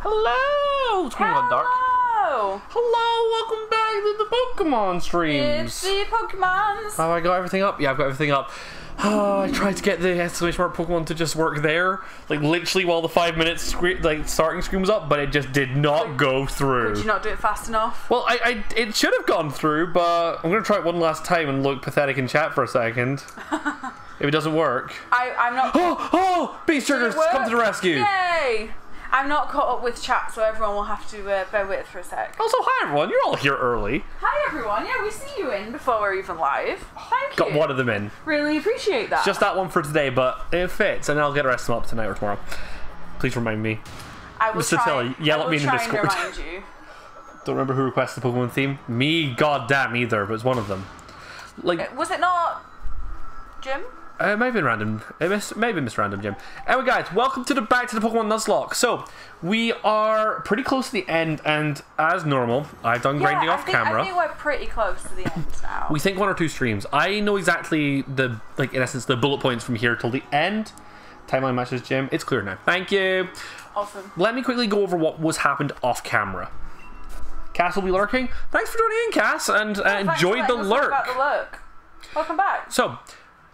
Hello! What's going on, Dark? Hello, welcome back to the Pokemon streams. It's the Pokemons. Have I got everything up? Yeah, I've got everything up. Oh, I tried to get the exclamation mark Pokemon to just work there, like literally while the 5 minutes starting screen was up, but it just did not go through. Did you not do it fast enough? Well, it should have gone through, but I'm gonna try it one last time and look pathetic in chat for a second. If it doesn't work, I'm not. Oh! Beast Triggers, come to the rescue! Yay! I'm not caught up with chat, so everyone will have to bear with it for a sec. Also, hi everyone, you're all here early. Hi everyone, yeah, we see you in before we're even live. Thank you. Got one of them in. Really appreciate that. Just that one for today, but it fits, and I'll get the rest of them up tonight or tomorrow. Please remind me. I will Mr. try, Tilly, yell at me in the Discord. Remind you. Don't remember who requested the Pokemon theme? Me, goddamn either, but it's one of them. Like, was it not Jim? it might have been random. It may have been Mr. Random Jim. Anyway, guys, welcome to back to the Pokemon Nuzlocke. So, we are pretty close to the end, and as normal, I've done grinding off camera. I think we're pretty close to the end now. We think 1 or 2 streams. I know exactly the, like, in essence, the bullet points from here till the end. Timeline matches, Jim. It's clear now. Thank you. Awesome. Let me quickly go over what was happened off camera. Cass will be lurking. Thanks for joining in, Cass, and enjoyed the lurk. Welcome back. So,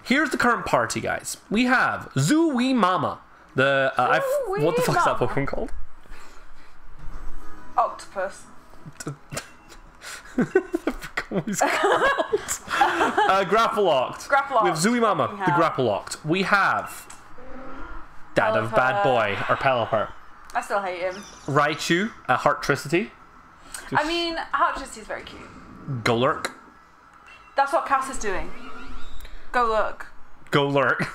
here's the current party, guys. We have Zooey Mama. What the fuck is that Pokemon called? Octopus. Grapploct. Grapploct. We have Zooey Mama, the Grapploct. We have Dad of Bad Boy, or Pelipper. I still hate him. Raichu, Heartricity. I mean, Heartricity is very cute. Golurk. That's what Cass is doing. Go look. Golurk.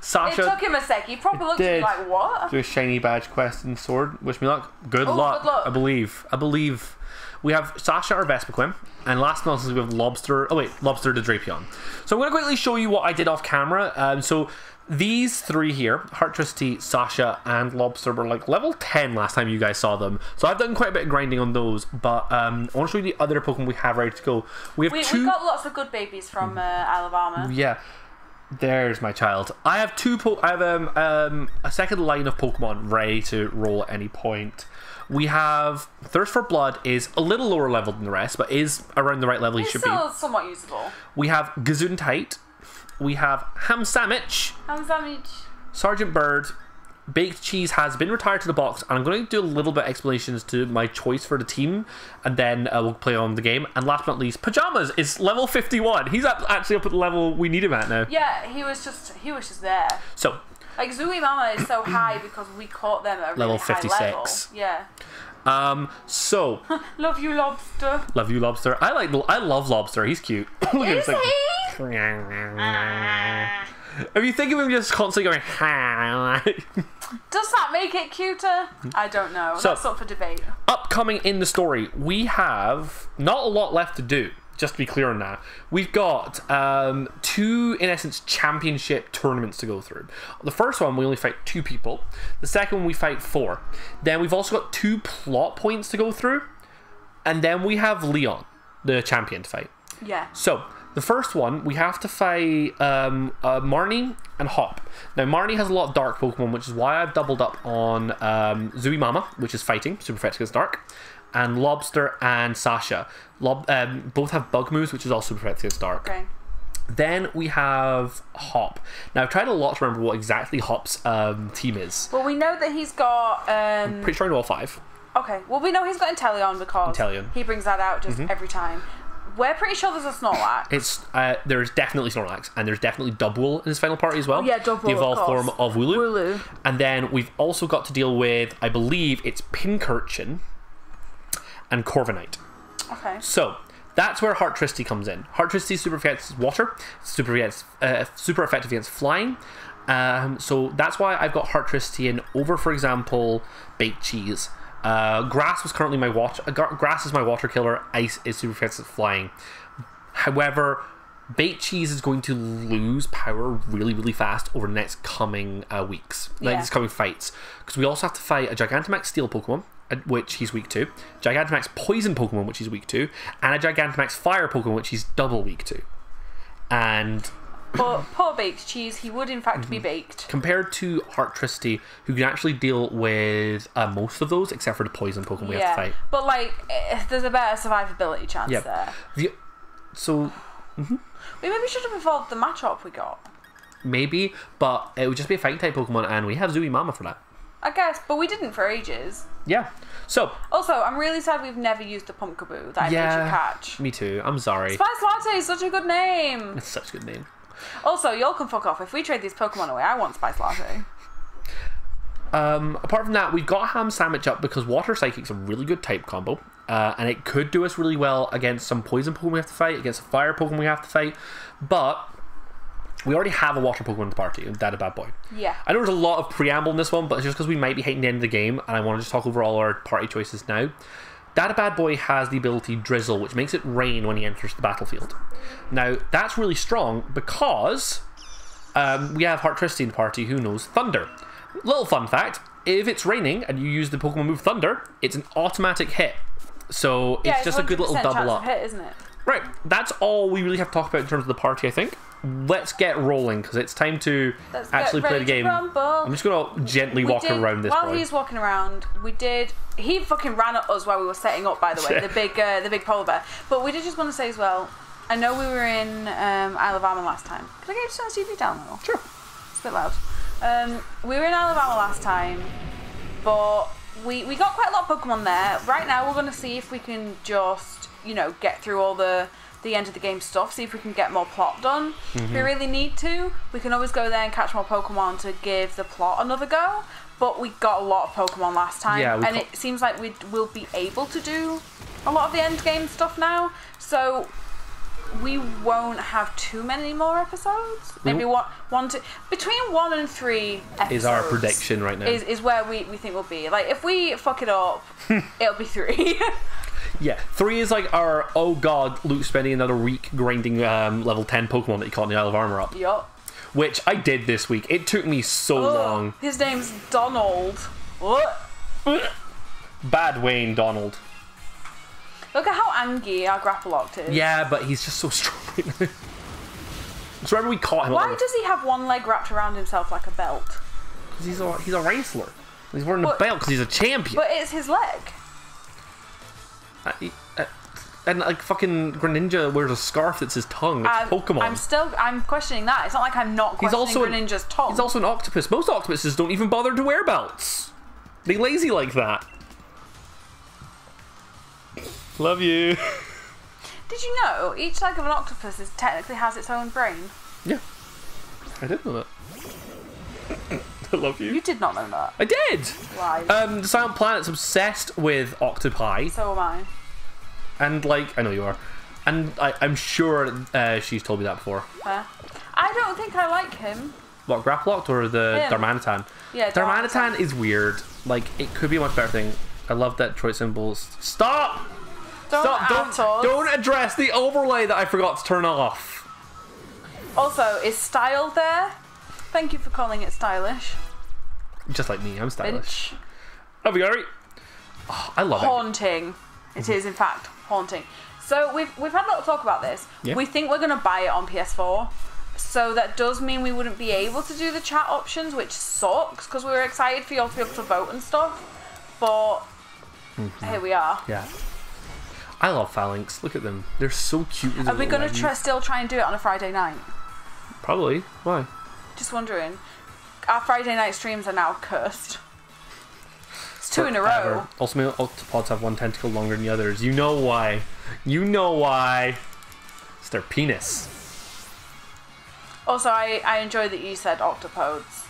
Sasha. It took him a sec. He probably looked at me like, what? Do a shiny badge quest and sword. Wish me luck. Good luck. Good luck. I believe. We have Sasha or Vespiquen, and last but not least we have Lobster. Oh wait, Lobster to Drapion. So I'm going to quickly show you what I did off camera. So these 3 here, Heartricity, Sasha, and Lobster, were like level 10 last time you guys saw them. So I've done quite a bit of grinding on those, but I want to show you the other Pokemon we have ready to go. We got lots of good babies from Alabama. Yeah. There's my child. I have a second line of Pokemon ready to roll at any point. We have Thirst for Blood is a little lower level than the rest, but is around the right level he should be. It's still somewhat usable. We have Gesundheit. We have Hamsamic. Sergeant Bird. Baked Cheese has been retired to the box, and I'm going to do a little bit of explanations to my choice for the team, and then we'll play on the game. And last but not least, Pajamas is level 51. He's actually up at the level we need him at now. Yeah, he was just there. So, like, Zooey Mama is so high because we caught them at a level really 56. high level. Yeah. So Love you, Lobster. Love you, Lobster. I love Lobster. He's cute. Look Is at him, he? If you think of him just constantly going, Does that make it cuter? I don't know. So, that's up for debate. upcoming in the story, we have not a lot left to do. Just to be clear on that, we've got 2, in essence, championship tournaments to go through. The first one, we only fight 2 people. The second one, we fight 4. Then we've also got 2 plot points to go through. And then we have Leon, the champion, to fight. Yeah. So, the first one, we have to fight Marnie and Hop. Now, Marnie has a lot of dark Pokemon, which is why I've doubled up on Zooey Mama, which is fighting, super effective against dark, and Lobster and Sasha. Both have bug moves, which is also super effective against dark. Okay. Then we have Hop. Now, I've tried a lot to remember what exactly Hop's team is. Well, we know that he's got... I'm pretty sure I know all 5. Okay. Well, we know he's got Inteleon because he brings that out just every time. We're pretty sure there's a Snorlax. There's definitely Snorlax, and there's definitely Dubwool in his final party as well. Oh, yeah, Dubwool, the evolved form of Wooloo. Wooloo. And then we've also got to deal with, I believe, it's Pincurchin and Corviknight. Okay. So that's where Heartricity comes in. Heartricity super effective against water, super effective against flying. So that's why I've got Heartricity in over, for example, Baked Cheese. Grass was currently my Grass is my water killer. Ice is super effective at flying. However, Baked Cheese is going to lose power really, really fast over the next coming weeks, next coming fights, because we also have to fight a Gigantamax Steel Pokemon, which he's weak to, Gigantamax Poison Pokemon, which he's weak to, and a Gigantamax Fire Pokemon, which he's double weak to. And But poor baked cheese, he would in fact be baked. Compared to Heartristy, who can actually deal with most of those, except for the poison Pokemon we have to fight. But like, there's a better survivability chance there. We maybe should have evolved the Machop we got. Maybe, but it would just be a fighting type Pokemon, and we have Zuimama for that. I guess, but we didn't for ages. Yeah. So. Also, I'm really sad we've never used the Pumpkaboo that I made you catch. Me too. I'm sorry. Spice Latte is such a good name. It's such a good name. Also, y'all can fuck off. If we trade these Pokemon away, I want Spice Latte. Apart from that, we've got Ham Sandwich up because Water Psychic's a really good type combo. And it could do us really well against some poison Pokemon we have to fight, against a fire Pokemon we have to fight. But we already have a water Pokemon in the party, Data Bad Boy. Yeah. I know there's a lot of preamble in this one, but it's just because we might be hitting the end of the game, and I want to just talk over all our party choices now. Data Bad Boy has the ability Drizzle, which makes it rain when he enters the battlefield. Now, that's really strong because we have Heartristy in the party who knows Thunder. Little fun fact, if it's raining and you use the Pokemon move Thunder, it's an automatic hit. So it's just a good little double up. Hit, isn't it? Right, that's all we really have to talk about in terms of the party, I think. Let's get rolling, because it's time to actually play the game. I'm just going to gently walk around this While he's walking around, he fucking ran at us while we were setting up, by the way, the big polar bear. But we did just want to say as well, I know we were in Isle of Armor last time. Could I get you to turn the TV down a little? Sure. It's a bit loud. We were in Isle of Armor last time, but we got quite a lot of Pokemon there. Right now we're going to see if we can just, get through all the end of the game stuff, see if we can get more plot done. If we really need to, we can always go there and catch more Pokemon to give the plot another go. But we got a lot of Pokemon last time, and it seems like we will be able to do a lot of the end game stuff now. So we won't have too many more episodes. Maybe between 1 and 3 episodes is our prediction right now. Is where we think we'll be. Like, if we fuck it up, it'll be 3. Yeah, 3 is like our, oh god, Luke's spending another week grinding level 10 Pokemon that he caught in the Isle of Armor up. Yup. Which I did this week. It took me so long. His name's Donald. What? Bad Wayne Donald. Look at how angry our Grapploct is. Yeah, but he's just so strong right now. So remember we caught him. Why does he have one leg wrapped around himself like a belt? Because he's a wrestler. He's wearing a belt because he's a champion. But it's his leg. And like fucking Greninja wears a scarf that's his tongue. It's Pokemon. I'm questioning that. It's not like I'm not questioning Greninja's tongue. He's also an octopus. Most octopuses don't even bother to wear belts. They lazy like that. Love you. Did you know each leg of an octopus technically has its own brain? Yeah. I did know that. I love you. You did not know that. I did. Why? Silent Planet's obsessed with octopi. So am I. And like, I know you are. And I'm sure she's told me that before. I don't think I like him. What, Grapploct or the Darmanitan? Yeah, Darmanitan is weird. Like, it could be a much better thing. I love that Detroit symbols. Stop! Don't address the overlay that I forgot to turn off. Also, is style there? Thank you for calling it stylish. Just like me, I'm stylish. Finch. Oh, we alright? Oh, I love it. Haunting. It is, in fact, haunting. So we've had a little talk about this. Yeah. We think we're going to buy it on PS4. So that does mean we wouldn't be able to do the chat options, which sucks, because we were excited for you all to be able to vote and stuff. But here we are. Yeah. I love Phalanx. Look at them. They're so cute. Are we going to still try and do it on a Friday night? Probably. Why? Just wondering. Our Friday night streams are now cursed. It's 2 in a row. Also, my octopods have one tentacle longer than the others. You know why. You know why. It's their penis. Also, I enjoy that you said octopods.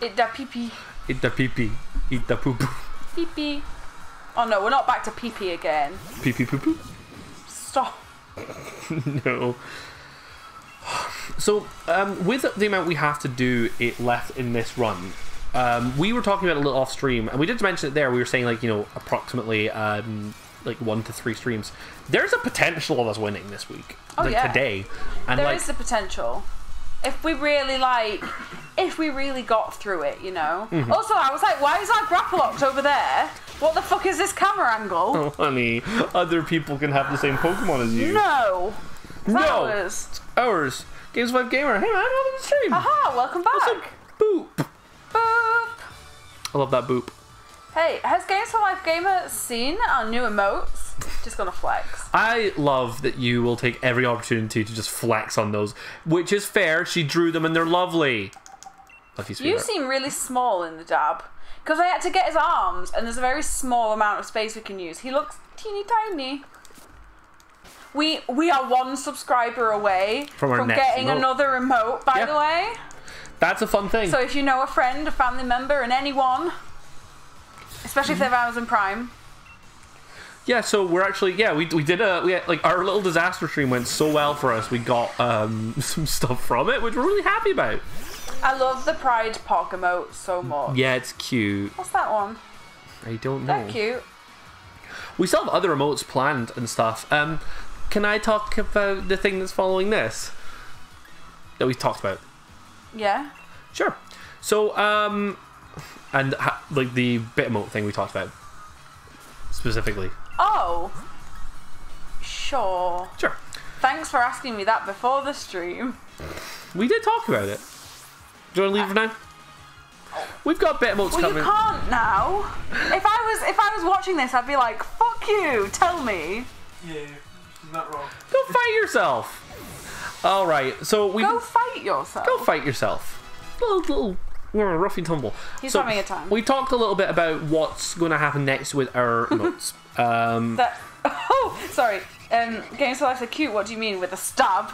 Eat da pee-pee. Eat da pee-pee. Eat da poo-poo. Pee-pee. Oh no, we're not back to pee-pee again. Pee-pee poo-poo? Stop. No. So, with the amount we have to do it left in this run, we were talking about a little off stream, and we did mention it there. We were saying, like, approximately like 1 to 3 streams. There's a potential of us winning this week. Oh, like, yeah. Today. And there is the potential. If we really got through it, Also, I was like, why is our Grapploct over there? What the fuck is this camera angle? Oh, honey, other people can have the same Pokemon as you. No. It's ours. Games 5 Gamer. Hey man, welcome to the stream. Aha, welcome back. Boop. Boop. I love that boop. Hey, has Games for Life Gamer seen our new emotes? Just gonna flex. I love that you will take every opportunity to just flex on those, which is fair. She drew them and they're lovely. Love you, sweetheart. You seem really small in the dab. Because I had to get his arms, and there's a very small amount of space we can use. He looks teeny tiny. We are one subscriber away from getting another emote, by the way. That's a fun thing. So if you know a friend, a family member, and anyone, especially if they have Amazon Prime. Yeah, so we're actually, we had, like, our little disaster stream went so well for us. We got some stuff from it, which we're really happy about. I love the Pride Pog emote so much. Yeah, it's cute. What's that one? I don't know. They're cute. We still have other emotes planned and stuff. Can I talk about the thing that's following this? That we talked about? Yeah. Sure. So, like the bit emote thing we talked about. Specifically. Oh. Sure. Sure. Thanks for asking me that before the stream. We did talk about it. Do you want to leave for now? We've got bit emotes coming. You can't now. If I was watching this, I'd be like, "Fuck you! Tell me." Yeah, she's not wrong. Go fight yourself. All right. So we go fight yourself. Go fight yourself. Little rough and tumble. He's having a time. We talked a little bit about what's going to happen next with our emotes. Oh, sorry. Games for Life are cute. What do you mean with a stab?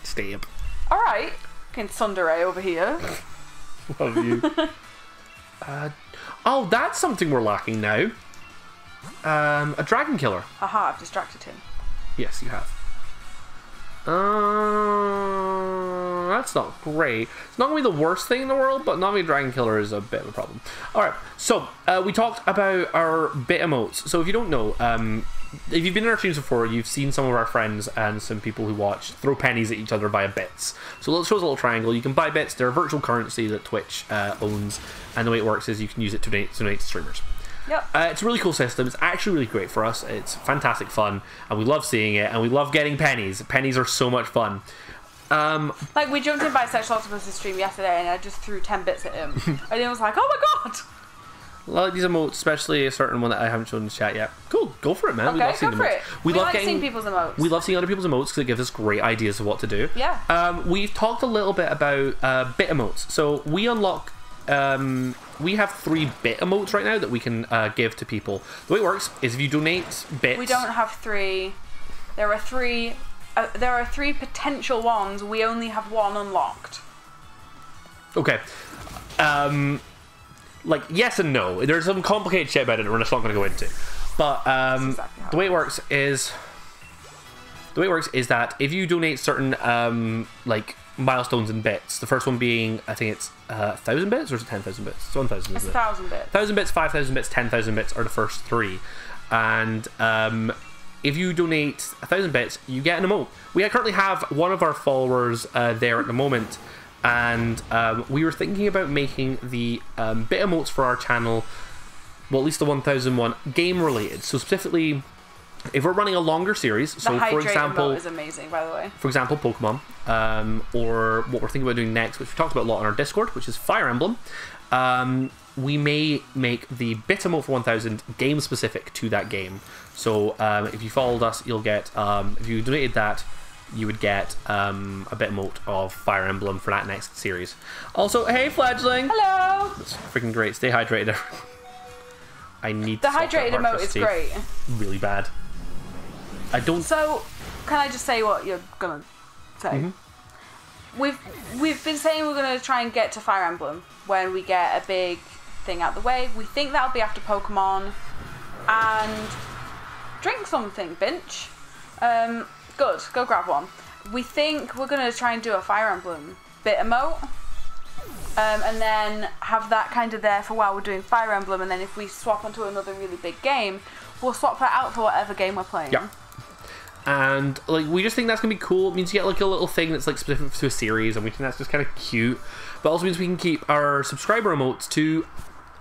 Stab. All right. Fucking tsundere over here. Love you. Oh, that's something we're lacking now. A dragon killer. Haha, I've distracted him. Yes, you have. That's not great. It's not going to be the worst thing in the world, but not being a dragon killer is a bit of a problem. Alright, so we talked about our bit emotes. So if you don't know, if you've been in our streams before, you've seen some of our friends and some people who watch throw pennies at each other via bits. So it shows a little triangle. You can buy bits. They're a virtual currency that Twitch owns, and the way it works is you can use it to donate to streamers. Yep. It's a really cool system. It's actually really great for us. It's fantastic fun, and we love seeing it, and we love getting pennies. Pennies are so much fun. Like, we jumped in Bisexual Octopus's stream yesterday, and I just threw 10 bits at him. And he was like, "Oh my god!" I like these emotes, especially a certain one that I haven't shown in the chat yet. Cool, go for it, man. Okay, we love seeing go for emotes. it. We love seeing people's emotes. We love seeing other people's emotes because it gives us great ideas of what to do. Yeah. We've talked a little bit about bit emotes. So we unlock. We have 3 bit emotes right now that we can give to people. The way it works is if you donate bits. We don't have 3. There are 3. There are 3 potential ones. We only have 1 unlocked. Okay. Like, yes and no. There's some complicated shit about it that we're just not going to go into. But exactly the way it works is that if you donate certain like milestones and bits, the first one being, I think it's 1,000 bits, or is it 10,000 bits? It's 1,000, isn't it? 1,000 bits. 1,000 bits, 5,000 bits, 10,000 bits are the first 3. And if you donate 1,000 bits, you get an emote. We currently have one of our followers there at the moment, and we were thinking about making the bit emotes for our channel, well, at least the 1,001, game related. So specifically, if we're running a longer series, so for example, emote is amazing, by the way. For example, Pokemon, or what we're thinking about doing next, which we talked about a lot on our Discord, which is Fire Emblem. We may make the bit emote for 1,000 game specific to that game. So if you followed us, you'll get, if you donated that, you would get a bit emote of Fire Emblem for that next series. Also, hey Fledgling! Hello! That's freaking great. Stay hydrated. I need the to stop hydrated that emote is great. Really bad. I don't. So, can I just say what you're gonna say? Mm-hmm. We've been saying we're gonna try and get to Fire Emblem when we get a big thing out the way. We think that'll be after Pokemon. And drink something, Binch. Good, go grab one. We think we're gonna try and do a Fire Emblem bit emote. And then have that kind of there for while we're doing Fire Emblem, and then if we swap onto another really big game, we'll swap that out for whatever game we're playing. Yeah. And like, we just think that's gonna be cool. It means you get like a little thing that's like specific to a series, and we think that's just kind of cute. But also means we can keep our subscriber emotes to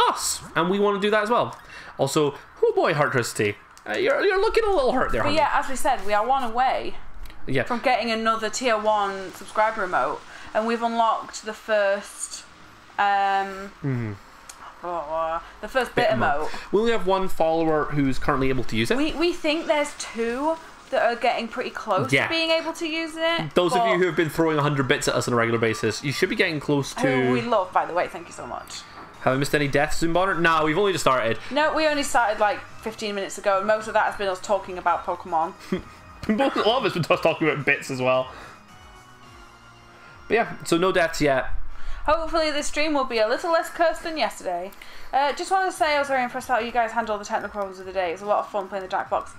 us, and we want to do that as well. Also, oh boy, Heartricity, you're looking a little hurt there. But yeah, as we said, we are one away Yeah. from getting another tier 1 subscriber emote, and we've unlocked the first the first bit emote. We only have one follower who's currently able to use it. We think there's 2 that are getting pretty close to being able to use it. Those of you who have been throwing 100 bits at us on a regular basis, you should be getting close to... Who we love, by the way, thank you so much. Have I missed any deaths, Zoom Bonner? No, we've only just started. No, we only started like 15 minutes ago, and most of that has been us talking about Pokemon. A lot of us been talking about bits as well. But yeah, so no deaths yet. Hopefully this stream will be a little less cursed than yesterday. Just wanted to say I was very impressed how you guys handled the technical problems of the day. It was a lot of fun playing the Jackbox.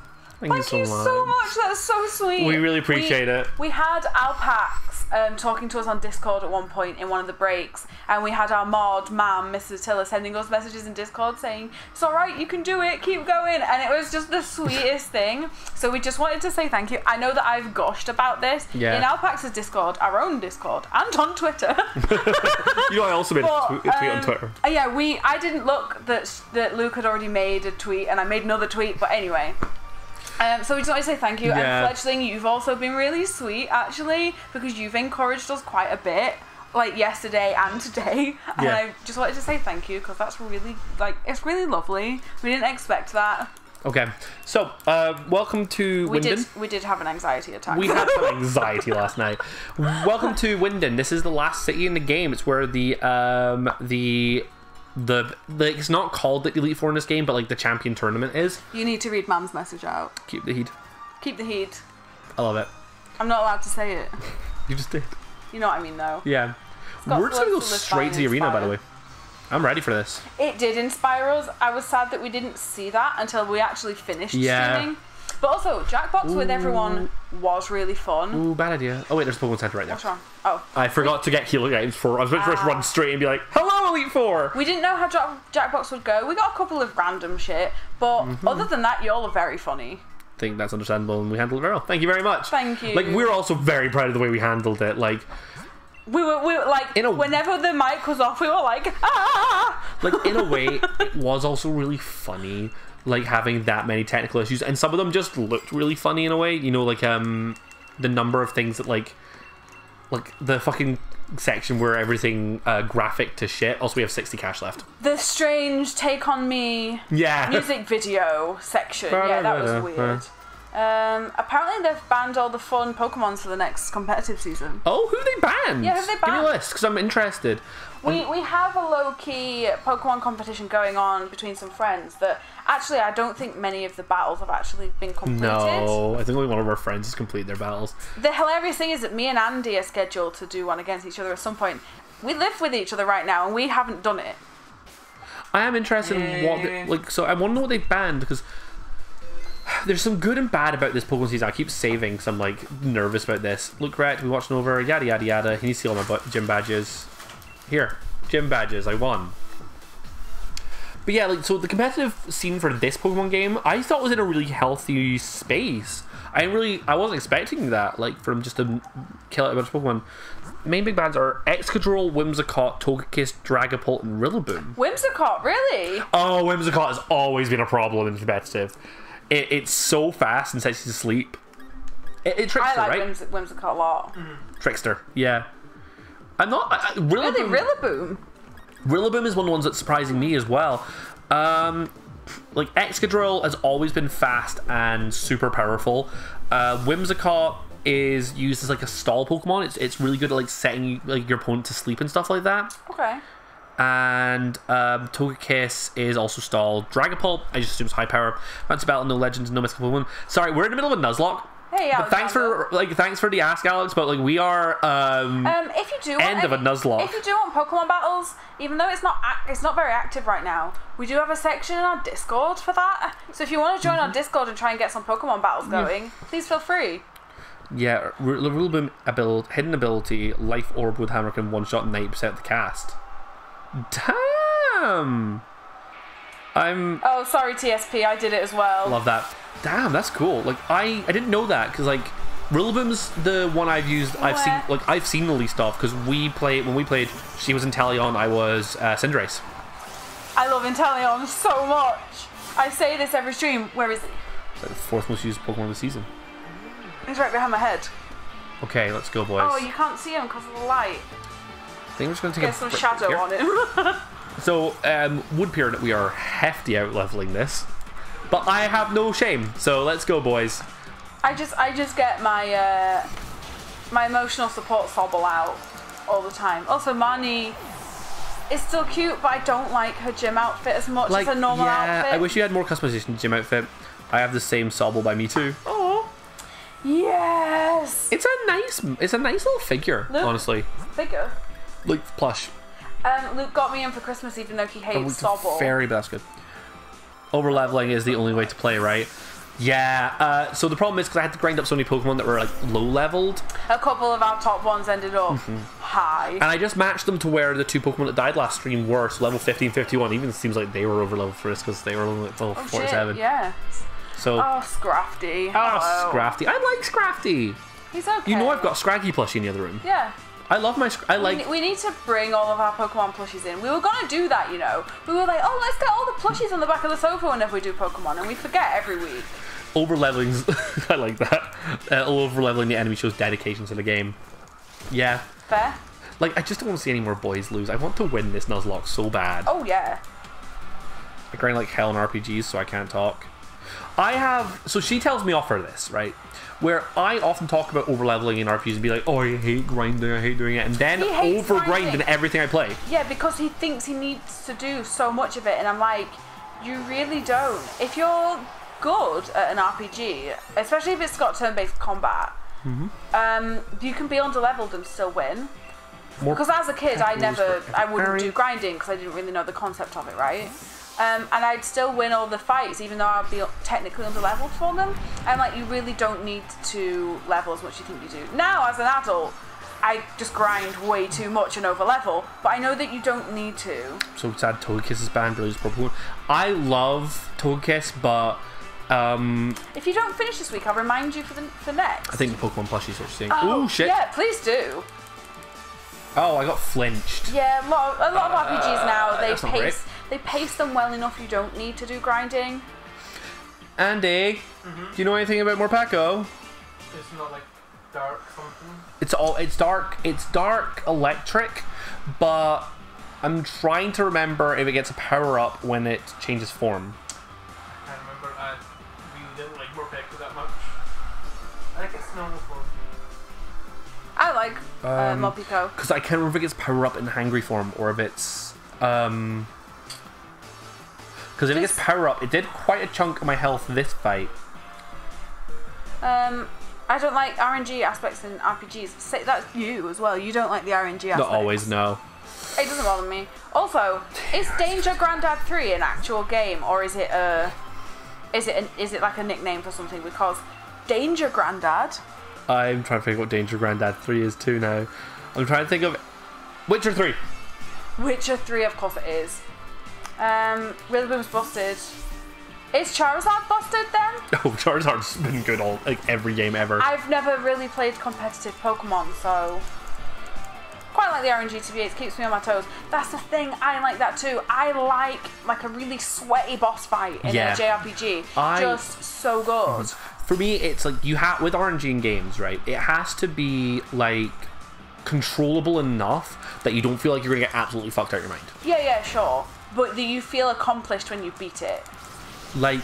Thank you so much. That's so sweet. We really appreciate it. We had Alpax talking to us on Discord at one point in one of the breaks, and we had our mod, Mam, Mrs. Tiller, sending us messages in Discord saying, "It's alright, you can do it, keep going," and it was just the sweetest thing. So we just wanted to say thank you. I know that I've gushed about this in Alpax's Discord, our own Discord, and on Twitter. You know, I also made a tweet on Twitter. Yeah, I didn't look that Luke had already made a tweet, and I made another tweet, but anyway. So we just want to say thank you, and Fledgling, you've also been really sweet, actually, because you've encouraged us quite a bit, like yesterday and today, and I just wanted to say thank you, because that's really, like, it's really lovely. We didn't expect that. Okay, so, welcome to Winden. We did have an anxiety attack. We had some anxiety last night. Welcome to Winden. This is the last city in the game. It's where it's not called the Elite Four in this game, but like the champion tournament is. You need to read Mam's message out. Keep the heat. Keep the heat. I love it. I'm not allowed to say it. You just did. You know what I mean, though. Yeah. We're just gonna go straight to the arena, by the way. I'm ready for this. It did inspire us. I was sad that we didn't see that until we actually finished streaming. But also, Jackbox with everyone was really fun. Ooh, bad idea. Oh wait, there's a Pokemon Center right there. What's wrong? Oh. I forgot to get healing items for... I was about to just run straight and be like, "Hello, Elite Four!" We didn't know how Jackbox would go. We got a couple of random shit. But other than that, y'all are very funny. I think that's understandable, and we handled it very well. Thank you very much. Thank you. Like, we're also very proud of the way we handled it. Like... We were like, whenever the mic was off, we were like, ah! Like, in a way, it was also really funny, like, having that many technical issues, and some of them just looked really funny in a way, you know, like, the number of things that, like the fucking section where everything graphic to shit. Also, we have 60 cash left. The strange Take On Me music video section. Yeah, that was weird. Apparently they've banned all the fun Pokemons for the next competitive season. Oh, who they banned? Yeah, who they banned? Give me a list, because I'm interested. We have a low-key Pokemon competition going on between some friends that actually I don't think many of the battles have actually been completed. No, I think only one of our friends has completed their battles. The hilarious thing is that me and Andy are scheduled to do one against each other at some point. We live with each other right now and we haven't done it. I am interested in what... so I want to know what they banned, because... There's some good and bad about this Pokemon season. I keep saving, so I'm like nervous about this. Look, Rhett, we watching over, yada yada yada. He needs to see all my gym badges. Here, gym badges, I won. But yeah, like, so the competitive scene for this Pokemon game, I thought was in a really healthy space. I wasn't expecting that, like, from just to kill out a bunch of Pokemon. Main big bands are Excadrill, Whimsicott, Togekiss, Dragapult, and Rillaboom. Whimsicott, really? Oh, Whimsicott has always been a problem in competitive. It's so fast and sets you to sleep. It Trickster, I like right? Whimsicott a lot. Trickster, yeah. I'm not... Rillaboom. Really, Rillaboom? Rillaboom is one of the ones that's surprising me as well. Like, Excadrill has always been fast and super powerful. Whimsicott is used as like a stall Pokemon. It's really good at like setting like your opponent to sleep and stuff like that. Okay. And Togekiss is also stalled. Dragapult, I just assume, is high power. Fancy Battle, no legends, no mystical Pokemon. Sorry, we're in the middle of a Nuzlocke. Hey, Alex. Thanks for the ask, Alex. But like, we are if you do end of a Nuzlocke. If you do want Pokemon battles, even though it's not very active right now, we do have a section in our Discord for that. So if you want to join our Discord and try and get some Pokemon battles going, please feel free. Yeah, Rillaboom hidden ability, Life Orb with Hammer can one shot 90% of the cast. Damn! Oh, sorry, TSP. I did it as well. Love that. Damn, that's cool. Like, I didn't know that, because like Rillaboom's the one I've used. I've seen the least of, because when we played, she was Inteleon, I was Cinderace. I love Inteleon so much. I say this every stream. Where is he? It's like the 4th most used Pokemon of the season. He's right behind my head. Okay, let's go, boys. Oh, you can't see him because of the light. I think we're just going to take Get some break shadow here. on him. So, Wood Pyramid, we are hefty out leveling this. But I have no shame, so let's go, boys. I just get my my emotional support sobble out all the time. Also, Marnie is still cute, but I don't like her gym outfit as much as a normal outfit. I wish you had more customization to gym outfit. I have the same Sobble by me too. Oh, Yes. it's a nice little figure, Look. honestly. Bigger. Like plush. Luke got me in for Christmas, even though he hates Sobble. Very, but that's good. Over leveling is the only way to play, right? Yeah. So the problem is because I had to grind up so many Pokemon that were like low leveled, A couple of our top ones ended up high. and I just matched them to where the two Pokemon that died last stream were. So level 50 and 51. Even seems like they were over leveled for us because they were only level Oh 47. shit, yeah. So. Oh, Scrafty. Ah, Hello. Scrafty. I like Scrafty. He's okay. You know I've got Scraggy plushie in the other room. Yeah. I love my. I like. We need to bring all of our Pokemon plushies in. We were gonna do that, you know. We were like, oh, let's get all the plushies on the back of the sofa whenever we do Pokemon, and we forget every week. Over leveling's. I like that. Over leveling the enemy shows dedication to the game. Yeah. Fair? Like I just don't want to see any more boys lose. I want to win this Nuzlocke so bad. Oh, yeah. I grind like hell in RPGs, so I can't talk. I have. So she tells me off for this, right? Where I often talk about over leveling in RPGs and be like, oh, I hate grinding, I hate doing it, and then He hates over grinding grinding. everything I play. Yeah, because he thinks he needs to do so much of it, and I'm like, you really don't. If you're good at an RPG, especially if it's got turn-based combat, you can be under-leveled and still win. More Because as a kid, I wouldn't Harry. do grinding because I didn't really know the concept of it, right? And I'd still win all the fights, even though I'd be technically under-leveled for them. And like, you really don't need to level as much as you think you do. Now, as an adult, I just grind way too much and over-level, but I know that you don't need to. So sad Togekiss is banned, really Pokemon. I love Togekiss, but If you don't finish this week, I'll remind you for next. I think the Pokemon plushies are saying, Oh, ooh, shit. Yeah, please do. Oh, I got flinched. Yeah, a lot of RPGs now, that's not great. they pace them well enough you don't need to do grinding. Andy, do you know anything about Morpeko? It's not like dark something. It's dark electric, but I'm trying to remember if it gets a power up when it changes form. I can't remember. I really didn't like Morpeko that much. I think it's normal form. I like Morpeko. Because I can't remember if it gets power up in hangry form or if it's because if it gets power up, it did quite a chunk of my health this fight. I don't like RNG aspects in RPGs. Say that's you as well. You don't like the RNG aspects. Not always, no. It doesn't bother me. Also, is Danger Grandad 3 an actual game, or is it like a nickname for something? Because Danger Grandad. I'm trying to figure out what Danger Grandad 3 is too now. I'm trying to think of Witcher 3. Witcher 3, of course it is. Rillaboom's busted. Is Charizard busted then? Oh, Charizard's been good all like every game ever. I've never really played competitive Pokemon, so quite like the RNG to be. It keeps me on my toes. That's the thing. I like that too. I like a really sweaty boss fight in a JRPG. Just so good. For me, it's like you have with RNG in games, right? It has to be like controllable enough that you don't feel like you're gonna get absolutely fucked out your mind. Yeah, sure. But that you feel accomplished when you beat it. Like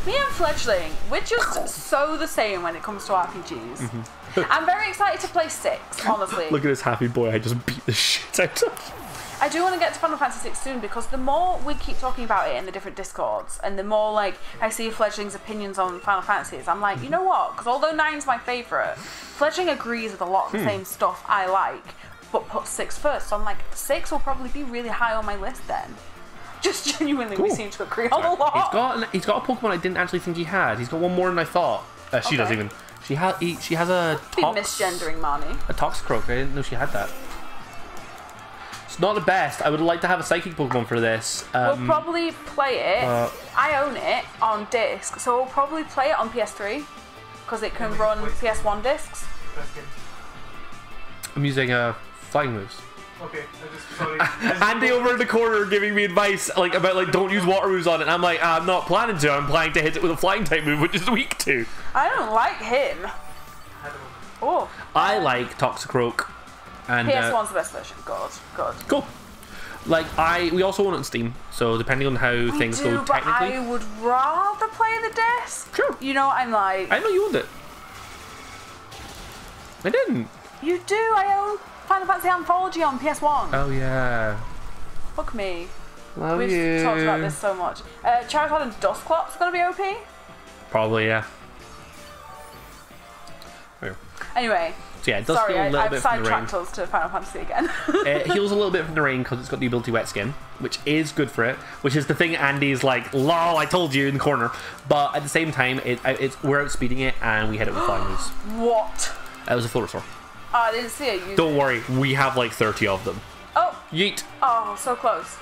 Me and Fledgling, we're just so the same when it comes to RPGs. I'm very excited to play 6, honestly. look at this happy boy I just beat the shit out of. I do want to get to Final Fantasy 6 soon because the more we keep talking about it in the different Discords and the more like I see Fledgling's opinions on Final Fantasies, I'm like, you know what? Because although 9's my favourite, Fledgling agrees with a lot of the same stuff I like, but puts 6 first. So I'm like, 6 will probably be really high on my list then. Just genuinely, we seem to agree on a lot. He's got a Pokemon I didn't actually think he had. He's got one more than I thought. She doesn't even. She has a Be misgendering Marnie. A Toxicroak. I didn't know she had that. It's not the best. I would like to have a Psychic Pokemon for this. We'll probably play it. I own it on disc, so we'll probably play it on PS3 because it can run PS1 discs. Best game. I'm using flying moves. Okay, sorry. Andy over in the corner giving me advice about don't use water moves on it. And I'm like, I'm not planning to. I'm planning to hit it with a flying type move, which is weak to. I don't like him. had them. Oh, I like Toxicroak. And PS1's the best version. Good. cool. Like we also own it on Steam, so depending on how things do, go but technically. I would rather play the disc. Sure. You know what I'm like? I know you owned it. I didn't. You do. I own Final Fantasy Anthology on PS1. Oh yeah. Fuck me. Love We've you. talked about this so much. Charizard and Dusclop's gonna be OP. Probably, yeah. Yeah. Anyway. So yeah, it does Sorry, feel a little I've bit from the rain. sidetracked us to Final Fantasy again. It heals a little bit from the rain because it's got the ability Wet Skin, which is good for it. Which is the thing Andy's like, lol, I told you in the corner. But at the same time, we're outspeeding it and we hit it with flying moves. What? That was a Fluorosaur. Oh, I didn't see it. Don't worry, we have like 30 of them. Oh, Yeet. oh, so close.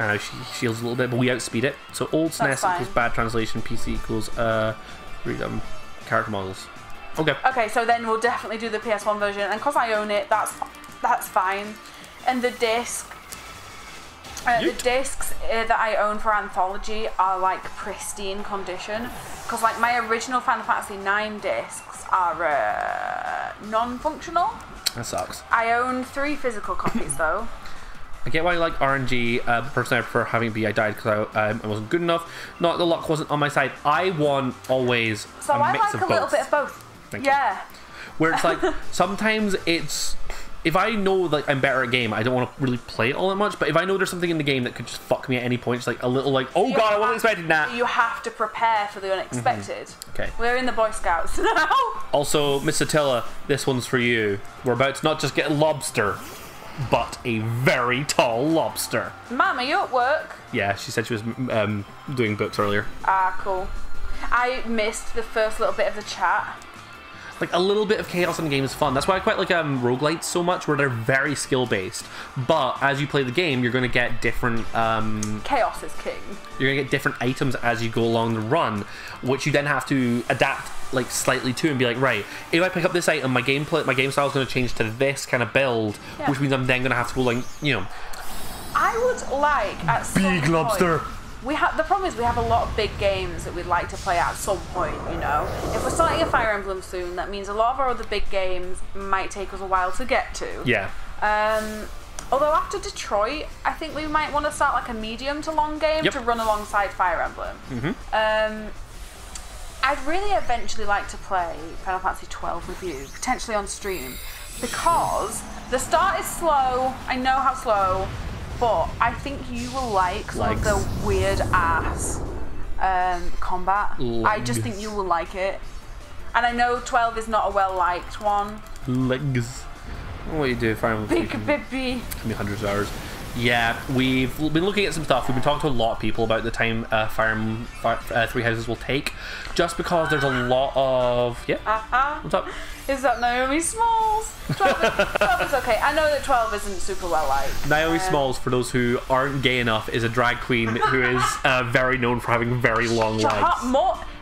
I know she shields a little bit, but we outspeed it. So old SNES fine. equals bad translation, PC equals character models. Okay. Okay, so then we'll definitely do the PS1 version, and because I own it, that's fine. And the disc, the discs that I own for Anthology are like pristine condition, because like my original Final Fantasy 9 discs are non-functional. That sucks. I own 3 physical copies though. I get why you like RNG. Personally, I prefer having B. I died because I wasn't good enough. Not the luck wasn't on my side. I want always So a I mix like of a little both. bit of both. Thank you. Yeah. Where it's like sometimes it's if I know like I'm better at game, I don't want to really play it all that much. But if I know there's something in the game that could just fuck me at any point, it's like a little like, oh god, I wasn't expecting that. You have to prepare for the unexpected. Okay. We're in the Boy Scouts now. Also, Miss Attila, this one's for you. We're about to not just get a lobster, but a very tall lobster. Mum, are you at work? Yeah, she said she was doing books earlier. Ah, cool. I missed the first little bit of the chat. Like a little bit of chaos in the game is fun. That's why I quite like roguelites so much, where they're very skill based. But as you play the game, you're going to get different. Chaos is king. You're going to get different items as you go along the run, which you then have to adapt like slightly to and be like, right, if I pick up this item, my game style is going to change to this kind of build, Yeah. which means I'm then going to have to go like, I would like at some big lobster. point, the problem is we have a lot of big games that we'd like to play at some point, you know. If we're starting a Fire Emblem soon, that means a lot of our other big games might take us a while to get to. Yeah. Although after Detroit, I think we might want to start like a medium to long game Yep. to run alongside Fire Emblem. I'd really eventually like to play Final Fantasy 12 with you, potentially on stream, because the start is slow. I know how slow, but I think you will like some of the weird ass combat. I just think you will like it. And I know 12 is not a well liked one. Legs. What do you do? Fire Emblem. Big baby. Can be hundreds of hours. Yeah, we've been looking at some stuff. We've been talking to a lot of people about the time Three Houses will take, just because there's a lot of What's up? Is that Naomi Smalls? 12 is okay. I know that 12 isn't super well liked. Naomi Smalls, for those who aren't gay enough, is a drag queen who is very known for having very long legs.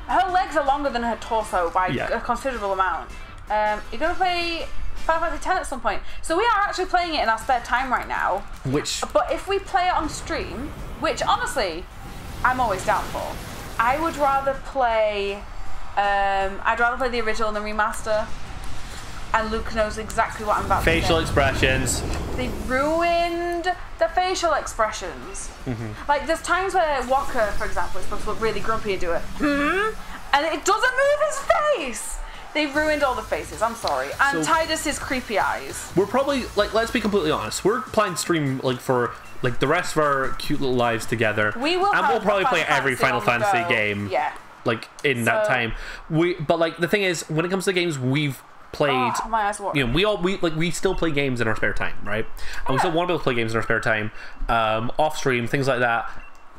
Her legs are longer than her torso by a considerable amount. You're gonna play Final Fantasy X at some point. So we are actually playing it in our spare time right now. But if we play it on stream, which honestly, I'm always down for, I would rather play. I'd rather play the original than the remaster. And Luke knows exactly what I'm about to say. Facial expressions. They ruined the facial expressions. Like, there's times where Walker, for example, is supposed to look really grumpy and do it, and it doesn't move his face. They ruined all the faces. I'm sorry. And Tidus's creepy eyes. We're probably like, let's be completely honest. We're playing stream like for like the rest of our cute little lives together. We will, and we'll probably play every Final on the Fantasy go. game. Yeah. Like in that time, but like the thing is, when it comes to games we've played, my eyes are watering. you know, we still play games in our spare time, right? And we still want to be able to play games in our spare time, off stream, things like that.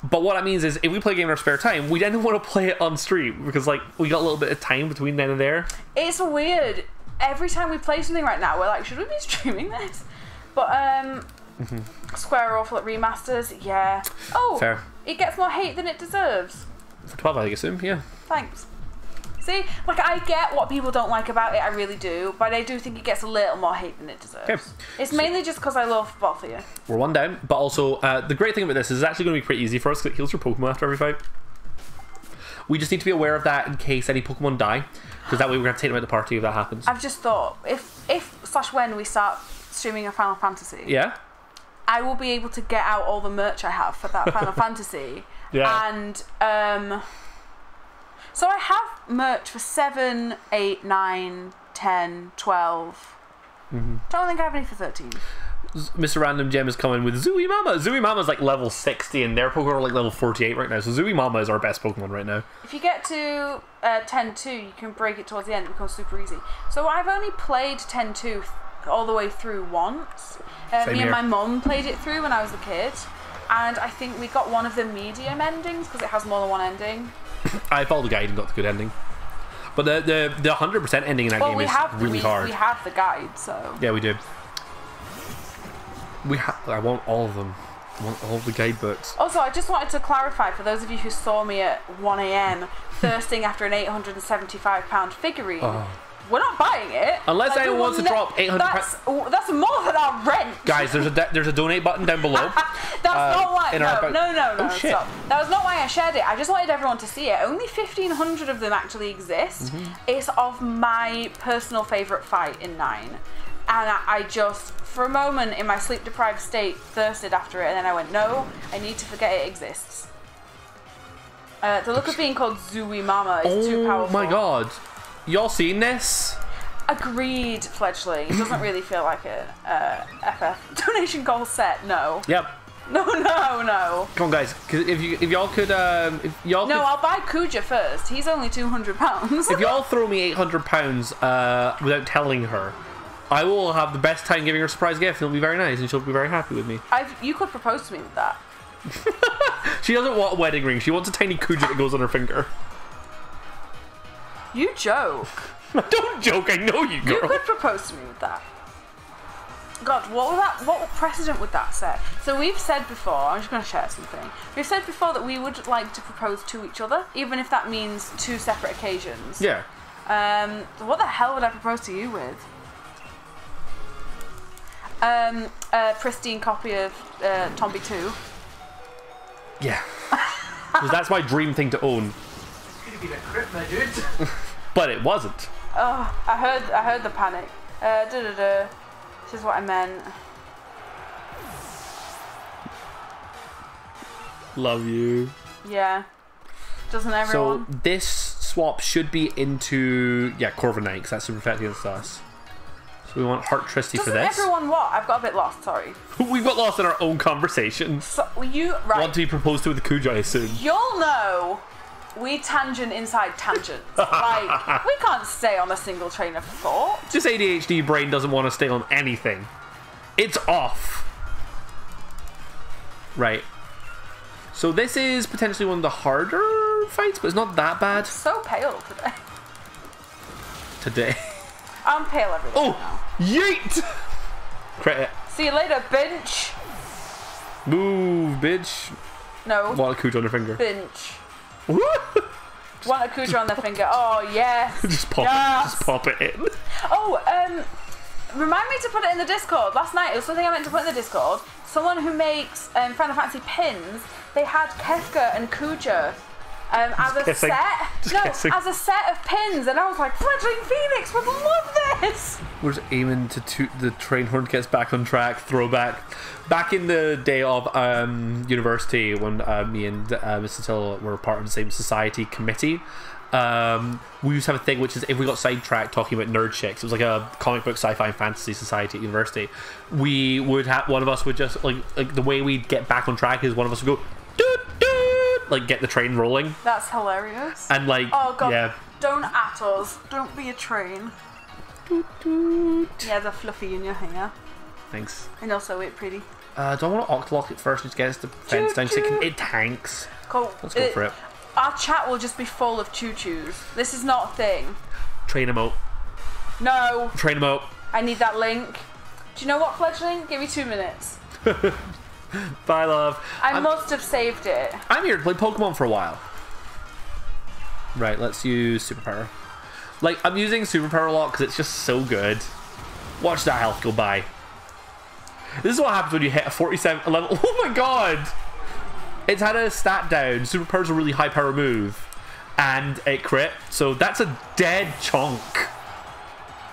But what that means is, if we play a game in our spare time, we then want to play it on stream because like we got a little bit of time between then and there. It's weird. Every time we play something right now, we're like, should we be streaming this? But Square are awful at remasters. Yeah. Oh, fair. It gets more hate than it deserves. For 12, I assume, yeah. Thanks. See, like, I get what people don't like about it, I really do, but I do think it gets a little more hate than it deserves. Okay. It's mainly just because I love both of you. We're one down, but also the great thing about this is it's actually going to be pretty easy for us because it heals your Pokemon after every fight. We just need to be aware of that in case any Pokemon die, because that way we're going to have to take them out of the party if that happens. I've just thought, if/when we start streaming a Final Fantasy, Yeah? I will be able to get out all the merch I have for that Final Fantasy. Yeah. And so I have merch for 7, 8, 9, 10, 12. Don't think I have any for 13. Mr. Random Gem is coming with Zuimama. Zuimama's like level 60 and their Pokemon are like level 48 right now. So Zuimama is our best Pokemon right now. If you get to 10-2, you can break it towards the end. It becomes super easy. So I've only played 10-2 all the way through once. Me here. and my mum played it through when I was a kid. And I think we got one of the medium endings because it has more than one ending. I followed the guide and got the good ending. But the 100% ending in that game is really hard. We have the guide, so... Yeah, we do. I want all of them. I want all of the guidebooks. Also, I just wanted to clarify for those of you who saw me at 1 a.m. thirsting after an £875 figurine. Oh. We're not buying it. Unless anyone wants to drop £800. That's more than our rent. Guys, there's a donate button down below. That's not why. No. Oh, shit. Stop. That was not why I shared it. I just wanted everyone to see it. Only 1,500 of them actually exist. It's of my personal favourite fight in 9. And I just, for a moment in my sleep-deprived state, thirsted after it, and then I went, no, I need to forget it exists. The look of being called Zuimama is too powerful. Oh my god. Y'all seen this? Agreed, Fledgling. It doesn't really feel like a FF donation goal set. No. Yep. No. Come on, guys. Cause if y'all could, I'll buy Kuja first. He's only £200. If y'all throw me £800 without telling her, I will have the best time giving her a surprise gift. It'll be very nice, and she'll be very happy with me. You could propose to me with that. She doesn't want a wedding ring. She wants a tiny Kuja that goes on her finger. You joke. Don't joke. I know you, girl. You could propose to me with that. God, what precedent would that set? So we've said before, I'm just going to share something. We've said before that we would like to propose to each other, even if that means 2 separate occasions. Yeah. What the hell would I propose to you with? A pristine copy of Tombi 2. Yeah. Because that's my dream thing to own. It's gonna be the crypt, my dude. But it wasn't. Oh, I heard the panic. This is what I meant. Love you. Yeah. Doesn't everyone? So this swap should be into Corviknight, because that's super effective against us. So we want Heart Tristy for this. Doesn't everyone what? I've got a bit lost. Sorry. We've got lost in our own conversation. So you right? Want to be proposed to with the Kujai soon? You'll know. We tangent inside tangents. Like, we can't stay on a single train of thought. Just ADHD brain doesn't want to stay on anything. It's off. Right. So this is potentially one of the harder fights, but it's not that bad. So pale today. I'm pale every day now. Yeet! Credit. See you later, bench. Move, bitch. No. Want a Kuja on her finger. Bench. Want a Kuja on their finger. Oh, yes. Just pop yes. it. Just pop it in. Oh, remind me to put it in the Discord. Last night, it was something I meant to put in the Discord. Someone who makes Final Fantasy pins, they had Kefka and Kuja as a set. As a set of pins. And I was like, Fledgling Phoenix would love this. We're just aiming to toot the train horn gets back on track. Throwback. Back in the day of university, when me and Mr. Till were part of the same society committee, we used to have a thing which is if we got sidetracked talking about nerd chicks, it was like a comic book sci-fi and fantasy society at university, we would have one of us would just like the way we'd get back on track is one of us would go doot, doot, like get the train rolling. That's hilarious. And like, oh god, yeah. Don't at us. Don't be a train. Doot, doot. Yeah, the fluffy in your hair. Thanks. And also it pretty. Do I want to Octolock it first just get us the fence down so it tanks? Cool. Let's go for it. Our chat will just be full of choo-choos. This is not a thing. Train him out. No. Train him out. I need that link. Do you know what, Fledgling? Give me 2 minutes. Bye, love. I must have saved it. I'm here to play Pokemon for a while. Right, let's use Superpower. Like, I'm using Superpower a lot because it's just so good. Watch that health go by. This is what happens when you hit a 47 level. Oh my god! It's had a stat down. Superpower's a really high power move. and it crit. So that's a dead chunk.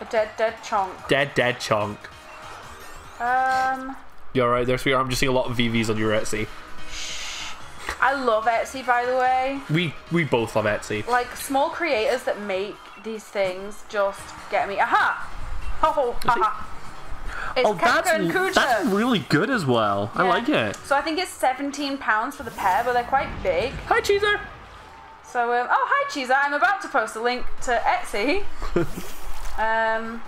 A dead chunk. Dead chunk. You alright there, sweetheart? I'm just seeing a lot of VVs on your Etsy. I love Etsy, by the way. We both love Etsy. Like, small creators that make these things just get me. Aha! Oh, haha. It's Kefka and Kuja. that's really good as well. I Yeah. like it. So I think it's £17 for the pair, but they're quite big. Hi, Cheezer. So, oh, hi, Cheezer. I'm about to post a link to Etsy. Hang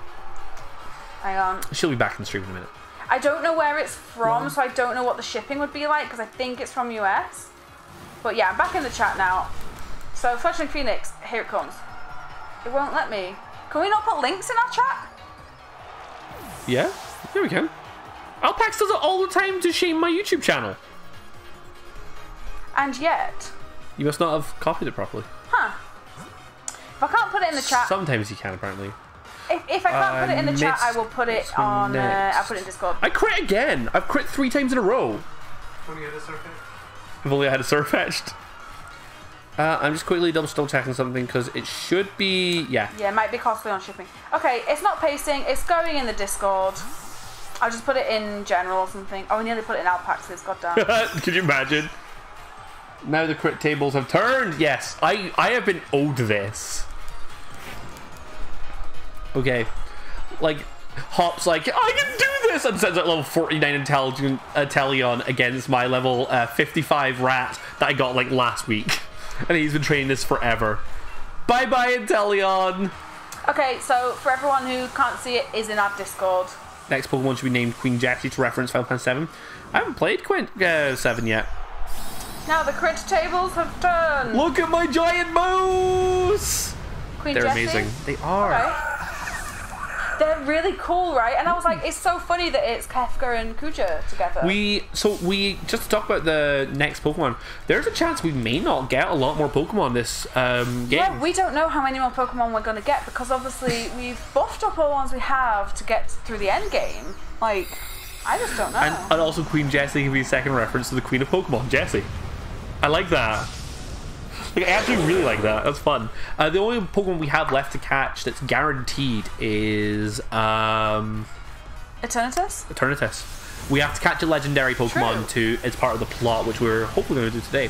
on. She'll be back in the stream in a minute. I don't know where it's from, so I don't know what the shipping would be like, because I think it's from US. But yeah, I'm back in the chat now. So, Fletchling Phoenix, here it comes. It won't let me. Can we not put links in our chat? Yeah, here we can. Alpax does it all the time to shame my YouTube channel. And yet... You must not have copied it properly. Huh. If I can't put it in the chat... Sometimes you can, apparently. If I can't put it in the chat, I will put it on... next. I'll put it in Discord. I crit again! I've crit 3 times in a row. When you had a surfeit. If only I had a Surfetched. I'm just quickly double checking something because it should be... Yeah. Yeah, it might be costly on shipping. Okay, it's not pasting. It's going in the Discord. I'll just put it in general or something. Oh, I nearly put it in Alpax's. Goddamn. Could you imagine? Now the crit tables have turned. Yes, I have been owed this. Okay. Like, Hop's like, I can do this! And sends out level 49 Inteleon against my level 55 rat that I got like last week. And he's been training this forever. Bye-bye, Inteleon! Okay, so for everyone who can't see it, is in our Discord. Next Pokemon should be named Queen Jessie to reference Final Fantasy 7. I haven't played Queen 7 yet. Now the crit tables have turned. Look at my giant moose! Queen They're Jessie. amazing. They are. Okay. They're really cool, right? And I was like, it's so funny that it's Kefka and Kuja together. We just to talk about the next Pokemon, there's a chance we may not get a lot more Pokemon this game. Yeah, we don't know how many more Pokemon we're going to get because obviously we've buffed up all the ones we have to get through the end game. Like, I just don't know. And also Queen Jessie can be a second reference to the Queen of Pokemon, Jessie. I like that. Like, I actually really like that. That's fun. The only Pokemon we have left to catch that's guaranteed is Eternatus. We have to catch a legendary Pokemon as part of the plot, which we're hopefully going to do today.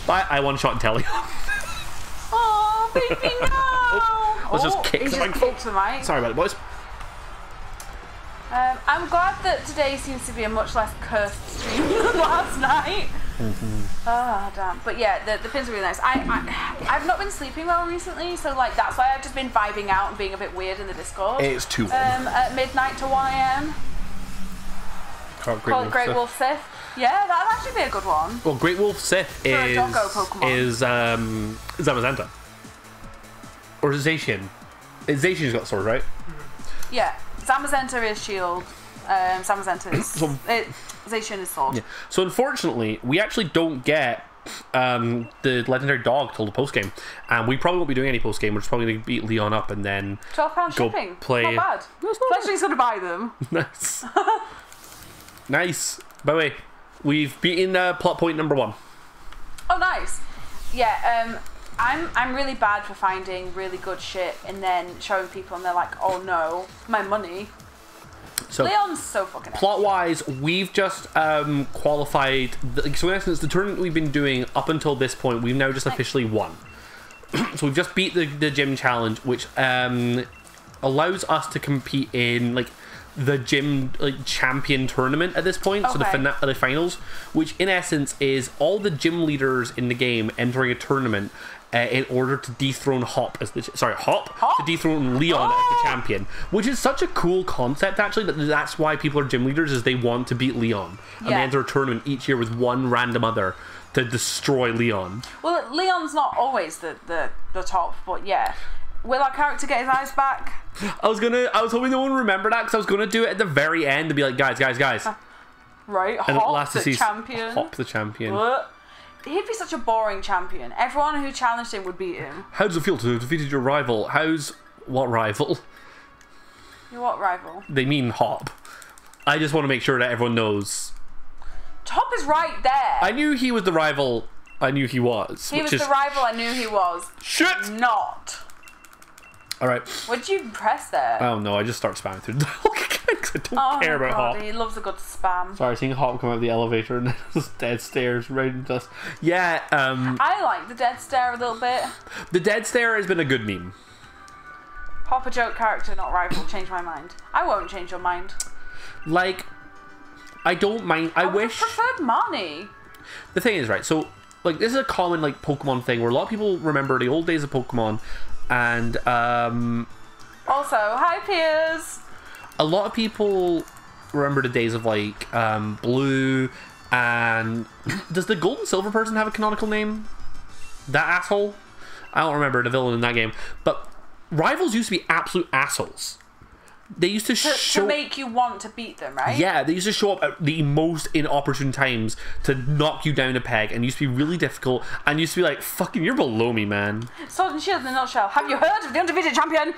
But I one-shot Inteleon. Oh, baby, no! Let's just kick the microphone. Kicked the mic. Sorry about it, boys. I'm glad that today seems to be a much less cursed stream than last night. Oh, damn. But yeah, the pins are really nice. I've not been sleeping well recently, so like that's why I've just been vibing out and being a bit weird in the Discord. It's too at midnight to 1 AM. Called Great Wolf Sith. Yeah, that'd actually be a good one. Well, Great Wolf Sith a doggo Pokemon. is Zamazenta. Or is it Zacian? Zacian's got sword, right? Yeah, Zamazenta is shield. Zamazenta is... Zacian is sword. Yeah. So unfortunately, we actually don't get the legendary dog till the post game, and we probably won't be doing any post game. We're just probably going to beat Leon up and then £12 go shipping. play. Not bad. No, it's not Fletchling's going to buy them. Nice. Nice. By the way, we've beaten plot point number 1. Oh, nice. Yeah. I'm really bad for finding really good shit and then showing people and they're like, oh no, my money. So Leon's so fucking plot wise, we've just qualified so in essence the tournament we've been doing up until this point we've now just officially won. So we've just beat the gym challenge, which allows us to compete in like the gym champion tournament at this point. Okay. So the finals, which in essence is all the gym leaders in the game entering a tournament in order to dethrone Hop as the to dethrone Leon as the champion, which is such a cool concept actually. That's why people are gym leaders, is they want to beat Leon and they enter a tournament each year with one random other to destroy Leon. Well, Leon's not always the top, but yeah. Will our character get his eyes back? I was hoping no one would remember that because I was gonna do it at the very end to be like, guys. Right, And Hop the champion. Hop the champion. What? He'd be such a boring champion. Everyone who challenged him would beat him. How does it feel to have defeated your rival? What rival? Your what rival? They mean Hop. I just want to make sure that everyone knows. Hop is right there. I knew he was the rival I knew he was. He was the rival I knew he was. Shit! Not. Alright. What did you press there? Oh no, I just start spamming through the dialogue again because I don't care about God, Hop. he loves a good spam. Sorry, seeing Hop come out of the elevator and there's dead stairs right into us. Yeah, I like the dead stare a little bit. the dead stare has been a good meme. Hop a joke character, not rival. Change my mind. I won't change your mind. Like, I don't mind. I wish. preferred Marnie. The thing is, right, so, like, this is a common, like, Pokemon thing where a lot of people remember the old days of Pokemon, and, Also, hi Piers. a lot of people remember the days of, like, Blue, and does the Gold and Silver person have a canonical name? That asshole? I don't remember the villain in that game, but rivals used to be absolute assholes. They used to show... To make you want to beat them, right? Yeah, they used to show up at the most inopportune times to knock you down a peg, and used to be really difficult, and used to be like, fucking, you're below me, man. Sword and Shield in a nutshell. Have you heard of the undefeated champion?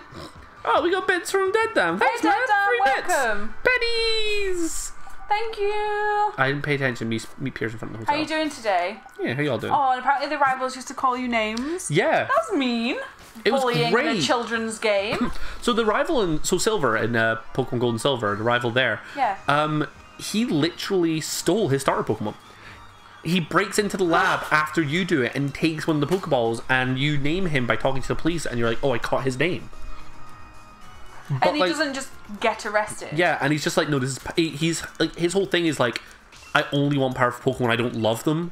Oh, we got bits from Dead Dam. Thanks, Hey, man. Dead Dam, 3 bits. welcome. Pennies! Thank you. I didn't pay attention. Meet Piers in front of the How hotel. you doing today? Yeah, how y'all doing? Oh, and apparently the rivals used to call you names. Yeah. That's mean. It was Bullying in great. a children's game. So the rival in... So Silver in Pokemon Gold and Silver, the rival there. Yeah. He literally stole his starter Pokemon. He breaks into the lab after you do it and takes one of the Pokeballs, and you name him by talking to the police, and you're like, oh, I caught his name. But, and he like, doesn't just get arrested. yeah, and he's just like, no, this is... He's like, his whole thing is like, I only want powerful Pokemon, I don't love them.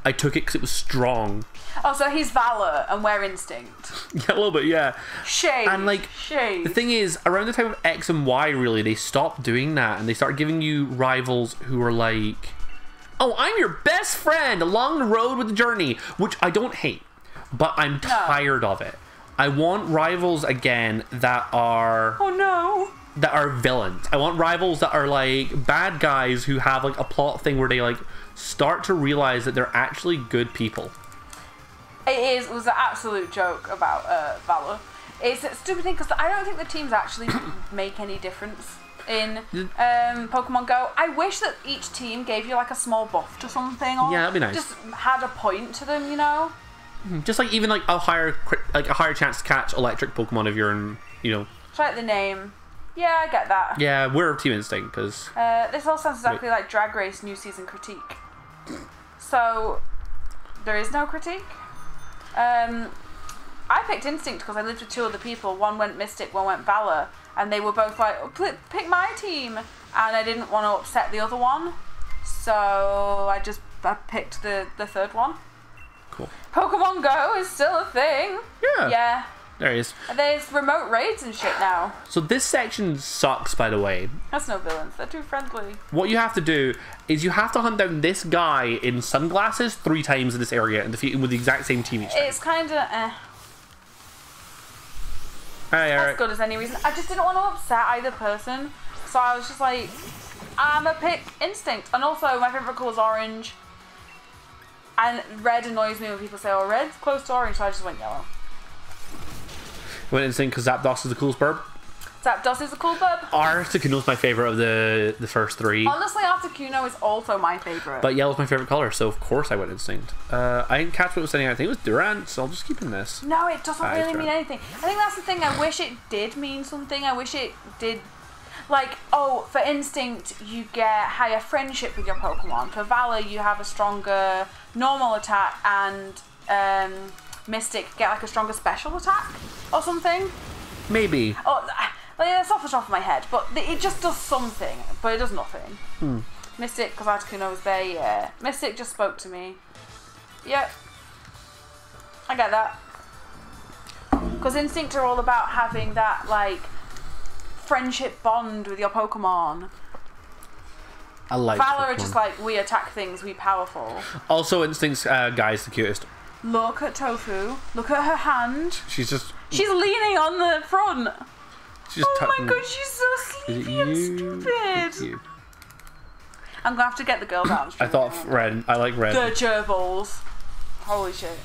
I took it because it was strong. Oh, so he's Valor and we're Instinct. Yeah, a little bit, yeah. Shade. And like, Shade. the thing is, around the time of X and Y, really, they stopped doing that, and they started giving you rivals who were like, oh, I'm your best friend along the road with the journey, which I don't hate, but I'm tired of it. I want rivals again that are... Oh no. That are villains. I want rivals that are like bad guys who have like a plot thing where they like start to realize that they're actually good people. It was an absolute joke about Valor. It's a stupid thing because I don't think the teams actually make any difference in Pokemon Go. I wish that each team gave you like a small buff to something, or Yeah, that'd be nice. just had a point to them, you know. Just like even like a higher chance to catch electric Pokemon if you're in, you know. It's like the name. Yeah, I get that. Yeah, we're Team Instinct because This all sounds exactly like Drag Race New Season critique. So, there is no critique. I picked Instinct because I lived with 2 other people. One went Mystic, one went Valor. And they were both like, oh, pick my team. And I didn't want to upset the other one. So, I picked the third one. cool. Pokemon Go is still a thing. Yeah. Yeah. There he is. There's remote raids and shit now. So this section sucks, by the way. That's no villains. They're too friendly. What you have to do is you have to hunt down this guy in sunglasses 3 times in this area and defeat him with the exact same team each time. It's kind of Alright. good as any reason. I just didn't want to upset either person, so I was just like, I'm a pick Instinct. And also, my favourite colour is orange. And red annoys me when people say, oh, red's close to orange, so I just went yellow. Went Instinct because Zapdos is the coolest bird. Zapdos is a cool bird. Articuno's my favourite of the first 3. Honestly, Articuno is also my favourite. But yellow's my favourite colour, so of course I went Instinct. I didn't catch what it was saying. I think it was Durant, so I'll just keep in this. No, it doesn't That is really true. mean anything. I think that's the thing. I wish it did mean something. I wish it did. Like, oh, for Instinct, you get higher friendship with your Pokemon. For Valor, you have a stronger normal attack, and Mystic get like a stronger special attack or something. Maybe. Oh, like, that's off the top of my head, but it just does something, but it does nothing. Mystic, because Articuno was there, yeah. Mystic just spoke to me. Yep. I get that. Because Instinct are all about having that, like, friendship bond with your Pokemon. I like Valor are Pokemon. just like, we attack things, we powerful. Also, Instinct's guy's the cutest. Look at Tofu. Look at her hand. She's just... She's leaning on the front. She's just Oh my tucking- god, she's so Is it sleepy and you? It's stupid. you. I'm gonna have to get the girl down. I thought red. I like red. The gerbils. Holy shit.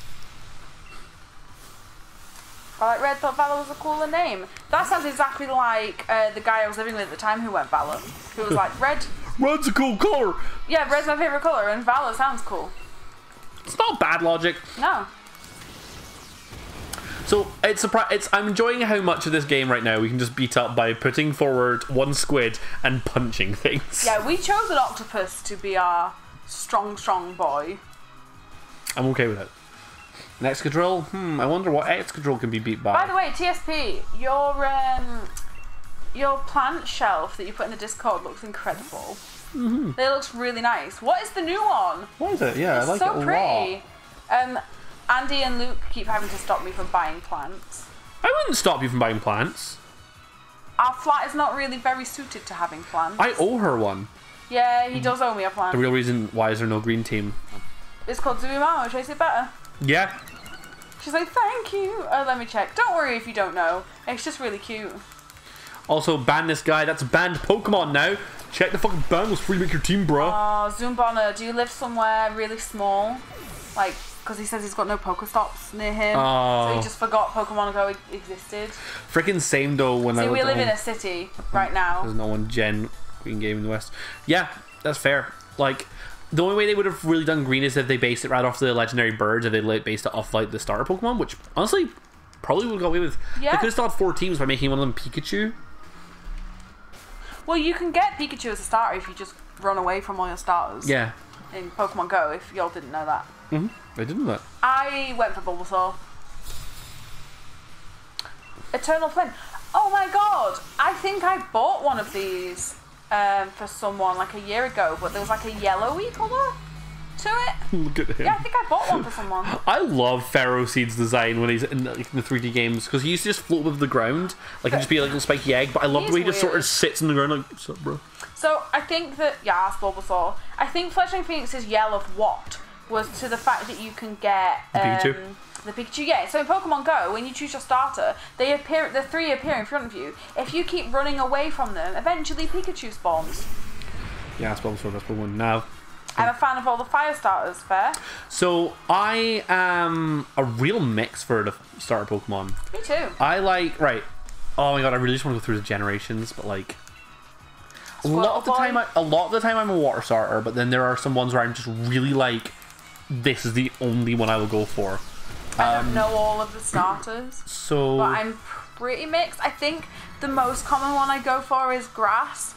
I like Red, thought Valor was a cooler name. That sounds exactly like the guy I was living with at the time who went Valor. Who was like, Red, Red's a cool colour. yeah, red's my favourite colour and Valor sounds cool. It's not bad logic. No. So I'm enjoying how much of this game right now we can just beat up by putting forward one squid and punching things. Yeah, we chose an octopus to be our strong boy. I'm okay with it. An Excadrill? I wonder what Excadrill can be beat by. By the way, TSP, your plant shelf that you put in the Discord looks incredible. It looks really nice. What is the new one? What is it? Yeah, It's I like so it a pretty. lot. Andy and Luke keep having to stop me from buying plants. I wouldn't stop you from buying plants. Our flat is not really very suited to having plants. I owe her one. Yeah, he does owe me a plant. The real reason why is there no green team. It's called Zubimamo. Should I say better? Yeah. She's like, thank you. Let me check. Don't worry if you don't know. It's just really cute. Also, ban this guy. That's a banned Pokemon now. Check the fucking ban before you make your team, bro. Oh, Zoombana, do you live somewhere really small? Like, because he says he's got no Pokestops near him. So he just forgot Pokemon Go existed. Freaking same though when I See, lived we at live in home. a city right now. There's no one Gen Green game in the West. Yeah, that's fair. Like, the only way they would have really done green is if they based it right off the legendary birds, if they based it off like the starter Pokemon, which honestly probably would have got away with. Yeah. They could have still had 4 teams by making one of them Pikachu. Well, you can get Pikachu as a starter if you just run away from all your starters. Yeah. In Pokemon Go, if y'all didn't know that. I didn't know that. I went for Bulbasaur. Eternal Flame. Oh my god! I think I bought one of these for someone like a year ago, but there was like a yellowy colour to it. Look at him. Yeah, I think I bought one for someone. I love Pharaoh Seed's design when he's in the 3D games because he used to just float above the ground, like and just be like a little spiky egg. But I love the way he just sort of weird. sits in the ground like, "What's up, bro?" So I think that ask Bulbasaur. I think Fletchling Phoenix's yell of what was to the fact that you can get Pikachu. The Pikachu, yeah. So in Pokemon Go, when you choose your starter, the 3 appear in front of you. If you keep running away from them, eventually Pikachu spawns. Yeah, that's Bulbasaur. That's Pokemon now. I'm a fan of all the fire starters, fair? So I am a real mix for the starter Pokemon. Me too. I like Oh my god, I really just want to go through the generations, but like a lot of the time I'm a water starter, but then there are some ones where I'm just really like, this is the only one I will go for. I don't know all of the starters, So but I'm pretty mixed. I think the most common one I go for is grass.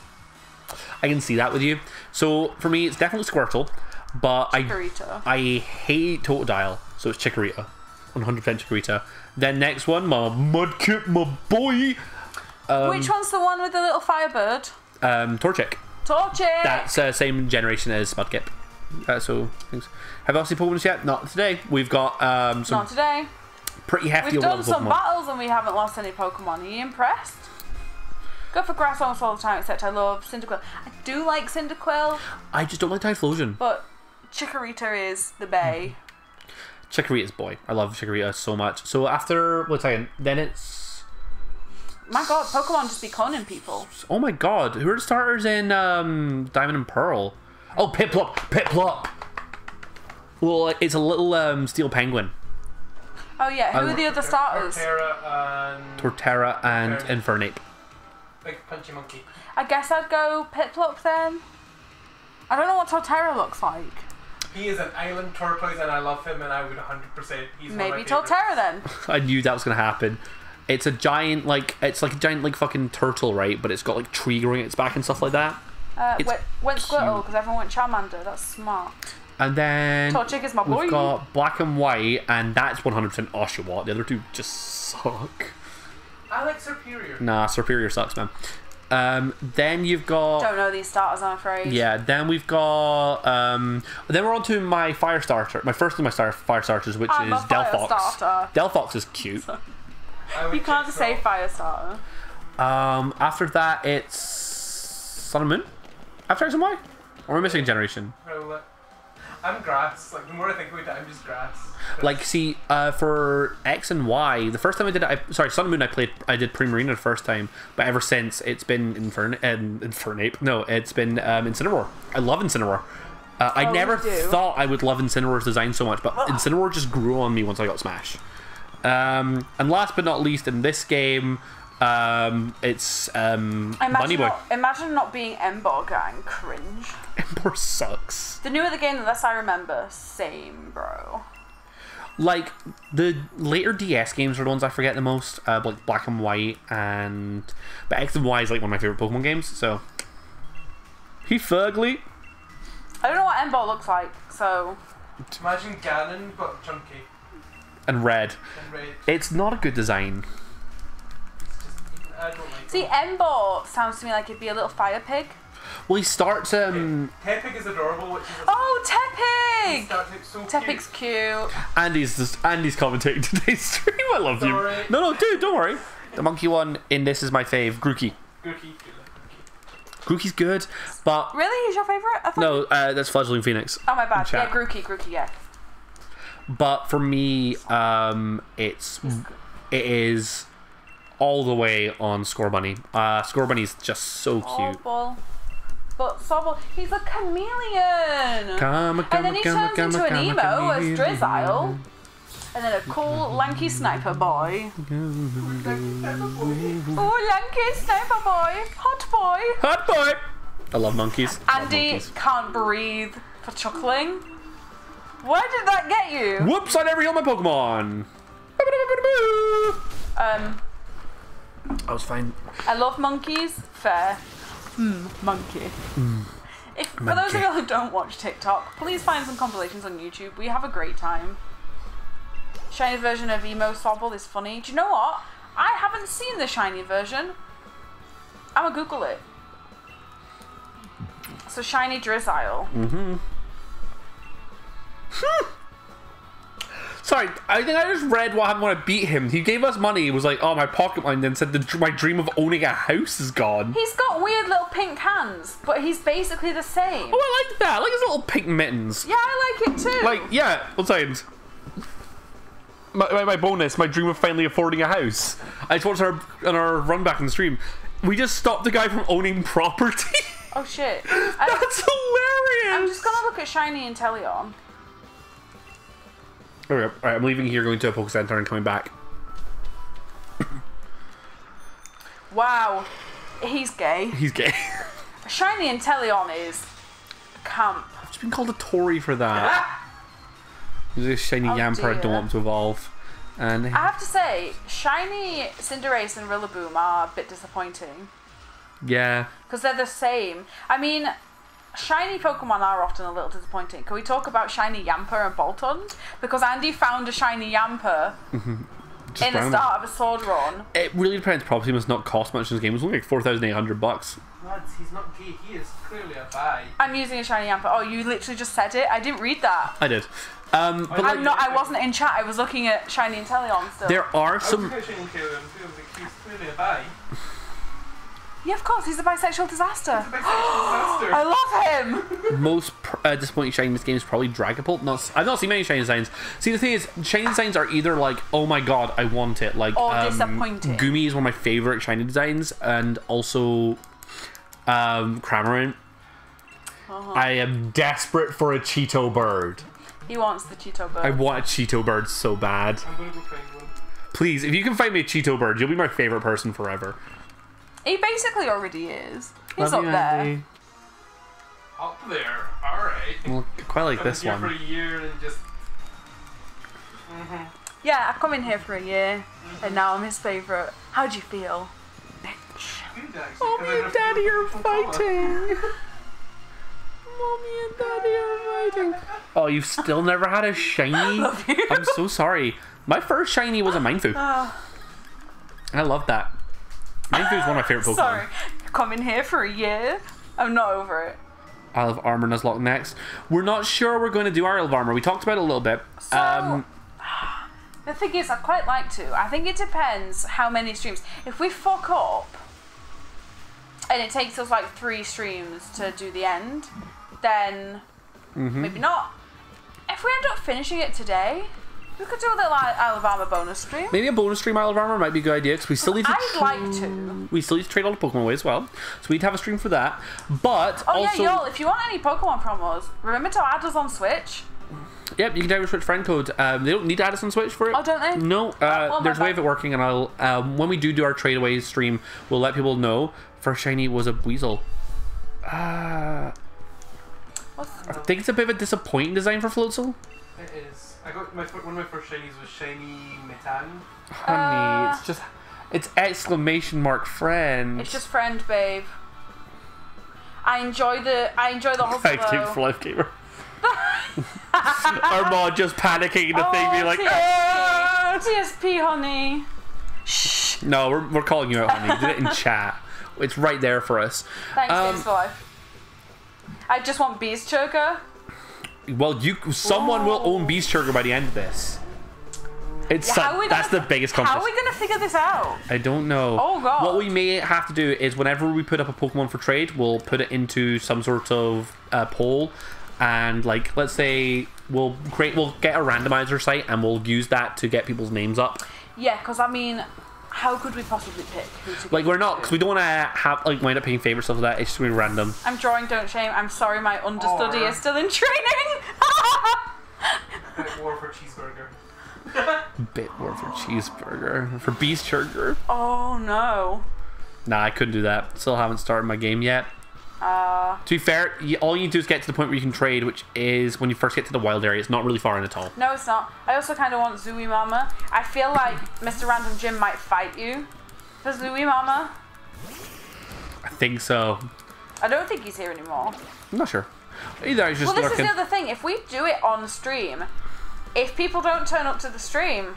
I can see that with you. So for me, it's definitely Squirtle, but Chikorita. I hate Totodile, so it's Chikorita, 100% Chikorita. Then next one, my Mudkip, my boy, Which one's the one with the little firebird? Torchic. Torchic! That's same generation as Mudkip. So thanks. Have you seen Pokemon yet? Not today. We've got some Not today. pretty hefty We've done overlevel some Pokemon. battles and we haven't lost any Pokemon. Are you impressed? Go for grass almost all the time, except I love Cyndaquil. I do like Cyndaquil, I just don't like Typhlosion. but Chikorita is the bae. Chikorita's boy. I love Chikorita so much. So after what's second, then it's My god, Pokemon just be cloning people. oh my god, who are the starters in Diamond and Pearl? Oh, Piplup, Piplup. Well, it's a little steel penguin. Oh yeah, who are the other starters? Torterra and Infernape. Big punchy monkey. I guess I'd go Piplup then. I don't know what Torterra looks like. He is an island tortoise and I love him and I would 100%. He's one of my Maybe favorites. Torterra then. I knew that was gonna happen. It's a giant it's like a giant like fucking turtle, right? But it's got like tree growing at its back and stuff like that. It's Went Squirtle cute. because everyone went Charmander. That's smart. And then Torchic is my boy. we've got Black and White, and that's 100% Oshawott. The other two just suck. I like Superior. Nah, Superior sucks, man. Then you've got Don't know these starters, I'm afraid. yeah. Then we've got then we're on to my fire starter. My first of my fire starters, which I'm is a fire Delphox. starter. Delphox is cute. I would You can't check say so. fire starter. After that, it's Sun and Moon. After X and Y, or am I missing a generation? I'm grass. Like the more I think about it, I'm just grass. Like, see, for X and Y, the first time I did it, Sun and Moon, I did Primarina the first time, but ever since it's been Infernape. No, it's been Incineroar. I love Incineroar. I never you do? thought I would love Incineroar's design so much, but Incineroar just grew on me once I got Smash. And last but not least, in this game, It's Imagine Moneyboy. imagine not being Embor gang. Cringe. Ember sucks. The newer the game, the less I remember. Same, bro. Like, the later DS games are the ones I forget the most. Like Black and White but X and Y is like one of my favorite Pokemon games, so. He fugly. I don't know what Embor looks like, so. Imagine Ganon, but chunky And red. and red. It's not a good design. I don't like See, him. Embor sounds to me like he'd be a little fire pig. Well, he starts, Tepig is adorable, which is Oh, he Tepig! starts out so Tepig's cute. Andy's commentating today's stream. I love you. Sorry. No, dude, don't worry. The monkey one in this is my fave, Grookey. Gookie. Grookey's good, but Really? He's your favourite? I thought... no, that's Fledgling Phoenix. Oh, my bad. Chat. Yeah, Grookey, yeah. But for me, it is all the way on Scorbunny. Scorbunny's just so cute. Sobble. But Sobble, he's a chameleon! Come, And then he turns into an emo as Drizzile. And then a cool, lanky sniper boy. Oh, lanky sniper boy! Hot boy! Hot boy! I love monkeys. Love Andy monkeys. can't breathe for chuckling. Where did that get you? Whoops! I never healed my Pokemon. I was fine. I love monkeys. Fair. Monkey. For those of you who don't watch TikTok, please find some compilations on YouTube. We have a great time. Shiny version of Emo Sobble is funny. Do you know what? I haven't seen the shiny version. I'ma Google it. So shiny Drizzile. Sorry, I think I just read what happened when I beat him. He gave us money. He was like, "Oh, my pocket money," and then said, "My dream of owning a house is gone." He's got weird little pink hands, but he's basically the same. Oh, I like that. I like his little pink mittens. Yeah, I like it too. Like, yeah, one second. My bonus, my dream of finally affording a house. I told her on our run back in the stream, we just stopped the guy from owning property. Oh shit. That's hilarious. I'm just gonna look at shiny Inteleon. There we go. Alright, I'm leaving here, going to a Poke Center and coming back. Wow, he's gay. He's gay. Shiny Inteleon is camp. I've just been called a Tory for that. He's a shiny Oh, Yamper, I don't dear. want him to evolve. And I have to say, shiny Cinderace and Rillaboom are a bit disappointing yeah. because they're the same. I mean, shiny Pokemon are often a little disappointing. Can we talk about shiny Yamper and Boltund? Because Andy found a shiny Yamper Just in the random. start of a sword run. It really depends. Property must not cost much in this game. It was only like $4,800. Lads, he's not gay. He is clearly a bi. I'm using a shiny Yamper. Oh, you literally just said it. I didn't read that. I did. But like, I'm not. I wasn't in chat. I was looking at shiny Inteleon still. there are I was some. pushing Taylor and feels like he's clearly a bi. Yeah, of course. He's a bisexual disaster. Bisexual disaster. I love him. Most disappointing shiny in this game is probably Dragapult. I've not seen many shiny designs. See, the thing is, shiny designs are either like, oh my god, I want it, like, Or disappointing. Gumi is one of my favorite shiny designs, and also Cramorant. I am desperate for a Cheeto bird. He wants the Cheeto bird. I want a Cheeto bird so bad. I'm gonna go find one. Please, if you can find me a Cheeto bird, you'll be my favorite person forever. He basically already is. He's Love up you, there. Andy. Up there. Alright. Well, I quite like I've been this here for one. a year and just. Yeah, I've come in here for a year, and now I'm his favourite. How'd you feel? Bitch. Good, actually. Mommy 'cause I and just- Daddy are fighting. Mommy and Daddy are fighting. Oh, you've still never had a shiny? Love you. I'm so sorry. My first shiny was a Mindfu. I love that. Mindfu is one of my favorite Pokemon. Sorry, come in here for a year. I'm not over it. Isle of Armor Nuzlocke next. We're not sure we're going to do Isle of Armor. We talked about it a little bit. So, the thing is, I'd quite like to. I think it depends how many streams. If we fuck up, and it takes us like 3 streams to do the end, then maybe not. If we end up finishing it today, we could do a little Isle of Armor bonus stream. Maybe a bonus stream Isle of Armor might be a good idea because we still need to. I'd like to. We still need to trade all the Pokemon away as well, so we'd have a stream for that. But Oh also, yeah, y'all, if you want any Pokemon promos, remember to add us on Switch. Yep, you can type your Switch friend code. They don't need to add us on Switch for it. Oh, don't they? No, well, there's a way of it working, and I'll when we do our trade away stream, we'll let people know. First shiny was a Weasel. I think it's a bit of a disappointing design for Floatzel. It is. I got one of my first shinies was shiny Metan. Honey, it's exclamation mark friend. It's just friend, babe. I enjoy the hustle Thank you though. for Life Gamer. Armand just panicking in the thing, being like, TSP. "Ah!" TSP, honey. Shh. No, we're calling you out, honey. Did it in chat. It's right there for us. Thanks, Games for Life. I just want Beast Choker. Well, someone will own Beast Sugar by the end of this. That's the biggest contest. How are we gonna figure this out? I don't know. Oh god. What we may have to do is whenever we put up a Pokemon for trade, we'll put it into some sort of poll, and like let's say we'll get a randomizer site and we'll use that to get people's names up. Yeah, because I mean, how could we possibly pick who to Like we're not, because we don't want to have like wind up picking favorite stuff like that. It's just gonna be random. I'm drawing, don't shame. I'm sorry, my understudy is still in training. War for cheeseburger. Bit more for cheeseburger for Beast Sugar. Oh no. Nah, I couldn't do that. Still haven't started my game yet. To be fair, all you need to do is get to the point where you can trade, which is when you first get to the wild area. It's not really far in at all. No, it's not. I also kind of want Zooey Mama. I feel like Mr. Random Jim might fight you for Zooey Mama. I think so. I don't think he's here anymore. I'm not sure. Either I just Well, this lurking. is the other thing. If we do it on stream, if people don't turn up to the stream,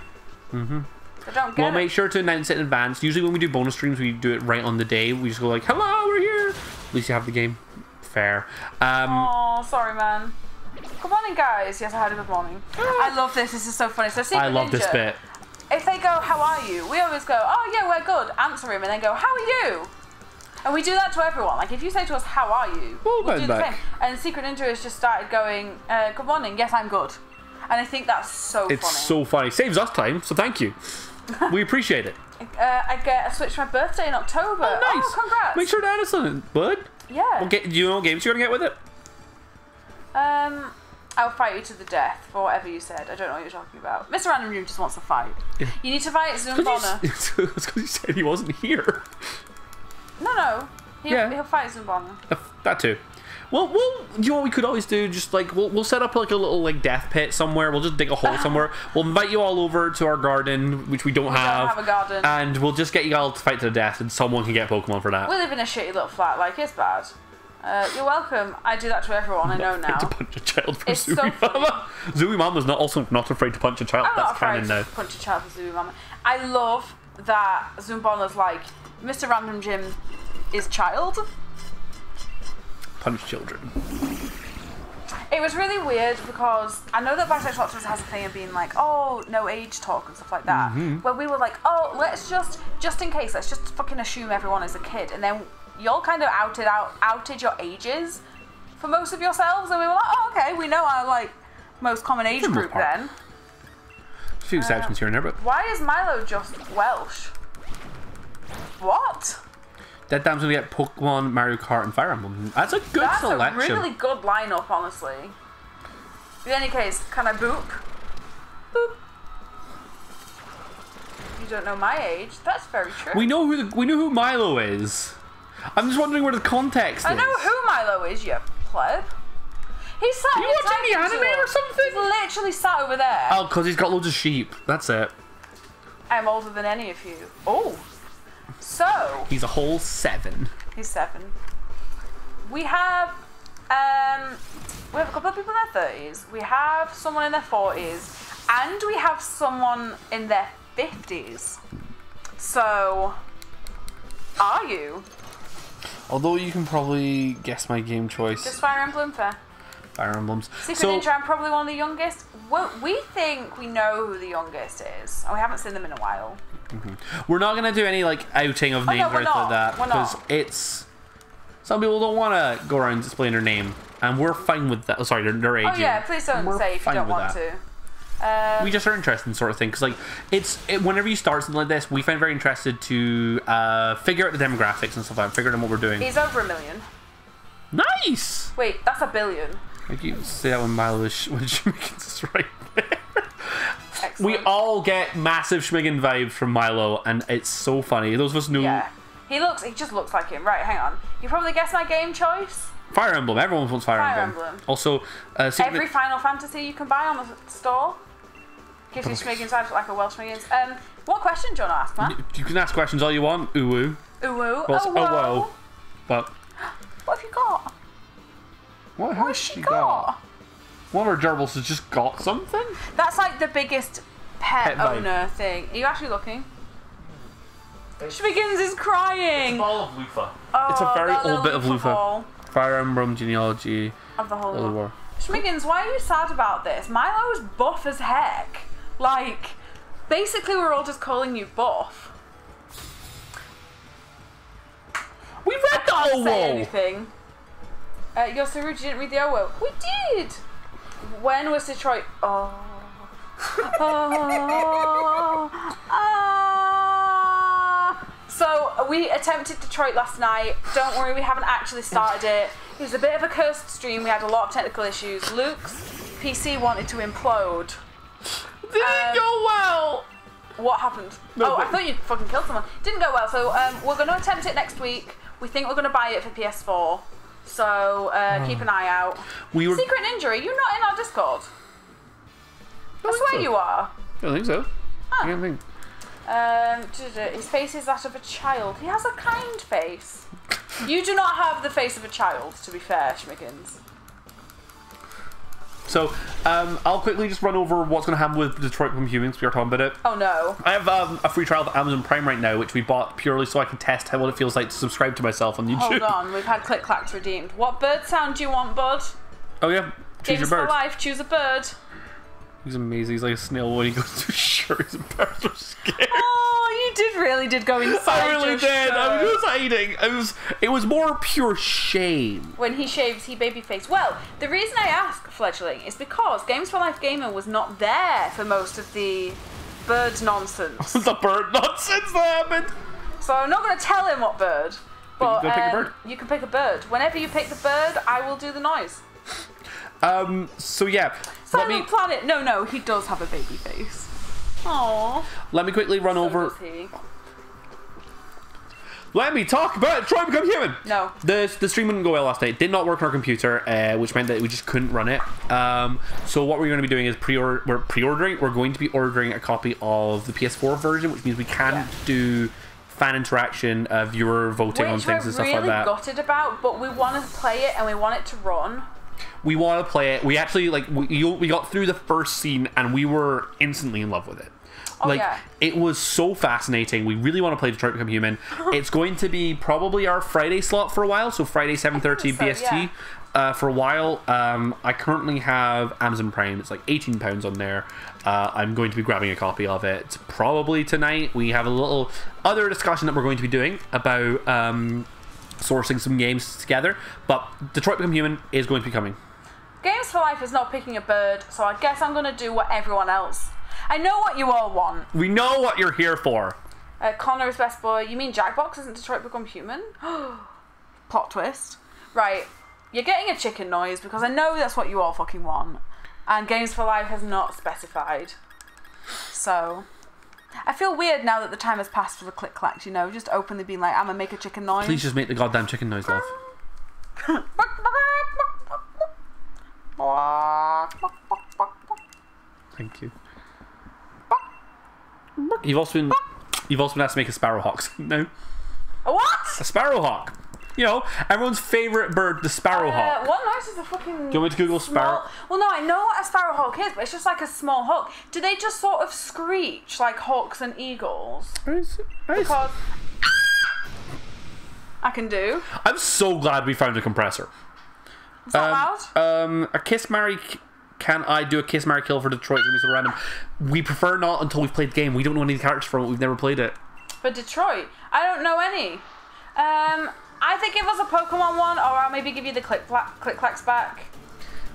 they don't get We'll it. make sure to announce it in advance. Usually when we do bonus streams, we do it right on the day. We just go like, hello, we're here. At least you have the game. Fair. Oh, sorry, man. Good morning, guys. Yes, I had a good morning. I love this. This is so funny. So Secret I love Ninja, this bit. If they go, how are you? We always go, oh, yeah, we're good. Answer him and then go, how are you? And we do that to everyone. Like, if you say to us, how are you? We'll do go the back. same. And Secret Ninja has just started going, good morning. Yes, I'm good. And I think that's so It's funny. so funny. Saves us time, so thank you. We appreciate it. I get a Switch for my birthday in October. Oh, nice. Oh, congrats. Make sure to add us on it, bud. Yeah. Do you know what games you're going to get with it? I'll fight you to the death for whatever you said. I don't know what you're talking about. Mr. Random Room just wants to fight. Yeah. You need to fight Zoom Bonner. It's because you said he wasn't here. No. He'll fight Zoom Bonner. That too. Well, you know what we could always do? Just like we'll set up like a little like death pit somewhere. We'll just dig a hole somewhere. We'll invite you all over to our garden, which we don't have. Don't have a garden. And we'll just get you all to fight to the death, and someone can get Pokemon for that. We live in a shitty little flat. Like, it's bad. You're welcome. I do that to everyone. I know now. To punch a child for It's so Zooey funny. Mama. Zooey Mama's also not afraid to punch a child. I'm not That's canon afraid now. to punch a child for Zoom Mama. I love that Zoom Bonner's like, Mr. Random Jim is child. Punch children. It was really weird because I know that Bisexual Optimus has a thing of being like, oh, no age talk and stuff like that. Where we were like, oh, let's just in case, let's just fucking assume everyone is a kid. And then y'all kind of outed your ages for most of yourselves. And we were like, oh, okay, we know our like most common age For the most group part. then. A few exceptions here and there, but Why is Milo just Welsh? What? Dead Dam's gonna get Pokemon, Mario Kart, and Fire Emblem. That's a good That's selection. a really good lineup, honestly. In any case, can I boop? Boop. You don't know my age. That's very true. We know who Milo is. I'm just wondering where the context is. I know who Milo is, you pleb. He's sat. You watching the anime or something? He's literally sat over there. Oh, because he's got loads of sheep. That's it. I'm older than any of you. Oh. So. He's a whole 7. He's 7. We have a couple of people in their 30s. We have someone in their 40s, and we have someone in their 50s. So, are you? Although you can probably guess my game choice. Just Fire Emblem fair. Fire Emblems. Secret So, Ninja, I'm probably one of the youngest. Well, we think we know who the youngest is, and we haven't seen them in a while. we're not gonna do any like outing of names no, or we're anything like not. that We're because not. it's some people don't want to go around displaying their name, and we're fine with that. Oh, sorry, their age. Oh yeah, please don't We're say if you fine don't with want that. to. We just are interested in sort of thing because like whenever you start something like this, we find very interested to figure out the demographics and stuff like that, figure out what we're doing. He's over 1 million. Nice. Wait, that's a billion. I keep say that when Milo is when Schmiggins is right there. Excellent. We all get massive Schmiggin vibes from Milo, and it's so funny. Those of us know Yeah. He just looks like him. Right, hang on. You probably guessed my game choice. Fire Emblem. Everyone wants Fire Fire Emblem. Emblem. Also, Every Final Fantasy you can buy on the store gives you Schmiggins vibes like a Welsh Schmiggins. What question do you want to ask, man? you can ask questions all you want. Uwu. Uwu. Well, Oh, whoa. But What have you got? what What has has she she got? got? One of our gerbils has just got something. That's like the biggest pet Pet vibe. owner thing. Are you actually looking? Schmiggins is crying. Ball of Lufa. Oh, It's a very that old little bit of Lufa Lufa. ball Fire Emblem genealogy. of the whole World lot. War. Schmiggins, why are you sad about this? Milo's buff as heck. Like, basically we're all just calling you buff. We read the Can't say OWO. anything. You're so rude, you didn't read the OWO. We did! When was Detroit? Oh. So, we attempted Detroit last night. Don't worry, we haven't actually started it. It was a bit of a cursed stream. We had a lot of technical issues. Luke's PC wanted to implode. Didn't go well. What happened? No, I but- thought you fucking killed someone. Didn't go well, so we're going to attempt it next week. We think we're going to buy it for PS4. So keep an eye out. We were. Secret Ninja, you're not in our Discord. I think swear so. you are. I don't think so. I don't think. His face is that of a child. He has a kind face. You do not have the face of a child, to be fair, Schmiggins. So, I'll quickly just run over what's going to happen with Detroit Become Humans. We are talking about it. Oh no. I have a free trial of Amazon Prime right now, which we bought purely so I can test what it feels like to subscribe to myself on YouTube. Hold on, we've had click clacks redeemed. What bird sound do you want, bud? Oh yeah, choose Games your for bird. life, choose a bird. He's amazing. He's like a snail when he goes to his shirt. His birds are scared. Oh, you really did go inside. I really your did. I was shirt. just hiding. It was more pure shame. When he shaves, he baby face. Well, the reason I ask, Fledgling, is because Games for Life Gamer was not there for most of the bird nonsense. The bird nonsense that happened. So I'm not going to tell him what bird. But you can pick a bird. you can pick a bird. Whenever you pick the bird, I will do the noise. So yeah, Silent Planet. No, he does have a baby face. Aww. let me quickly run over. Does he? Let me talk about Detroit Become Human. No. The stream wouldn't go well last night. Did not work on our computer, which meant that we just couldn't run it. So what we're going to be doing is we're pre-ordering. We're going to be ordering a copy of the PS4 version, which means we can't do fan interaction, viewer voting on Which things we're and stuff really like that. gutted about, but we want to play it and we want it to run. We want to play it. We actually we got through the first scene and we were instantly in love with it. Oh, yeah. It was so fascinating. We really want to play Detroit Become Human. It's going to be probably our Friday slot for a while, so Friday 7:30 so, BST for a while. I currently have Amazon Prime. It's like £18 on there. I'm going to be grabbing a copy of it probably tonight. We have a little other discussion that we're going to be doing about sourcing some games together, but Detroit Become Human is going to be coming. Games for Life is not picking a bird, so I guess I'm going to do what everyone else. I know what you all want. We know what you're here for. Connor is best boy. You mean Jackbox isn't Detroit Become Human? Plot twist. Right, you're getting a chicken noise because I know that's what you all fucking want. And Games for Life has not specified. So, I feel weird now that the time has passed for the click clacks, you know, just openly being like, I'm gonna make a chicken noise. Please just make the goddamn chicken noise, love. Thank you. You've also been asked to make a sparrowhawk. No, A what? a sparrowhawk. You know, everyone's favorite bird, the sparrowhawk. What noise is a fucking... Do you want me to Google sparrow? Well, no, I know what a sparrowhawk is, but it's just like a small hawk. Do they just sort of screech like hawks and eagles? Because... I can do. I'm so glad we found a compressor. Is that loud? A kiss, marry. Can I do a kiss, marry, kill for Detroit? It's gonna be so random. We prefer not until we've played the game. We don't know any characters from it. We've never played it. For Detroit? I don't know any. I think give us a Pokemon one, or I'll maybe give you the click clacks back.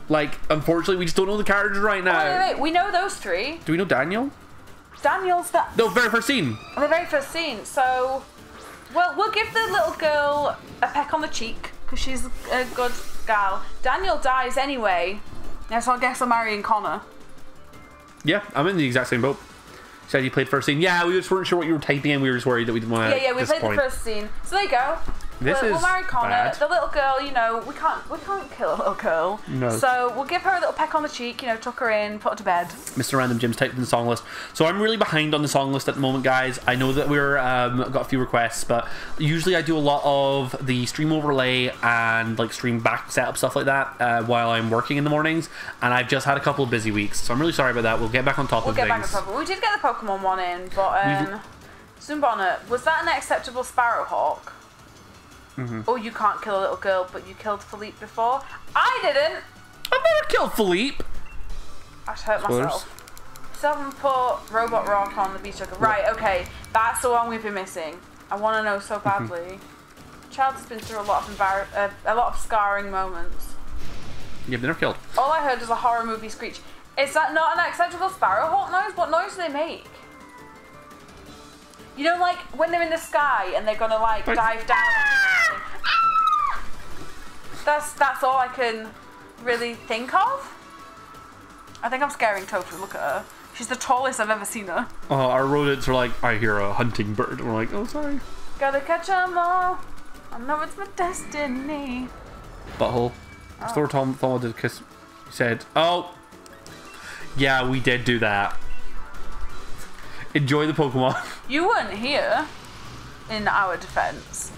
Like, unfortunately, we just don't know the characters right now. Wait, we know those three. Do we know Daniel? Daniel's the Very first scene. very first scene, so... Well, we'll give the little girl a peck on the cheek, because she's a good Pascal. Daniel dies anyway. Yeah, so I guess I'm marrying Connor. Yeah, I'm in the exact same boat. Said you played first scene. Yeah, we just weren't sure what you were typing in. We were just worried that we didn't want to. Yeah, we played the first scene. So there you go. We'll marry Connor. Bad. The little girl, you know, we can't kill a little girl. No. So we'll give her a little peck on the cheek, you know, tuck her in, put her to bed. Mr. Random Jim's typed in the song list. So I'm really behind on the song list at the moment, guys. I know that we're got a few requests, but usually I do a lot of the stream overlay and like stream back setup stuff like that while I'm working in the mornings, and I've just had a couple of busy weeks, so I'm really sorry about that. We'll get back on top of things. We'll get back on top. We did get the Pokemon one in, but Zumbonnet, was that an acceptable Sparrowhawk? Or you can't kill a little girl, but you killed Philippe before? I didn't! I've never killed Philippe! I just hurt myself. Someone put Robot Rock on the beach. Right, okay. That's the one we've been missing. I want to know so badly. Child has been through a lot of scarring moments. You've never killed. All I heard was a horror movie screech. Is that not an acceptable Sparrowhawk noise? What noise do they make? You know, like when they're in the sky and they're gonna like dive down. That's all I can really think of. I think I'm scaring Tofu. Look at her. She's the tallest I've ever seen her. Oh, our rodents are like, I hear a hunting bird. And we're like, oh, sorry. Gotta catch 'em all. I know it's my destiny. Butthole. Thor Tom did kiss. He said, oh, yeah, we did do that. Enjoy the Pokemon. You weren't here, in our defense.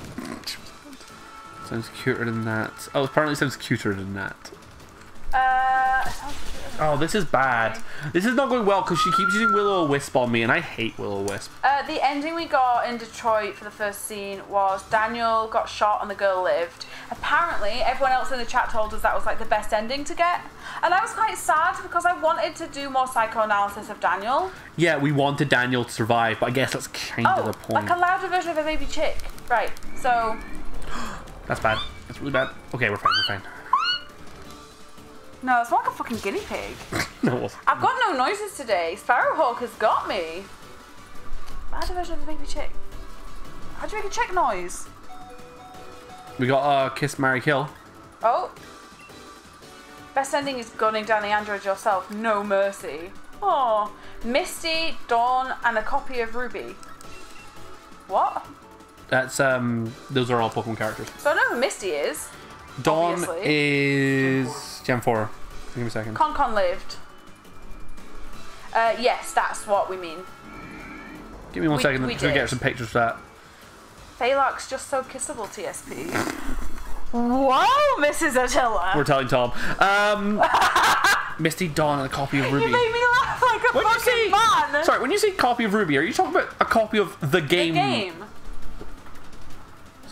Sounds cuter than that. Oh, apparently it sounds cuter than that. It sounds cute. Oh, this is bad. This is not going well because she keeps using Will-O-Wisp on me, and I hate Will-O-Wisp. The ending we got in Detroit for the first scene was Daniel got shot and the girl lived. Apparently, everyone else in the chat told us that was like the best ending to get. And I was quite sad because I wanted to do more psychoanalysis of Daniel. Yeah, we wanted Daniel to survive, but I guess that's kind of the point. Like a louder version of a baby chick. Right, so... That's bad. That's really bad. Okay, we're fine. No, it's more like a fucking guinea pig. No, it wasn't. I've got no noises today. Sparrowhawk has got me. Louder version of a baby chick. How do you make a chick noise? We got Kiss, Marry, Kill. Oh. Best ending is gunning down the android yourself. No mercy. Oh. Misty, Dawn, and a copy of Ruby. What? That's, those are all Pokemon characters. So I know who Misty is. Dawn obviously. is Gen 4. Give me a second. Con lived. Yes, that's what we mean. Give me one second. We I'm going to get some pictures for that. Phalanx just so kissable, TSP. Whoa, Mrs. Attila. We're telling Tom. Misty, Dawn, and a copy of Ruby. You made me laugh like a fucking man. Sorry, when you say copy of Ruby, are you talking about a copy of the game? The game.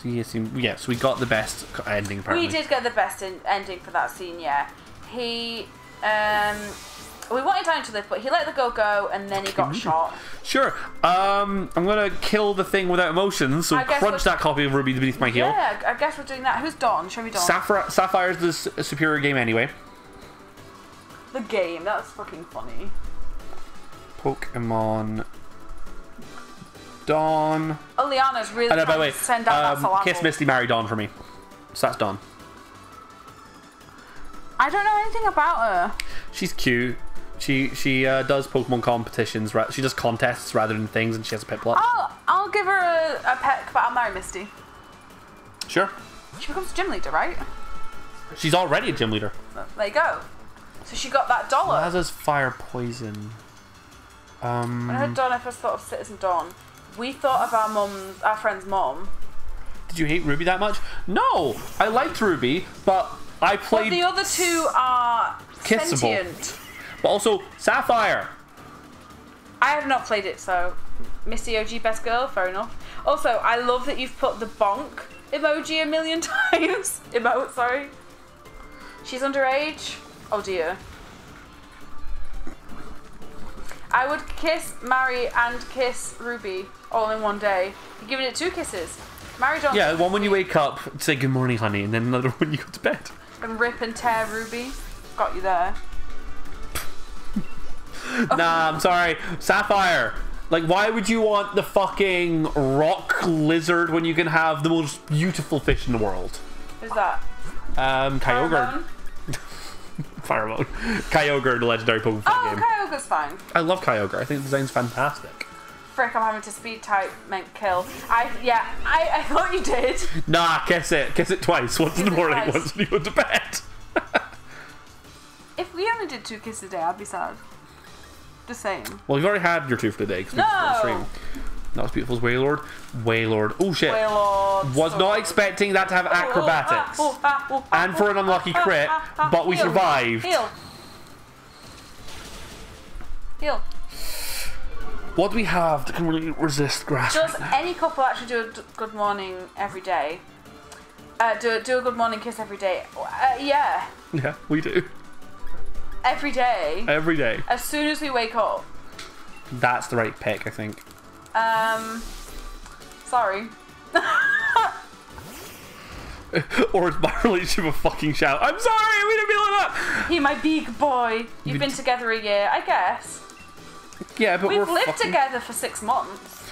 So yes, we got the best ending, apparently. We did get the best ending for that scene, yeah. He, we wanted Daniel to live, but he let the girl go, and then he got shot. Sure. I'm gonna kill the thing without emotions, so crunch that copy of Ruby beneath my heel. Yeah, I guess we're doing that. Who's Dawn? Show me Dawn. Sapphire's the superior game anyway. The game, that's fucking funny. Pokemon Dawn. Oh, Liana's really trying to send out that falafel. Kiss, Misty, Marry, Dawn for me. So that's Dawn. I don't know anything about her. She's cute. She does Pokemon competitions. She does contests rather than things, and she has a Piplup. I'll give her a peck, but I'll marry Misty. Sure. She becomes gym leader, right? She's already a gym leader. There you go. So she got that dollar. Laza's fire poison. When I heard Dawn, I first thought of Citizen Dawn. We thought of our friend's mom. Did you hate Ruby that much? No, I liked Ruby, but I played. But the other two are kissable. Sentient. But also Sapphire. I have not played it, so Misty OG best girl, fair enough. Also, I love that you've put the bonk emoji a million times. Emote, sorry. She's underage. Oh dear. I would kiss, marry, and kiss Ruby all in one day. You're giving it 2 kisses. Marry Dawn. Yeah, one when you wake up, say good morning, honey, and then another when you go to bed. And rip and tear Ruby. Got you there. Nah, I'm sorry. Sapphire. Like, why would you want the fucking rock lizard when you can have the most beautiful fish in the world? Who's that? Kyogre. Pheromone. Kyogre, the legendary Pokemon Oh, game. Kyogre's fine. I love Kyogre. I think the design's fantastic. Frick, I'm having to speed type meant kill. I thought you did. Nah, kiss it. Kiss it twice. Once in the Kiss it morning, twice. once when you go to bed. If we only did 2 kisses a day, I'd be sad. Just saying. Well, you've already had your 2 for the day. 'Cause we No! just got a stream. Not as beautiful as Wailord. Wailord. Oh shit. Wailord. Was so not good. expecting that to have acrobatics. And for an unlucky crit, but we Heal. survived. Heal. Heal. What do we have that can really resist grass? Does right now? any couple actually do a good morning every day? Do a good morning kiss every day? Yeah. Yeah, we do. Every day. Every day. As soon as we wake up. That's the right pick, I think. Sorry. Or is my relationship a fucking shout? I'm sorry, we didn't mean like that. He my big boy. You've been together a year, I guess. Yeah, but We've we're lived fucking... together for 6 months.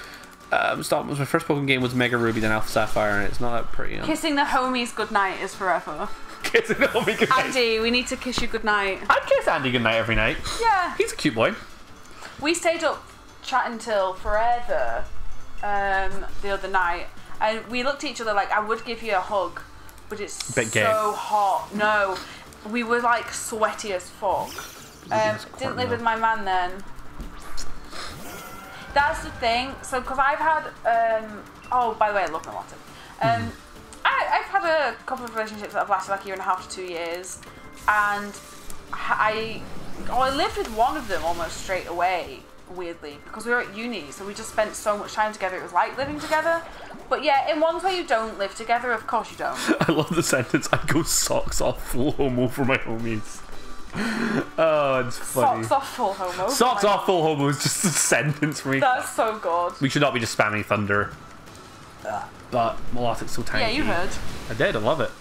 Stop. My first Pokemon game was Mega Ruby, then Alpha Sapphire, and it's not that pretty. Kissing the homies goodnight is forever. Kissing Andy goodnight. Andy, we need to kiss you goodnight. I'd kiss Andy goodnight every night. Yeah. He's a cute boy. We stayed up chatting till forever the other night, and we looked at each other like, I would give you a hug, but it's Bit gay. so hot. No, we were like sweaty as fuck. Didn't live with my man then. That's the thing. So, because I've had, oh, by the way, I love Melodic. I've had a couple of relationships that have lasted like 1.5 to 2 years, and I lived with one of them almost straight away, weirdly, because we were at uni, so we just spent so much time together. It was like living together. But yeah, in ones where you don't live together, of course you don't. I love the sentence, I go socks off full homo for my homies. Oh, it's funny. Socks off full homo. Socks off full homo is just a sentence for me. That's so good. We should not be just spamming Thunder. But Melodic's so tiny. Yeah, you heard. I did, I love it.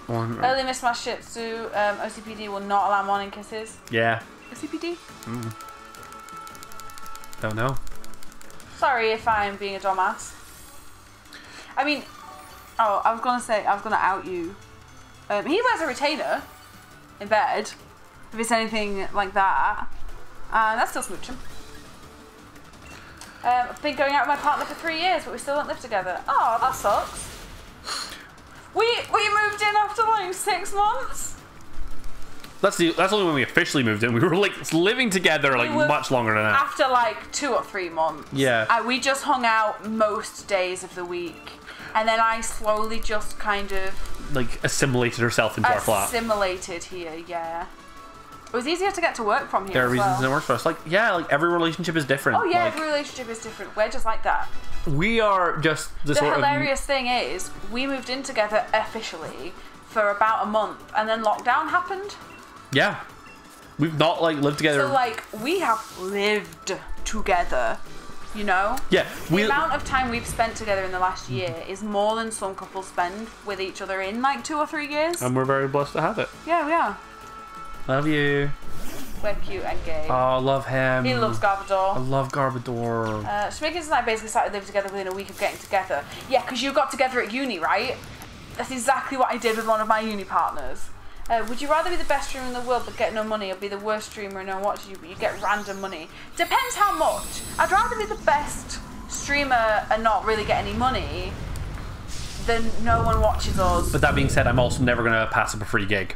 Early mismatch Shih Tzu, OCPD will not allow morning kisses. Yeah. OCPD? Don't know. Sorry if I'm being a dumbass. I mean, oh, I was gonna out you. He wears a retainer in bed, if it's anything like that. That's still smooching. I've been going out with my partner for 3 years, but we still don't live together. Oh, that sucks. We moved in after like 6 months. That's only when we officially moved in. We were like living together like were much longer than that. After like 2 or 3 months. Yeah. We just hung out most days of the week. And then I slowly just kind of Like assimilated herself into our flat. assimilated here, yeah. It was easier to get to work from here. There are as reasons well. it works for us. Like, yeah, like every relationship is different. Oh yeah, like, every relationship is different. We're just like that. we are just the The sort hilarious thing is, we moved in together officially for about a month, and then lockdown happened. of yeah. We've not like lived together. So like, we have lived together, you know? yeah, The amount of time we've spent together in the last year is more than some couples spend with each other in like 2 or 3 years. and we're very blessed to have it. Yeah, we are. Love you. We're cute and gay. Oh, love him. He loves Garbodor. I love Garbodor. Schmiggins and I basically started living together within a week of getting together. Yeah, because you got together at uni, right? That's exactly what I did with one of my uni partners. Would you rather be the best streamer in the world but get no money, or be the worst streamer and no one watches you but you get random money? Depends how much. I'd rather be the best streamer and not really get any money than no one watches us. But that being said, I'm also never gonna pass up a free gig.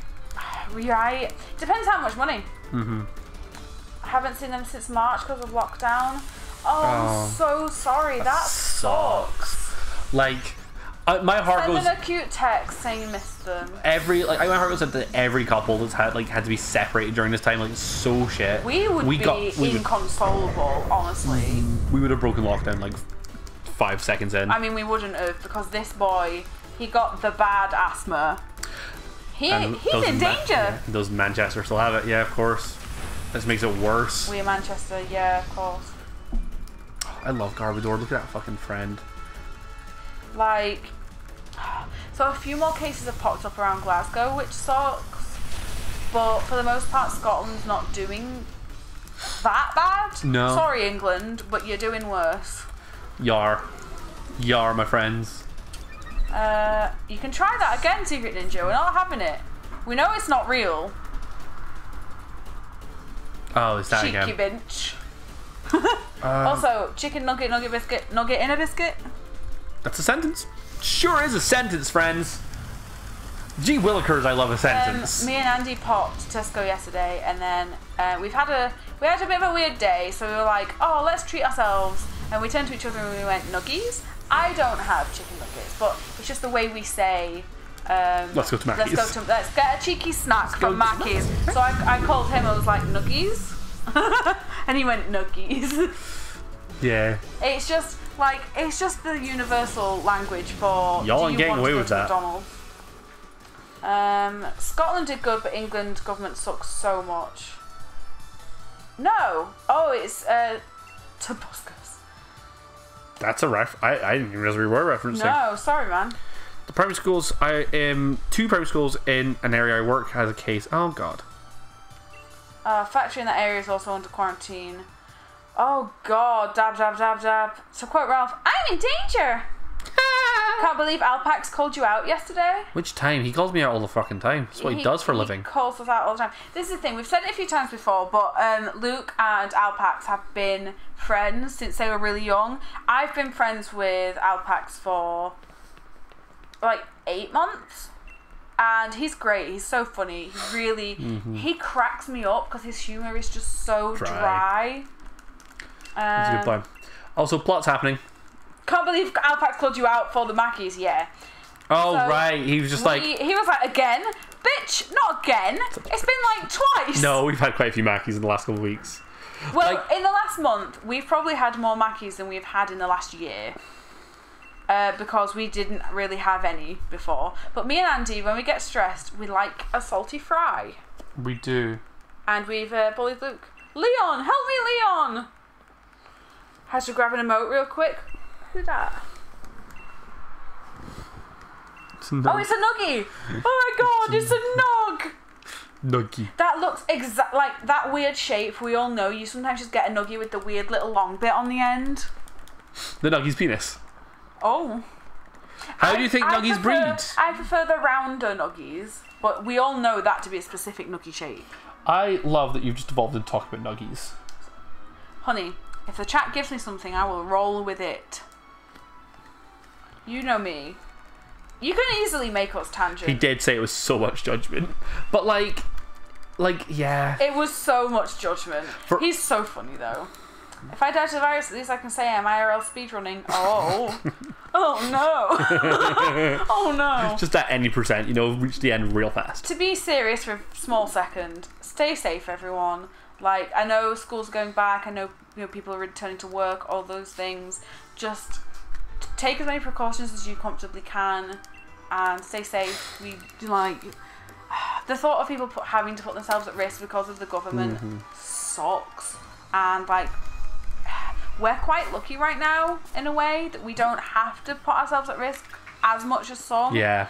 Right. Depends how much money. I haven't seen them since March because of lockdown. Oh, I'm so sorry. That sucks. Like, my heart Send goes. them a cute text saying you missed them. My heart goes out to every couple that's had to be separated during this time. Like, it's so shit. We would be inconsolable, honestly. We would have broken lockdown like 5 seconds in. I mean, we wouldn't have, because this boy, he got the bad asthma. He's in danger. Those in Manchester still have it. Yeah, of course. This makes it worse. We in Manchester, yeah, of course. I love Garbodor. Look at that fucking friend. Like, so a few more cases have popped up around Glasgow, which sucks. But for the most part, Scotland's not doing that bad. No. Sorry, England, but you're doing worse. Yar, my friends. You can try that again, Secret Ninja. We're not having it. We know it's not real. Oh, is that Cheeky again? bitch. Also, chicken nugget, nugget biscuit, nugget in a biscuit. That's a sentence. Sure is a sentence, friends. Gee willikers, I love a sentence. Me and Andy popped Tesco yesterday, and then we had a bit of a weird day. So we were like, oh, let's treat ourselves, and we turned to each other and we went, nuggies. I don't have chicken nuggets, but it's just the way we say. Let's go to Mackey's. Let's get a cheeky snack from Mackey's. So I called him. I was like, nuggies, and he went nuggies. Yeah. It's just the universal language for. Y'all do ain't you getting want away to go with to that. McDonald's? Scotland did good, but England government sucks so much. No. Oh, it's Tobuscus. That's a ref. I didn't even realize we were referencing. No, sorry, man. The primary schools, two primary schools in an area I work has a case. Oh god. Factory in that area is also under quarantine. Oh god, dab, dab, dab, dab. So quote Ralph, I'm in danger. Can't believe Alpax called you out yesterday. Which time? He calls me out all the fucking time. That's what he does for a living. He calls us out all the time. This is the thing, we've said it a few times before, but Luke and Alpax have been friends since they were really young. I've been friends with Alpax for like 8 months. And he's great. He's so funny. He really, he cracks me up because his humour is just so dry. It's a good plan. Also, plot's happening. Can't believe Alpax called you out for the Mackies, yeah. Oh, So right. He was just like... He was like, again? Bitch, not again. It's been like twice. No, we've had quite a few Mackies in the last couple of weeks. Well, like- in the last month, we've probably had more Mackies than we've had in the last year. Because we didn't really have any before. But me and Andy, when we get stressed, we like a salty fry. We do. And we've bullied Luke. Leon, help me, Leon! Has to grab an emote real quick. Who's that? Oh, it's a nuggie! Oh my god, it's a nug! Nuggie. That looks like that weird shape we all know. You sometimes just get a nuggie with the weird little long bit on the end. The Nuggie's penis. Oh. How do you think Nuggies breed? I prefer the rounder nuggies, but we all know that to be a specific nuggie shape. I love that you've just evolved into talking about Nuggies. Honey, if the chat gives me something, I will roll with it. You know me. You can easily make us tangent. He did say it was so much judgment. But like, yeah. It was so much judgment. He's so funny though. If I die to the virus, at least I can say I'm IRL speedrunning. Oh. Oh no. Oh no. Just at any percent, reach the end real fast. To be serious for a small second, stay safe everyone. Like, I know schools are going back, I know people are returning to work, all those things. Just take as many precautions as you comfortably can and stay safe. The thought of people having to put themselves at risk because of the government sucks. And we're quite lucky right now in a way that we don't have to put ourselves at risk as much as some. Yeah.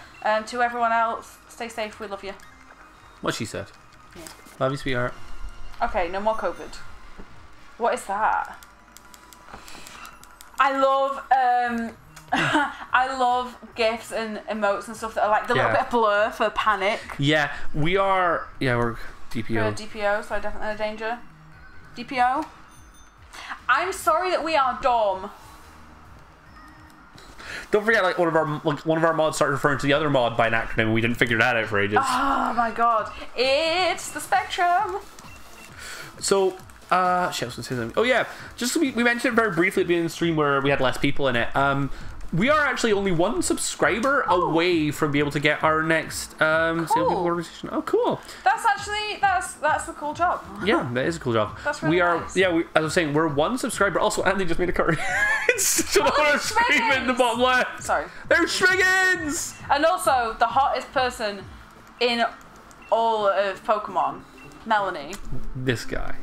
To everyone else, stay safe, we love you. What she said. Yeah. Love you, sweetheart. Okay, no more COVID. What is that? I love I love GIFs and emotes and stuff that are like the little bit of blur for panic. Yeah, we're DPO. For DPO, so definitely a danger. DPO? I'm sorry that we are dumb. Don't forget, one of our mods started referring to the other mod by an acronym, and we didn't figure that out for ages. Oh my god. It's the Spectrum. So, shit, I was gonna say something. Oh yeah, just we mentioned it very briefly at the beginning of the stream where we had less people in it. We are actually only one subscriber away from being able to get our next Sale People organization. Oh, cool. That's actually that's a cool job. Yeah, that is a cool job. That's really nice. Yeah, as I was saying, we're one subscriber. Also, Andy just made a curry. It's another scream in the bottom left. Sorry. They're Schmiggins! And also, the hottest person in all of Pokemon, Melanie. This guy.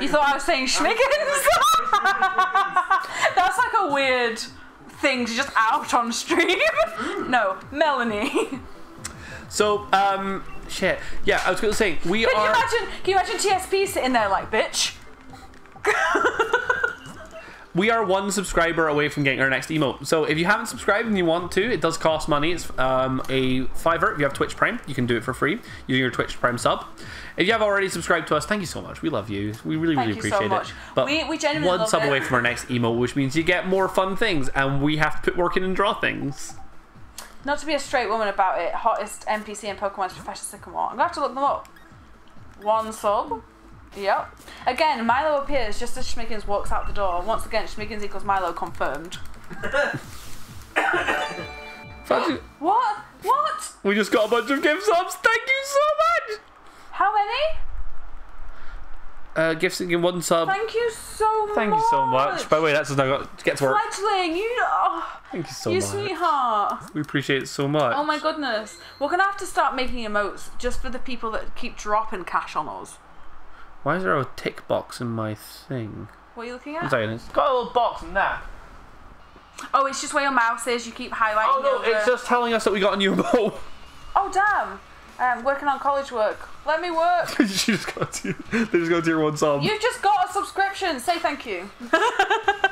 You thought I was saying Schmiggins? That's like a weird thing to just out on stream. No, Melanie. So, shit. Yeah, I was going to say, Can you imagine TSP sitting there like, bitch? we are one subscriber away from getting our next emote. So if you haven't subscribed and you want to, it does cost money. It's a $5. If you have Twitch Prime, you can do it for free using your Twitch Prime sub. If you have already subscribed to us, thank you so much. We love you. We really appreciate it. But we genuinely one love sub it. away from our next emote, which means you get more fun things, and we have to put work in and draw things. Not to be a straight woman about it, hottest NPC in Pokemon is Professor Sycamore. I'm going to have to look them up. One sub. Yep. Again, Milo appears just as Schmiggins walks out the door. Once again, Schmiggins equals Milo confirmed. What? What? We just got a bunch of gift subs. Thank you so much. How many? Gifts in one sub. Thank you so much. Thank you so much. By the way, that's just now got to get to work. Fledgling, Thank you so you much. sweetheart. We appreciate it so much. Oh my goodness. We're going to have to start making emotes just for the people that keep dropping cash on us. Why is there a tick box in my thing? What are you looking One at? second, it's got a little box in that. Oh, it's just where your mouse is. You keep highlighting Oh no, over. it's just telling us that we got a new emote. Oh, damn. Working on college work. Let me work. They just got tier 1 sub. You've just got a subscription. Say thank you.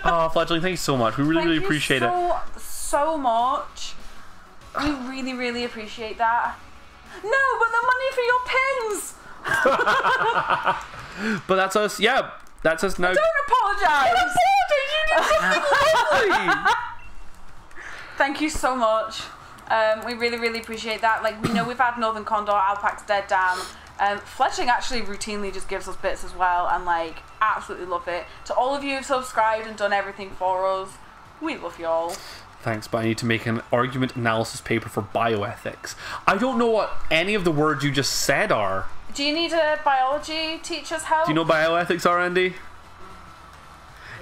Oh, Fledgling, thank you so much. We really appreciate it. So much. We really appreciate that. No, but the money for your pins. But that's us, yeah. That's us now. Don't apologise. You did something lovely. Thank you so much. We really appreciate that. Like, we know we've had Northern Condor, Alpac's Dead Dam. Fletching actually routinely just gives us bits as well, and like absolutely love it. To all of you who've subscribed and done everything for us, we love y'all. Thanks, but I need to make an argument analysis paper for bioethics. I don't know what any of the words you just said are. Do you need a biology teacher's help? Do you know what bioethics are, Andy?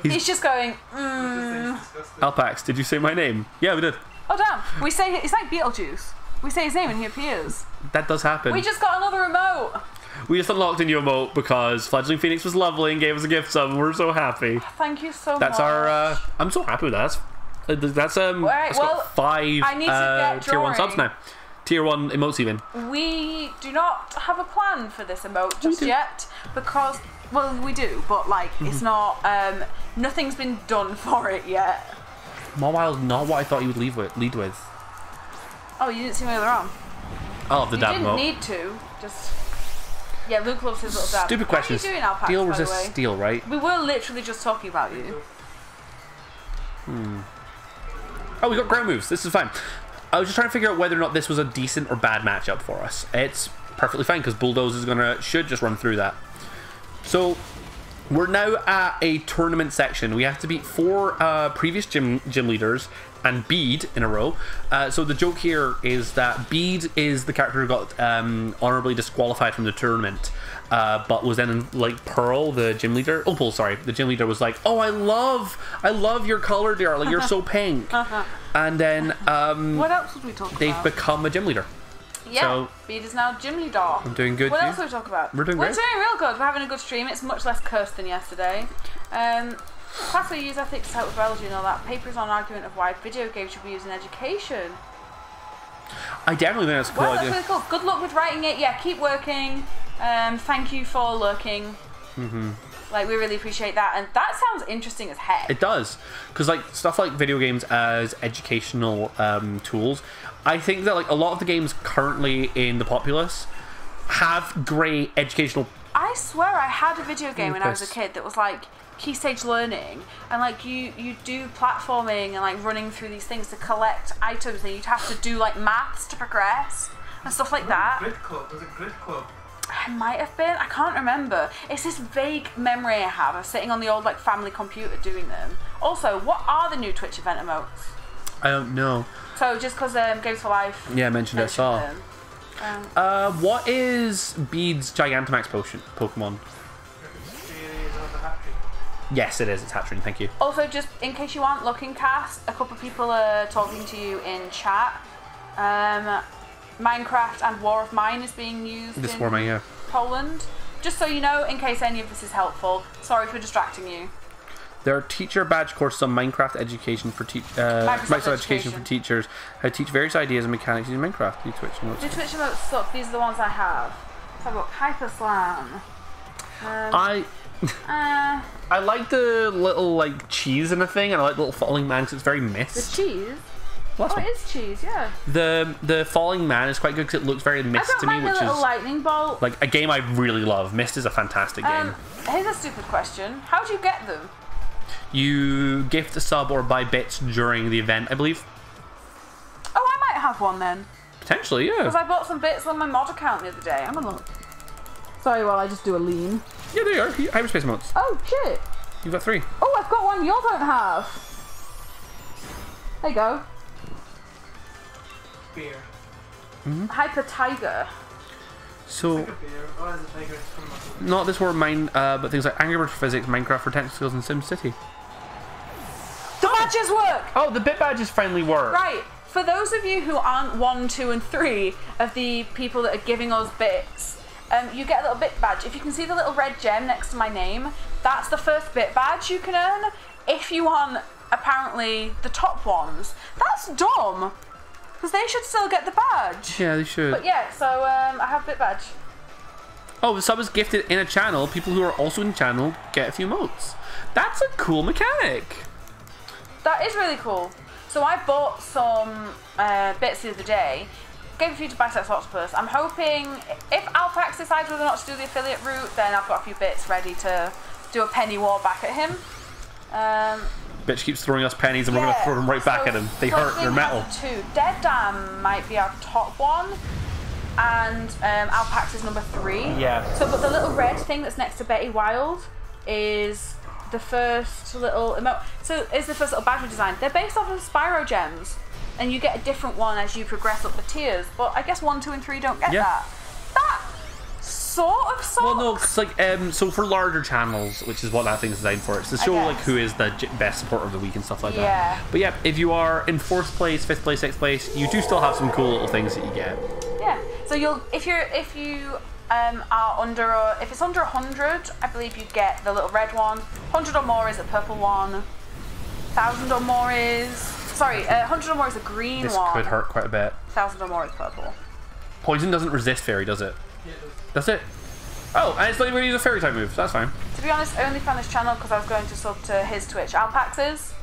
He's just going, Alpax, did you say my name? Yeah, we did. Oh damn, we say it's like Beetlejuice. We say his name and he appears. That does happen. We just got another remote. We just unlocked a new emote because Fledgling Phoenix was lovely and gave us a gift sub, and we're so happy. Thank you so much. That's our, I'm so happy with that. That's, Right, it's well, got 5 I need to get tier 1 subs drawing. now. Tier 1 emotes even. We do not have a plan for this emote just do. yet because, well, we do, but like it's not. Nothing's been done for it yet. Mawile, not what I thought you would lead with. Oh, you didn't see my other arm. I love the You dab didn't emote. need to. Just yeah, Luke loves his little dab. Stupid question. How are you doing, Alpaca, Steel by the resists way? steel, right? We were literally just talking about you. Oh, we got ground moves. This is fine. I was just trying to figure out whether or not this was a decent or bad matchup for us. It's perfectly fine because Bulldoze is should just run through that. So we're now at a tournament section. We have to beat 4 previous gym leaders and Bede in a row. So the joke here is that Bede is the character who got honorably disqualified from the tournament, but was then like Pearl, the gym leader. Opal, sorry, the gym leader was like, "Oh, I love your color, dear. Like you're so pink." And then What else would we talk they've about? become a gym leader. Yeah, so- Bede is now gym leader. I'm doing good. What you? else do we talk about? We're doing great. We're doing real good. We're having a good stream. It's much less cursed than yesterday. Class we use ethics to help with biology and all that. Paper is on argument of why video games should be used in education. I definitely think that's a cool Well, that's idea. really cool. Good luck with writing it. Yeah, keep working. Thank you for lurking. Like, we really appreciate that. And that sounds interesting as heck. It does, because like stuff like video games as educational tools, I think that like a lot of the games currently in the populace have great educational. I swear I had a video game when I was a kid that was like key stage learning, and like you do platforming and like running through these things to collect items, and you'd have to do like maths to progress and stuff like that. Grid Club. Was it Grid Club? It might have been. I can't remember. It's this vague memory I have of sitting on the old like family computer doing them. Also, what are the new Twitch event emotes? I don't know. So just because Games for Life. Yeah, I mentioned I saw. them. What is Bede's Gigantamax Pokemon? Yes, it is. It's Hatchling. Thank you. Also, just in case you aren't looking, Cast, a couple of people are talking to you in chat. Minecraft and War of Mine is being used This in warming, yeah. Poland. Just so you know, in case any of this is helpful. Sorry for distracting you. There are teacher badge courses on Minecraft education for Microsoft education for teachers. How to teach various ideas and mechanics using Minecraft. Do Twitch emotes. The Twitch emotes suck. These are the ones I have. So I've got Hyper Slam. I like the little like cheese and a thing, and I like the little falling man because it's very The mist. cheese? Well, that's Oh, fine. it is cheese, yeah. The falling man is quite good because it looks very I mist don't to me, mind the which little is lightning bolt. like a game I really love. Mist is a fantastic game. Here's a stupid question. How do you get them? You gift a sub or buy bits during the event, I believe. Oh, I might have one then. Potentially, Because yeah. I bought some bits on my mod account the other day. I'm gonna look. Sorry, while I just do a lean. Yeah, they are. Hyperspace modes. Oh, shit. You've got 3. Oh, I've got one you don't have. There you go. Beer. Hyper Tiger. So, Like a beer. Oh, there's a tiger. It's coming up. not this word mine, but things like Angry Birds for Physics, Minecraft for Technical Skills, and SimCity. The badges work! Oh, the bit badges finally work. Right. For those of you who aren't 1, 2, and 3 of the people that are giving us bits, you get a little bit badge. If you can see the little red gem next to my name, that's the first bit badge you can earn. If you want, apparently, the top ones, that's dumb. Because they should still get the badge. Yeah, they should. But yeah, so I have bit badge. Oh, the sub is gifted in a channel. People who are also in the channel get a few motes. That's a cool mechanic. That is really cool. So I bought some bits the other day. Gave a few to Biceps Octopus. I'm hoping if Alpax decides whether or not to do the affiliate route, then I've got a few bits ready to do a penny war back at him. Bitch keeps throwing us pennies and we're going to throw them right back at him. They hurt, they're metal. Two. Dead Dam might be our top one. And Alpax is number 3. Yeah. So, but the little red thing that's next to Betty Wild is the first little emote. So, is the first little badge we designed. They're based off of Spyro gems, and you get a different one as you progress up the tiers. But I guess 1, 2, and 3 don't get Yeah. that. That sort of sucks. Well, no, because like, so for larger channels, which is what that thing's designed for, it's to show like guess. who is the best supporter of the week and stuff like Yeah. that. But yeah, if you are in 4th place, 5th place, 6th place, you do still have some cool little things that you get. Yeah. So if you are under if it's under 100, I believe you get the little red one. 100 or more is a purple one. 1,000 or more is 100 or more is a green This one. could hurt quite a bit. 1,000 or more is purple. Poison doesn't resist fairy, does it? Yeah, it does. That's it. Oh, and it's not even going to use a fairy type move, so that's fine. To be honest, I only found this channel because I was going to sub to his Twitch. Alpax's.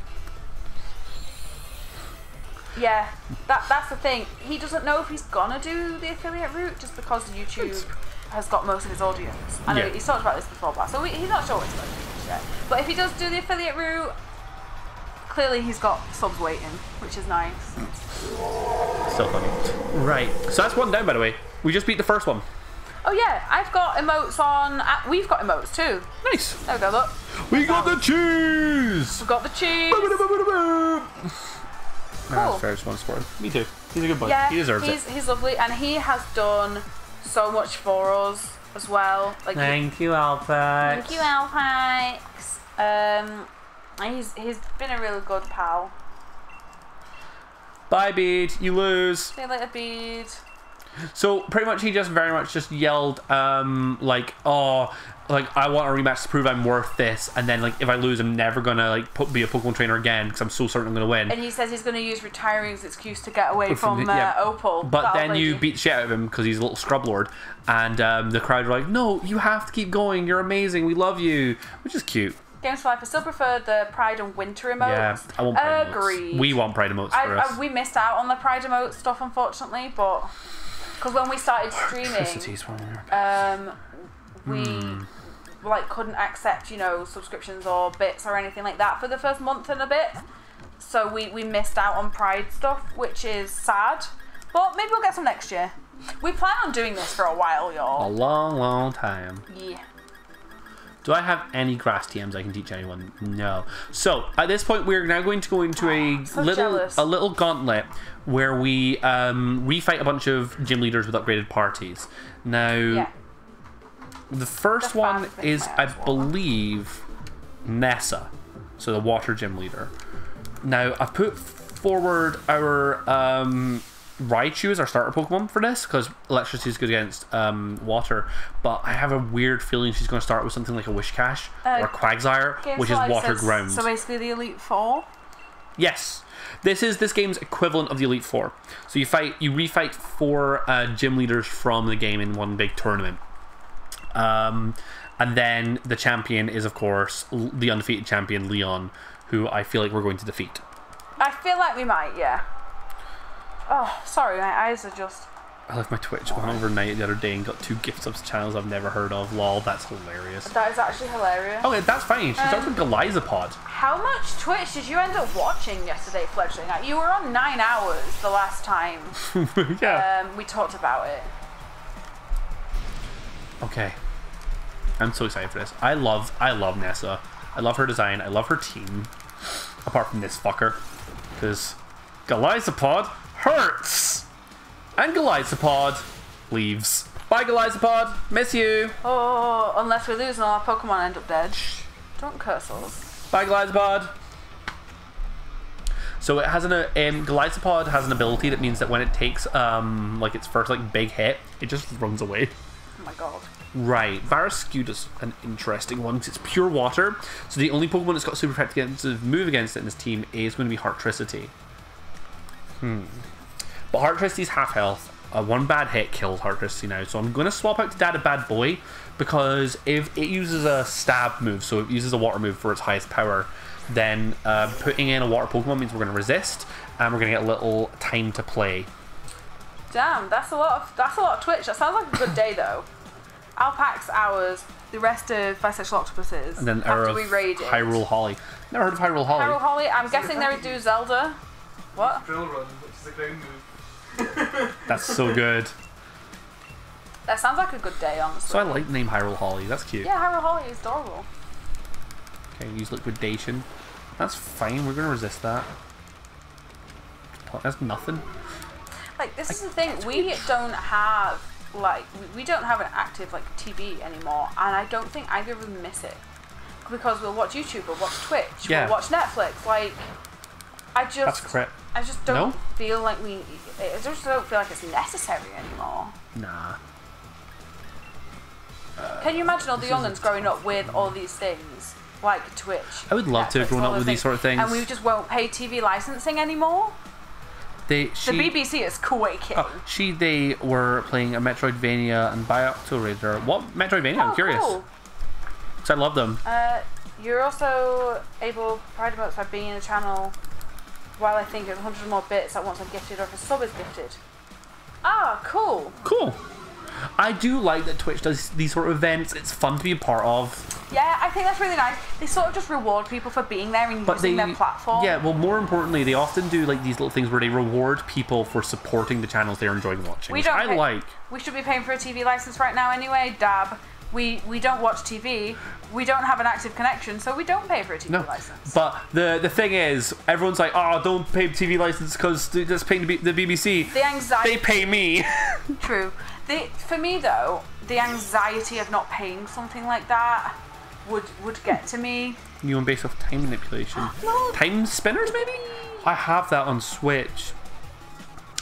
Yeah, that's the thing. He doesn't know if he's gonna do the affiliate route just because YouTube has got most of his audience. I know Yeah. he's talked about this before, but so he's not sure what he's going to do just yet. But if he does do the affiliate route, clearly he's got subs waiting, which is nice. Still funny. Right, so that's one down, by the way. We just beat the first one. Oh yeah, I've got emotes on. We've got emotes too. Nice. There we go. Look, We got the cheese. we've got the cheese. Nah, that's fair. I just want to support him. Me too. He's a good boy. Yeah, He deserves it. he's lovely, and he has done so much for us as well. Like, Thank you, Alpha. thank you, Alpax. He's been a really good pal. Bye, Bede. You lose. See you later, Bede. So pretty much, he just very much just yelled, like, "Oh, like I want a rematch to prove I'm worth this." And then, like, if I lose, I'm never gonna like be a Pokemon trainer again because I'm so certain I'm gonna win. And he says he's going to use retiring as an excuse to get away from yeah. Opal. But that then old you lady. beat the shit out of him because he's a little scrub lord, and the crowd were like, "No, you have to keep going. You're amazing. We love you," which is cute. Games for Life. I still prefer the Pride and Winter emotes. Yeah, I want pride Agreed. emotes. We want pride emotes for us. We missed out on the Pride emote stuff, unfortunately, but because when we started streaming, Electricity's one of your- we like couldn't accept subscriptions or bits or anything like that for the first month and a bit, so we missed out on Pride stuff, which is sad, but maybe we'll get some next year. We plan on doing this for a while, A y'all. long time. Yeah. Do I have any grass TMs I can teach anyone? No. So at this point, we're now going to go into So jealous. a little gauntlet where we refight a bunch of gym leaders with upgraded parties. Now, Yeah. the first The one fast is, thing I as well. believe, Nessa, so the water gym leader. Now, I've put forward our Raichu as our starter Pokemon for this because electricity is good against water, but I have a weird feeling she's going to start with something like a Wishcash or a Quagsire, Games which for is Life water says- ground. So basically, the Elite Four. Yes, this is this game's equivalent of the Elite Four. So you refight 4 gym leaders from the game in one big tournament. And then the champion is, of course, the undefeated champion, Leon, who I feel like we're going to defeat. I feel like we might, yeah. Oh, sorry, my eyes are just... I left my Twitch on overnight the other day and got 2 gift subs channels I've never heard of. Lol, that's hilarious. That is actually hilarious. Okay, that's fine. She starts with Galizapod. How much Twitch did you end up watching yesterday, Fledgling? You were on 9 hours the last time Yeah. we talked about it. Okay. I'm so excited for this. I love Nessa. I love her design. I love her team. Apart from this fucker. Because Galizapod hurts! And Galizapod leaves. Bye, Galizapod. Miss you. Oh, unless we lose and all our Pokemon end up dead. Don't curse us. Bye, Galizapod. So it has Galizapod has an ability that means that when it takes like its first like big hit, it just runs away. Oh my god. Right, Varascuda's an interesting one because it's pure water. So the only Pokemon that's got super effective move against it in this team is going to be Heartricity. But Heartricity's half health. One bad hit kills Heartricity now. So I'm going to swap out to Data Bad Boy because if it uses a stab move, so it uses a water move for its highest power, then putting in a water Pokemon means we're going to resist and we're going to get a little time to play. Damn, that's a lot of Twitch. That sounds like a good day though. Alpax hours, the rest of Bisexual Octopuses. And then after we raid it. Hyrule Holly. Never heard of Hyrule Holly. Hyrule Holly, I'm guessing they would do Zelda. What? Drill Run, which is a ground move. That's so good. That sounds like a good day, honestly. So I like the name Hyrule Holly. That's cute. Yeah, Hyrule Holly is adorable. Okay, use Liquidation. That's fine. We're going to resist that. That's nothing. Like, this is the thing. We don't have, like, we don't have an active, like, TV anymore. And I don't think either of them miss it. Because we'll watch YouTube, we'll watch Twitch, Yeah. we'll watch Netflix. Like, That's correct. I just don't No? feel like I just don't feel like it's necessary anymore. Nah. Can you imagine all the young'uns growing up with all these things? Like Twitch. I would love to have Netflix, grown all up with those these sort of things. And we just won't pay TV licensing anymore? The BBC is quaking. They were playing a Metroidvania and Bioocto Raider. What Metroidvania? I'm curious. Cool. Because I love them. You're also able to provide emotes by being in the channel while I think it's 100 more bits that once I'm gifted or if a sub is gifted. Ah, cool. Cool. I do like that Twitch does these sort of events. It's fun to be a part of. Yeah, I think that's really nice. They sort of just reward people for being there and using their platform. Yeah, well, more importantly, they often do like these little things where they reward people for supporting the channels they're enjoying watching. We Which don't I like. We should be paying for a TV license right now anyway, dab. We don't watch TV. We don't have an active connection, so we don't pay for a TV license. But the thing is, everyone's like, oh, don't pay TV license because that's paying the BBC. The anxiety. They pay me. True. For me though, the anxiety of not paying something like that would get to me. New one based off time manipulation. No. Time spinners, maybe? I have that on Switch.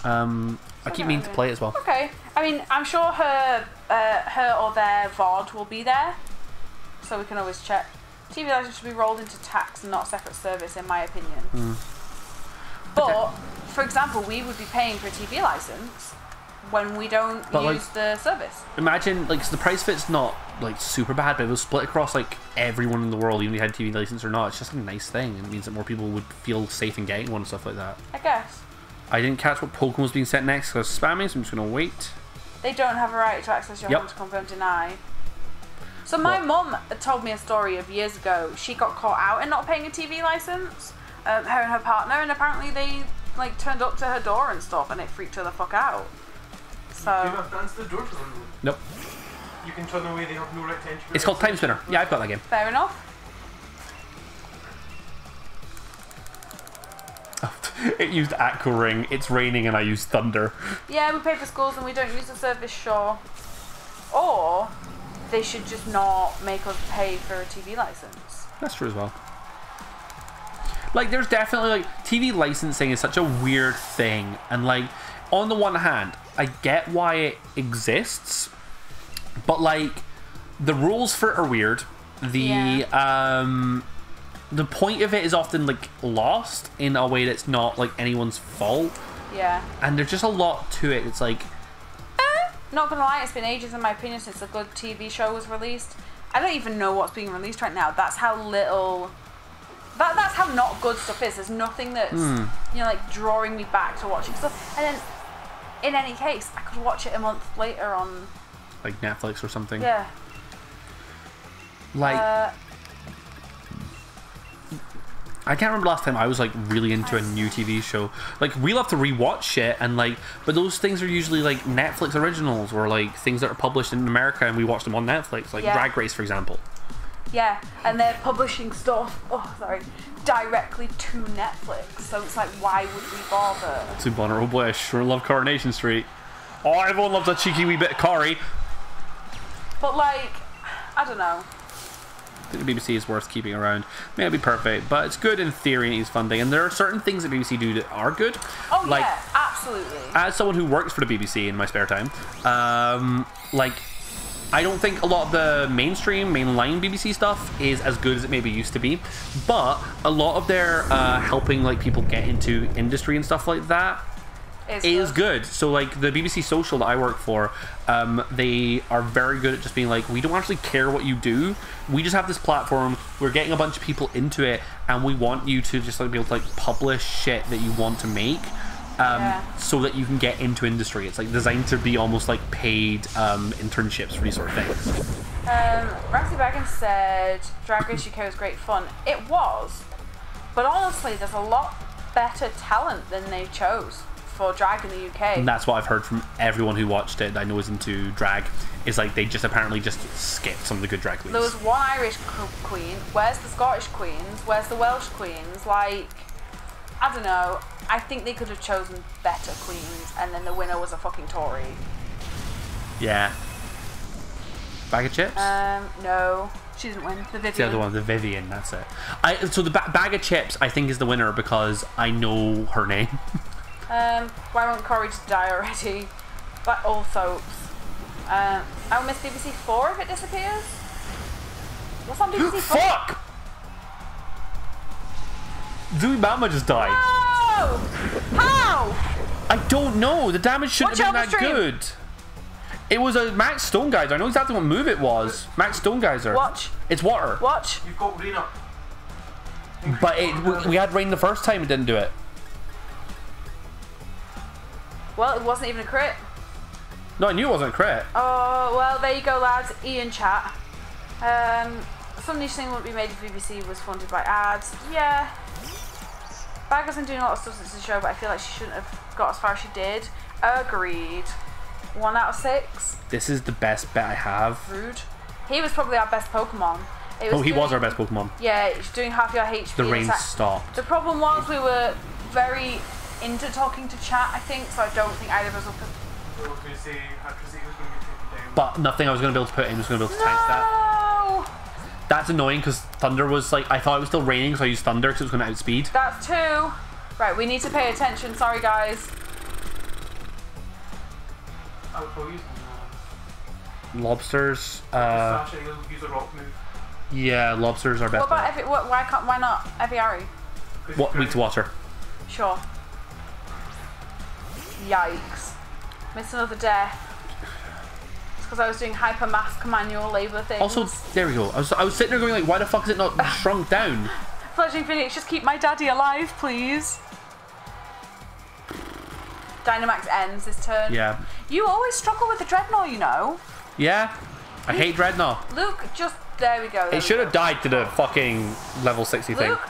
I keep meaning to play it as well. Okay. I mean, I'm sure her or their VOD will be there, so we can always check. TV license should be rolled into tax and not separate service, in my opinion. But, for example, we would be paying for a TV license when we don't use the service. Imagine, like, so the price fit's not, like, super bad, but it was split across, like, everyone in the world, even if you had a TV license or not. It's just a nice thing. It means that more people would feel safe in getting one and stuff like that. I guess. I didn't catch what Pokemon was being sent next because I was spamming, so I'm just going to wait. They don't have a right to access your home to confirm deny. So my mum told me a story of years ago. She got caught out in not paying a TV license, her and her partner, and apparently they like turned up to her door and stuff, and it freaked her the fuck out. So Do you have to answer the door for them? Nope. You can turn away, they have no right to enter. It's called Time Spinner. Yeah, I've got that game. fair enough. It used Aqua Ring. It's raining and I used Thunder. Yeah, we pay for schools and we don't use the service, sure. Or they should just not make us pay for a TV license. That's true as well. Like, there's definitely, like, TV licensing is such a weird thing. And, like, on the one hand, I get why it exists. But, like, the rules for it are weird. The point of it is often, like, lost in a way that's not, like, anyone's fault. Yeah. And there's just a lot to it. It's like... Not gonna lie, it's been ages in my opinion since a good TV show was released. I don't even know what's being released right now. That's how little. That's how not good stuff is. There's nothing that's like drawing me back to watching stuff. And then, in any case, I could watch it a month later on. Like Netflix or something. Yeah. Like. I can't remember last time I was like really into a new TV show. Like we love to rewatch shit and like, but those things are usually like Netflix originals or like things that are published in America and we watch them on Netflix, like Drag Race, for example. Yeah, and they're publishing stuff. Directly to Netflix. So it's like, why would we bother? Too vulnerable wish. We love Coronation Street. Oh, everyone loves a cheeky wee bit of curry. But like, I don't know. I think the BBC is worth keeping around. May not be perfect, but it's good in theory and it needs funding. And there are certain things that BBC do that are good. Oh like, yeah, absolutely. As someone who works for the BBC in my spare time, like, I don't think a lot of the mainline BBC stuff is as good as it maybe used to be. But a lot of their helping like people get into industry and stuff like that is good. So like the BBC Social that I work for, they are very good at just being like, we don't actually care what you do, we just have this platform, we're getting a bunch of people into it, and we want you to just like be able to like publish shit that you want to make, so that you can get into industry. It's like designed to be almost like paid internships for these sort of things. Ramsey Baggins said Drag Race UK was great fun. It was, but honestly there's a lot better talent than they chose for drag in the UK. And that's what I've heard from everyone who watched it that I know is into drag, is like they just apparently just skipped some of the good drag queens. There was one Irish queen. Where's the Scottish queens? Where's the Welsh queens? Like, I don't know. I think they could have chosen better queens, and then the winner was a fucking Tory. Yeah. Bag of chips? No. She didn't win. The Vivian. The other one, the Vivian, that's it. So the bag of chips, I think, is the winner because I know her name. Why won't Corey just die already? Like all soaps. I'll miss BBC 4 if it disappears. What's on BBC 4? Fuck! Zooey Mama just died. No! How? I don't know. The damage shouldn't have been that stream. good. It was a Max Stone Geyser. I know exactly what move it was. Max Stone Geyser. Watch. It's water. Watch. You've got rain up. But we had rain the first time, it didn't do it. Well, it wasn't even a crit. No, I knew it wasn't a crit. Oh, well, there you go, lads. Ian chat. Some niche thing wouldn't be made if BBC was funded by ads. Yeah. Bag has been doing a lot of stuff since the show, but I feel like she shouldn't have got as far as she did. Agreed. 1 out of 6. This is the best bet I have. Rude. He was probably our best Pokemon. He was our best Pokemon. Yeah, he's doing half your HP. The rain stopped. The problem was we were very into talking to chat, I think, so I don't think either of us will put... I was going to say, Actressy was going to get taken down. But nothing I was going to be able to put in was going to be able to tank that. That's annoying because Thunder was like, I thought it was still raining, so I used Thunder because it was going to outspeed. That's 2. Right, we need to pay attention. Sorry, guys. I would probably use them. Lobsters. Slash it, he'll use a rock move. Yeah, lobsters are best. What about why not Eviari? What weak to water? Sure. Yikes. Missed another death. It's because I was doing hyper mask manual labour things. Also, there we go. I was sitting there going like, why the fuck is it not shrunk down? Fledgling Phoenix, just keep my daddy alive, please. Dynamax ends this turn. Yeah. You always struggle with the Dreadnought, you know. Yeah. I hate Dreadnought. Luke, just... There we go. It should have died to the fucking level 60 thing. Luke,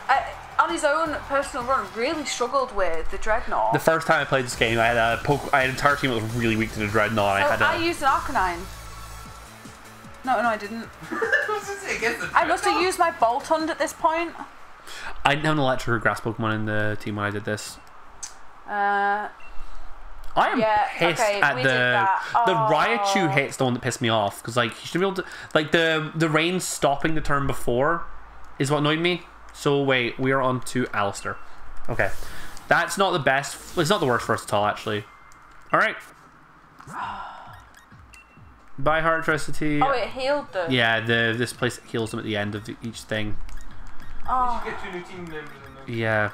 on his own personal run, really struggled with the Dreadnought. The first time I played this game, I had an entire team that was really weak to the Dreadnought. I used an Arcanine. No, I didn't. I must have used my Boltund at this point. I didn't have an electric grass Pokemon in the team when I did this. I am pissed at the Raichu hit's the one that pissed me off because like you should be able to like the rain stopping the turn before is what annoyed me. So wait, we are on to Alistair. Okay, that's not the best. It's not the worst for us at all, actually. All right. Buy Heartricity. Oh, it healed them. Yeah, this place heals them at the end of each thing. Oh. You should get 2 new team members in there. Yeah.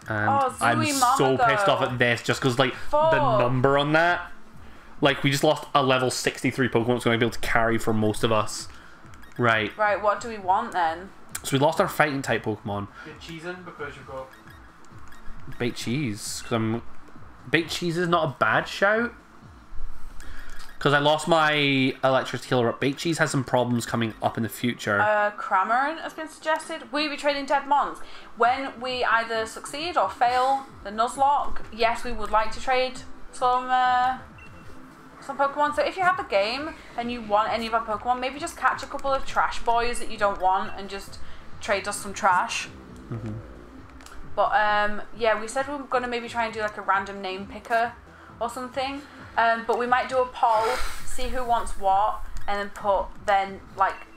And I'm so pissed off at this just because like the number on that. Like, we just lost a level 63 Pokemon that's going to be able to carry for most of us. Right. Right, what do we want then? So we lost our fighting type Pokemon. Get cheese in because you've got. Baked cheese. Baked cheese is not a bad shout. Because I lost my electricity healer up. Baked cheese has some problems coming up in the future. Cramorant has been suggested. Will you be trading dead mons? When we either succeed or fail the Nuzlocke, yes, we would like to trade some Pokemon. So if you have the game and you want any of our Pokemon, maybe just catch a couple of trash boys that you don't want and just trade us some trash. Mm-hmm. But yeah, we said we were going to maybe try and do like a random name picker or something. But we might do a poll, see who wants what, and then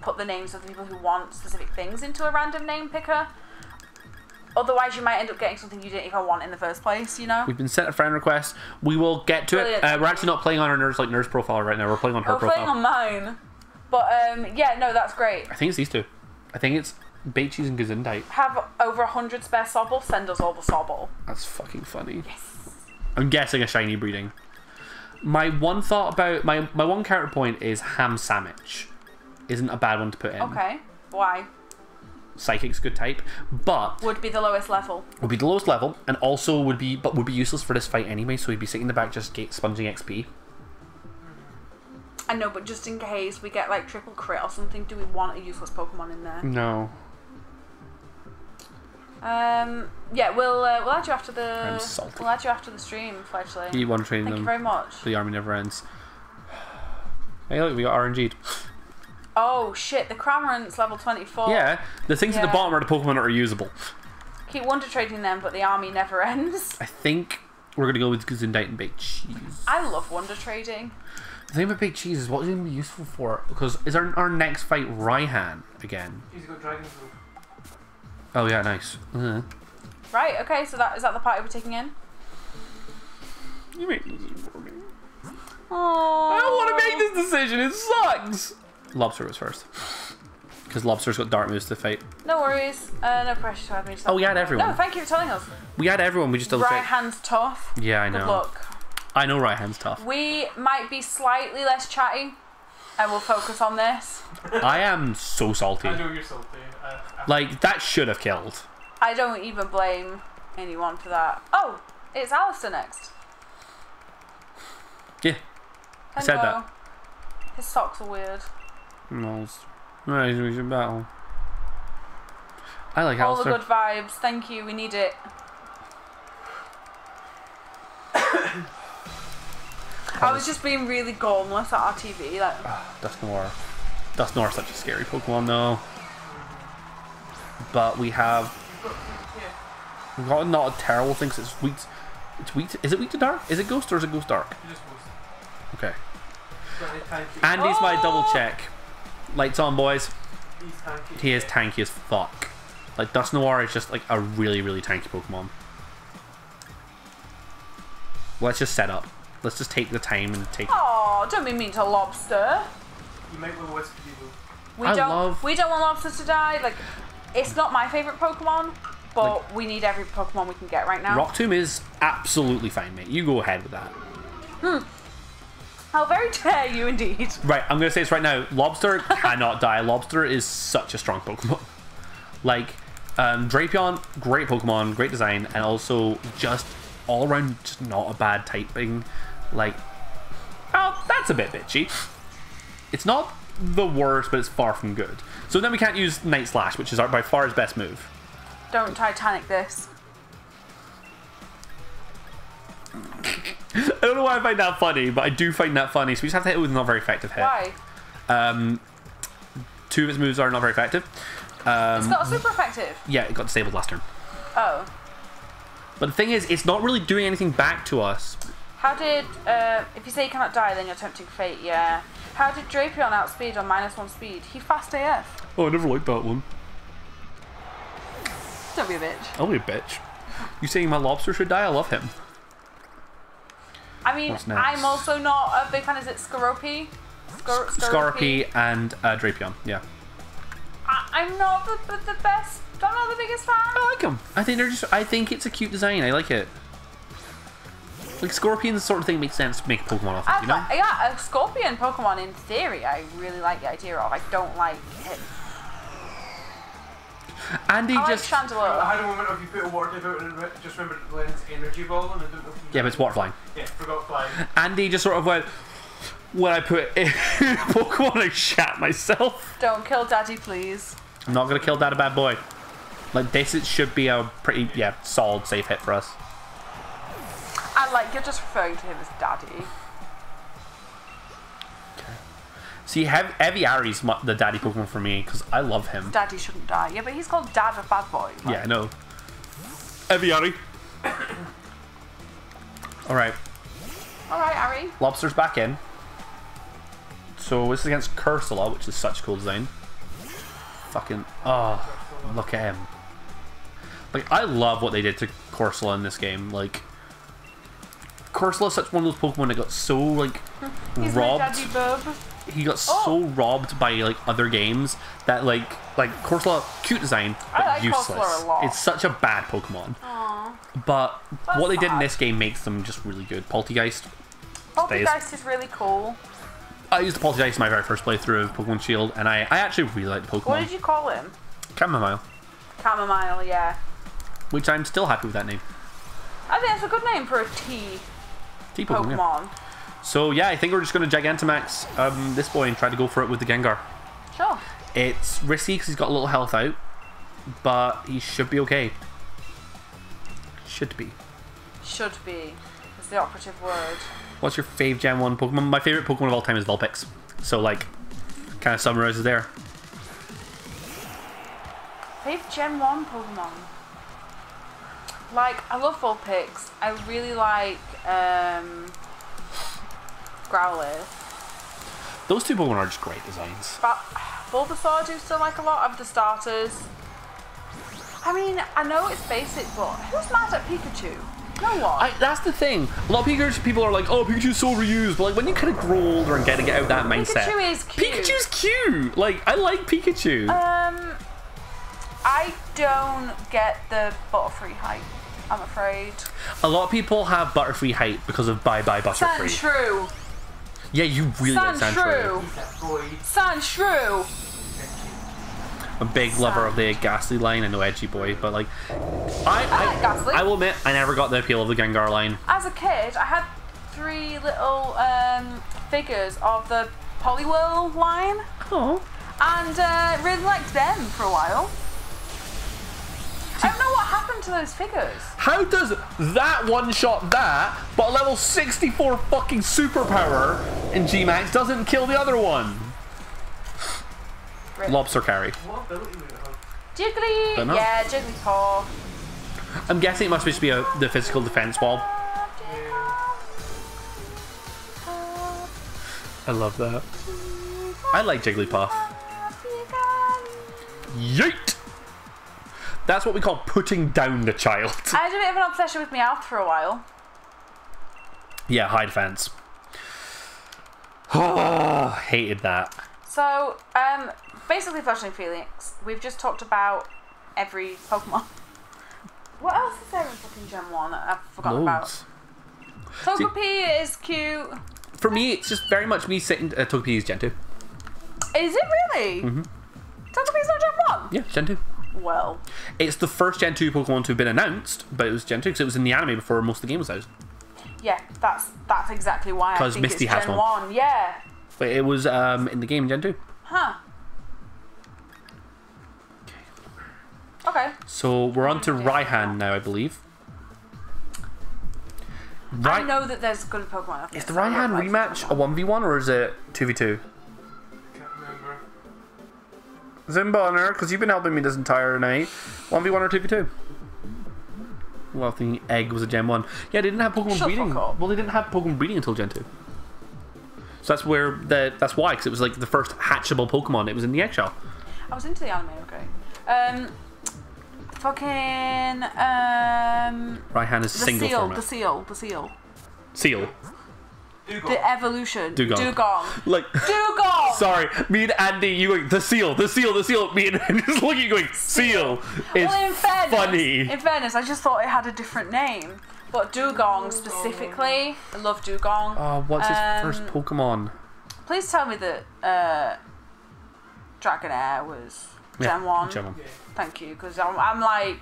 put the names of the people who want specific things into a random name picker. Otherwise, you might end up getting something you didn't even want in the first place, you know? We've been sent a friend request. We will get to Brilliant. it. We're actually not playing on our Nurse profile right now. We're playing on her We're profile. playing on mine. But yeah, no, that's great. I think it's these two. I think it's Baked Cheese and Gesundheit. Have over 100 spare Sobble, send us all the Sobble. That's fucking funny. Yes. I'm guessing a shiny breeding. My one thought about... My one counterpoint is Ham Sandwich. Isn't a bad one to put in. Okay, why? Psychic's good type, but Would be the lowest level. would be the lowest level, and also would be useless for this fight anyway. So he'd be sitting in the back just sponging XP. I know, but just in case we get like triple crit or something, do we want a useless Pokemon in there? No. Yeah, we'll add you after I'm the salty. we'll add you after the stream, Fledgling. You want to train Thank you them. very much. The army never ends. Hey, look, we got RNG'd. Oh shit, the Cramorant's level 24. Yeah, the things at the Yeah. bottom are the Pokemon that are usable. Keep wonder trading them, but the army never ends. I think we're gonna go with Gesundheit and Baked Cheese. I love wonder trading. The thing about Baked Cheese is what is it gonna be useful for? Because is our next fight Raihan again? He's got Dragon's Root. Oh yeah, nice. Right, okay, so is that the party we're taking in? You make this for me. Oh. I don't want to make this decision. It sucks. Lobster was first, because Lobster's got Dart moves to fight. No worries. No pressure to add me. Oh, we had everyone. No, thank you for telling us. We had everyone. We just double Right checked. hand's tough. Yeah, I Good know. luck. I know Raihan's tough. We might be slightly less chatty, and we'll focus on this. I am so salty. I know you're salty. Like that should have killed. I don't even blame anyone for that. Oh, it's Alistair next. Yeah, I said Hello. that. His socks are weird. No, we should battle. I like All the Alistair. good vibes. Thank you. We need it. I was just being really gormless at our TV. Like, Dusknoir. Dusknoir's such a scary Pokemon though. But we have we've got not a terrible thing 'cause it's weak. It's weak. Is it weak to dark? Is it ghost or is it ghost dark? You just was. Okay. Got a tanky. Andy's my double Oh! check. Lights on, boys. He's tanky. He is tanky as fuck. Like Dusknoir is just like a really, really tanky Pokemon. Let's just set up. Let's just take the time and take. oh, don't be mean to Lobster. You might will whisper you though. We I don't. love- We don't want Lobster to die. Like, it's not my favorite Pokemon, but we need every Pokemon we can get right now. Rock Tomb is absolutely fine, mate. You go ahead with that. How very dare you, indeed. Right, I'm gonna say this right now. Lobster cannot die. Lobster is such a strong Pokemon. Like, Drapion, great Pokemon, great design, and also just all around just not a bad typing. Like, oh, that's a bit bitchy. It's not the worst, but it's far from good. So then we can't use Night Slash, which is by far his best move. Don't Titanic this. I don't know why I find that funny, but I do find that funny. So we just have to hit it with a not very effective hit. Why? Two of its moves are not very effective. It's not a super effective. Yeah, it got disabled last turn. Oh. But the thing is, it's not really doing anything back to us. How did, if you say you cannot die, then you're tempting fate, yeah. How did Drapion outspeed on -1 speed? He fast AF. Oh, I never liked that one. Don't be a bitch. I'll be a bitch. You saying my Lobster should die? I love him. I mean, What's next? I'm also not a big fan. Is it Skorupi? Scorpy and Drapion, yeah. I'm not the best. I'm not the biggest fan. I like him. I think they're just. I think it's a cute design. I like it. Like Scorpion sort of thing makes sense to make a Pokemon off of, you know? Yeah, a Scorpion Pokemon in theory, I really like the idea of. I don't like it. Andy I just. like I Chandelure. had a moment of you put a water type out and just remembered Glenn's energy ball and I didn't know if you Yeah, but it's water flying. Yeah, forgot flying. Andy just sort of went. When I put in Pokemon, I shat myself. Don't kill Daddy, please. I'm not gonna kill that a bad boy. Like this, it should be a pretty solid safe hit for us. And like you're just referring to him as Daddy. See, Eviari's the daddy Pokemon for me because I love him. Daddy shouldn't die. Yeah, but he's called Dad of Bad Boy. Like, Yeah, I know. Eviari. All right, all right, Ari. Lobster's back in. So this is against Cursula, which is such a cool design. Fucking look at him. Like I love what they did to Cursula in this game. Like Cursula is such one of those Pokemon that got so like He's robbed. my Daddy Bub. He got so robbed by like other games that like Cursula, cute design, but I like useless. Cursula a lot. It's such a bad Pokemon. Aww. But That's what they did in sad. this game makes them just really good. Poltegeist. Poltergeist is really cool. I used the Poltegeist in my very first playthrough of Pokemon Shield, and I actually really like the Pokemon. What did you call him? Chamomile, Chamomile, yeah. which I'm still happy with that name. I think that's a good name for a T T Pokemon. Yeah. Pokemon. So yeah, I think we're just going to Gigantamax this boy and try to go for it with the Gengar. Sure. It's risky because he's got a little health out, but he should be okay. Should be. Should be. Is the operative word. What's your fave Gen 1 Pokemon? My favorite Pokemon of all time is Vulpix. So like, kind of summarizes there. Fave Gen 1 Pokemon. Like, I love Vulpix. I really like Growlithe. Those two Pokemon are just great designs. But Bulbasaur I do still like a lot of the starters. I mean, I know it's basic, but who's mad at Pikachu? No one. That's the thing. A lot of Pikachu people are like, oh, Pikachu's so reused. But like, when you kind of grow older and get out of that mindset. Pikachu is cute. Pikachu's cute. Like, I like Pikachu. I don't get the Butterfree hype, I'm afraid. A lot of people have Butterfree hype because of Bye Bye Butterfree. Sandshrew. Yeah, you really like Sandshrew. Sandshrew. Sandshrew. A big lover of the Ghastly line. I know Edgy Boy, but like, I like Ghastly. I will admit, I never got the appeal of the Gengar line. As a kid, I had 3 little figures of the Poliwhirl line. Oh. And really liked them for a while. I don't know what happened to those figures. How does that one-shot that, but a level 64 fucking superpower in G-Max doesn't kill the other one? Rip. Lobster carry. What ability would it have? Jiggly! Don't know. Yeah, Jigglypuff. I'm guessing it must just be the physical defense wall. I love that. I like Jigglypuff. Yeet! That's what we call putting down the child. I had a bit of an obsession with Meowth for a while. Yeah, high defense. Oh, hated that. So, basically Fledgling Felix, we've just talked about every Pokemon. What else is there in fucking Gen 1 I've forgotten Loads. about? Togepi is cute. For me, it's just very much me sitting. Togepi is Gen 2. Is it really? Mm-hmm. Togepi's not Gen 1? Yeah, Gen 2. Well, It's the first Gen 2 Pokemon to have been announced, but it was Gen 2 because it was in the anime before most of the game was out. yeah, that's exactly why I 'Cause think Misty it's has Gen one. 1. Yeah. But it was in the game Gen 2. Huh. Okay. So we're on to Raihan now, I believe. I know that there's good Pokemon. Is the Raihan rematch a 1v1 or is it 2v2? Can't remember. Zimboner, because you've been helping me this entire night. 1v1 or 2v2? Well, I think Egg was a Gen 1. Yeah, they didn't have Pokemon Shut breeding. fuck up. Well, they didn't have Pokemon breeding until Gen 2. So that's where that's why, because it was like the first hatchable Pokemon. It was in the eggshell. I was into the anime, okay. Fucking Raihan is the single seal, format. the seal. Seal. Dugong. The evolution. Dugong. Dugong. Like, Dugong! sorry, me and Andy, you going, the seal. Me and Andy just looking, going, seal. It's Well, funny. In fairness, I just thought it had a different name. But Dugong specifically, I love Dugong. Oh, what's his first Pokemon? Please tell me that Dragonair was Gen 1. Gen 1. Yeah. Thank you, because I'm like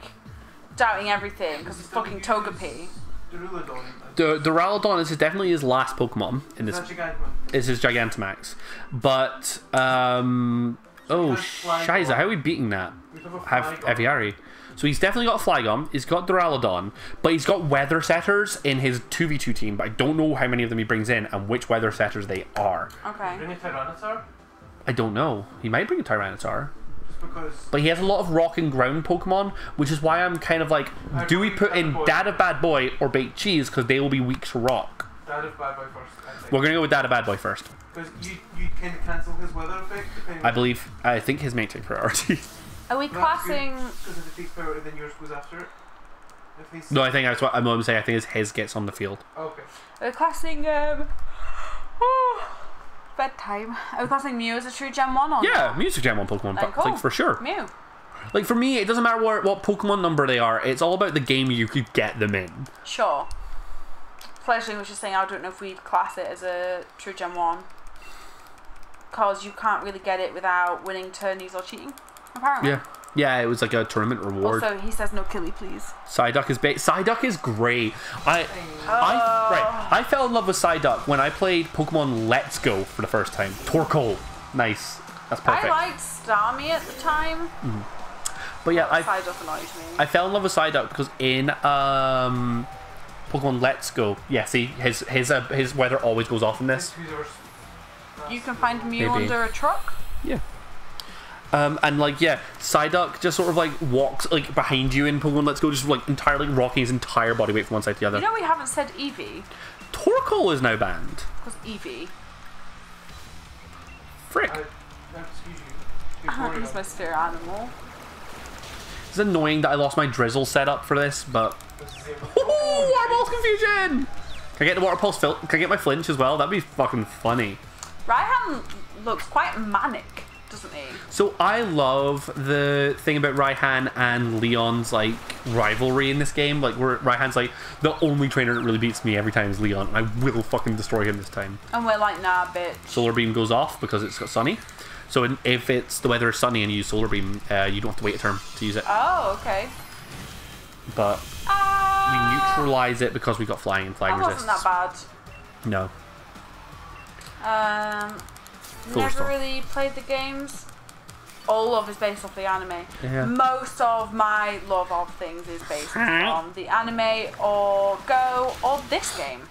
doubting everything because it's fucking Togepi. Duraludon. The Duraludon is definitely his last Pokemon in this. That's Gigantama. Is his Gigantamax, but oh Shiza, how are we beating that? We have a Have Flygon. Eviari. So he's definitely got Flygon, he's got Duraludon, but he's got Weather Setters in his 2v2 team, but I don't know how many of them he brings in and which Weather Setters they are. Okay. Bring a Tyranitar? I don't know. He might bring a Tyranitar. Just because. But he has a lot of rock and ground Pokemon, which is why I'm kind of like, do we put in Dad of Bad Boy or Baked Cheese, because they will be weak to rock? Dad of Bad Boy first, I think. We're going to go with Dad of Bad Boy first. Because you can cancel his weather effect depending I think his may take priority. Are we classing? Because if it takes priority, then yours goes after it. If he's... No, I think that's what I'm going to say. I think his gets on the field. Okay. Are we classing bedtime? Are we classing Mew as a true Gen 1 or Yeah, not? Mew's a Gen 1 Pokemon, but cool. like for sure. Mew. Like for me, it doesn't matter what Pokemon number they are. It's all about the game you could get them in. Sure. Fledgling was just saying I don't know if we'd class it as a true Gen 1. Because you can't really get it without winning tourneys or cheating, apparently. Yeah. Yeah, it was like a tournament reward. Also, he says no killy, please. Psyduck is Psyduck is great. I fell in love with Psyduck when I played Pokemon Let's Go for the first time. Torkoal. Nice. That's perfect. I liked Starmie at the time. But yeah, Psyduck annoyed me. I fell in love with Psyduck because in Pokemon Let's Go, yeah, see, his weather always goes off in this. You can find Mew Maybe. under a truck. Yeah. And like, yeah, Psyduck just sort of like walks like behind you in Pokemon Let's Go, just like entirely rocking his entire body weight from one side to the other. You know we haven't said Eevee. Torkoal is now banned. Because Eevee. Frick. Excuse you. He's my spirit animal. It's annoying that I lost my Drizzle setup for this, but... Ooh, Water Pulse Confusion! Can I get the Water Pulse Can I get my Flinch as well? That'd be fucking funny. Raihan looks quite manic, doesn't he? So I love the thing about Raihan and Leon's like rivalry in this game. Like where Raihan's like the only trainer that really beats me every time is Leon, and I will fucking destroy him this time. And we're like, nah, bitch. Solar Beam goes off because it's got sunny. So if it's the weather is sunny and you use Solar Beam, you don't have to wait a turn to use it. Oh, okay. But we neutralize it because we got flying and flying That resists. wasn't that bad. No. Full Never stop. really played the games. All love is based off the anime. Yeah. Most of my love of things is based on the anime or Go or this game.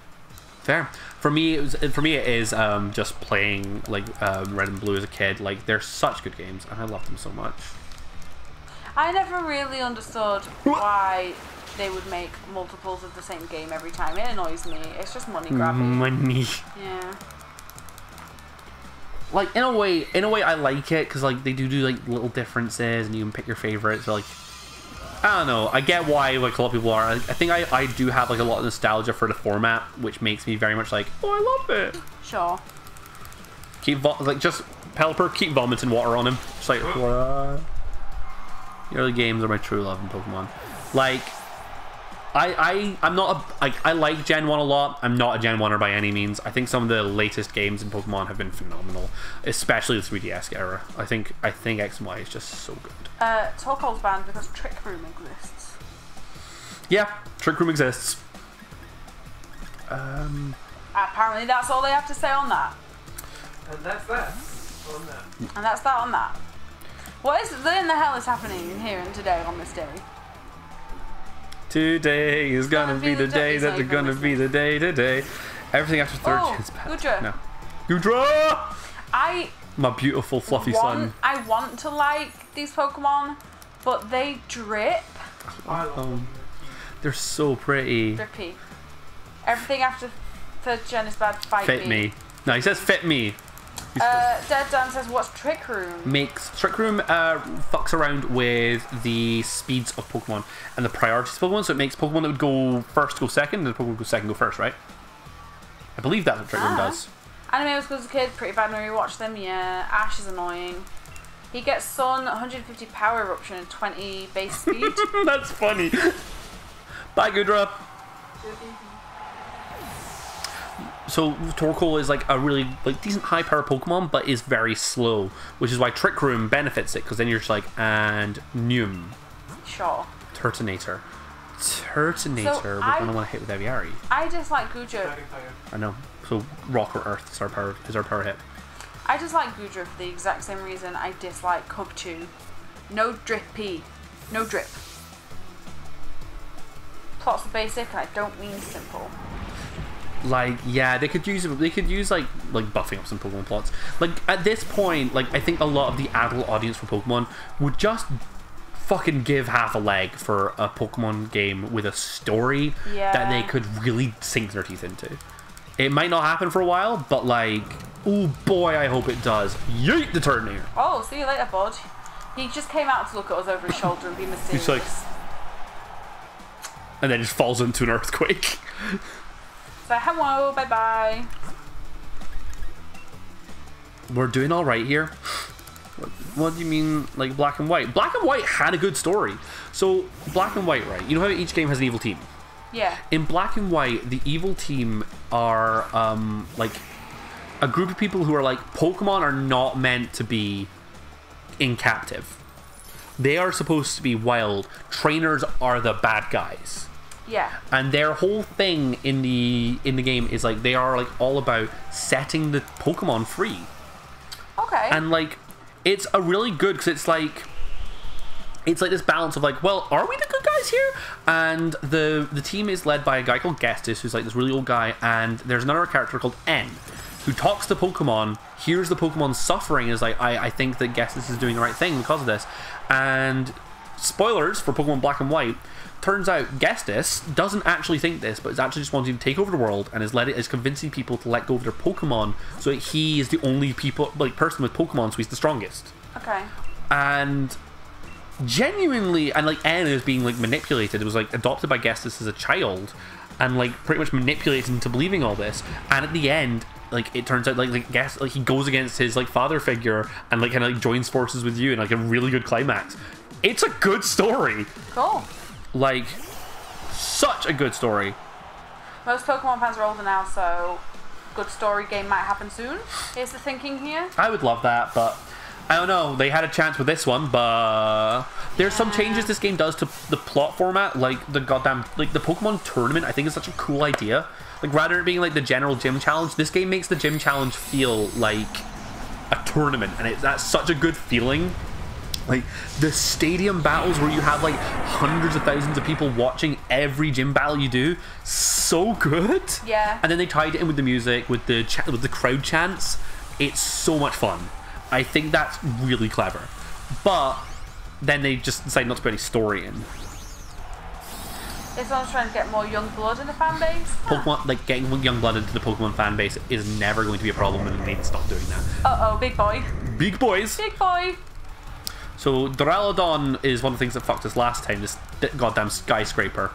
Fair. For me, it is just playing like Red and Blue as a kid. Like they're such good games, and I love them so much. I never really understood why they would make multiples of the same game every time. It annoys me. It's just money grabbing. Money. Yeah. Like in a way, I like it because like they do like little differences, and you can pick your favorites. But, like I don't know. I get why like a lot of people are. I think I do have like a lot of nostalgia for the format, which makes me very much like, oh, I love it. Sure. Just Pelipper, keep vomiting water on him. Just like what? The early games are my true love in Pokemon. Like I'm not I like Gen 1 a lot. I'm not a Gen 1er by any means. I think some of the latest games in Pokemon have been phenomenal, especially the 3DS era. I think X and Y is just so good. Torkoal's banned because Trick Room exists. Yeah, Trick Room exists. Apparently that's all they have to say on that. And that's that. On that. And that's that on that. What in the hell is happening here and today on this day? Today is gonna be the day that you're gonna be the day today. Everything after third Oh, is bad. Goodra. No. Goodra! I My beautiful fluffy son. want to like these Pokemon, but they drip. I love them. They're so pretty. Drippy. Everything after third gen is bad. Fit me. No, he says fit me. Dead Dan says, what's Trick Room? Trick Room fucks around with the speeds of Pokemon and the priorities of Pokemon, so it makes Pokemon that would go first go second, and Pokemon that go second go first, right? I believe that's what Trick Room does. Anime was good as a kid, pretty bad when we watched them, yeah. Ash is annoying. He gets Sun, 150 power eruption and 20 base speed. That's funny. Bye, Goodra. So Torkoal is like a really like decent high power Pokemon, but is very slow, which is why Trick Room benefits it, because then you're just like, and Noom. Sure. Turtonator. We're gonna want to hit with Eviari. I dislike Goodra. Dragon Fire. I know. So Rock or Earth is our power hit. I dislike Goodra for the exact same reason I dislike Cubchoo. No drippy. No drip. Plot's the basic, and I don't mean simple. Like, yeah, they could use like buffing up some Pokemon plots. Like at this point, like I think a lot of the adult audience for Pokemon would just fucking give half a leg for a Pokemon game with a story that they could really sink their teeth into. It might not happen for a while, but like, oh boy, I hope it does. Yeet the Turtonator. Oh, see you later, bud. He just came out to look at us over his shoulder and be mysterious. He's like, and then just falls into an earthquake. So hello, bye bye. We're doing all right here. What do you mean, like Black and White? Black and White had a good story. So Black and White, right? You know how each game has an evil team. Yeah. In Black and White, the evil team are like a group of people who are like, Pokemon are not meant to be in captive. They are supposed to be wild. Trainers are the bad guys. Yeah. And their whole thing in the game is like they are like all about setting the Pokemon free. Okay. And like it's a really good, because it's like this balance of like, well, are we the good guys here? And the team is led by a guy called Gestus, who's like this really old guy, and there's another character called N, who talks to Pokemon, hears the Pokemon suffering, and is like, I think that Gestus is doing the right thing because of this. And spoilers for Pokemon Black and White, turns out Gestus doesn't actually think this, but is actually just wanting to take over the world, and is convincing people to let go of their Pokemon, so that he is the only person with Pokemon, so he's the strongest. Okay. And genuinely, and like N is being like manipulated. It was like adopted by Gestus as a child, and like pretty much manipulated into believing all this. And at the end, like it turns out like he goes against his like father figure and like kind of like joins forces with you in like a really good climax. It's a good story. Cool. Like such a good story. Most Pokemon fans are older now, so good story game might happen soon. Here's the thinking here. I would love that, but I don't know. They had a chance with this one, but there's some changes this game does to the plot format, like the goddamn like the Pokemon tournament. I think is such a cool idea. Like rather than being like the general gym challenge, this game makes the gym challenge feel like a tournament, and that's such a good feeling. Like the stadium battles where you have like hundreds of thousands of people watching every gym battle you do, so good. Yeah. And then they tied it in with the music, with the crowd chants. It's so much fun. I think that's really clever. But then they just decide not to put any story in. This one's trying to get more young blood in the fan base. Pokemon, like getting young blood into the Pokemon fan base is never going to be a problem, and they need to stop doing that. Uh oh, big boy. Big boys. Big boy. So Duraludon is one of the things that fucked us last time, this goddamn skyscraper.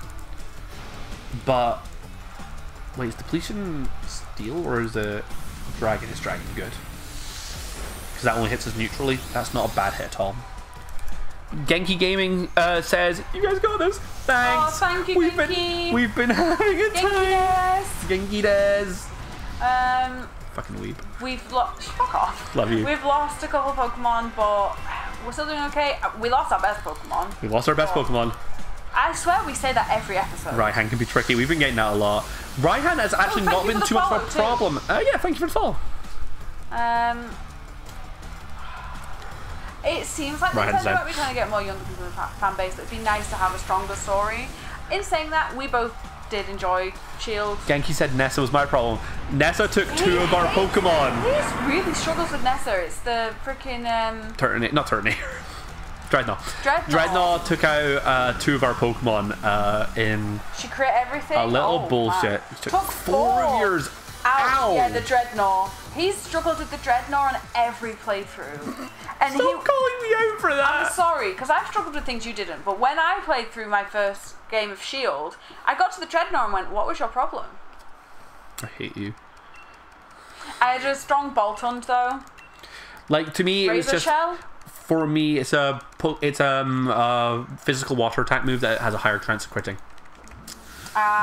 But wait, is Depletion Steel or is it Dragon? Is Dragon good? Because that only hits us neutrally. That's not a bad hit at all. Genki Gaming says, "You guys got this. Thanks. Oh, thank you, Genki. We've been having a time. Genki Genki. Fucking weep. We've lost. Fuck off. Love you. We've lost a couple Pokemon, but we're still doing okay. We lost our best Pokemon. We lost our best Pokemon. I swear we say that every episode. Raihan can be tricky. We've been getting that a lot. Raihan has actually not been too much of a problem. Yeah, thank you for the follow. It seems like Nintendo might be trying to get more younger people in the fan base, but it'd be nice to have a stronger story. In saying that, we both did enjoy Shield. Genki said Nessa was my problem. Nessa took two of our Pokemon. He really struggles with Nessa. It's the freaking Turtonator, not Turtonator. Dreadnought. Dreadnought took out two of our Pokemon in She crit everything. a little bullshit. Man. It took 4 years. Ow! Yeah, the Dreadnought. He's struggled with the Dreadnought on every playthrough. And Stop calling me out for that! I'm sorry, because I've struggled with things you didn't. But when I played through my first game of Shield, I got to the Dreadnought and went, what was your problem? I hate you. I had a strong Bolt Hunt though. Like, to me, it was Razor just... Shell? For me, it's a physical water attack move that has a higher chance of critting.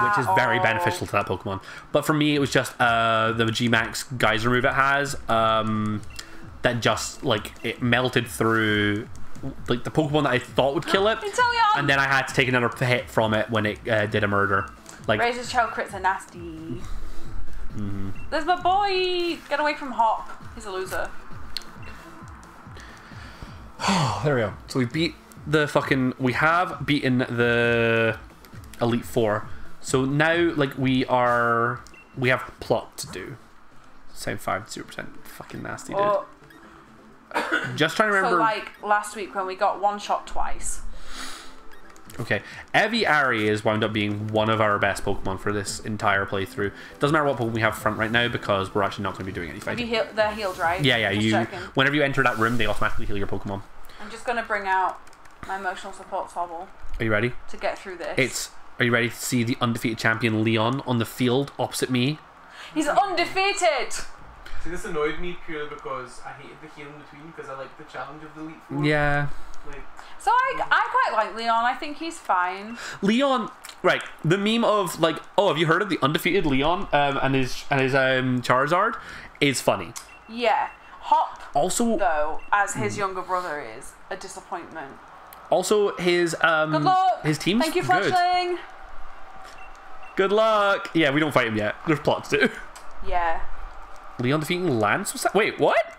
which is very beneficial to that Pokemon. But for me, it was just the G-Max Geyser move it has that just, like, it melted through, like, the Pokemon that I thought would kill it. Inteleon! And then I had to take another hit from it when it did a murder. Like, Razor's Shell crits are nasty. There's my boy! Get away from Hop. He's a loser. there we go. So we have beaten the Elite Four. So now, like, we have plot to do. Same 0% fucking nasty, dude. Just trying to remember. So, like, last week when we got one shot twice. Okay, Eviary is wound up being one of our best Pokemon for this entire playthrough. Doesn't matter what Pokemon we have front right now because we're actually not going to be doing any fighting. They're healed, right? Yeah, Just checking. Whenever you enter that room, they automatically heal your Pokemon. I'm just going to bring out my emotional support Sobble Are you ready? to get through this. Are you ready to see the undefeated champion Leon on the field opposite me? He's undefeated! See, this annoyed me purely because I hated the heal in between because I liked the challenge of the Elite Four. Yeah. Like, So I quite like Leon. I think he's fine. Leon, right? The meme of, like, oh, have you heard of the undefeated Leon and his Charizard is funny. Yeah. Hop, Also, though, as his younger brother, is a disappointment. also his Good luck! his team's Thank you, good. Fletchling! Good luck. Yeah, we don't fight him yet. There's plots to do. Yeah. Leon defeating Lance? What's that? Wait, what?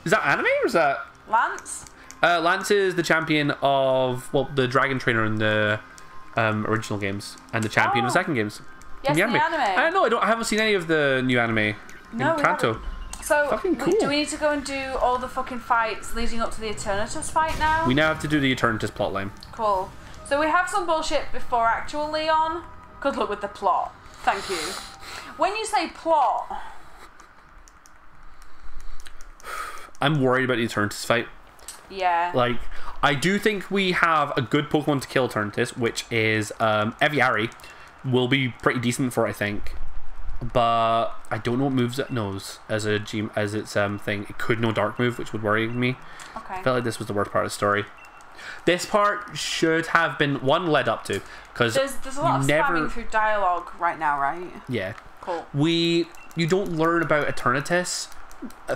Is that anime or is that? Lance? Lance is the champion of, well, the Dragon Trainer in the original games and the champion of the second games. Yes, the anime. I don't know. I haven't seen any of the new anime No, in we Kanto. haven't. So, Fucking cool. do we need to go and do all the fucking fights leading up to the Eternatus fight now? We now have to do the Eternatus plotline. Cool. So we have some bullshit before actual Leon. Good luck with the plot. Thank you. When you say plot... I'm worried about the Eternatus fight. Yeah. Like, I do think we have a good Pokemon to kill Eternatus, which is Eviary. Will be pretty decent for, I think. But I don't know what moves it knows as its thing. It could know Dark move, which would worry me. Okay. I felt like this was the worst part of the story. This part should have been one led up to, because There's a lot of spamming through dialogue right now, right? Yeah. Cool. You don't learn about Eternatus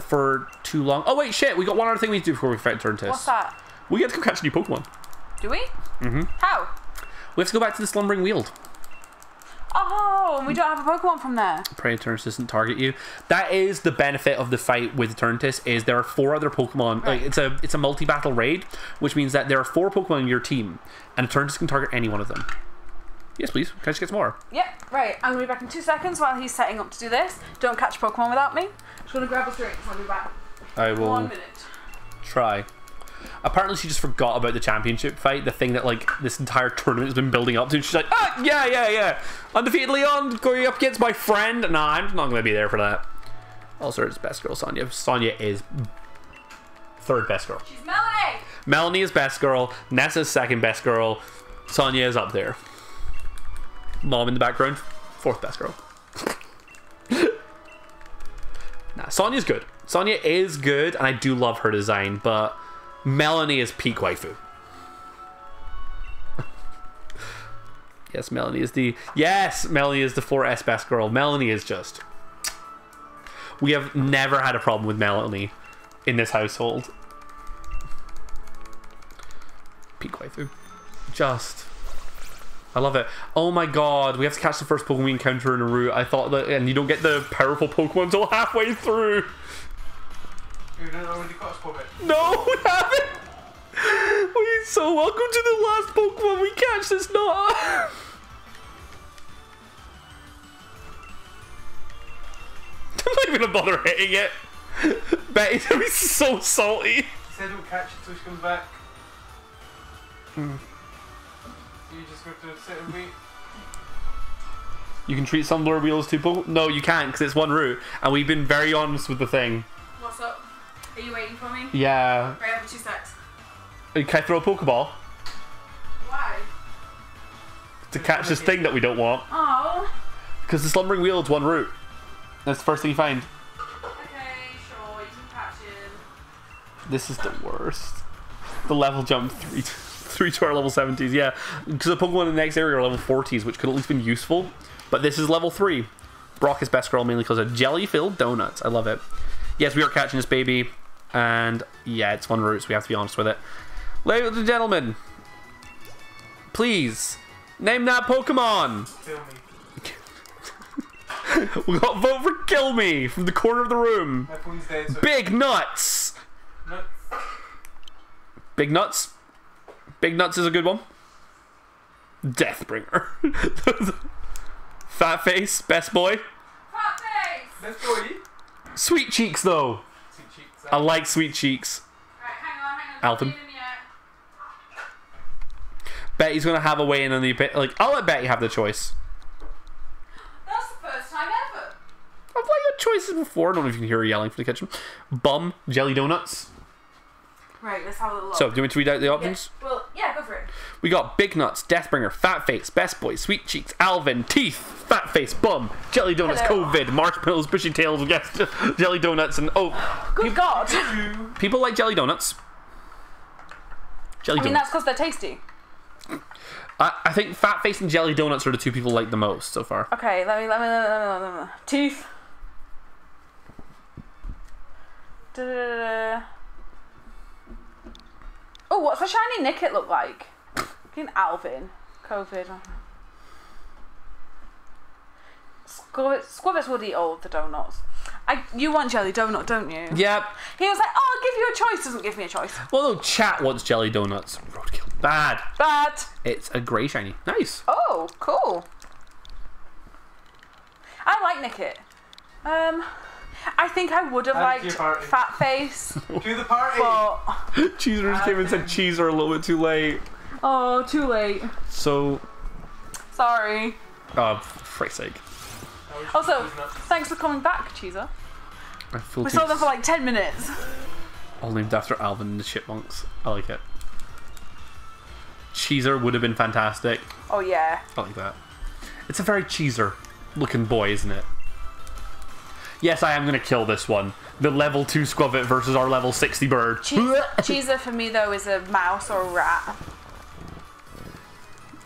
for too long. Oh wait, shit! We got one other thing we need to do before we fight Eternatus. What's that? We get to go catch a new Pokemon. Do we? Mm-hmm. How? We have to go back to the Slumbering Weald. Oh, and we don't have a Pokemon from there. Pray Eternatus doesn't target you. That is the benefit of the fight with Eternatus, is there are 4 other Pokemon. Right. Like, it's a multi-battle raid, which means that there are 4 Pokemon in your team, and Eternatus can target any one of them. Yes, please. Can I just get some more? Yep, right. I'm going to be back in 2 seconds while he's setting up to do this. Don't catch Pokemon without me. Just going to grab a drink so I'll be back. I will 1 minute. try. Apparently she just forgot about the championship fight, the thing that, like, this entire tournament has been building up to. She's like, yeah. Undefeated Leon going up against my friend. Nah, I'm not going to be there for that. Also, it's best girl, Sonia. Sonia is 3rd best girl. She's Melanie! Melanie is best girl. Nessa's 2nd best girl. Sonia is up there. Mom in the background, 4th best girl. Nah, Sonia's good. Sonia is good, and I do love her design, but Melanie is peak waifu. Yes, Melanie is the 4S best girl. Melanie is just... We have never had a problem with Melanie in this household. Peak waifu. I love it. Oh my god, we have to catch the first Pokemon we encounter in a route. I thought that, and you don't get the powerful Pokemon until halfway through. you didn't already caught Spobbit. No, we haven't. So welcome to the last Pokemon we catch that's not. I'm not even gonna bother hitting it. Betty's gonna be so salty. He said we'll catch it till she comes back. You just have to sit and wait. You can treat some lure wheels to Pokemon. No, you can't, because it's one route, and we've been very honest with the thing. What's up? Are you waiting for me? Yeah. Right, over 2 secs. Can I throw a Pokeball Why? to catch this thing that we don't want? Oh. Because the Slumbering Wheel is one route. That's the first thing you find. Okay, sure, you can catch him. This is the worst. The level jump 3. 3 to our level 70s, yeah. Because the Pokemon in the next area are level 40s, which could at least been useful. But this is level 3. Brock is best girl mainly because of jelly-filled donuts. I love it. Yes, we are catching this baby. And yeah, it's fun routes. We have to be honest with it. Ladies and gentlemen, please name that Pokemon. Kill me. We got vote for Kill Me from the corner of the room. My phone's dead. So Big Nuts. No. Big Nuts. Big Nuts is a good one. Deathbringer. Fat Face, best boy. Fat face! Let's go. Sweet Cheeks though. Sweet cheeks. I like Sweet Cheeks. Right, hang on. Alvin. Not even yet. Betty's gonna have a way in on the like. I'll let Betty have the choice. That's the first time ever. I've like had choices before. I don't know if you can hear her yelling from the kitchen. Bum, jelly donuts. Right, let's have a little look. So, do you want me to read out the options? Well, yeah, go for it. We got Big Nuts, Deathbringer, Fat Face, Best Boy, Sweet Cheeks, Alvin, Teeth, Fat Face, Bum, Jelly Donuts, Hello. COVID, Marshmallows, Bushy Tails, yes, Jelly Donuts, and Good God. people like Jelly Donuts. Jelly I mean, Donuts. that's because they're tasty. I think Fat Face and Jelly Donuts are the two people like the most so far. Okay, let me. Teeth. Da-da-da-da. Oh, what's the shiny Nickit look like? Fucking Alvin. COVID. Squibbits would eat all of the donuts. You want jelly donut, don't you? Yep. He was like, oh, I'll give you a choice. Doesn't give me a choice. Well, no, chat wants Jelly Donuts. Roadkill. Bad. Bad. It's a grey shiny. Nice. Oh, cool. I like Nickit. I think I would have Add it to liked your party. Fat Face, To the party. but Cheeser just came and said Cheeser a little bit too late. oh, too late. So, Sorry. for frick's sake. I wish Also, it was nuts. thanks for coming back, Cheeser. I feel We too saw them for like 10 minutes. all named after Alvin and the Chipmunks. I like it. Cheeser would have been fantastic. Oh yeah. I like that. It's a very Cheeser looking boy, isn't it? Yes, I am going to kill this one. The level 2 Squavit versus our level 60 bird. Cheeser for me though is a mouse or a rat.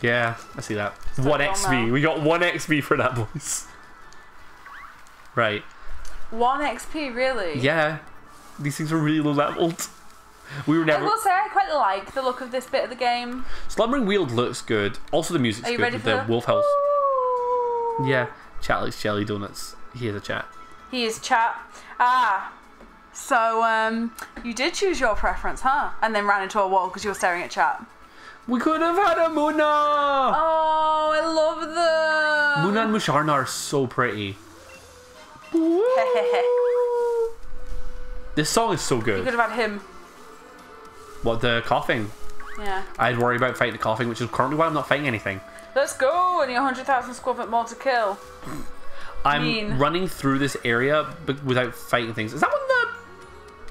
Yeah, I see that. I 1 don't XP. know. We got 1 XP for that, boys. Right. 1 XP, really? Yeah. These things are really low leveled. We were I never... will say I quite like the look of this bit of the game. Slumbering Weald looks good. Also, the music's Are you good ready with for the Wolf House. Ooh. Yeah. Chat likes Jelly Donuts. He is a chat. He is chat. Ah. So, you did choose your preference, huh? And then ran into a wall because you were staring at chat. We could have had a Muna! Oh, I love them. Muna and Musharna are so pretty. This song is so You good. could have had him. What, the coughing? Yeah. I'd worry about fighting the coughing, which is currently why I'm not fighting anything. Let's go. And your 100,000 Squavit more to kill. I'm Mean. running through this area but without fighting things. Is that one the...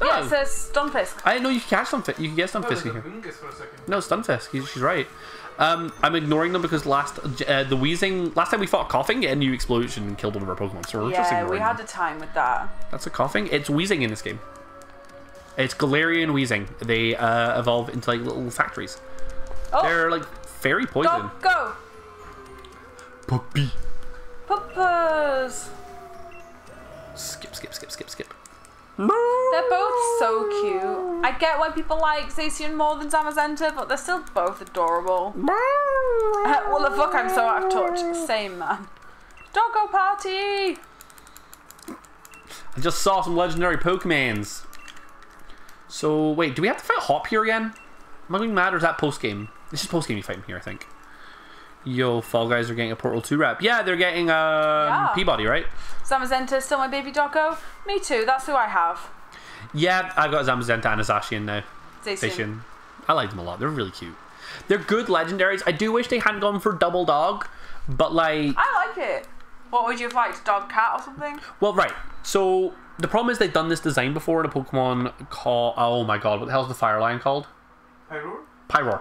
Yeah, Oh. it says Stunfisk. I didn't know you could catch Stunfisk. You can get I thought it Stunfisk was a here. Bungus for a second. No, Stunfisk. She's right. I'm ignoring them because last the wheezing... Last time we fought coughing, it had a new explosion and killed one of our Pokemon. So we're just Yeah, ignoring we had them. a time with that. That's a coughing. It's wheezing in this game. It's Galarian wheezing. They evolve into like little factories. Oh, They're like fairy poison. go. Puppy. Puppers. Skip. They're both so cute. I get why people like Zacian more than Zamazenta, but they're still both adorable. Well, the fuck, I'm so out of touch. Same, man. Doggo party! I just saw some legendary Pokemons. So, wait, do we have to fight Hop here again? Am I going mad or is that post-game? This is post-game you fight him here, I think. Yo, Fall Guys are getting a Portal 2 rep. Yeah, they're getting Peabody, right? Zamazenta, still my baby doggo? Me too, that's who I have. Yeah, I've got Zamazenta and a Zacian now. Zacian. I like them a lot. They're really cute. They're good legendaries. I do wish they hadn't gone for double dog, but like... I like it. What would you have liked? Dog, cat, or something? Well, right. So, the problem is they've done this design before in a Pokemon called... Oh my god, what the hell's the fire lion called? Pyroar? Pyroar.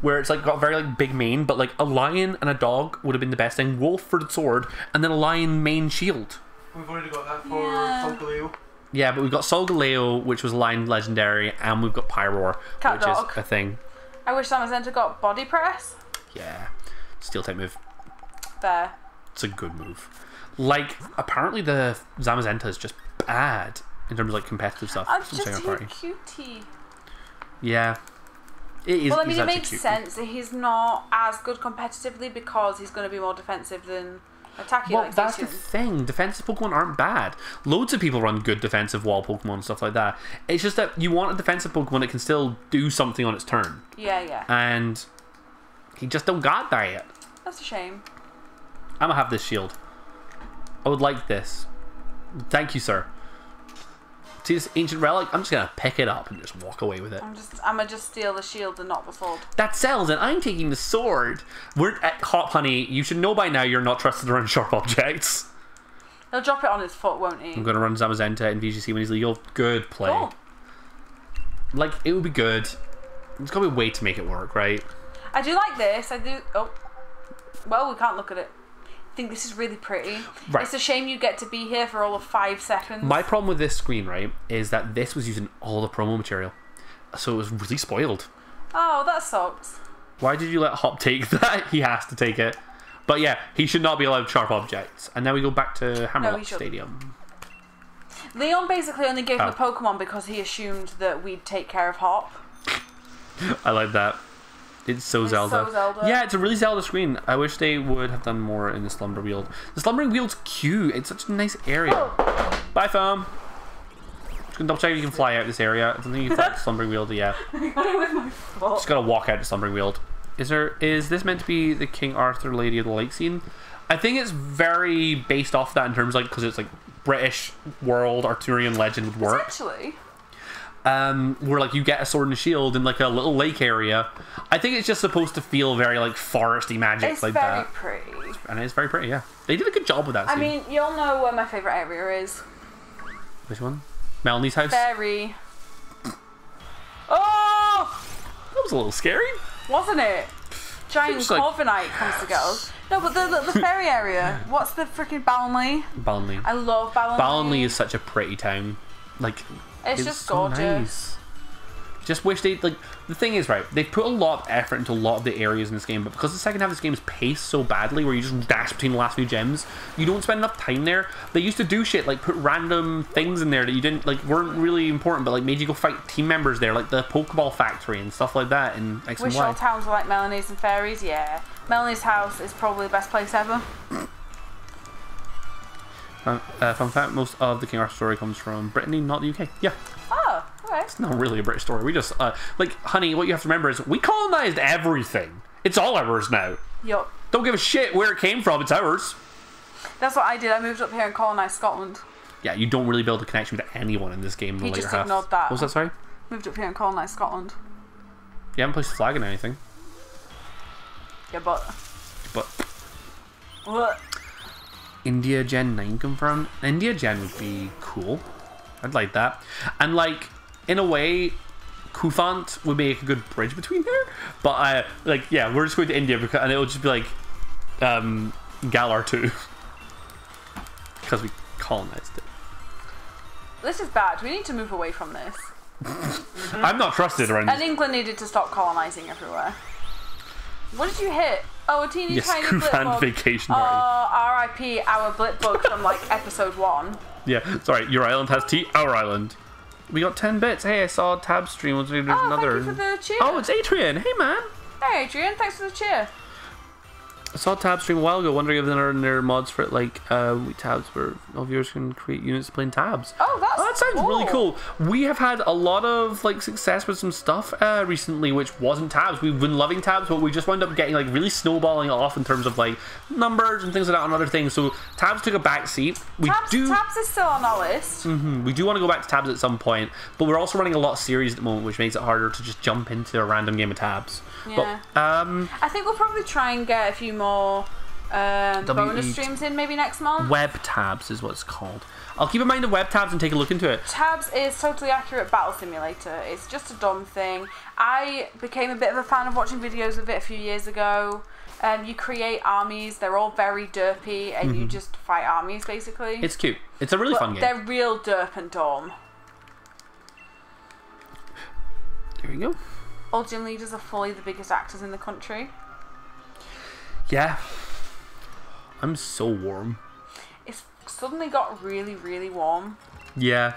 Where it's like got a very like big mane, but like a lion and a dog would have been the best thing. Wolf for the sword, and then a lion mane shield. We've already got that for Yeah. Solgaleo. Yeah, but we've got Solgaleo, which was lion legendary, and we've got Pyroar, Cat which dog. is a thing. I wish Zamazenta got body press. Yeah. Steel type move. There. It's a good move. Like, apparently the Zamazenta is just bad in terms of like competitive stuff. I'm from just Singer a Party. cutie. Yeah. It is. Well, I mean, he's it actually makes cute. sense that he's not as good competitively because he's going to be more defensive than attacking. Well, like that's the Zacian. thing. Defensive Pokemon aren't bad. Loads of people run good defensive wall Pokemon and stuff like that. It's just that you want a defensive Pokemon that can still do something on its turn. Yeah. And he just don't got that yet. That's a shame. I'm gonna have this shield. I would like this. Thank you, sir. See this ancient relic? I'm just gonna pick it up and just walk away with it. I'm gonna just steal the shield and not the sword. That sells, and I'm taking the sword. We're at Hop Honey. You should know by now you're not trusted to run sharp objects. He'll drop it on his foot, won't he? I'm gonna run Zamazenta in VGC when he's legal. Good play. Cool. Like, it would be good. There's gotta be a way to make it work, right? I do like this. I do. Oh, well, we can't look at it. I think this is really pretty. Right. It's a shame you get to be here for all of 5 seconds. My problem with this screen, right, is that this was using all the promo material. So it was really spoiled. Oh, that sucks. Why did you let Hop take that? He has to take it. But yeah, he should not be allowed sharp objects. And now we go back to Hammerlock he shouldn't. Stadium. Leon basically only gave Oh. the Pokemon because he assumed that we'd take care of Hop. I like that. It's so Zelda. so Zelda. Yeah, it's a really Zelda screen. I wish they would have done more in the Slumber Weald. The Slumbering Weald's cute. It's such a nice area. Oh. Bye, Foam. Just gonna double check if you can fly out this area. I don't think you can fly out the Slumbering Weald yet. I got it with my foot. Just gotta walk out the Slumbering Weald. Is this meant to be the King Arthur Lady of the Light scene? I think it's very based off that in terms like because it's like British world Arthurian legend would work. Actually, Where like you get a sword and a shield in like a little lake area. I think it's just supposed to feel very like foresty magic it's like very that, pretty. and it's very pretty. Yeah, they did a good job with that. I Scene. mean, you'll know where my favourite area is. Which one? Melanie's house. Very. Oh! That was a little scary. Wasn't it? Giant It's like- Corviknight comes to get us. No, but the fairy area. What's the freaking Ballinley? Ballinley. I love Ballinley. Ballinley is such a pretty town. Like It's just so gorgeous. nice. Just wish they like the thing is right. They've put a lot of effort into a lot of the areas in this game, but because the second half of this game is paced so badly, where you just dash between the last few gems, you don't spend enough time there. They used to do shit like put random things in there that you didn't like weren't really important, but like made you go fight team members there, like the Pokeball factory and stuff like that in X and Wish all Y. towns were like Melanie's and fairies. Yeah, Melanie's house is probably the best place ever. Fun fact: most of the King Arthur story comes from Brittany, not the UK. Yeah. Oh, okay. It's not really a British story. We just, like, honey, what you have to remember is we colonized everything. It's all ours now. Yup. Don't give a shit where it came from. It's ours. That's what I did. I moved up here and colonised Scotland. Yeah, you don't really build a connection with anyone in this game in the He later just half. ignored that. What was that, sorry? Moved up here and colonised Scotland. You haven't placed a flag in anything. Yeah, but... But What? India Gen 9 confirmed. India Gen would be cool. I'd like that. And, like, in a way, Kufant would make a good bridge between there. But, like, yeah, we're just going to India because, and it'll just be like Galar 2. Because we colonized it. This is bad. We need to move away from this. I'm not trusted around And this. England needed to stop colonising everywhere. What did you hit? Oh, a teeny Yes, tiny Kufan blitbug. vacation party. R.I.P. our blitbug from like episode 1. Yeah, sorry, your island has tea, our island. We got 10 bits. Hey, I saw a tab stream. There's Oh, another. thank you for the cheer. Oh, it's Adrian. Hey, man. Hey, Adrian, thanks for the cheer. I saw a tab stream a while ago, wondering if there are there mods for it, like tabs where all viewers can create units playing tabs. Oh, That sounds really cool. We have had a lot of like success with some stuff recently, which wasn't tabs. We've been loving tabs, but we just wound up getting like really snowballing off in terms of like numbers and things like that on other things. So tabs took a back seat. Tabs is still on our list. We do want to go back to tabs at some point, but we're also running a lot of series at the moment, which makes it harder to just jump into a random game of tabs. Yeah. But I think we'll probably try and get a few more bonus streams in maybe next month. web tabs is what it's called. I'll keep in mind the web tabs and take a look into it. Tabs is totally accurate battle simulator. It's just a dumb thing. I became a bit of a fan of watching videos of it a few years ago. You create armies. They're all very derpy, and you just fight armies basically. It's cute. It's a really fun game. They're real derp and dumb. There you go. all gym leaders are fully the biggest actors in the country. Yeah. I'm so warm. It's suddenly got really, really warm. Yeah.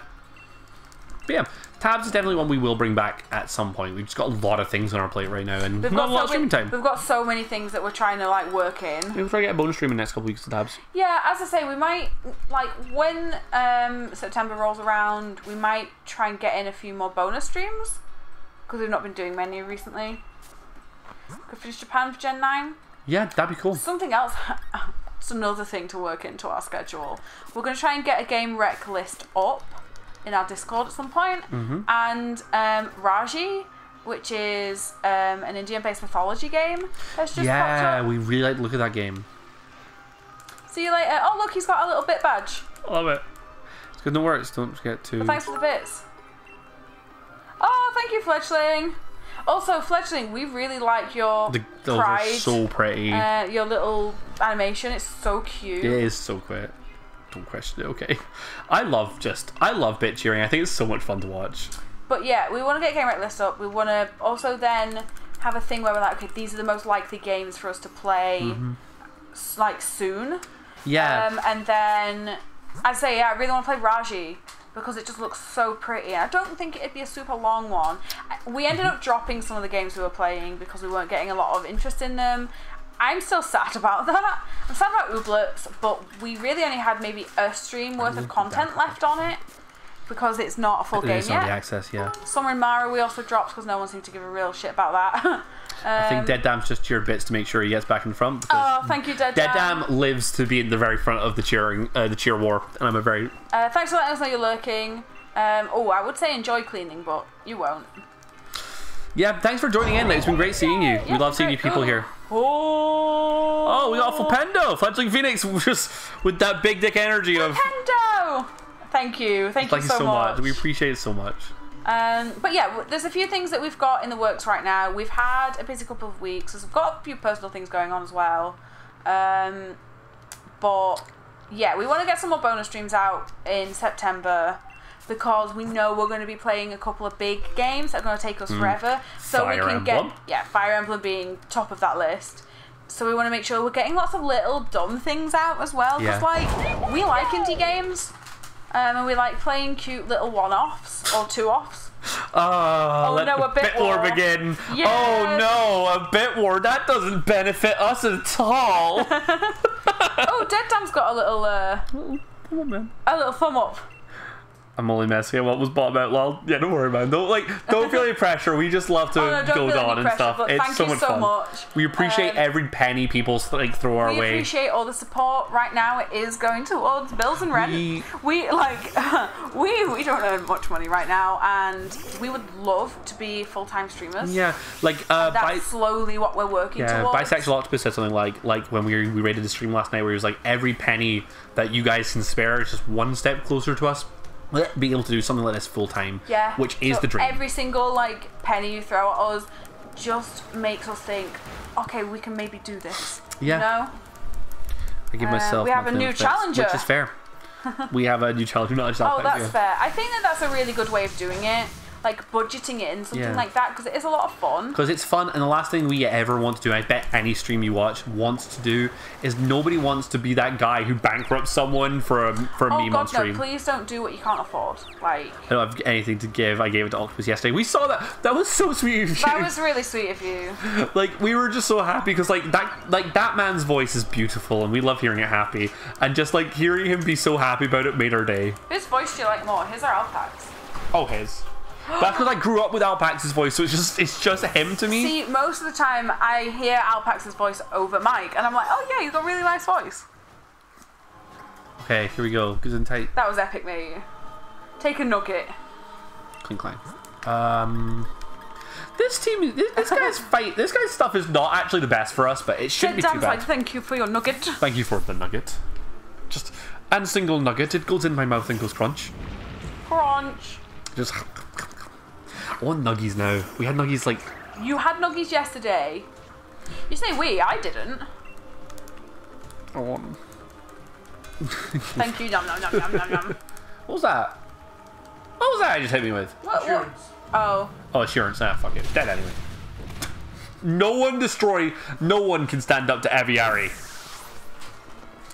But yeah, Tabs is definitely one we will bring back at some point. We've just got a lot of things on our plate right now and not a lot of streaming time. We've got so many things that we're trying to like work in. We'll try to get a bonus stream in the next couple of weeks to Tabs. Yeah, as I say, we might, like, when September rolls around, we might try and get in a few more bonus streams, because we've not been doing many recently. Could finish Japan for Gen 9. Yeah, that'd be cool. Something else, it's another thing to work into our schedule. We're going to try and get a game rec list up in our Discord at some point. And Raji, which is an Indian-based mythology game, has just popped up. We really like to look at that game. See you later. Oh, look, he's got a little bit badge. I love it. It's good, no worries. Don't forget to... But thanks for the bits. Oh, thank you, Fledgling. Also, Fledgling, we really like your those pride. are so pretty. Your little animation. It's so cute. It is so quick. Don't question it, okay? I love bit cheering. I think it's so much fun to watch. But yeah, we want to get game rec list up. We want to also then have a thing where we're like, okay, these are the most likely games for us to play, like, soon. Yeah. And then I'd say, yeah, I really want to play Raji because it just looks so pretty. I don't think it'd be a super long one. We ended up dropping some of the games we were playing because we weren't getting a lot of interest in them. I'm still sad about that. I'm sad about Ooblets, but we really only had maybe a stream worth of content left on it because it's not a full game It's not yet. the access, yeah. Summer and Mara we also dropped because no one seemed to give a real shit about that. I think Dead Dam's just cheered bits to make sure he gets back in front. Because Oh, thank you, Dead Dam. Dead Dam lives to be in the very front of the cheer war, and I'm a very... Thanks for letting us know you're lurking. Oh, I would say enjoy cleaning, but you won't. Yeah, thanks for joining in. It's been great seeing you. We love seeing you people here. Oh, we got Flipendo, Fledgling Phoenix, just with that big dick energy of... Flipendo! Thank you. Thank you so much. We appreciate it so much. But yeah, there's a few things that we've got in the works right now. We've had a busy couple of weeks. So we've got a few personal things going on as well. But yeah, we want to get some more bonus streams out in September because we know we're going to be playing a couple of big games that are going to take us forever. So Fire we can Emblem. get Fire Emblem being top of that list. So we want to make sure we're getting lots of little dumb things out as well. Because like we like indie games. And we like playing cute little one-offs or two-offs. Let no, the a bit war begin. Yes. Oh no, a bit war. That doesn't benefit us at all. Oh, Dead Dam's got a little, Come on, man. a little thumb up. I'm only messing with what was bought about lol. Yeah, don't worry, man. Don't feel any pressure. We just love to Don't go feel on any and pressure, stuff. but It's thank so you much so fun. much. We appreciate every penny people throw our We way. appreciate all the support. Right now, it is going towards bills and rent. We don't earn much money right now, and we would love to be full-time streamers. Yeah, like That's slowly what we're working towards. Bisexual Octopus said something like when we rated the stream last night, where he was like, every penny that you guys can spare is just one step closer to us being able to do something like this full time. Yeah, which is the dream. Every single like penny you throw at us just makes us think, okay, we can maybe do this. Yeah. You know? I give myself. we have a monthly new benefits, challenger. which is fair. We have a new challenger, not just Oh, that's fair. I think that's a really good way of doing it. Like budgeting it in something like that because it is a lot of fun. Because it's fun, and the last thing we ever want to do, I bet any stream you watch wants to do, is nobody wants to be that guy who bankrupts someone for a meme on stream. No, please don't do what you can't afford. Like, I don't have anything to give. I gave it to Octopus yesterday. We saw that. That was so sweet of you. that was really sweet of you. Like, we were just so happy because that man's voice is beautiful, and we love hearing it happy. And just like hearing him be so happy about it made our day. Whose voice do you like more? His or Alpac's? Oh, his. That's because I grew up with Alpax's voice, so it's just him to me. See, most of the time I hear Alpax's voice over Mike, and I'm like, oh yeah, he's got a really nice voice. Okay, here we go. Good and tight. That was epic, mate. Take a nugget. Clink clank. This team, this guy's stuff is not actually the best for us, but it shouldn't be too Dan's bad. like, thank you for your nugget. Thank you for the nugget. And single nugget, it goes in my mouth and goes crunch. Crunch. Just. I want nuggies now. We had nuggies like. You had nuggies yesterday. You say we, I didn't. I want them. Thank you, nom nom nom nom nom nom. What was that? What was that I just hit me with? What? Oh. Oh, assurance. Ah, fuck it. It's dead anyway. No one can stand up to Aviary.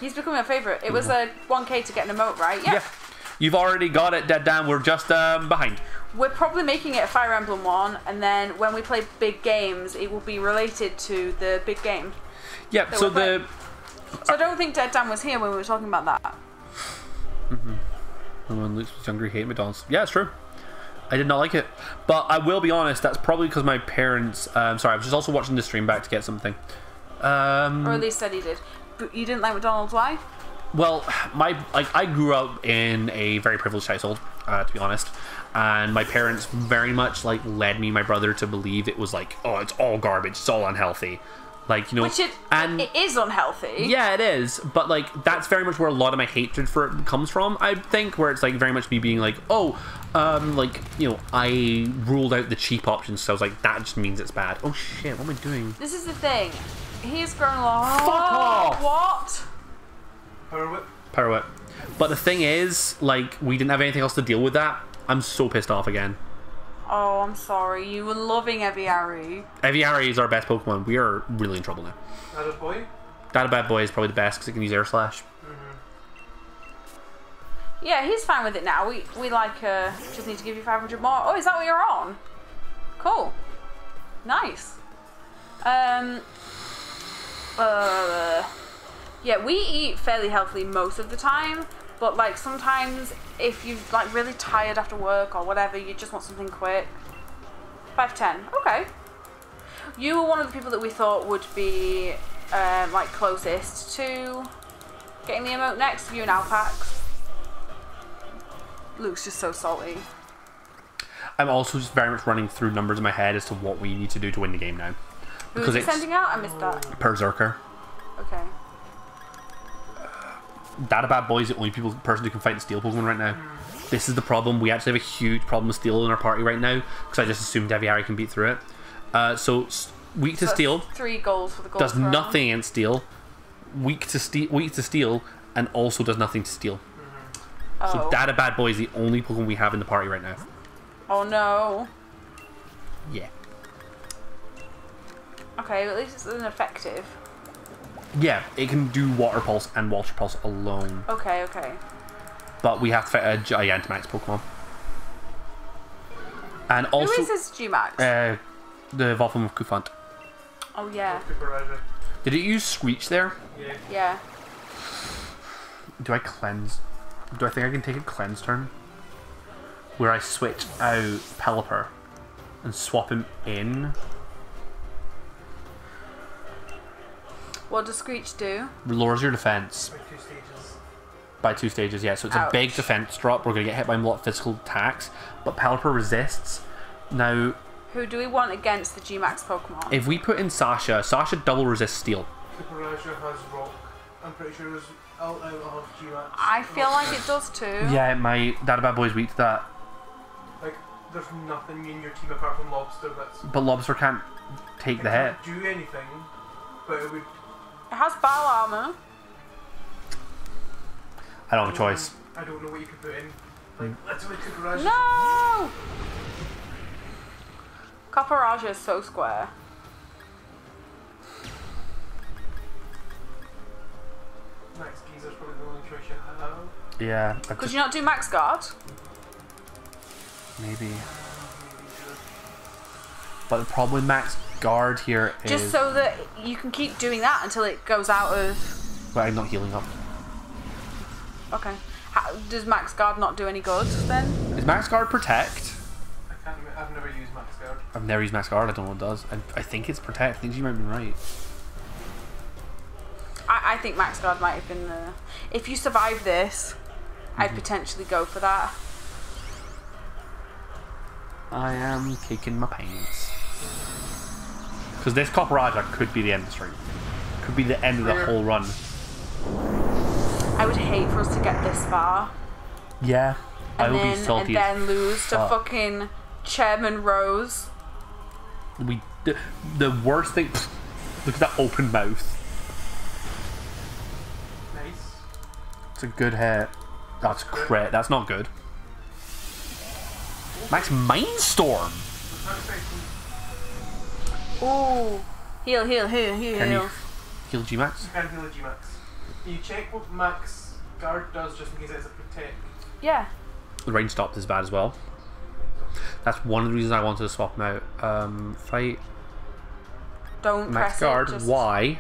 He's becoming a favourite. It was a 1k to get an emote, right? Yeah. Yeah. You've already got it, Dead Dan. We're just behind. We're probably making it a Fire Emblem one, and then when we play big games, it will be related to the big game. Yeah, so the... So I don't think Dead Dan was here when we were talking about that. When Luke was younger, he hated McDonald's. Yeah, it's true. I did not like it. But I will be honest, that's probably because my parents... sorry, I was just also watching the stream back to get something. Or at least said he did. But you didn't like McDonald's, why? Well, I grew up in a very privileged household, to be honest. And my parents very much led me and my brother to believe it was oh, it's all garbage, it's all unhealthy. Which it is unhealthy. Yeah, it is. But that's very much where a lot of my hatred for it comes from, I think, where it's very much me being oh, I ruled out the cheap options, so I was that just means it's bad. Oh shit, what am I doing? This is the thing. He's grown a lot. Fuck off! What? Power whip. But the thing is, we didn't have anything else to deal with that. I'm so pissed off again. Oh, I'm sorry. You were loving Eviary. Eviary is our best Pokemon. We are really in trouble now. Data Boy? Data Bad Boy is probably the best because it can use Air Slash. Yeah, he's fine with it now. We just need to give you 500 more. Oh, is that what you're on? Cool. Nice. Yeah, we eat fairly healthily most of the time, but sometimes if you're really tired after work or whatever, you just want something quick. 510. Okay. You were one of the people that we thought would be closest to getting the emote next. You and Alpax. Luke's just so salty. I'm also just very much running through numbers in my head as to what we need to do to win the game now. Who's he sending out? I missed that. Berserker. Okay. Data Bad Boy is the only person who can fight the Steel Pokemon right now. This is the problem. We actually have a huge problem with Steel in our party right now because I just assumed Eviary can beat through it. So weak to Steel. 3 goals for the gold. Does nothing against Steel. Weak to Steel, and also does nothing to Steel. Oh. So Data Bad Boy is the only Pokemon we have in the party right now. Oh no. Yeah. Okay, well, at least it's ineffective. Yeah, it can do Water Pulse and Water Pulse alone. Okay. But we have to fight a Gigantamax Pokemon. And also... Who is this G-Max? The Evolving of Kufant. Oh, yeah. Did it use Screech there? Yeah. Do I cleanse? Do I think I can take a cleanse turn? Where I switch out Pelipper and swap him in? What does Screech do? Lowers your defense. By 2 stages, yeah. So it's a big defense drop. We're going to get hit by a lot of physical attacks. But Pelipper resists. Now... Who do we want against the G-Max Pokemon? If we put in Sasha double resists Steel. Super Raja has Rock. I'm pretty sure it's out of G-Max. I feel like it does too. Yeah, my Data Bad Boy's weak to that. There's nothing in your team apart from Lobster that's... But Lobster can't take the hit. Do anything, but it would... It has battle armor. I don't have a choice. I don't know what you could put in. Literally Super Raja. No! Copperaja is so square. Max Geezer's probably the only choice you have. Yeah. Could you not do Max Guard? Maybe. But the problem with Max Guard here is... Just so that you can keep doing that until it goes out of... But I'm not healing up. Okay. Does Max Guard not do any good then? Is Max Guard Protect? I've never used Max Guard. I've never used Max Guard, I don't know what it does. I think it's Protect. I think you might be right. I think Max Guard might have been the... If you survive this, I'd potentially go for that. I am kicking my pants. Because this Copperaja could be the end of the stream. Could be the end of the whole run. I would hate for us to get this far. Yeah. I would be salty. And then lose to fucking Chairman Rose. The worst thing... Look at that open mouth. Nice. It's a good hit. That's crit. That's not good. Max Mindstorm. Ooh. Heal. Can you heal G-Max? You can heal a G-Max. You check what Max Guard does just in case it's a protect. Yeah. The range stopped is bad as well. That's one of the reasons I wanted to swap him out. Fight Don't Max press Guard. it. Just... Why?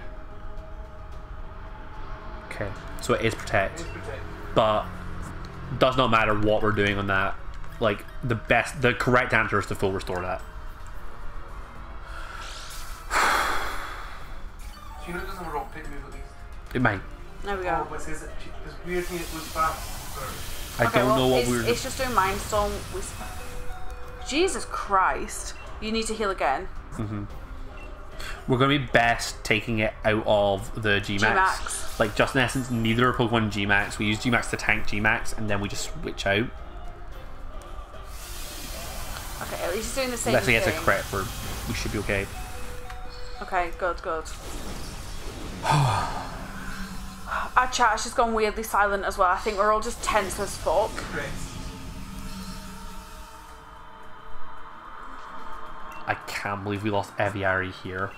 Okay, so it is protect, It's protect. but does not matter what we're doing on that. Like the correct answer is to full restore that. Do you know it doesn't have a rock type move at least? It might. There we Oh, go. but it says it's weird to me it was fast. I don't know what we're. It's just doing Mindstorm. Jesus Christ. You need to heal again. We're going to be best taking it out of the G-Max. G-Max. Like, just in essence, neither are Pokemon G-Max. We use G-Max to tank G-Max, and then we just switch out. Okay, at least it's doing the same Unless it thing. gets a crit, we should be okay. Okay, good. Our chat has just gone weirdly silent as well. I think we're all just tense as fuck. Correct. I can't believe we lost Eviary here.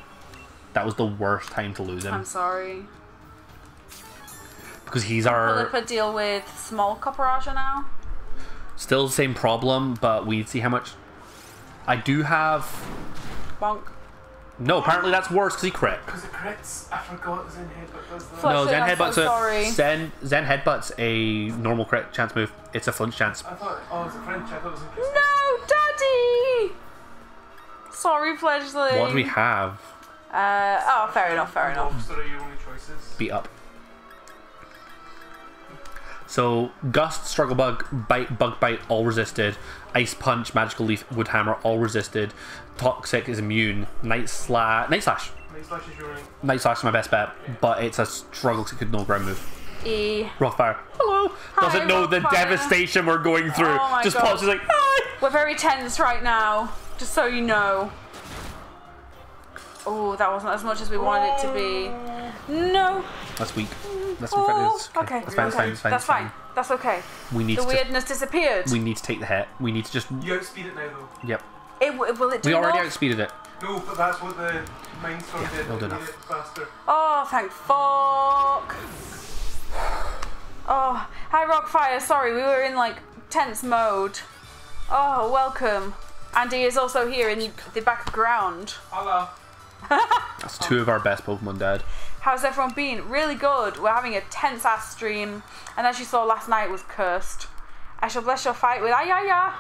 That was the worst time to lose him. I'm sorry. Because he's our... Philippa deal with small Copperaja now. Still the same problem, but we see how much... I do have... Bonk. No, apparently that's worse because he crit. Because it crits. I forgot Zen Headbutt does that. Flush No, it, Zen I'm Headbutt's so sorry. Zen Headbutt's a normal crit chance move. It's a flinch chance. I thought, oh, it's a French. I thought it was in No, Daddy! Sorry, Fledgling. What do we have? Oh, fair enough. Lobster are your only choices. Beat up. So, Gust, Struggle Bug, Bite, Bug Bite, all resisted. Ice Punch, Magical Leaf, Wood Hammer, all resisted. Toxic is immune. Night Slash Night Slash is your only. Night Slash is my best bet, but it's a struggle because it could no ground move. Rockfire. Hello. Doesn't know the Rockfire. devastation we're going through. Oh my Just God. pauses like, hi. We're very tense right now, just so you know. Oh, that wasn't as much as we wanted it to be. No. That's weak. That's Oh, okay. okay. That's fine. Okay. That's fine. That's okay. We need The to. weirdness disappeared. We need to take the hit. We need to just. You outspeed it now, though. Yep. Will it do We already enough? outspeeded it. No, but that's what the Mindstorm did. it'll do It made enough. it faster. Oh, thank fuck. Oh, hi Rockfire. Sorry, we were in like tense mode. Oh, welcome. Andy is also here in the background. Hello. That's two of our best Pokemon dead. How's everyone been? Really good. We're having a tense ass stream, and as you saw last night was cursed. I shall bless your fight with Ayaya.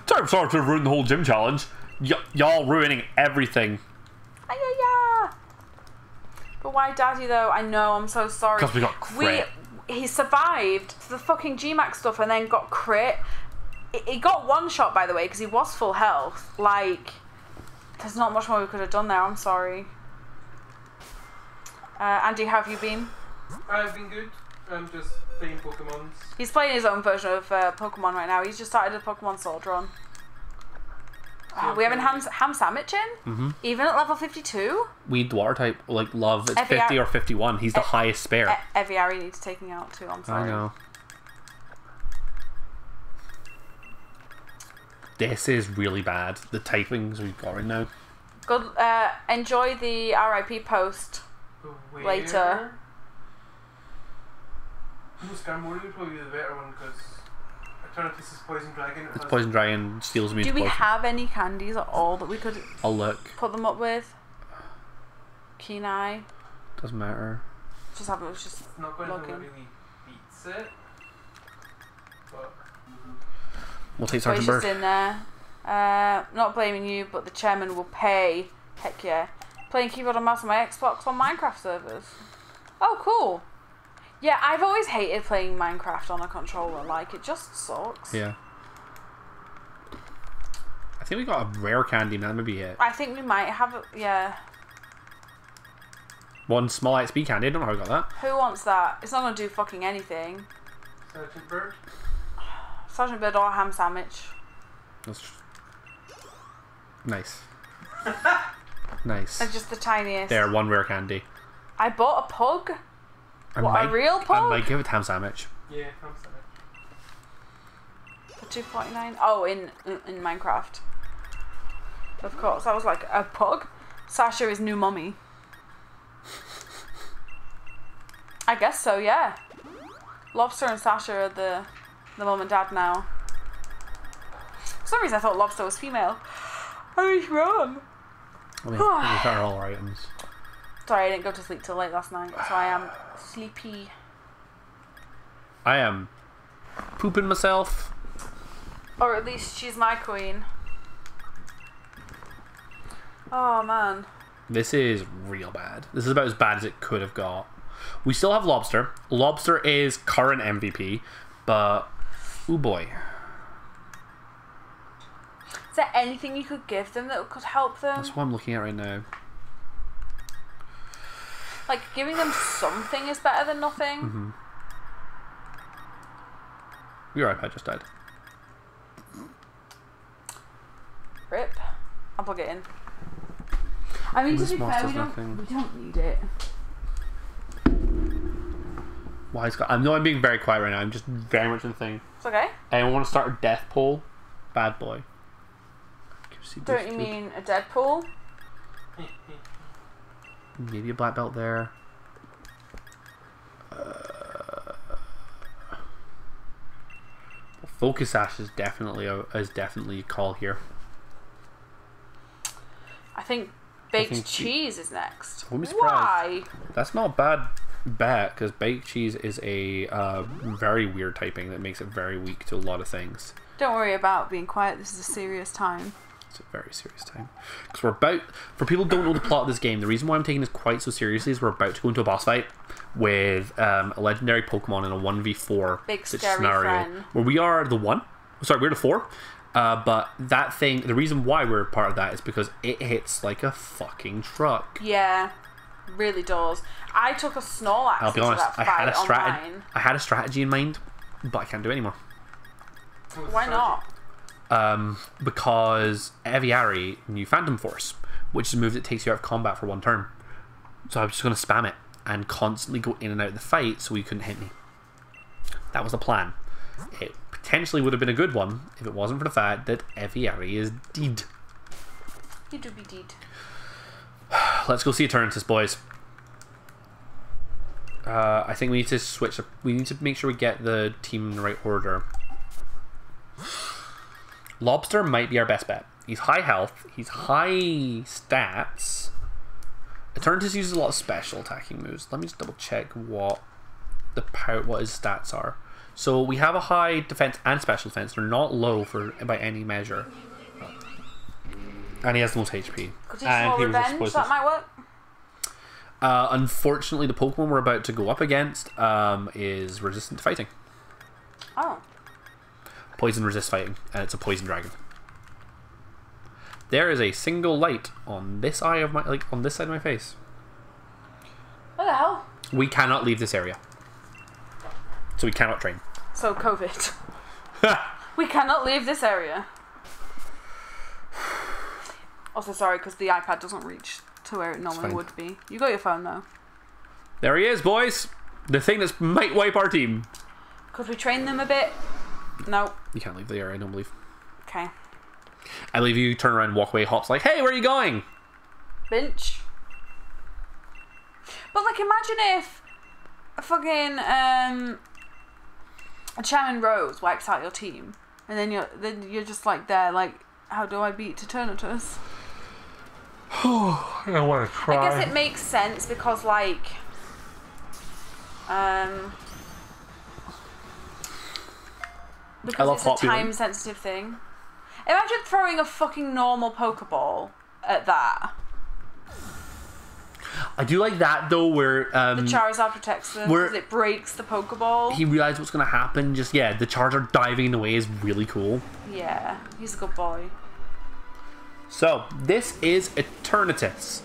Time sorry to ruin the whole gym challenge. Y'all ruining everything. Ayaya. But why Daddy though? I know, I'm so sorry. Because we got crit. He survived the fucking G-Max stuff and then got crit. He got one shot, by the way, because he was full health. Like, there's not much more we could have done there. I'm sorry. Andy, how have you been? I've been good. I'm just playing Pokemons. He's playing his own version of Pokemon right now. He's just started a Pokemon Sword Run. Oh, we having Ham Sandwich in? Even at level 52? We water type like love. It's Every 50 or 51. He's the highest spare. Eviary needs taking out too. I'm sorry. I know. This is really bad. The typings we've got right now. Good. Enjoy the RIP post. Where? Later. No, Skarmory would probably be the better one because Eternatus is Poison Dragon. It It's has- Poison Dragon steals me. Do we poison. have any candies at all that we could I'll look. put them up with? Keen Eye. Doesn't matter. Just have it. Just It's not going to looking. really beats it. But We'll take So Sergeant he's Bird. just in there. Not blaming you, but the chairman will pay. Heck yeah. Playing keyboard and mouse on my Xbox on Minecraft servers. Oh, cool. Yeah, I've always hated playing Minecraft on a controller. Like, it just sucks. Yeah. I think we got a rare candy, man. Maybe it. I think we might have it. Yeah. One small XP candy. I don't know how I got that. Who wants that? It's not going to do fucking anything. Sergeant Bird. Sergeant Bird or Ham Sandwich. That's nice. Nice. They're just the tiniest. There, one rare candy. I bought a pug. What, a real I pug? might give it Ham Sandwich. Yeah, I'm sorry. 249. Oh, in Minecraft. Of course, I was like a pug. Sasha is new mummy. I guess so, yeah. Lobster and Sasha are the mum and dad now. For some reason I thought Lobster was female. I was wrong. I mean, these are all our items. Sorry, I didn't go to sleep till late last night, so I am sleepy. I am pooping myself. Or at least she's my queen. Oh man. This is real bad. This is about as bad as it could have got. We still have Lobster. Lobster is current MVP, but oh boy. Is there anything you could give them that could help them? That's what I'm looking at right now. Like, giving them something is better than nothing. Mm-hmm. Your iPad just died. Rip. I'll plug it in. I mean, to be fair, we don't need it. Why I know I'm being very quiet right now. I'm just very much in the thing. It's okay. Anyone want to start a death poll? Bad boy. Don't you mean a Deadpool? Maybe a black belt there. Focus Ash is definitely a call here. I think baked cheese is next. I wouldn't be surprised. Why? That's not a bad bet, because baked cheese is a very weird typing that makes it very weak to a lot of things. Don't worry about being quiet. This is a serious time. It's a very serious time. Because we're about... For people who don't know the plot of this game, the reason why I'm taking this quite so seriously is we're about to go into a boss fight with a legendary Pokemon in a 1v4 Big scary scenario. friend. Where we are the 1. Sorry, we're the 4. But that thing... The reason why we're part of that is because it hits like a fucking truck. Yeah. Really does. I took a Snorlax I'll be honest, into that fight online. I had a strategy in mind, but I can't do it anymore. Why not? Because Eviary knew Phantom Force, which is a move that takes you out of combat for one turn. So I was just going to spam it and constantly go in and out of the fight so he couldn't hit me. That was the plan. It potentially would have been a good one if it wasn't for the fact that Eviary is dead. He do be dead. Let's go see Eternatus, boys. I think we need to switch. We need to make sure we get the team in the right order. Lobster might be our best bet. He's high health. He's high stats. Eternatus uses a lot of special attacking moves. Let me just double check what his stats are. So we have a high defense and special defense. They're not low by any measure. And he has the most HP. Could he swallow revenge? That might work. Unfortunately, the Pokemon we're about to go up against is resistant to fighting. Oh. Poison resist fighting, and it's a poison dragon. There is a single light on this eye of my, on this side of my face. What the hell? We cannot leave this area, so we cannot train. So COVID. We cannot leave this area. Also, sorry, because the iPad doesn't reach to where it normally would be. You got your phone though. There he is, boys. The thing that might wipe our team. Could we train them a bit? No. You can't leave the area, I don't believe. Okay. I believe you turn around and walk away. Hop's like, hey, where are you going? Bench. But like, imagine if a fucking a Charmin Rose wipes out your team, and then you're just like there, like, how do I beat Eternatus? I want to cry. I guess it makes sense because like because it's a time sensitive thing. Imagine throwing a fucking normal Pokeball at that. I do like that though, where the Charizard protects them because it breaks the Pokeball. He realized what's going to happen. Just the Charizard diving in the way is really cool. Yeah, he's a good boy. So this is Eternatus,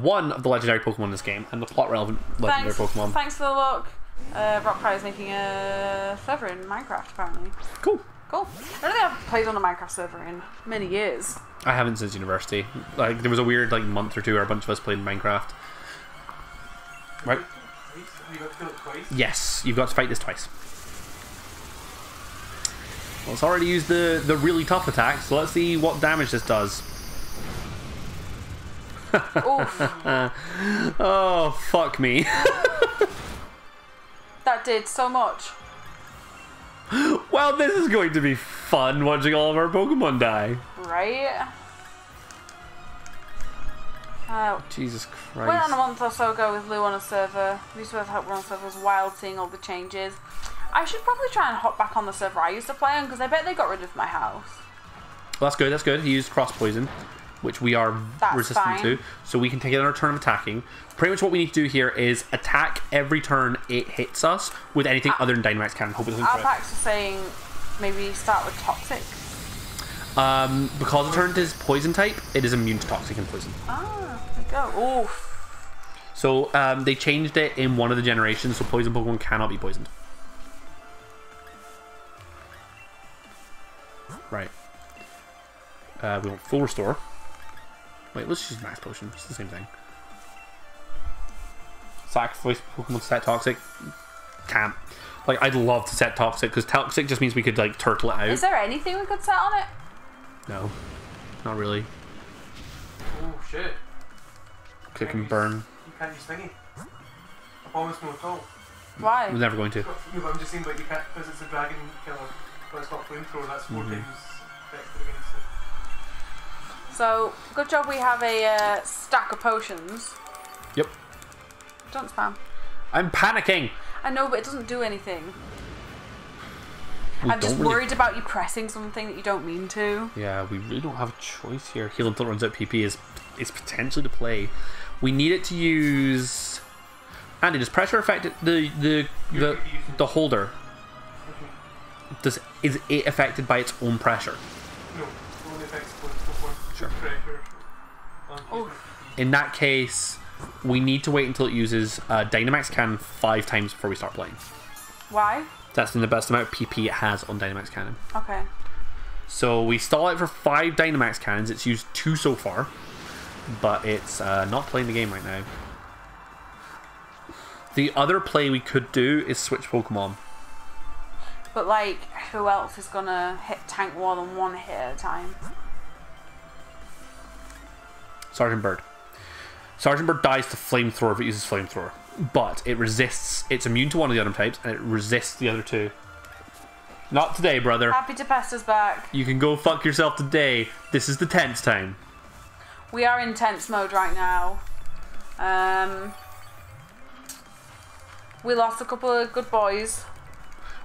one of the legendary Pokemon in this game, and the plot relevant legendary Pokemon. Thanks for the look. Rockfire is making a server in Minecraft apparently. Cool. Cool. I don't think I've played on a Minecraft server in many years. I haven't since university. Like there was a weird month or two where a bunch of us played Minecraft. Right? You got to kill it twice? Yes, you've got to fight this twice. Well, it's already used the really tough attack, so let's see what damage this does. Oof. Oh, fuck me. That did so much. Well, this is going to be fun watching all of our Pokemon die. Right? Jesus Went on a Christ. month or so ago with Lou on a server. We used to help run on a server. It was wild seeing all the changes. I should probably try and hop back on the server I used to play on because I bet they got rid of my house. Well, that's good, that's good. He used Cross Poison, which we are That's resistant fine. to. So we can take another turn of attacking. Pretty much what we need to do here is attack every turn it hits us with anything other than Dynamax Cannon. Hope it doesn't crit. Alpax was saying maybe start with Toxic. Because it turned is Poison type, it is immune to Toxic and Poison. Ah, there we go. Oof. So they changed it in one of the generations, so Poison Pokemon cannot be poisoned. Right. We want full restore. Wait, let's use Max Potion. It's the same thing. Sacrifice Pokemon to set Toxic. Can't. Like, I'd love to set Toxic, because Toxic just means we could, like, turtle it out. Is there anything we could set on it? No. Not really. Oh shit. Click and burn. You can't use thingy. I promise no at all. Why? We're never going to. No, but I'm just saying, but you can't, because it's a dragon killer, but it's got flamethrower, that's 4 times effective against it. So, good job we have a stack of potions. Yep. Don't spam. I'm panicking! I know, but it doesn't do anything. We I'm just don't really- worried about you pressing something that you don't mean to. Yeah, we really don't have a choice here. Heal until it runs out PP is potentially to play. We need it to use... Andy, does pressure affect the holder? Is it affected by its own pressure? No, it only affects one Sure. pressure. Oh. In that case, we need to wait until it uses Dynamax Cannon 5 times before we start playing. Why? That's in the best amount of PP it has on Dynamax Cannon. Okay. So we stall it for 5 Dynamax Cannons. It's used 2 so far, but it's not playing the game right now. The other play we could do is switch Pokemon. But, like, who else is gonna hit tank more than one hit at a time? Sergeant Bird. Sergeant Bird dies to Flamethrower if it uses Flamethrower. But it resists, it's immune to one of the other types, and it resists the other 2. Not today, brother. Happy to pest us back. You can go fuck yourself today. This is the tense time. We are in tense mode right now. We lost a couple of good boys.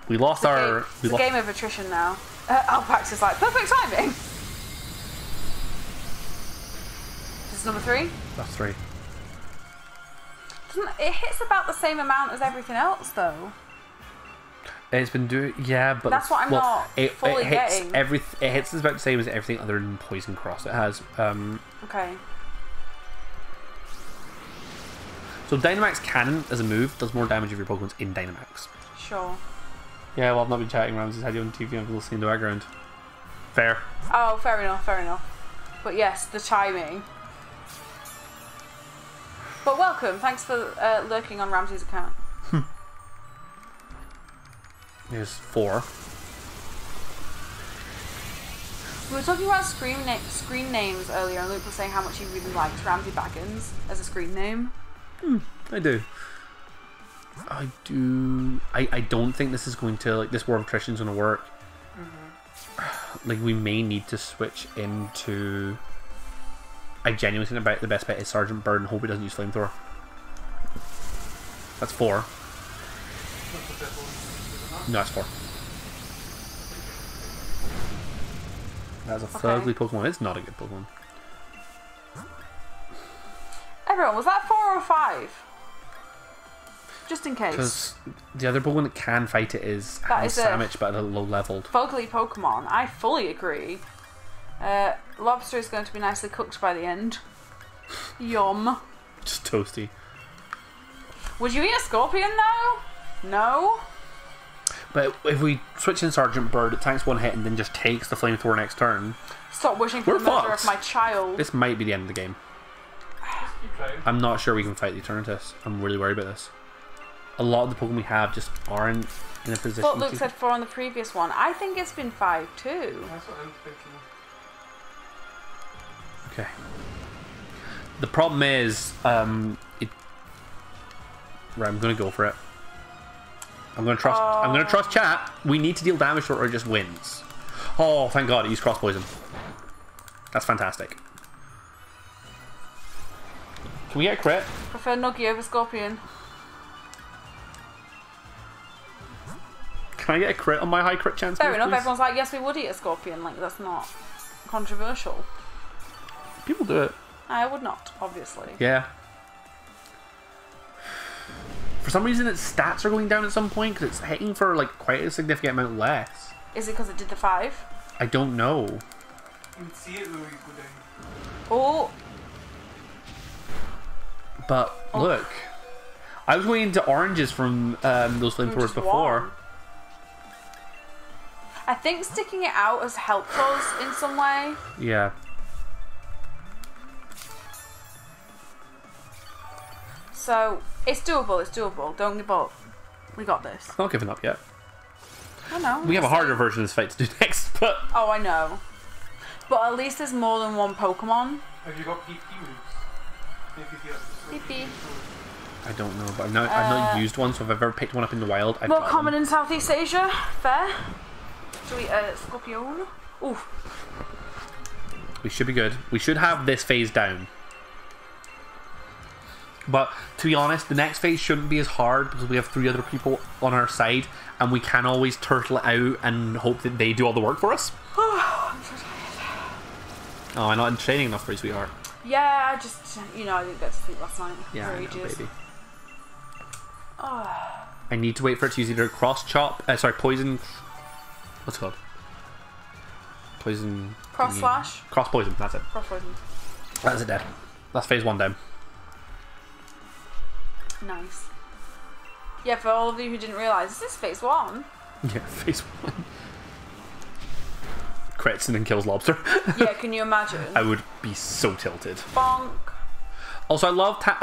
We lost our... It's a game of attrition now. Alpax is like, perfect timing! This is number 3. That's 3. It hits about the same amount as everything else, though. It's been doing... Yeah, but... That's what I'm not fully it hits getting. It hits about the same as everything other than Poison Cross it has. Okay. So Dynamax Cannon, as a move, does more damage if your Pokemon's in Dynamax. Sure. Yeah, well, I've not been chatting around since I had you on TV and I've been listening in the background. Fair. Oh, fair enough, fair enough. But yes, the timing. But welcome, thanks for lurking on Ramsey's account. There's 4. We were talking about screen names earlier, and Luke was saying how much he really likes Ramsey Baggins as a screen name. I do. I don't think this is going to, like, this War of Attrition is going to work. Like, we may need to switch into... I genuinely think about the best bet is Sergeant Bird and hope it doesn't use Flamethrower. That's 4. No, that's 4. That's a fugly Pokemon. It's not a good Pokemon. Everyone, was that 4 or 5? Just in case. Because the other Pokemon that can fight it is That has is a- Sandwich, but at a low leveled. Fugly Pokemon, I fully agree. Lobster is going to be nicely cooked by the end. Yum. Just toasty. Would you eat a scorpion though? No? But if we switch in Sergeant Bird, it tanks 1 hit and then just takes the Flamethrower next turn, Stop wishing for We're the murder fucked. of my child. this might be the end of the game. Just keep trying. I'm not sure we can fight the Eternatus. I'm really worried about this. a lot of the Pokemon we have just aren't in a position But Luke to... said 4 on the previous one. I think it's been 5 too. That's what I'm thinking. Okay. The problem is, Right, I'm gonna go for it. I'm gonna trust. I'm gonna trust chat. We need to deal damage to it, or it just wins. Oh, thank God! It used cross poison. That's fantastic. Can we get a crit? Prefer Nuggy over Scorpion. Can I get a crit on my high crit chance? Fair please, enough, please? everyone's like, yes, we would eat a Scorpion. Like, that's not controversial. People do it. I would not, obviously. Yeah. For some reason, its stats are going down at some point because it's hitting for like quite a significant amount less. Is it because it did the 5? I don't know. You can see it though, you go down. Oh, But look, I was going into oranges from those flamethrowers just before. one. I think sticking it out has helped us in some way. Yeah. So, it's doable, it's doable. Don't give up. We got this. I'm not giving up yet. I know. We have a harder version of this fight to do next, but Oh, I know. But at least there's more than one Pokemon. Have you got PP moves? PP. I don't know. But I've not used one, so if I've ever picked one up in the wild, I've More got common them. in Southeast Asia. Fair. Should we, Scorpion? Ooh. We should be good. We should have this phase down. But to be honest, the next phase shouldn't be as hard because we have 3 other people on our side, and we can always turtle it out and hope that they do all the work for us. I'm so tired. Oh, I'm not in training enough for you, sweetheart. Yeah, I just, I didn't get to sleep last night. Yeah, for I know, ages. baby. Oh. I need to wait for it to use either cross chop, poison. What's it called? Poison. Cross thingy. slash? Cross poison. That's it. Cross poison. That's it. Dead. That's phase 1 down. Nice. Yeah, for all of you who didn't realise, this is phase 1. Yeah, phase 1. Crits and then kills lobster. Yeah, can you imagine? I would be so tilted. Bonk. Also, I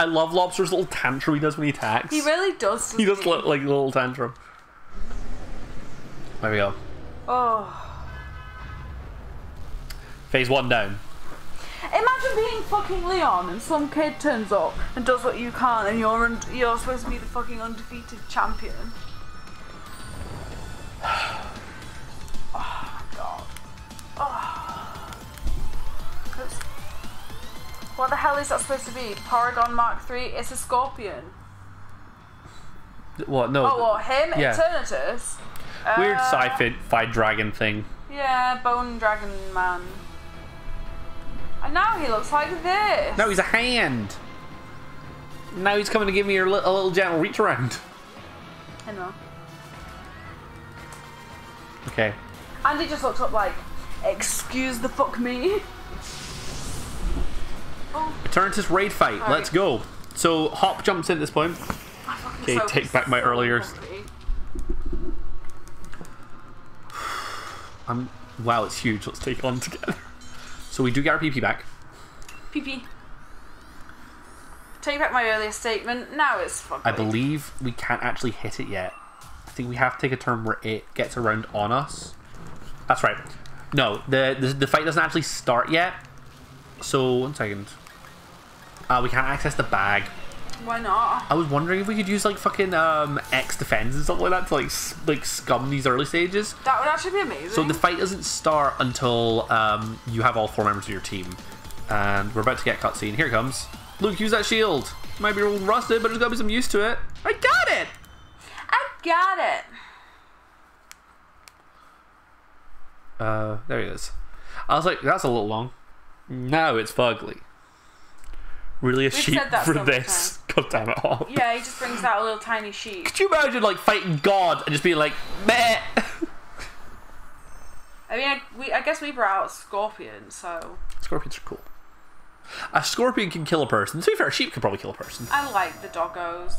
love Lobster's little tantrum he does when he attacks. He really does. He does look like a little tantrum. There we go. Oh. Phase 1 down. Imagine being fucking Leon and some kid turns up and does what you can't and you're supposed to be the fucking undefeated champion. Oh my god. Oh. What the hell is that supposed to be? Paragon Mark III? It's a Scorpion. What? No. Oh, what? Him? Yeah. Eternatus? Weird sci-fi dragon thing. Yeah, Bone Dragon Man. And now he looks like this. No, he's a hand. Now he's coming to give me a little gentle reach around. I know. Okay. And he just looks up like, excuse the fuck me. Oh, Eternatus raid fight. Sorry. Let's go. So Hop jumps in at this point. I fucking Okay, so take back my earlier. hungry. Wow, it's huge. Let's take on together. So we do get our PP back. PP. Take back my earlier statement. Now it's fucking. I believe we can't actually hit it yet. I think we have to take a turn where it gets around on us. That's right. No, the fight doesn't actually start yet. So 1 second. We can't access the bag. Why not? I was wondering if we could use like fucking X defense and stuff like that to like scum these early stages. That would actually be amazing. So the fight doesn't start until you have all 4 members of your team. And we're about to get cutscene. Here it comes. Luke, use that shield. It might be a little rusted, but there's gotta be some use to it. I got it! I got it. There he is. I was like, that's a little long. No, it's fugly. Really a sheep said that for so much this? God damn it, Hop. Yeah, he just brings out a little tiny sheep. Could you imagine like fighting God and just being like, meh? I mean, I guess we brought out Scorpion, so Scorpions are cool. A scorpion can kill a person. To be fair, a sheep could probably kill a person. I like the doggos.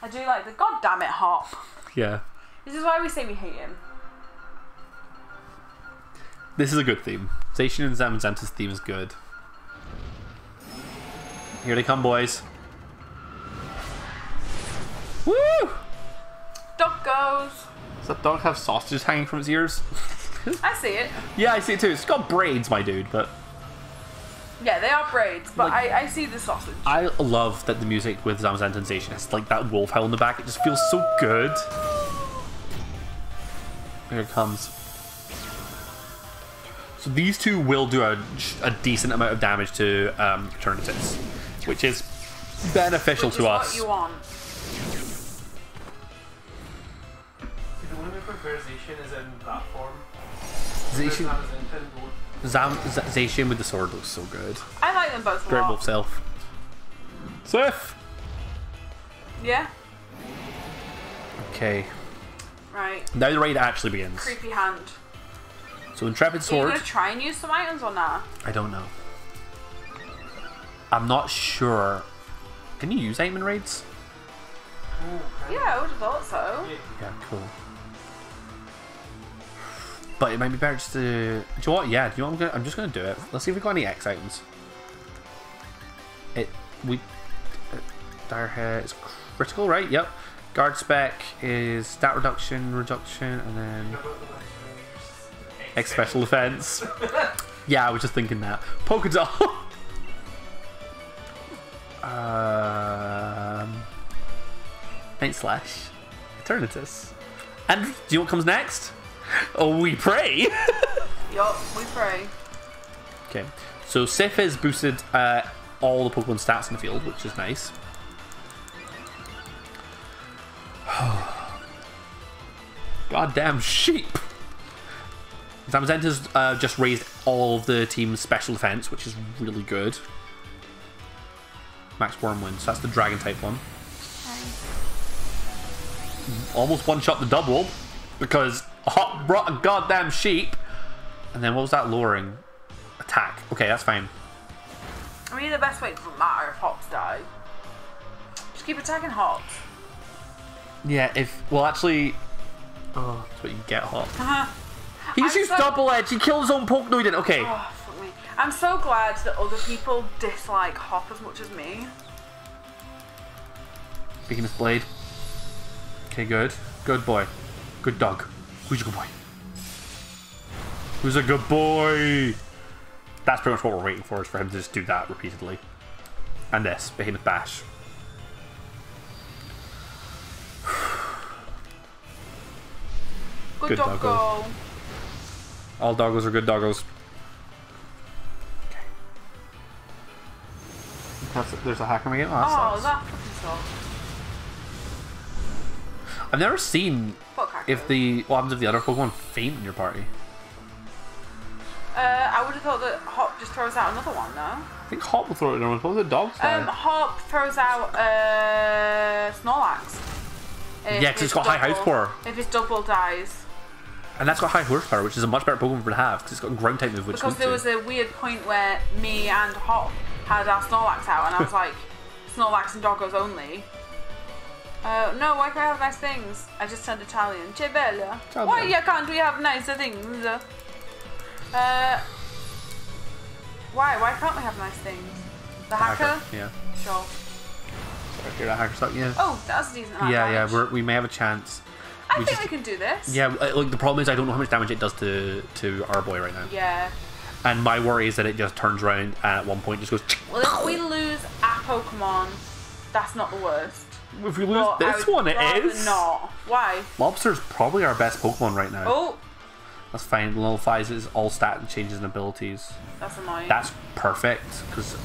I do like the goddamn it Hop. Yeah. This is why we say we hate him. This is a good theme. Zacian and Zamazenta's theme is good. Here they come, boys. Woo! Duck goes. Does that dog have sausages hanging from its ears? I see it. Yeah, I see it too. It's got braids, my dude, but... Yeah, they are braids, but Like- I see the sausage. I love that the music with Zamazenta and Zacian has like that wolf howl in the back. It just feels so good. Here it comes. So these two will do a decent amount of damage to Eternatus, which is beneficial Which to is us. what you want. See, the one we prefer Zacian is in that form. Zacian, Zamazenta in both. Zacian with the sword looks so good. I like them both a Great lot. wolf self. Sif! Yeah? Okay, Right. now the raid actually begins. Creepy hand. So Intrepid Are you Sword, going to try and use some items or not? I don't know. I'm not sure. Can you use item in raids? Oh, okay. Yeah, I would have thought so. Yeah. Yeah, cool. But it might be better just to... Do you know what? Yeah, do you know what? I'm just gonna do it. Let's see if we got any X items. Dire Head is critical, right? Yep. Guard spec is stat reduction, and then X special defense. Yeah, I was just thinking that. Polka Dot. Night Slash. Eternatus. And do you know what comes next? Oh, we pray. Yup, we pray. Okay, so Sif has boosted all the Pokemon stats in the field, which is nice. Goddamn sheep! Zamazenta's just raised all of the team's special defense, which is really good. Max Wormwind, so that's the dragon type one. Almost one shot the double because Hop brought a goddamn sheep. And then what was that lowering? Attack. Okay, that's fine. I mean, the best way doesn't matter if hops die. Just keep attacking hops. Yeah, well actually... Oh, that's what you get, Hop. He just I'm used so- double edge. He killed his own Poke. No, he didn't. Okay. Oh, fuck me. I'm so glad that other people dislike Hop as much as me. Speaking of Blade. Okay, good. Good boy. Good dog. Who's a good boy? Who's a good boy? That's pretty much what we're waiting for, is for him to just do that repeatedly. And this, Behemoth Bash. Good, Good doggo. doggo. All doggos are good doggos. Okay. There's a hacker again. Oh, that Oh, sucks. that fucking sucks. I've never seen Fuck hacker. if what happens if the other Pokemon faint in your party. I would have thought that Hop just throws out another one, no? I think Hop will throw it in. What was the dogs? Hop throws out Snorlax. Yeah, 'cause it's got high house power. If his double dies. And that's got high horsepower, which is a much better Pokemon for it to have, because it's got a ground type move, which Because there was a weird point where me and Hop had our Snorlax out, and I was like, Snorlax and Doggos only. No, why can't I have nice things? I just turned Italian. Che bella. Ciao, Why bella. can't we have nicer things? Why can't we have nice things? The hacker? Yeah. Sure. Sorry, hear that hacker stuff. Yeah. Oh, that's a decent amount of Yeah, damage. we may have a chance. I we think just- we can do this. Yeah, like the problem is I don't know how much damage it does to our boy right now, Yeah. and my worry is that it just turns around and at one point just goes. Well, if we lose a Pokemon, that's not the worst. If we lose But I this would one, it rather is. not. Why? Lobster's probably our best Pokemon right now. Oh, That's fine. It nullifies its all stat and changes and abilities. that's annoying. That's perfect because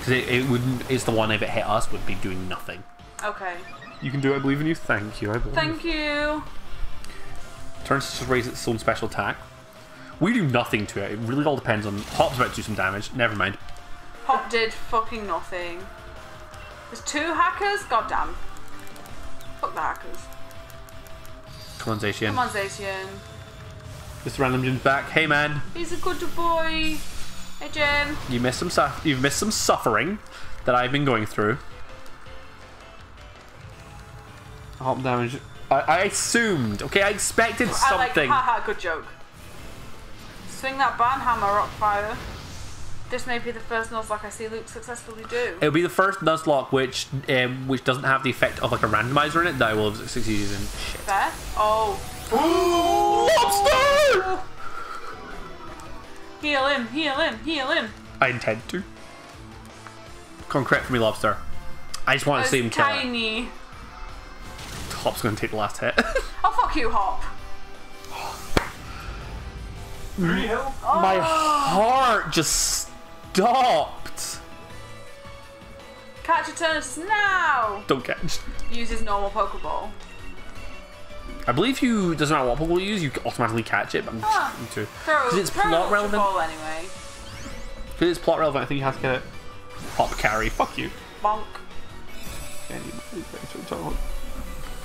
it wouldn't. It's the one if it hit us would be doing nothing. Okay. You can do it. I believe in you. Thank you. I believe. Thank you. Turns to just raise its own special attack. We do nothing to it. It really all depends on. Hop's about to do some damage. Never mind. Hop did fucking nothing. There's two hackers? Goddamn. Fuck the hackers. Come on, Zacian. Come on, Zacian. Mr. Random Jim's back. Hey, man. He's a good boy. Hey, Jim. You missed some You've missed some suffering that I've been going through. Hop damage. I assumed. Okay, I expected I like, something. haha, good joke. Swing that banhammer, Rockfire. This may be the first Nuzlocke I see Luke successfully do. It'll be the first Nuzlocke which doesn't have the effect of like a randomizer in it that I will have succeeded in. Shit. Fair? Oh. Lobster! Heal him, heal him, heal him. I intend to. Concrete for me, Lobster. I just want to see him kill it. Tiny. Hop's going to take the last hit. Oh, fuck you, Hop. Real? My heart just stopped. Catch Eternatus now! Don't catch. Use his normal Pokeball. I believe you, doesn't matter what Pokeball you use, you automatically catch it, but I'm just going to. Throw, Because it's throw plot Ultra relevant. Ball anyway. Because it's plot relevant, I think you have to get it. Hop carry. Fuck you. Bonk. Delicious.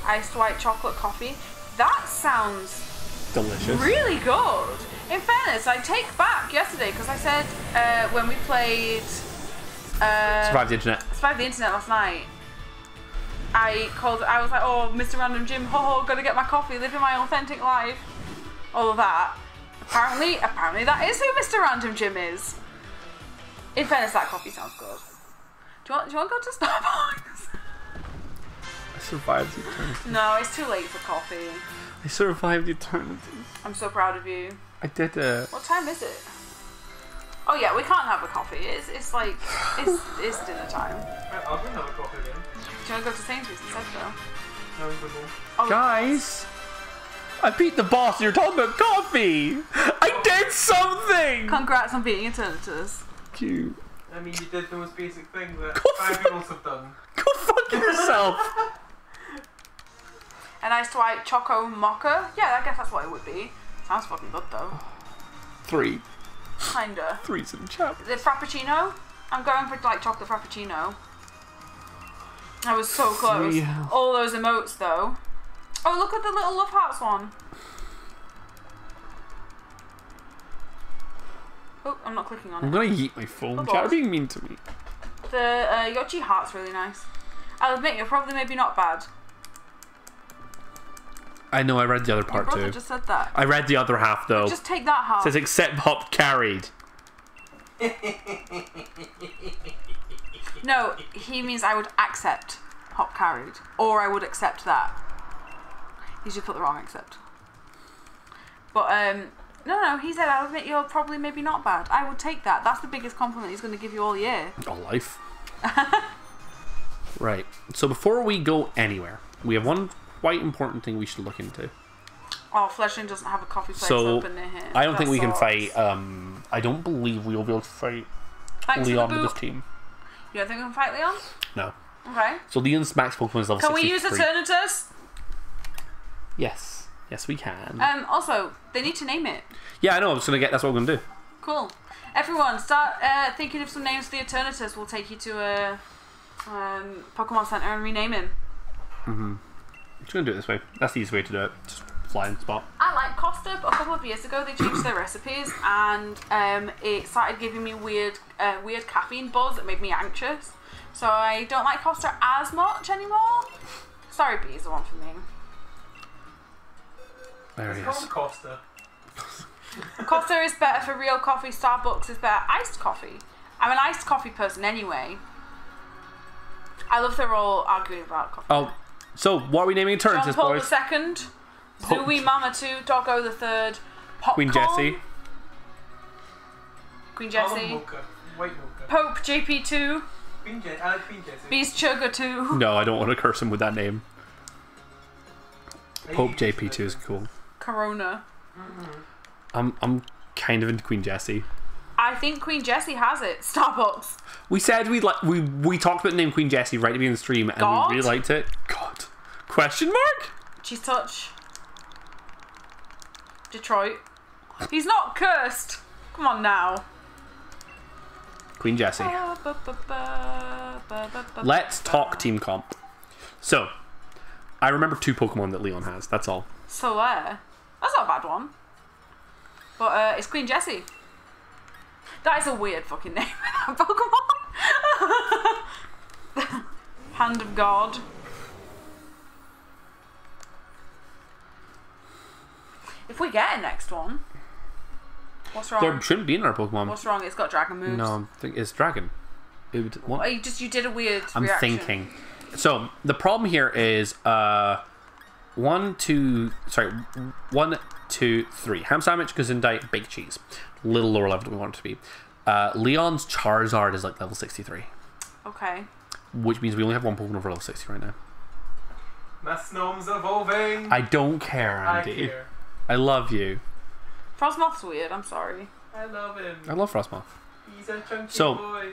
Iced white chocolate coffee. That sounds really good. In fairness, I take back yesterday because I said when we played Survive the Internet. Survive the Internet last night, I was like, oh, Mr. Random Jim, gotta get my coffee, living my authentic life. All of that. Apparently that is who Mr. Random Jim is. In fairness, that coffee sounds good. Do you want to go to Starbucks? I survived the eternity. No, it's too late for coffee. I survived eternity. I'm so proud of you. I did What time is it? Oh yeah, we can't have a coffee. It's like it's dinner time. I'll go and have a coffee then. Do you want to go to Sainsbury's instead though? No, we will. Oh, Guys! I beat the boss and you're talking about coffee! I did something! Congrats on beating Eternatus. Cute. I mean, you did the most basic thing that Go 5-year-olds have done. Go fuck yourself! A nice white choco mocha. Yeah, I guess that's what it would be. Sounds fucking good though. 3. Kinda. 3's in chat. The frappuccino. I'm going for like chocolate frappuccino. I was so close. 3. All those emotes though. Oh, look at the little Love Hearts one. Oh, I'm not clicking on I'm it. gonna yeet my phone. Oh, Chat are God. being mean to me. The Yoshi heart's really nice. I'll admit, you're probably maybe not bad. I know, I read the other Your part brother too. just said that. I read the other half though. Just take that heart. It says except Hop carried. No, he means I would accept Hop carried. Or I would accept that. He's just put the wrong accept. But, no, he said, I'll admit you're probably maybe not bad. I would take that. That's the biggest compliment he's going to give you all year. All life. Right. So before we go anywhere, we have one quite important thing we should look into. Oh, Fletchling doesn't have a coffee place So open near here. I don't think we can sucks. fight. I don't believe we will be able to fight Thanks Leon for the with this book. team. You don't think we can fight Leon? No. Okay. So Leon's max Pokemon is level Can we use 63. Eternatus? Yes. Yes, we can. Also, they need to name it. Yeah, I know. That's what we're gonna do. Cool. Everyone, start thinking of some names for the Eternatus. We'll take you to a Pokemon Center and rename him. I'm just gonna do it this way. That's the easiest way to do it. Just fly in the spot. I like Costa, but a couple of years ago they changed their recipes and it started giving me weird caffeine buzz that made me anxious. So I don't like Costa as much anymore. Sorry, B is the one for me. There he It's is. called Costa. Costa is better for real coffee. Starbucks is better iced coffee. I'm an iced coffee person anyway. I love they're all arguing about coffee. Oh, so what are we naming John Eternatus, Paul boys? II, Zooey Mama 2, Doggo the Third, Popcorn, Queen Jessie. Queen Call him Jessie, Mocha. White Mocha. Pope JP2, I like Queen Jessie. Beast Sugar 2, No, I don't want to curse him with that name. I Pope hate this JP2 is cool. Corona. I'm kind of into Queen Jessie. I think Queen Jessie has it. Starbucks. We said we talked about the name Queen Jessie right at the beginning of the stream, and God? we really liked it. God. Question mark? Cheese Touch. Detroit. He's not cursed. Come on now. Queen Jessie. Let's talk team comp. So, I remember 2 Pokemon that Leon has. That's all. Solaire. That's not a bad one. But it's Queen Jessie. That is a weird fucking name for that Pokemon. Hand of God. If we get a next one. What's wrong? There shouldn't be in our Pokemon. What's wrong? It's got dragon moves. No, I think it's dragon. It would, what? Oh, you did a weird I'm reaction. thinking. So the problem here is 1, 2, 3. Ham Sandwich, Gesundheit, Baked Cheese. Little lower level than we want it to be. Leon's Charizard is like level 63. Okay. Which means we only have one Pokemon over level 60 right now. My Snome's evolving. I don't care, I Andy. care. I love you. Frostmoth's weird, I'm sorry. I love him. I love Frostmoth. He's a chunky So- boy.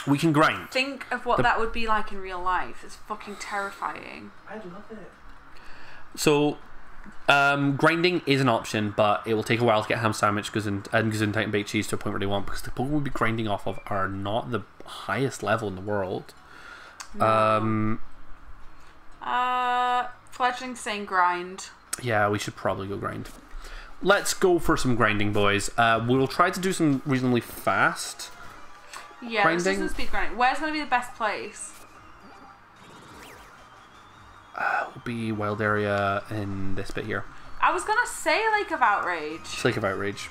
We can grind. Think of what that would be like in real life. It's fucking terrifying. I love it. So, grinding is an option, but it will take a while to get Ham Sandwich and Gesundheit and Baked Cheese to a point where they want, because the Pokemon we'll be grinding off of are not the highest level in the world. Fledgling's saying grind. Yeah, we should probably go grind. Let's go for some grinding, boys. We'll try to do some reasonably fast. Yeah, Grinding. let's do some speed grinding. Where's going to be the best place? Will be wild area in this bit here. I was going to say Lake of Outrage. It's Lake of Outrage.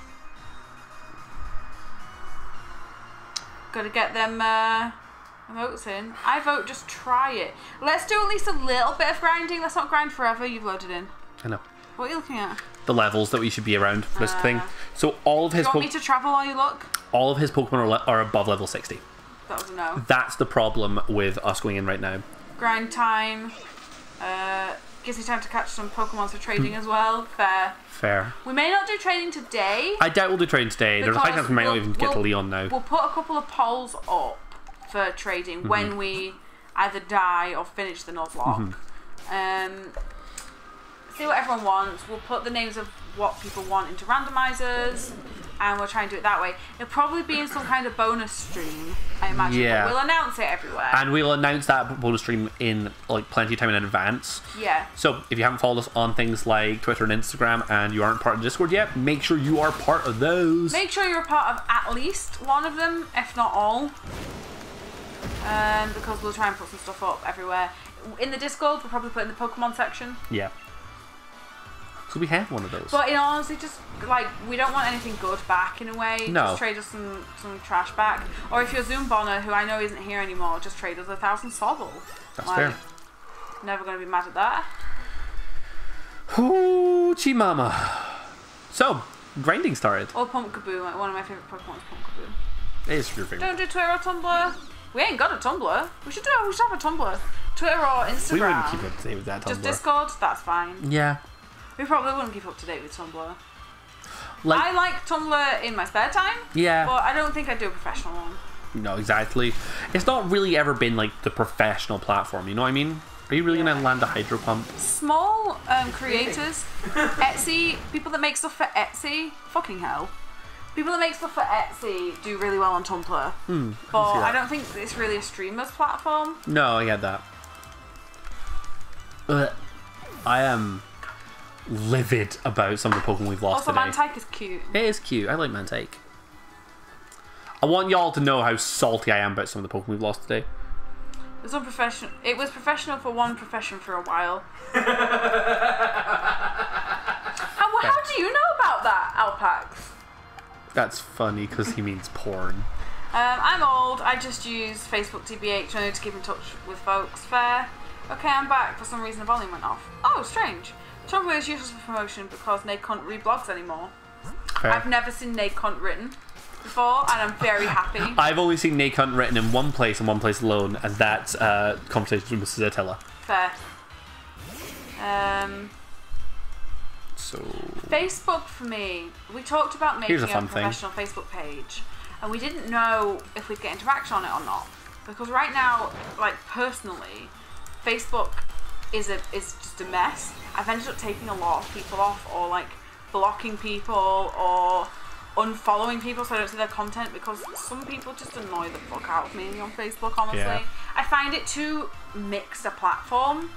Gotta get them emotes in. I vote just try it. Let's do at least a little bit of grinding. Let's not grind forever. You've loaded in. I know. What are you looking at? The levels that we should be around for this thing. So all of Do his you want me to travel while you look? all of his Pokemon are above level 60. That was a no. That's the problem with us going in right now. Grind time. Gives me time to catch some Pokemon for trading as well. Fair. Fair. We may not do trading today. I doubt we'll do trading today. There's a high chance we might not even get to Leon now. We'll put a couple of polls up for trading when we either die or finish the Nuzlocke. See what everyone wants. We'll put the names of what people want into randomizers, and we'll try and do it that way. It'll probably be in some kind of bonus stream, I imagine. Yeah. But we'll announce it everywhere. And we'll announce that bonus stream in like plenty of time in advance. Yeah. So if you haven't followed us on things like Twitter and Instagram and you aren't part of the Discord yet, make sure you are part of those. Make sure you're a part of at least one of them, if not all. Because we'll try and put some stuff up everywhere. In the Discord, we'll probably put in the Pokemon section. Yeah. So we have one of those. But in all honesty, just like we don't want anything good back in a way. No. Just trade us some trash back. Or if you're Zoom Bonner, who I know isn't here anymore, just trade us 1,000 Sobble. That's fair. Never going to be mad at that. Hoochie mama. So, grinding started. Or Pumpkaboo. Like, one of my favourite Pokemon is Pumpkaboo. It is your favorite. Don't do Twitter or Tumblr. We ain't got a Tumblr. We should have a Tumblr. Twitter or Instagram. We wouldn't keep up to date with that Tumblr. Just Discord. That's fine. Yeah. We probably wouldn't keep up to date with Tumblr. Like, I like Tumblr in my spare time. yeah. But I don't think I'd do a professional one. No, exactly. It's not really ever been like the professional platform, you know what I mean? Are you really going to land a Hydro Pump? Small creators, Etsy, people that make stuff for Etsy, fucking hell. People that make stuff for Etsy do really well on Tumblr. But I don't think it's really a streamer's platform. No, I get that. I am livid about some of the Pokemon we've lost Also, today. Mantike is cute. It is cute. I like Mantike. I want y'all to know how salty I am about some of the Pokemon we've lost today. It was unprofessional. It was professional for one profession for a while. How do you know about that, Alpax? That's funny because he means porn. I'm old. I just use Facebook TBH only to keep in touch with folks. Fair. Okay, I'm back. For some reason, the volume went off. Oh, strange. Tumblr is useless for promotion because Nate can't read blogs anymore. Fair. I've never seen Nate Cunt written before, and I'm very happy. I've only seen Nate Hunt written in one place and one place alone, and that's Conversations with Mrs. Attila. Fair. So Facebook for me, we talked about making Here's a a fun thing. professional Facebook page, and we didn't know if we'd get interaction on it or not. Because right now, like personally, Facebook is just a mess. I've ended up taking a lot of people off, or like blocking people, or unfollowing people so I don't see their content, because some people just annoy the fuck out of me on Facebook, honestly. Yeah. I find it too mixed a platform.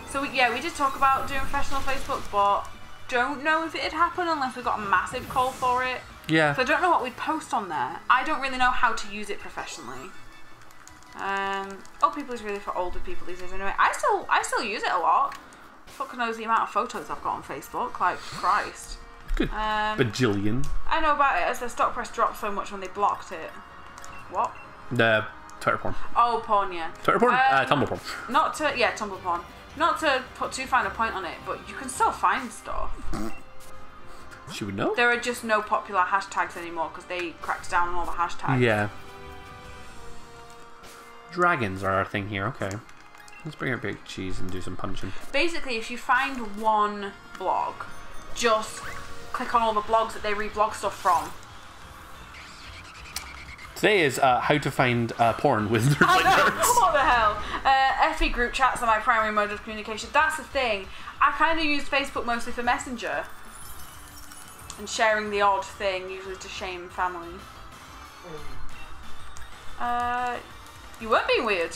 So yeah, we did talk about doing professional Facebook, but don't know if it'd happen unless we got a massive call for it. yeah, So I don't know what we'd post on there. I don't really know how to use it professionally. Old people is really for older people these days anyway. I still use it a lot. Fucking knows the amount of photos I've got on Facebook, like Christ. Good. Bajillion. I know about it as their stock price dropped so much when they blocked it. What? The Twitter porn. Oh, porn, yeah. Twitter porn? Tumblr porn. Not to, yeah, Tumblr porn. Not to put too fine a point on it, but you can still find stuff. She would know? There are just no popular hashtags anymore because they cracked down on all the hashtags. Yeah. Dragons are our thing here, okay. Let's bring out Big Cheese and do some punching. Basically, if you find one blog, just click on all the blogs that they reblog stuff from. Today is how to find porn with nerds like nerds. What the hell? FE group chats are my primary mode of communication. That's the thing. I kind of use Facebook mostly for Messenger. And sharing the odd thing, usually to shame family. You weren't being weird.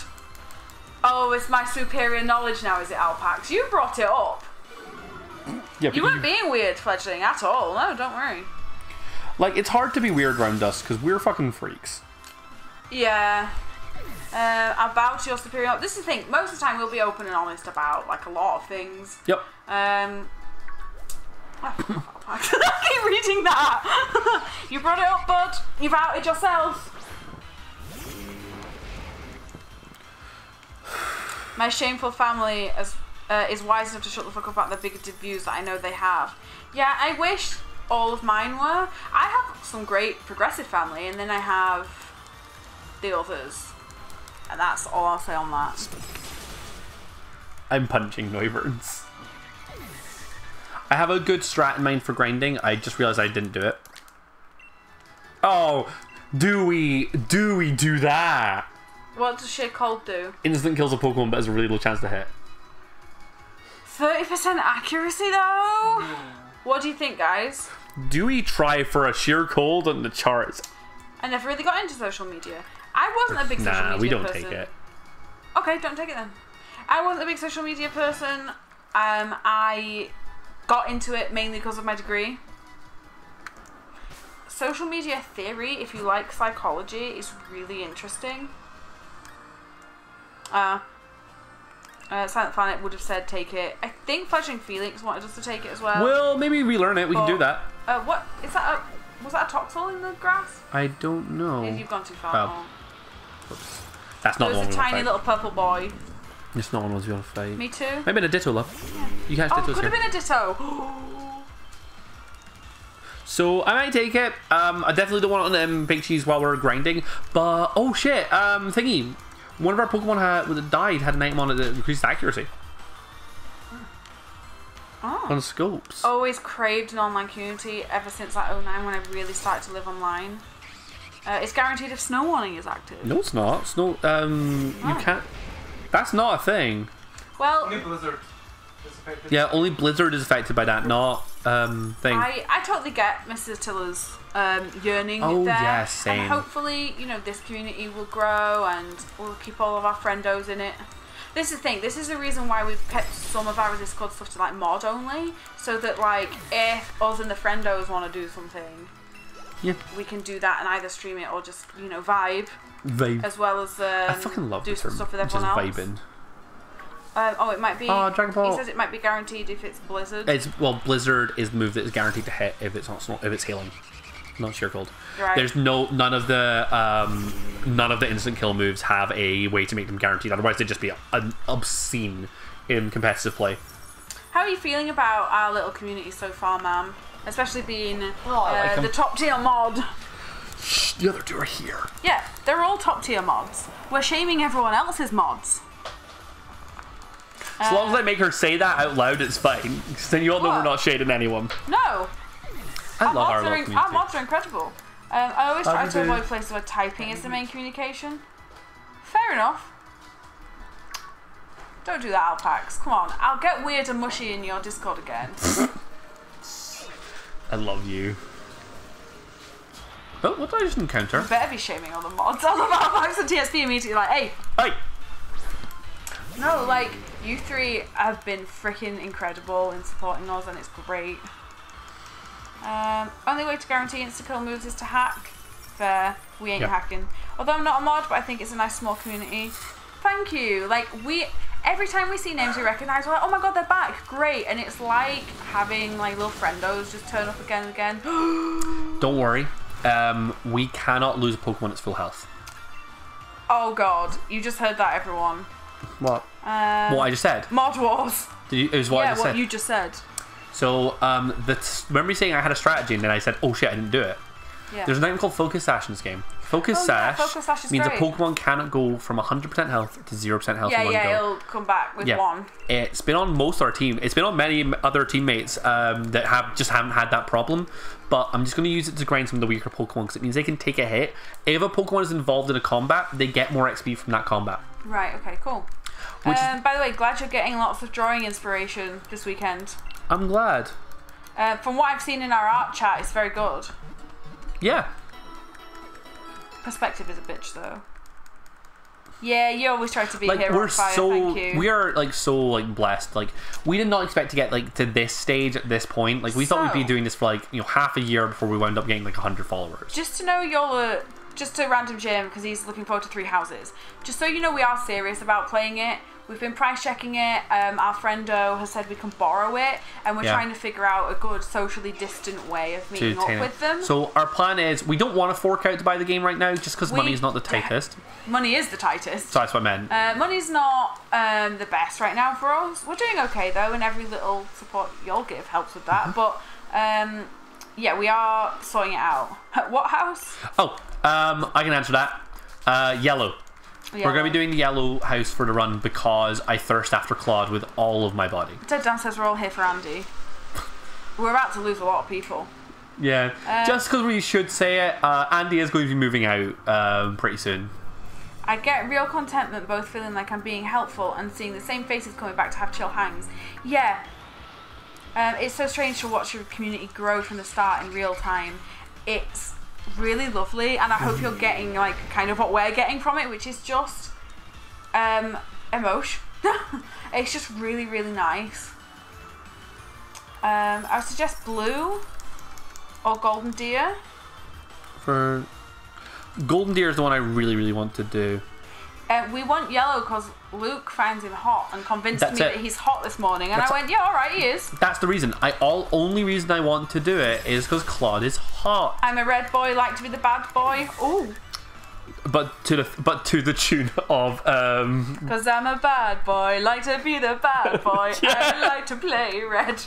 Oh, it's my superior knowledge now, is it, Alpax? You brought it up. Yeah, You weren't being weird, fledgling, at all. No, don't worry. Like, it's hard to be weird around us because we're fucking freaks. Yeah. I'll bow to your superior knowledge. This is the thing. Most of the time, we'll be open and honest about, like, a lot of things. Yep. I keep reading that. You brought it up, bud. You've outed yourself. My shameful family is wise enough to shut the fuck up about the bigoted views that I know they have. Yeah, I wish all of mine were. I have some great progressive family, and then I have the others. And that's all I'll say on that. I'm punching Noiverns. I have a good strat in mind for grinding. I just realized I didn't do it. Oh, do we do that? What does Shea Cold do? Instant kills a Pokemon but has a really low chance to hit. 30% accuracy though? What do you think, guys? Do we try for a sheer cold on the charts? I never really got into social media. I wasn't a big social media person. Nah, we don't take it. Okay, don't take it then. I wasn't a big social media person. I got into it mainly because of my degree. Social media theory, if you like psychology, is really interesting. Silent Planet would have said take it. I think Fledgling Felix wanted us to take it as well. Well, maybe relearn it. We can do that. What is that? Was that a Toxel in the grass? I don't know. You've gone too far. Oh. Whoops. That's not the one There's we a want to tiny fight. little purple boy. It's not one of those we want to fight. Me too. Maybe a Ditto, love. Yeah. You guys Oh, Ditto's could have here. been a Ditto. So I might take it. I definitely don't want it on Big Cheese while we're grinding. But oh shit, thingy. One of our Pokemon died had an item on it that increased accuracy. Oh. On scopes. Always craved an online community ever since like 09 when I really started to live online. It's guaranteed if Snow Warning is active. No, it's not. Snow. You can't. That's not a thing. Well, Only Blizzard is affected. Yeah, only Blizzard is affected by that, not thing. I totally get Mrs. Tiller's yearning Oh, there. yeah, same. And hopefully, you know, this community will grow and we'll keep all of our friendos in it. This is the thing, this is the reason why we've kept some of our Resist Squad stuff to like mod only, so that like if us and the friendos want to do something, yeah, we can do that and either stream it or just, you know, vibe. Vibe. As well as I fucking love do the some term. stuff with Just everyone else. vibing. Oh, it might be. Oh, Dragon Ball. He says it might be guaranteed if it's Blizzard. Well, Blizzard is the move that is guaranteed to hit if it's not if it's hailing, not sheer cold. Right. There's none of the instant kill moves have a way to make them guaranteed. Otherwise, they'd just be obscene in competitive play. How are you feeling about our little community so far, ma'am? Especially being I like 'em. the top tier mod. Shh, the other two are here. Yeah, they're all top tier mods. We're shaming everyone else's mods. As long as I make her say that out loud, it's fine. Because then you all know What? we're not shading anyone. No, I love our little our community. mods are incredible. I always try Love to you, avoid dude. places where typing is the main communication. Fair enough. Don't do that, Alpax. Come on, I'll get weird and mushy in your Discord again. I love you. Oh, what did I just encounter? Better be shaming all the mods. I love Alpax and TSP immediately like, hey. Hey! No, like, you three have been freaking incredible in supporting us and it's great. Only way to guarantee insta-kill moves is to hack. Fair. We ain't Yeah. hacking. Although I'm not a mod, but I think it's a nice small community. Thank you. Like, every time we see names we recognise, we're like, oh my god, they're back, great. And it's like having like little friendos just turn up again and again. Don't worry, we cannot lose a Pokemon at full health. Oh god, you just heard that, everyone. What? What I just said. Mod Wars. It was what I just what said. you just said. So, remember me saying I had a strategy and then I said, oh shit, I didn't do it. Yeah. There's a thing called Focus Sash in this game. Focus Sash is means great. a Pokemon cannot go from 100% health to 0% health in one go. It'll come back with one. It's been on most of our team. It's been on many other teammates that haven't had that problem. But I'm just going to use it to grind some of the weaker Pokemon because it means they can take a hit. If a Pokemon is involved in a combat, they get more XP from that combat. Right, okay, cool. By the way, glad you're getting lots of drawing inspiration this weekend. I'm glad. From what I've seen in our art chat, it's very good. Yeah. Perspective is a bitch, though. Yeah, you always try to be like here on fire, thank you. We are like so like blessed. Like we did not expect to get like to this stage at this point. Like we thought we'd be doing this for like half a year before we wound up getting like 100 followers. Just to know you're just a random Jim because he's looking forward to 3 houses. Just so you know, we are serious about playing it. We've been price checking it. Our friendo has said we can borrow it, and we're trying to figure out a good socially distant way of meeting up with them. So our plan is we don't want to fork out to buy the game right now, just because money is not the tightest. Money is the tightest. So that's what I meant. Money's not the best right now for us. We're doing okay though, and every little support you'll give helps with that. But yeah, we are sorting it out. What house? Oh, I can answer that. Yellow. We're going to be doing the yellow house for the run because I thirst after Claude with all of my body. Dead Dan says we're all here for Andy. We're about to lose a lot of people. Yeah, just because we should say it, Andy is going to be moving out pretty soon. I get real contentment both feeling like I'm being helpful and seeing the same faces coming back to have chill hangs. Yeah. It's so strange to watch your community grow from the start in real time. It's really lovely, and I hope you're getting like kind of what we're getting from it, which is just emotion. It's just really, really nice. I would suggest blue or golden deer. For golden deer is the one I really, really want to do. We want yellow because Luke finds him hot and convinced me that he's hot this morning, and I went, yeah, alright, he is. That's the reason. Only reason I want to do it is because Claude is hot. I'm a red boy, like to be the bad boy. Ooh. But to the tune of because I'm a bad boy, like to be the bad boy. I like to play red.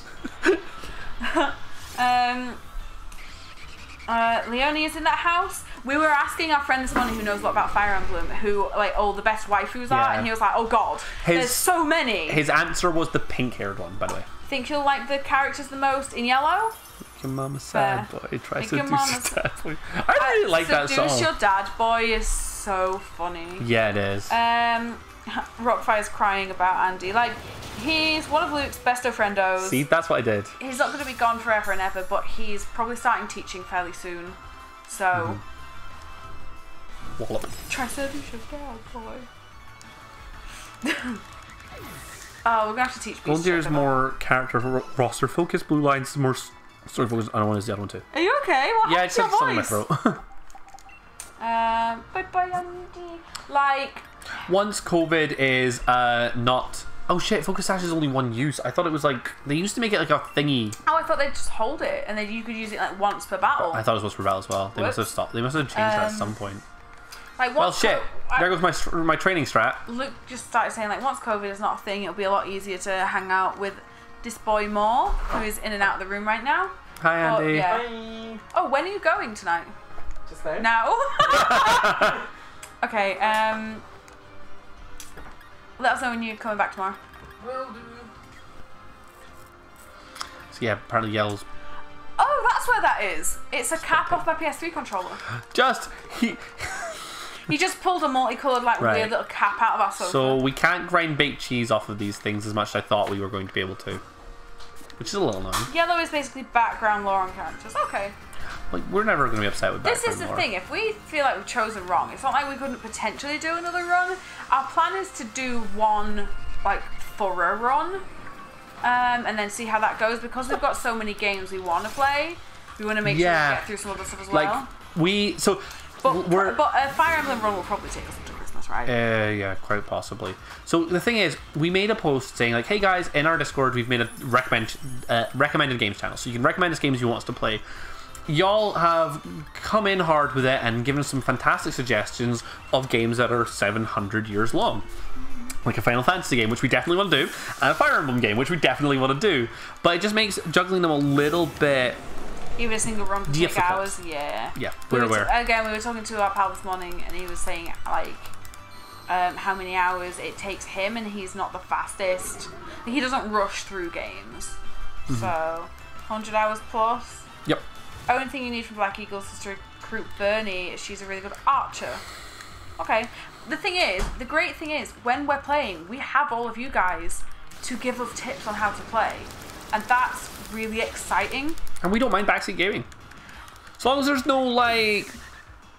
Leonie is in that house. We were asking our friend this morning who knows a lot about Fire Emblem who like all the best waifus are, and he was like, oh god, there's so many. His answer was the pink haired one, by the way. Think you'll like the characters the most in yellow? Make your mama sad boy, try to seduce your dad boy. I really like that song. Seduce your dad boy is so funny. Yeah, it is. Rockfire's crying about Andy. Like, he's one of Luke's besto friendos. See, that's what I did. He's not going to be gone forever and ever, but he's probably starting teaching fairly soon. So, Wallop. Try to seduce your dad boy. Oh, we're going to have to teach Golden Deer is more character roster focused. Blue Lines is more story focused. I don't want to the other one too. Are you okay? What happened to your something in my throat. Bye-bye, Andy. Like, once COVID is not... Oh shit, Focus Sash is only one use. I thought it was like... They used to make it like a thingy. Oh, I thought they'd just hold it and then you could use it like once per battle. I thought it was for battle as well. They must have stopped. They must have changed that at some point. Like, well, shit. There goes my training strat. Luke just started saying, like, once COVID is not a thing, it'll be a lot easier to hang out with this boy more, who is in and out of the room right now. Hi, Andy. Yeah. Bye. Oh, when are you going tonight? Just now. Now? Okay, let us know when you're coming back tomorrow. Will do. So yeah, apparently Yell's... Oh, that's where that is. It's a cap off my PS3 controller. He just pulled a multicoloured, like, weird little cap out of our sofa. So we can't grind baked cheese off of these things as much as I thought we were going to be able to. Which is a little annoying. Yellow is basically background lore on characters. Okay. Like, we're never going to be upset with background This is the thing. If we feel like we've chosen wrong, it's not like we couldn't potentially do another run. Our plan is to do one, like, thorough run. And then see how that goes. Because we've got so many games we want to play, we want to make sure we get through some other stuff as well. Like, But Fire Emblem run will probably take us until Christmas, Friday. Yeah, quite possibly. So the thing is, we made a post saying like, "Hey guys, in our Discord, we've made a recommended games channel, so you can recommend us games you want us to play." Y'all have come in hard with it and given some fantastic suggestions of games that are 700 years long. Like a Final Fantasy game, which we definitely want to do, and a Fire Emblem game, which we definitely want to do. But it just makes juggling them a little bit... Even a single run can take difficult. hours, yeah. Yeah, we're aware. Again, we were talking to our pal this morning, and he was saying, like, how many hours it takes him, and he's not the fastest. He doesn't rush through games. So, 100 hours plus. Yep. Only thing you need from Black Eagles is to recruit Bernie. She's a really good archer. Okay. The great thing is, when we're playing, we have all of you guys to give us tips on how to play. And that's really exciting. And we don't mind backseat gaming. As long as there's no, like...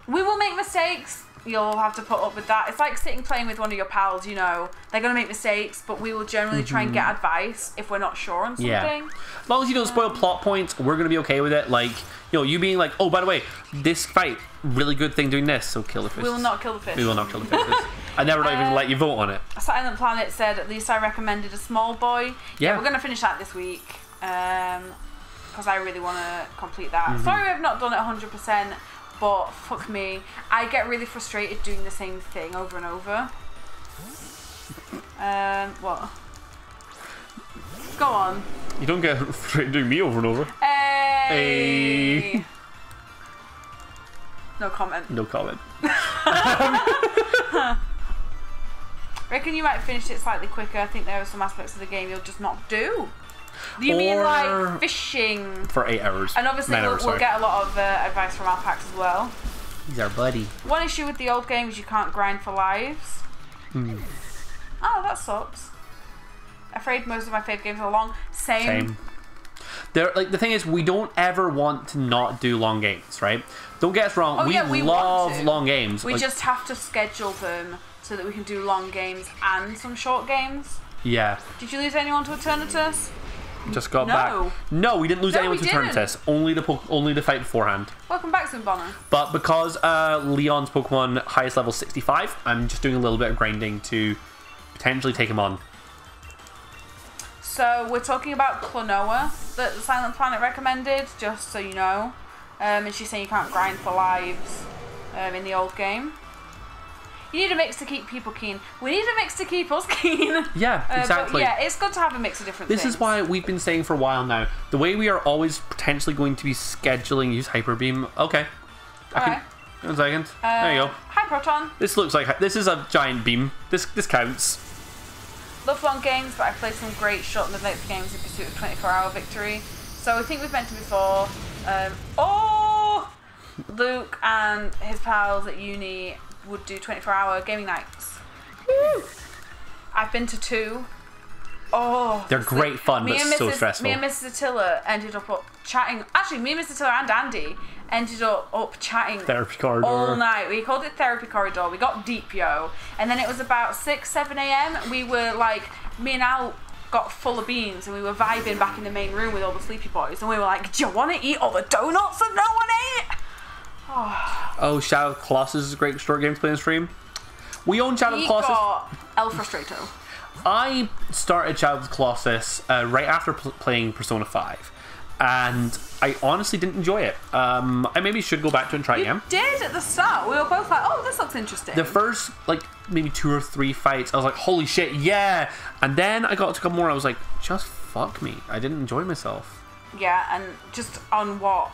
We will make mistakes. You'll have to put up with that. It's like sitting playing with one of your pals, you know. They're going to make mistakes, but we will generally try and get advice if we're not sure on something. Yeah. As long as you don't spoil plot points, we're going to be okay with it. Like, you know, you being like, oh, by the way, this fight, really good thing doing this, so kill the fish. We will not kill the fish. We will not kill the fishes. I never even let you vote on it. Silent Planet said, at least I recommended a small boy. Yeah. We're going to finish that this week. Because I really want to complete that. Sorry I've not done it 100%. But fuck me, I get really frustrated doing the same thing over and over. What? Go on. You don't get frustrated doing me over and over. Hey. No comment. No comment. Reckon you might finish it slightly quicker. I think there are some aspects of the game you'll just not do. You mean like fishing? For 8 hours. And obviously we'll get a lot of advice from our packs as well. He's our buddy. One issue with the old game is you can't grind for lives. Oh, that sucks. Afraid most of my fave games are long. Same. Like the thing is, we don't ever want to not do long games, right? Don't get us wrong. We love long games. We just have to schedule them so that we can do long games and some short games. Yeah. Did you lose anyone to Eternatus? Just got back. No, we didn't lose anyone to Eternatus. Only the fight beforehand. Welcome back, Zumbana. But because Leon's Pokemon highest level 65, I'm just doing a little bit of grinding to potentially take him on. So we're talking about Klonoa that the Silent Planet recommended, just so you know. And she's saying you can't grind for lives in the old game. You need a mix to keep people keen. We need a mix to keep us keen. Yeah, exactly. But yeah, it's good to have a mix of different things. This is why we've been saying for a while now, the way we are always potentially going to be scheduling use Hyper Beam. Okay. Okay. One second. There you go. Hi, Proton. This looks like... This is a giant beam. This counts. Love long games, but I've played some great short mid-length games in pursuit of 24-hour victory. So I think we've mentioned before... Luke and his pals at uni would do 24-hour gaming nights. Woo! I've been to 2. Oh, they're great fun, but so stressful. Me and Mrs. Attila ended up chatting. Actually, me and Mrs. Attila and Andy ended up chatting Therapy corridor all night. We called it Therapy Corridor. We got deep, yo. And then it was about 6-7 a.m. We were like, me and Al got full of beans, and we were vibing back in the main room with all the sleepy boys, and we were like, do you want to eat all the donuts that no one ate? Oh, Shadow of the Colossus is a great short game to play on stream. We own Shadow of the Colossus. Got El Frustrato. I started Shadow of the Colossus right after playing Persona 5, and I honestly didn't enjoy it. I maybe should go back to it and try it again. You did at the start. We were both like, oh, this looks interesting. The first, like, maybe 2 or 3 fights, I was like, holy shit, yeah! And then I got to a couple more, and I was like, just fuck me. I didn't enjoy myself. Yeah, and just on what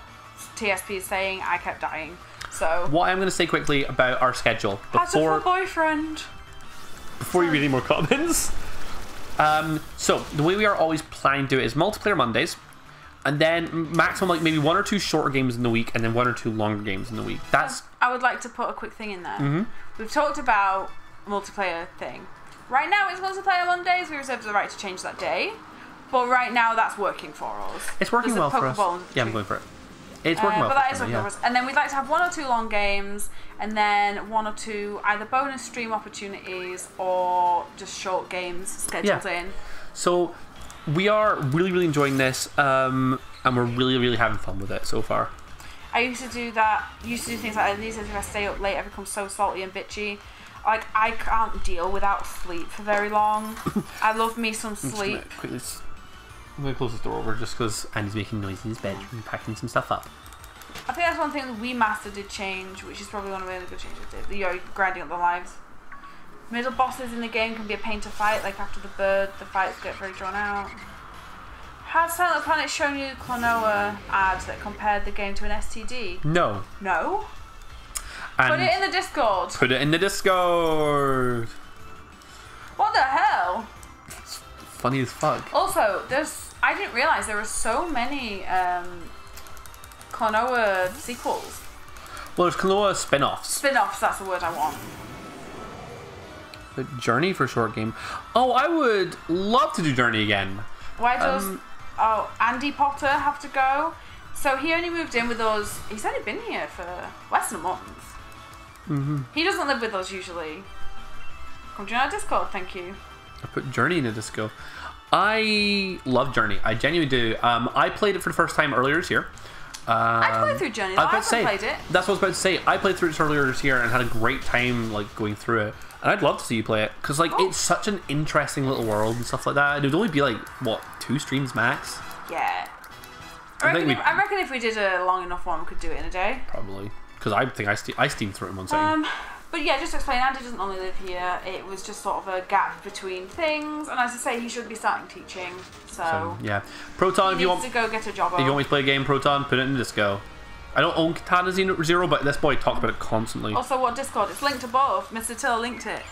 TSP is saying, I kept dying. So what I'm going to say quickly about our schedule before boyfriend. Before you read any more comments. So the way we are always planning to do it is multiplayer Mondays, and then maximum like maybe 1 or 2 shorter games in the week, and then 1 or 2 longer games in the week. That's. I would like to put a quick thing in there. We've talked about multiplayer thing. Right now it's multiplayer Mondays. We reserve the right to change that day, but right now that's working for us. It's working well for us. Yeah, I'm going for it. It's working well. But that is working for us. And then we'd like to have 1 or 2 long games, and then 1 or 2 either bonus stream opportunities or just short games scheduled in. So we are really, really enjoying this, and we're really, really having fun with it so far. I used to do that. Used to do things like that. These days, if I stay up late, I become so salty and bitchy. Like, I can't deal without sleep for very long. I love me some I'm just sleep. I'm gonna close the door over just because Andy's making noise in his bedroom, packing some stuff up. I think that's one thing that Wii Master did change, which is probably one of the really good changes it did. You're grinding up the lives. Middle bosses in the game can be a pain to fight, like after the bird, the fights get very drawn out. Has Silent Planet shown you Klonoa ads that compared the game to an STD? No. No? And Put it in the Discord. Put it in the Discord. What the hell? It's funny as fuck. Also, I didn't realise there were so many Klonoa sequels. Well, there's Klonoa spin-offs. Spin-offs, that's the word I want. The Journey for short game. Oh, I would love to do Journey again. Why does Andy Potter have to go? So he only moved in with us. He's only been here for less than a month. Mm-hmm. He doesn't live with us usually. Come join our Discord, thank you. I put Journey in a disco. I love Journey. I genuinely do. I played it for the first time earlier this year. I played through Journey. I haven't played it. That's what I was about to say. I played through it earlier this year and had a great time like going through it. And I'd love to see you play it because like it's such an interesting little world and stuff like that. It would only be like what 2 streams max. Yeah. I reckon if we did a long enough one, we could do it in a day. Probably because I think I steamed through it in one second. But yeah, just to explain, Andy doesn't only live here. It was just sort of a gap between things, and as I say, he should be starting teaching. So yeah, Proton, if you want to go get a job. If you want me to play a game, Proton, put it in the Disco. I don't own Katana Zero, but this boy talks about it constantly. Also, what Discord? It's linked above. Mr. Till linked it.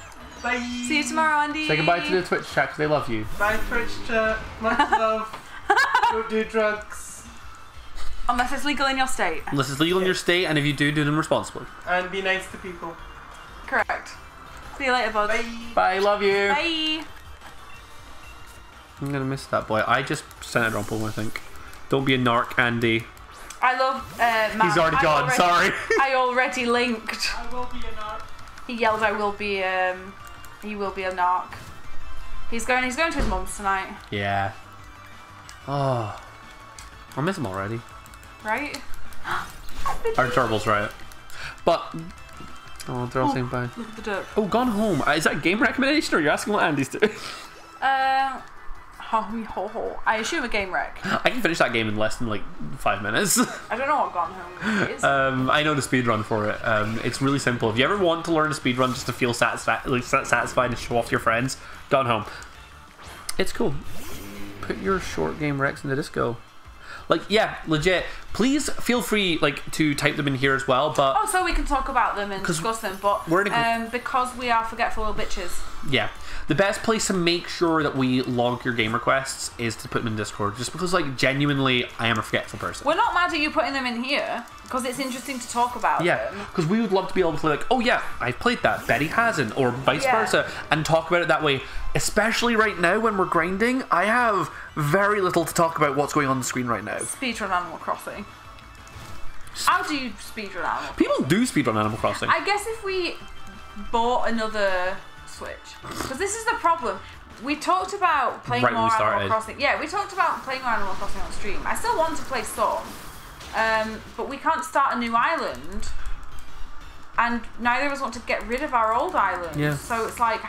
Bye. See you tomorrow, Andy. Say goodbye to the Twitch chat because they love you. Bye, Twitch chat. Much love. Don't do drugs. Unless it's legal in your state. Unless it's legal in your state, and if you do them responsibly. And be nice to people. Correct. See you later, bud. Bye. Bye, love you. Bye. I'm gonna miss that boy. I just sent it on I think. Don't be a narc, Andy. I love Matt. He's already gone, sorry. I already linked. I will be a narc. He yelled he will be a narc. He's going to his mum's tonight. Yeah. Oh. I miss him already. Right? Our turbos, right. But they're all saying bye. Look at the dirt. Oh, Gone Home. Is that a game recommendation or you're asking what Andy's doing? I assume a game wreck. I can finish that game in less than like 5 minutes. I don't know what Gone Home is. I know the speedrun for it. It's really simple. If you ever want to learn a speedrun just to feel satisfied and show off to your friends, Gone Home. It's cool. Put your short game wrecks in the Disco. Like, yeah, legit. Please feel free, like, to type them in here as well. But so we can talk about them and discuss them. But we're in because we are forgetful little bitches. Yeah, the best place to make sure that we log your game requests is to put them in Discord. Just because, like, genuinely, I am a forgetful person. We're not mad at you putting them in here because it's interesting to talk about. Yeah, because we would love to be able to, like, oh yeah, I've played that. Betty hasn't, or vice versa, and talk about it that way. Especially right now when we're grinding, I have very little to talk about what's going on the screen right now. Speedrun Animal Crossing. How do you speedrun Animal Crossing? People do speedrun Animal Crossing. I guess if we bought another Switch, because this is the problem. We talked about playing more Animal Crossing. Yeah, we talked about playing more Animal Crossing on stream. I still want to play Storm, but we can't start a new island, and neither of us want to get rid of our old island. Yeah. So it's like.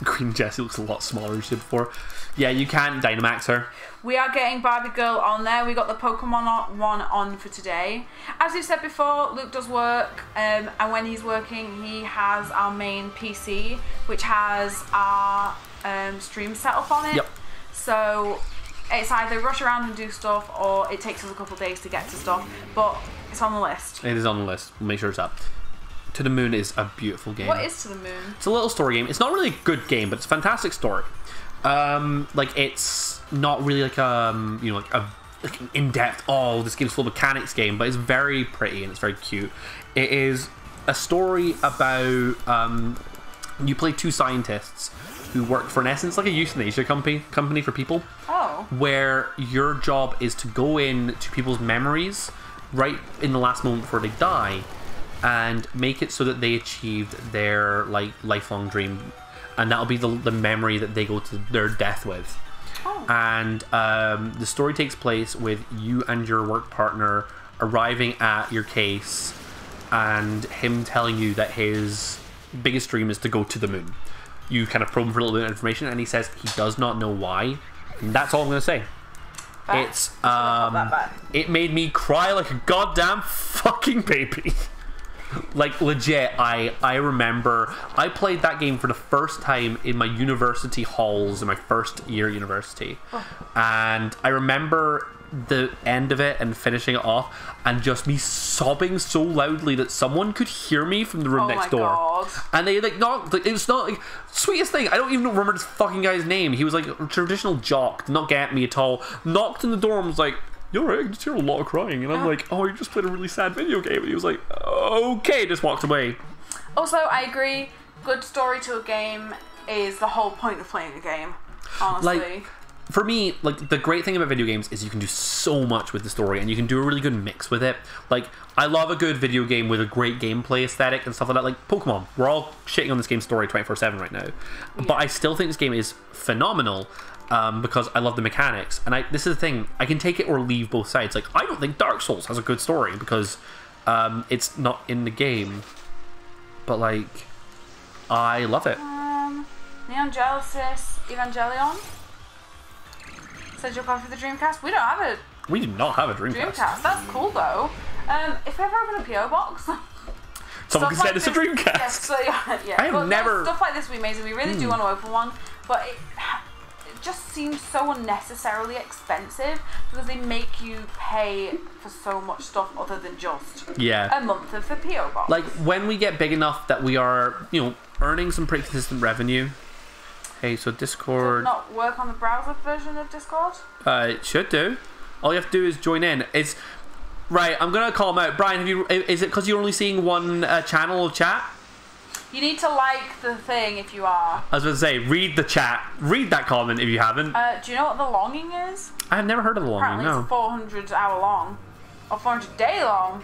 Queen Jessie looks a lot smaller than she did before. Yeah, you can Dynamax her. We are getting Barbie Girl on there. We got the Pokemon one on for today. As we've said before, Luke does work, and when he's working, he has our main PC, which has our stream setup on it. Yep. So it's either rush around and do stuff, or it takes us a couple of days to get to stuff. But it's on the list. It is on the list. We'll make sure it's up. To the Moon is a beautiful game. What is To the Moon? It's a little story game. It's not really a good game, but it's a fantastic story. Like it's not really like like an in-depth, this game's full of mechanics game, but it's very pretty and it's very cute. It is a story about you play 2 scientists who work for, in essence, like a euthanasia company for people. Oh. Where your job is to go in to people's memories right in the last moment before they die and make it so that they achieved their like lifelong dream, and that'll be the memory that they go to their death with. Oh. And the story takes place with you and your work partner arriving at your case and him telling you that his biggest dream is to go to the moon. You kind of probe him for a little bit of information, and he says he does not know why. And that's all I'm going to say. Fair. It's Bad. it made me cry like a goddamn fucking baby. Like legit, I remember I played that game for the first time in my university halls in my first year at university, and I remember the end of it and finishing it off, and just me sobbing so loudly that someone could hear me from the room Oh next my door. God. And they like knocked. Like, it was not like sweetest thing. I don't even remember this fucking guy's name. He was like a traditional jock, did not get me at all. Knocked on the door and was like, "You're right, I just hear a lot of crying." And I'm like, "Oh, you just played a really sad video game." And he was like, "Okay," just walked away. Also, I agree. Good story to a game is the whole point of playing a game. Honestly. Like, for me, like, the great thing about video games is you can do so much with the story, and you can do a really good mix with it. Like, I love a good video game with a great gameplay aesthetic and stuff like that. Like Pokemon, we're all shitting on this game's story 24/7 right now, but I still think this game is phenomenal. Because I love the mechanics, and this is the thing, I can take it or leave both sides. Like, I don't think Dark Souls has a good story because it's not in the game, but like, I love it. Neon Genesis Evangelion said you're going for the Dreamcast. We don't have a We do not have a Dreamcast. That's cool though. If we ever open a PO box, Someone can send like us a this- Dreamcast. Yes, so yeah. I have But never- stuff like this would be amazing. We really do want to open one, but it just seems so unnecessarily expensive because they make you pay for so much stuff other than just Yeah. a month of the PO box. Like, when we get big enough that we are, earning some pretty consistent revenue. Hey, so Does Discord, it not work on the browser version of Discord? it should do. All you have to do is join in. It's right. I'm gonna call him out. Brian, is it because you're only seeing one channel of chat? You need to like the thing if you are. I was going to say, read the chat. Read that comment if you haven't. Do you know what The Longing is? I've never heard of the Longing, Apparently no. it's 400 hour long. Or 400 day long.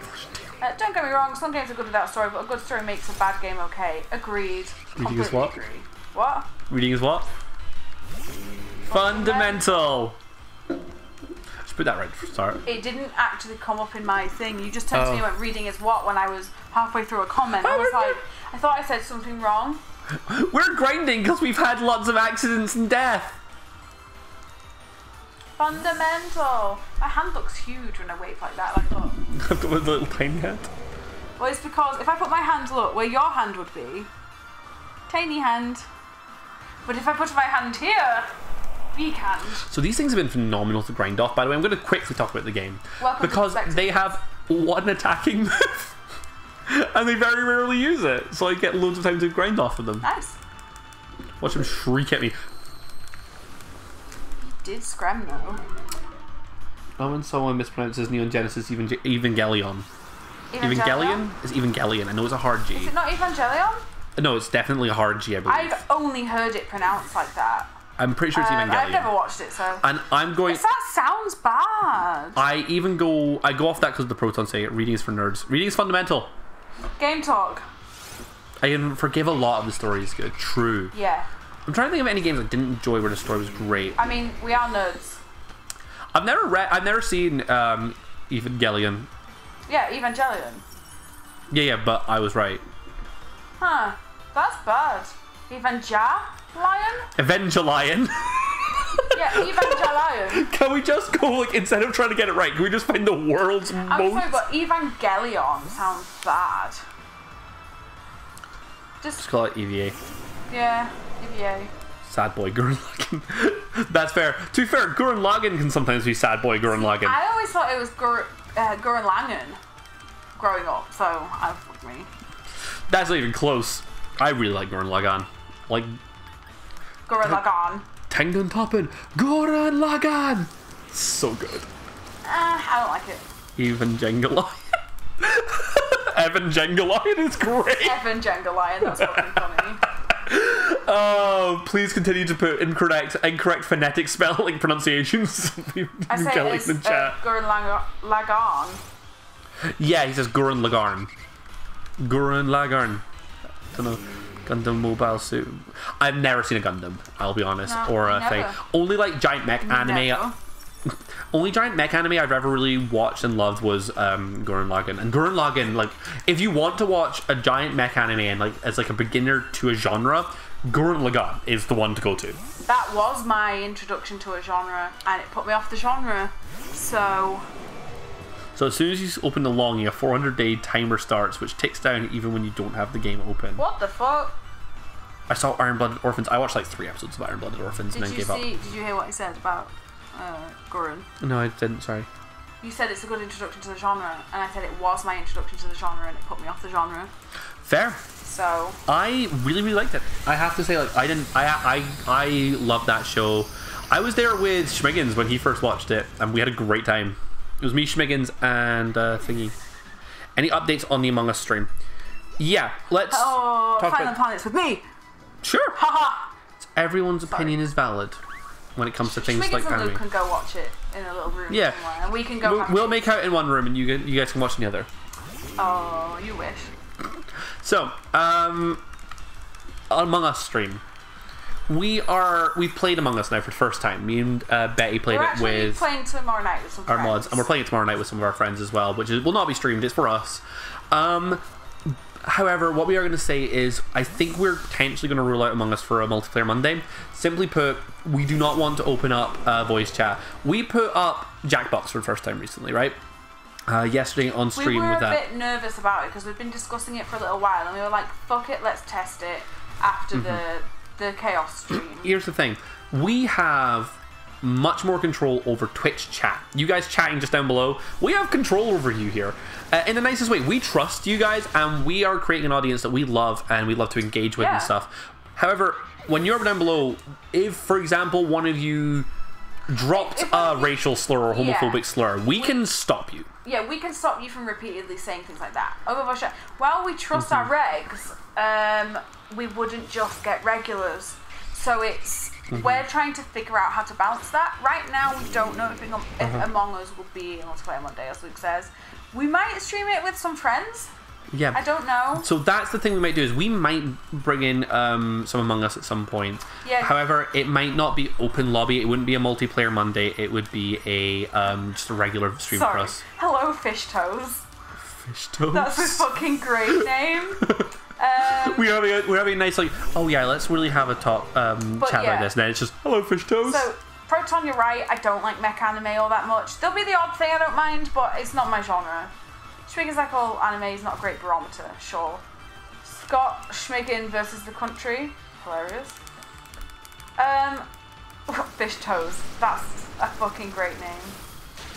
Don't get me wrong, some games are good without story, but a good story makes a bad game okay. Agreed. Reading is Completely what? agree. What? Reading is what? Fundamental. Just put that right to start. It didn't actually come up in my thing. You just turned to me Oh. and went, reading is what, when I was halfway through a comment. I was like, I thought I said something wrong. We're grinding because we've had lots of accidents and death. Fundamental. My hand looks huge when I wave like that. Like, look. I've got a little tiny hand. Well, it's because if I put my hand, look, where your hand would be, tiny hand. But if I put my hand here, big hand. So these things have been phenomenal to grind off. By the way, I'm going to quickly talk about the game. Welcome to because perspective. they have one attacking move. And they very rarely use it. So I get loads of time to grind off of them. Nice. Watch them shriek at me. You did scram though. Oh, when someone mispronounces Neon Genesis Evangelion. Evangelion? It's Evangelion. I know it's a hard G. Is it not Evangelion? No, it's definitely a hard G, I believe. I've only heard it pronounced like that. I'm pretty sure it's Evangelion. I've never watched it, so. And I'm going... That sounds bad. I go off that because the Protons say it. Reading is for nerds. Reading is fundamental. Game talk. I can forgive a lot of the story is good. True. Yeah. I'm trying to think of any games I didn't enjoy where the story was great. I mean, we are nerds. I've never seen Evangelion. Yeah, Evangelion. Yeah, but I was right. Huh. That's bad. Evangelion? Evangelion. Yeah, Evangelion. Can we just go, like, instead of trying to get it right, can we just find the world's I'm most... sorry, but Evangelion sounds bad. Just call it EVA. Yeah, EVA. Sad boy Gurren Lagann. That's fair. To be fair, Gurren Lagann can sometimes be sad boy Gurren Lagann. I always thought it was Gurren Lagann growing up, so I fucked me. That's not even close. I really like Gurren Lagann. Like, Gurren Lagann. Tengen Toppen, Gurren Lagann. So good. I don't like it. Evangelion. Evangelion is great. Evangelion, that's fucking funny. Oh, please continue to put incorrect phonetic spelling pronunciations. I say Evangelion it's in chat. Gurren Lagann. Yeah, he says Gurren Lagann. Gurren Lagann. Don't know. Gundam Mobile Suit. I've never seen a Gundam, I'll be honest, No, or a never. thing. Only like giant mech anime. Never. only giant mech anime I've ever really watched and loved was Gurren Lagann. And Gurren Lagann, like, if you want to watch a giant mech anime and like as like a beginner to a genre, Gurren Lagann is the one to go to. That was my introduction to a genre, and it put me off the genre. So as soon as you open the longing, a 400-day timer starts, which ticks down even when you don't have the game open. what the fuck? I saw Iron Blooded Orphans. I watched like 3 episodes of Iron Blooded Orphans and then gave up. Did you hear what he said about Gurren? No, I didn't. Sorry. You said it's a good introduction to the genre, and I said it was my introduction to the genre, and it put me off the genre. Fair. So I really, really liked it. I have to say, like, I love that show. I was there with Schmiggins when he first watched it, and we had a great time. It was me, Schmiggins, and Thingy. Any updates on the Among Us stream? Yeah, let's talk Final about... Planets with me. Sure. Haha. Everyone's opinion is valid when it comes to things Schmiggins like and anime. Luke can go watch it in a little room Yeah. somewhere, and we can go. We'll make out in one room, and you guys can watch in the other. Oh, you wish. So, Among Us stream. We've played Among Us now for the first time. Me and Betty played We're it actually with playing tomorrow night with some our friends. mods, and we're playing it tomorrow night with some of our friends as well, which will not be streamed. It's for us. However, what we are going to say is, I think we're potentially going to rule out Among Us for a multiplayer Monday. Simply put, we do not want to open up voice chat. We put up Jackbox for the first time recently, right? Yesterday on stream we were with that. a bit nervous about it because we've been discussing it for a little while, and we were like, "Fuck it, let's test it after the chaos stream." Here's the thing: we have much more control over Twitch chat. You guys chatting just down below, we have control over you here. In the nicest way, we trust you guys, and we are creating an audience that we love and we love to engage with and stuff. However, when you're down below, if, for example, one of you dropped a racial slur or homophobic slur, we can stop you. Yeah, we can stop you from repeatedly saying things like that. While we trust our regs, we wouldn't just get regulars. So it's we're trying to figure out how to balance that. Right now, we don't know if Among Us will be a multiplayer Monday, as Luke says. We might stream it with some friends. Yeah. I don't know. So that's the thing we might do, is we might bring in some Among Us at some point. Yeah. However, it might not be open lobby. It wouldn't be a multiplayer Monday. It would be a just a regular stream for us. Hello, Fish Toes. Fish Toes. That's a fucking great name. We're having a nice, like, oh yeah, let's really have a talk chat about this. And then it's just, hello, Fish Toes. So, Proton, you're right. I don't like mech anime all that much. There'll be the odd thing I don't mind, but it's not my genre. Schmiggins like all anime is not a great barometer, sure. Scott Schmiggin versus the country, hilarious. Fish Toes, that's a fucking great name.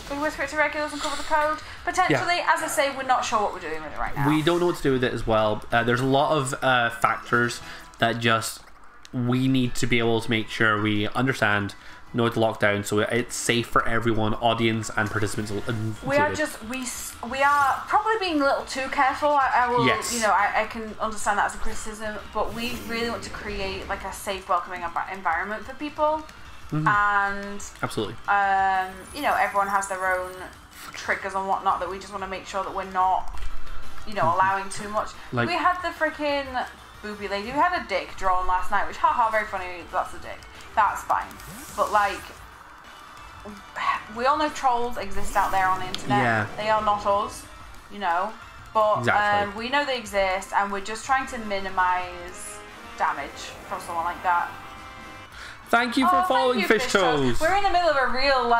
Can we whisper it to regulars and cover the code? Potentially, as I say, we're not sure what we're doing with it right now. We don't know what to do with it as well. There's a lot of factors that just we need to be able to make sure we understand, know the lockdown, so it's safe for everyone, audience and participants included. We are probably being a little too careful. I will, yes. I can understand that as a criticism, but we really want to create like a safe, welcoming environment for people. And absolutely, everyone has their own triggers and whatnot that we just want to make sure that we're not, allowing too much. Like, we had the freaking booby lady. We had a dick drawn last night, which haha, very funny. That's a dick. That's fine. But like, we all know trolls exist out there on the internet. Yeah. They are not us, But exactly. we know they exist, and we're just trying to minimize damage from someone like that. Thank you for following Fish Toes. We're in the middle of a real,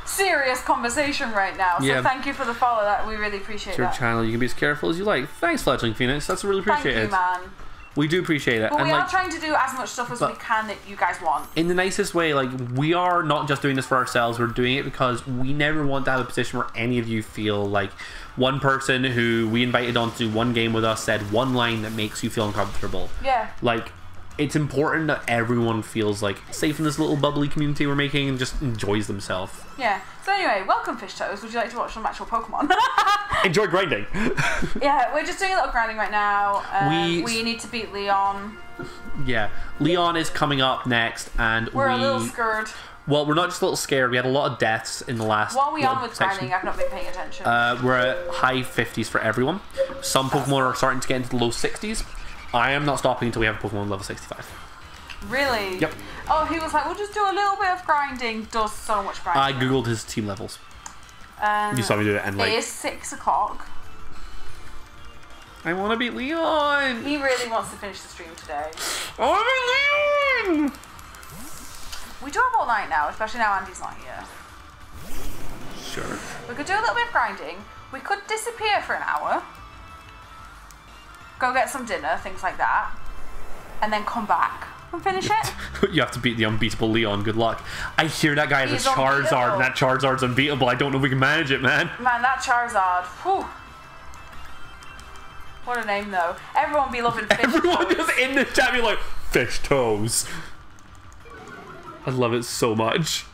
serious conversation right now, so thank you for the follow. That we really appreciate. It's your channel. You can be as careful as you like. Thanks, Fledgling Phoenix. That's really appreciated. Thank you, man. We do appreciate it. But we are trying to do as much stuff as we can that you guys want. In the nicest way, we are not just doing this for ourselves. We're doing it because we never want to have a position where any of you feel like one person who we invited on to do one game with us said one line that makes you feel uncomfortable. Yeah. It's important that everyone feels safe in this little bubbly community we're making and just enjoys themselves. Yeah. So anyway, welcome Fish Toes. Would you like to watch some actual Pokemon? Enjoy grinding. Yeah, we're just doing a little grinding right now. We need to beat Leon. Yeah, Leon is coming up next, and we're a little scared. Well, we're not just a little scared. We had a lot of deaths in the last. What are we on with grinding? I've not been paying attention. We're at high 50s for everyone. Some Pokemon are starting to get into the low 60s. I am not stopping until we have a Pokemon level 65. Really? Yep. Oh, he was like, we'll just do a little bit of grinding. Does so much grinding. I googled his team levels. Um, You saw me do it, and It like, is 6 o'clock. I want to beat Leon. He really wants to finish the stream today. I want to beat Leon. We do have all night now, especially now Andy's not here. Sure. We could do a little bit of grinding. We could disappear for an hour. Go get some dinner, things like that. And then come back and finish it. You have to beat the unbeatable Leon. Good luck. I hear that guy has He's a Charizard, unbeatable. and that Charizard's unbeatable. I don't know if we can manage it, man. Man, that Charizard. Whew. What a name, though. Everyone be loving fish Everyone toes. just in the chat be like, fish toes. I love it so much.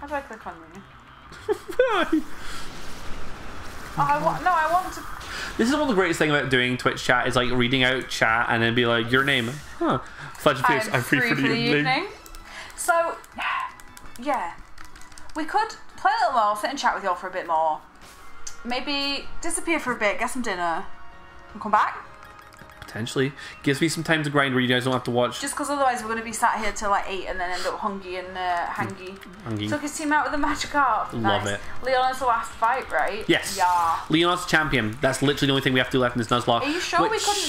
How do I click on me? Oh, I want to. This is one of the greatest things about doing Twitch chat is like reading out chat and then be like, your name. Huh. Fudge Face, I'm free for the evening. So, yeah. We could play a little more, sit and chat with y'all for a bit more. Maybe disappear for a bit, get some dinner, and come back. Potentially. Gives me some time to grind where you guys don't have to watch. Just because otherwise we're going to be sat here till like 8 and then end up hungry and hangy. Hangy. Took his team out with a Magikarp. Love Nice. it. Leon is the last fight, right? Yes. Yeah. Leon's champion. That's literally the only thing we have to do left in this Nuzlocke. Are you sure we which- couldn't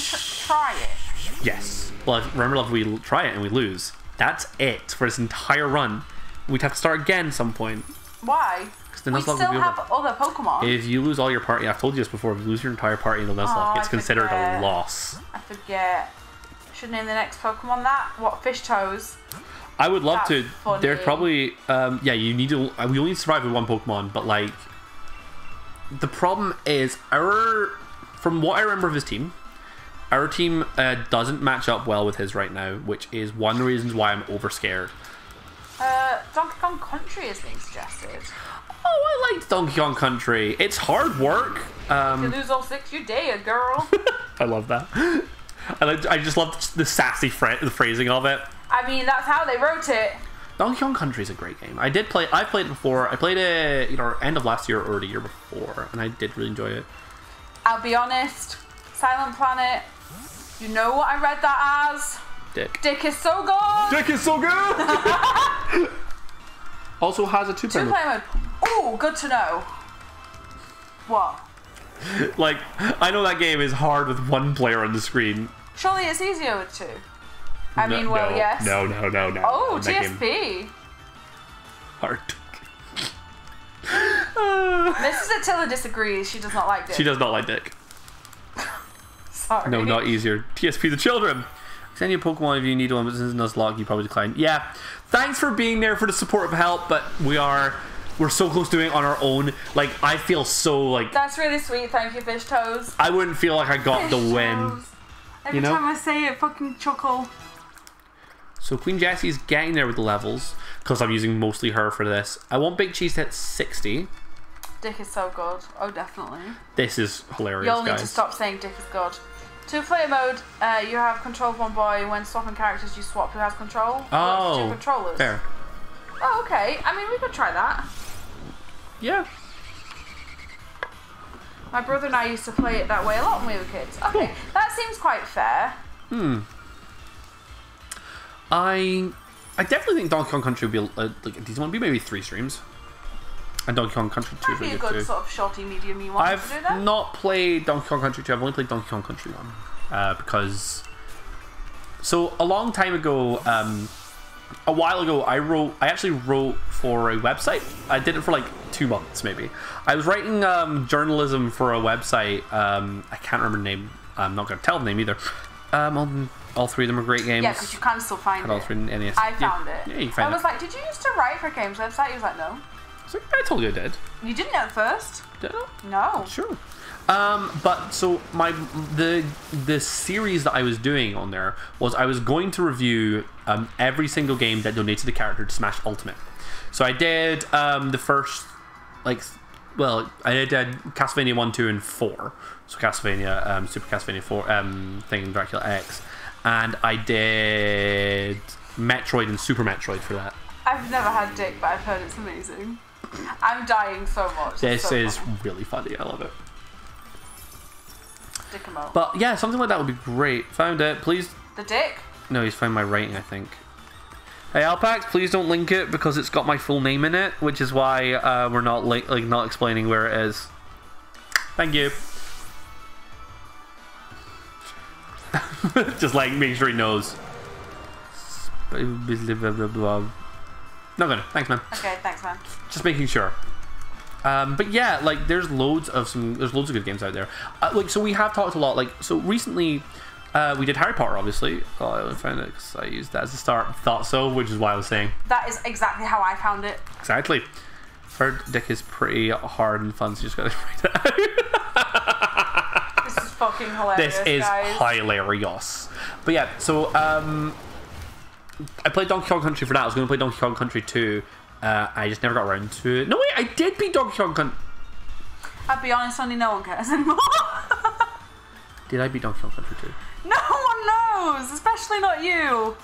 try it? Yes. Well, remember, if we try it and we lose, that's it for this entire run. We'd have to start again at some point. Why? The We Nuzlocke will still be have over. other Pokemon. If you lose all your party, I've told you this before, if you lose your entire party in the Nuzlocke, Oh, it's I considered forget. a loss. I forget. Should name the next Pokemon that? What? Fish toes? I would love That's to. funny. There's probably, yeah, you need to. We only survive with one Pokemon, but like, the problem is from what I remember of his team, our team doesn't match up well with his right now, which is one of the reasons why I'm over scared. Donkey Kong Country is being suggested. Oh, I liked Donkey Kong Country. It's hard work. If you lose all 6, you're dead, girl. I love that. I just love the sassy the phrasing of it. I mean, that's how they wrote it. Donkey Kong Country is a great game. I've played it before. I played it, end of last year or the year before, and I did really enjoy it. I'll be honest. Silent Planet. You know what I read that as? Dick. Dick is so good. Dick is so good. Also has a two-player mode. 2-player mode. Ooh, good to know. What? Like, I know that game is hard with one player on the screen. Surely it's easier with 2. I mean, well, yes. No. Oh, That game TSP. hard. Mrs. Attila disagrees. She does not like Dick. She does not like Dick. Sorry. No, not easier. TSP the children. Send you a Pokemon if you need one, but since it's Nuzlocke, you probably decline. Yeah. Thanks for being there for the supportive help, but we're so close to doing it on our own. Like, I feel so like That's really sweet. Thank you, Fish Toes. I wouldn't feel like I got the Fish win. Toes. Every You know? time I say it, fucking chuckle. So Queen Jessie's getting there with the levels because I'm using mostly her for this. I want Big Cheese to hit 60. Dick is so good. Oh, definitely. This is hilarious, You'll need guys. to stop saying Dick is good. 2-player mode, you have control of one boy. When swapping characters, you swap who has control. Oh, Two controllers. fair. Oh, okay. I mean, we could try that. Yeah. My brother and I used to play it that way a lot when we were kids. Okay, Cool. that seems quite fair. I definitely think Donkey Kong Country would be like a decent one. It'd be maybe 3 streams. And Donkey Kong Country 2 is Might be really a good good too. sort of shorty, medium-y one to do I've that. not played Donkey Kong Country 2. I've only played Donkey Kong Country 1 because. So a long time ago, a while ago, I actually wrote for a website. I did it for like 2 months maybe. I was writing journalism for a website. I can't remember the name. I'm not going to tell the name either. All 3 of them are great games. Yeah, because you can still find Had all it. 3 in NES. I found yeah. it. Yeah, you I found was it. like, did you used to write for a games website? He was like, no. I was like, I told you I did. You didn't at first. Did I? No. Sure. But so the series that I was doing on there was I was going to review every single game that donated the character to Smash Ultimate. So I did the first I did Castlevania 1, 2, and 4. So Castlevania, Super Castlevania 4, thing Dracula X, and I did Metroid and Super Metroid for that. I've never had Dick, but I've heard it's amazing. I'm dying so much. It's This so is funny. really funny. I love it. Dick-a-mo. But yeah, something like that would be great. Found it. Please. The Dick? No, he's found my writing, I think. Hey Alpax, please don't link it because it's got my full name in it, which is why we're not not explaining where it is. Thank you. Just like make sure he knows. Not gonna. Thanks, man. Okay, thanks, man. Just making sure. But yeah, like there's loads of good games out there. So we have talked a lot. Like so recently, we did Harry Potter, obviously. Oh, I found it because I used that as a start. Thought so, which is why I was saying. That is exactly how I found it. Exactly. Heard Dick is pretty hard and fun, so you just gotta write it out. This is fucking hilarious. This is guys. hilarious. But yeah, so I played Donkey Kong Country for that. I was going to play Donkey Kong Country 2. I just never got around to it. No, wait, I did beat Donkey Kong Country. I'll be honest, only no one cares anymore. Did I beat Donkey Kong Country 2? No one knows, especially not you.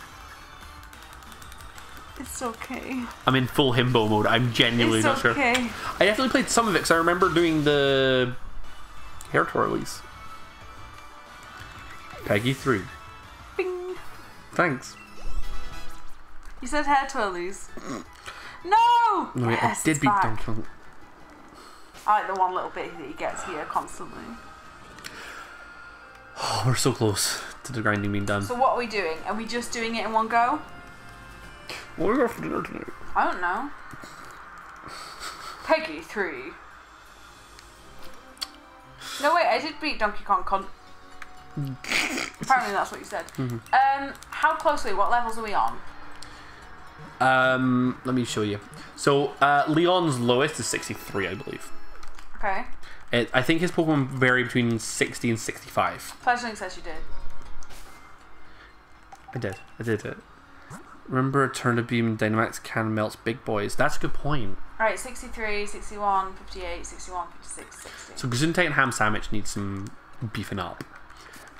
It's okay. I'm in full himbo mode. I'm genuinely not sure. Okay. I definitely played some of it because I remember doing the hair twirlies. Peggy 3. Bing. Thanks. You said hair twirlies. No! No, wait, Yes, I did it's beat back. Donkey Kong. I like the one little bit that he gets here constantly. Oh, we're so close to the grinding being done. So what are we doing? Are we just doing it in one go? What are we going for dinner tonight? I don't know. Peggy 3. No wait, I did beat Donkey Kong Apparently that's what you said. How closely? What levels are we on? Let me show you. So, Leon's lowest is 63, I believe. Okay. I think his Pokemon vary between 60 and 65. Fledgling says you did. I did it. Remember, Turnip Beam Dynamax can melts big boys. That's a good point. Alright, 63, 61, 58, 61, 56, 60. So Gesundheit and Ham Sandwich need some beefing up.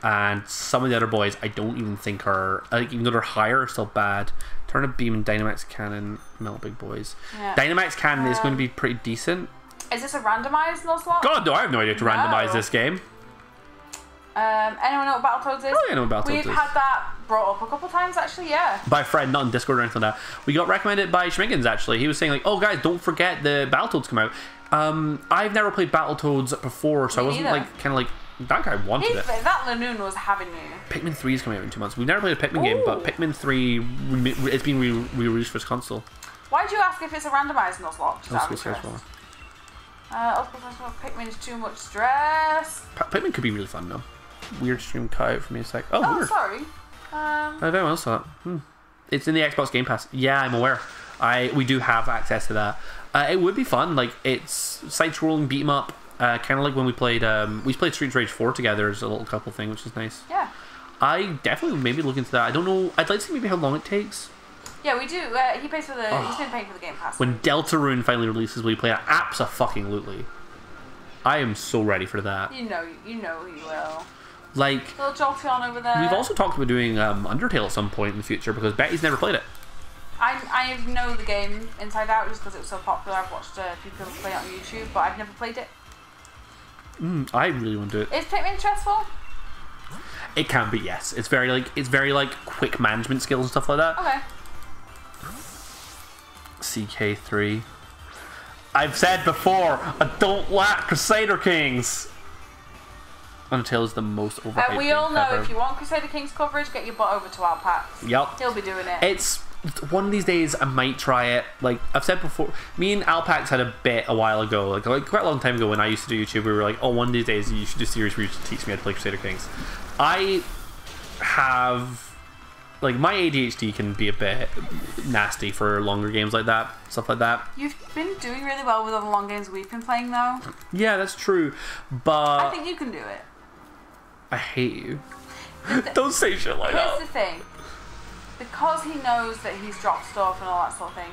And some of the other boys I don't even think are, like, even though they're higher, are still bad. Turnip Beam and Dynamax Cannon melt big boys. Yeah. Dynamax Cannon is going to be pretty decent. Is this a randomised Nuzlocke? God, no, I have no idea to randomize this game. Anyone know what Battletoads is? Oh, yeah, I know what Battletoads We've is. had that brought up a couple times, actually, yeah. By a friend, not on Discord or anything like that. We got recommended by Schmiggins, actually. He was saying, like, oh, guys, don't forget the Battletoads come out. I've never played Battletoads before, so I wasn't, neither. like, kind of like, that guy wanted it. That Lanoon was having you. Pikmin 3 is coming out in 2 months. We've never played a Pikmin game, but Pikmin 3, it's been re-released for this console. Why'd you ask if it's a randomised Nuzlocke? Just out of That's what it interest. says, Pikmin is too much stress. Pikmin could be really fun, though. Weird stream cut out for me a sec. Oh, Oh, weird. sorry. Have anyone else saw it? It's in the Xbox Game Pass. Yeah, I'm aware. We do have access to that. It would be fun. Like, it's side-scrolling beat 'em up. Kind of like when we played Streets Rage 4 together as a little couple thing, which is nice. Yeah. I definitely would maybe look into that. I don't know. I'd like to see maybe how long it takes. Yeah, we do. He pays for the. He's been paying for the Game Pass. When Deltarune finally releases, will you play it? Abso-fucking-lutely. I am so ready for that. You know he will. Like, Little Jolteon over there. we've also talked about doing Undertale at some point in the future because Betty's never played it. I know the game inside out just because it was so popular. I've watched a few people play it on YouTube, but I've never played it. I really want to do it. Is Pikmin stressful? It can be, yes. It's very like quick management skills and stuff like that. Okay. CK3. I've said before, I don't like Crusader Kings. Undertale is the most overhyped We all game know ever. if you want Crusader Kings coverage, get your butt over to Alpax. Yup. He'll be doing it. It's one of these days I might try it. Like I've said before, me and Alpax had a bit a while ago, like quite a long time ago when I used to do YouTube. We were like, oh, one of these days you should do a series where you should teach me how to play Crusader Kings. I have, like, my ADHD can be a bit nasty for longer games like that, stuff like that. You've been doing really well with all the long games we've been playing, though. Yeah, that's true, but I think you can do it. I hate you. Don't say shit like Here's that. the thing. Because he knows that he's dropped stuff and all that sort of thing,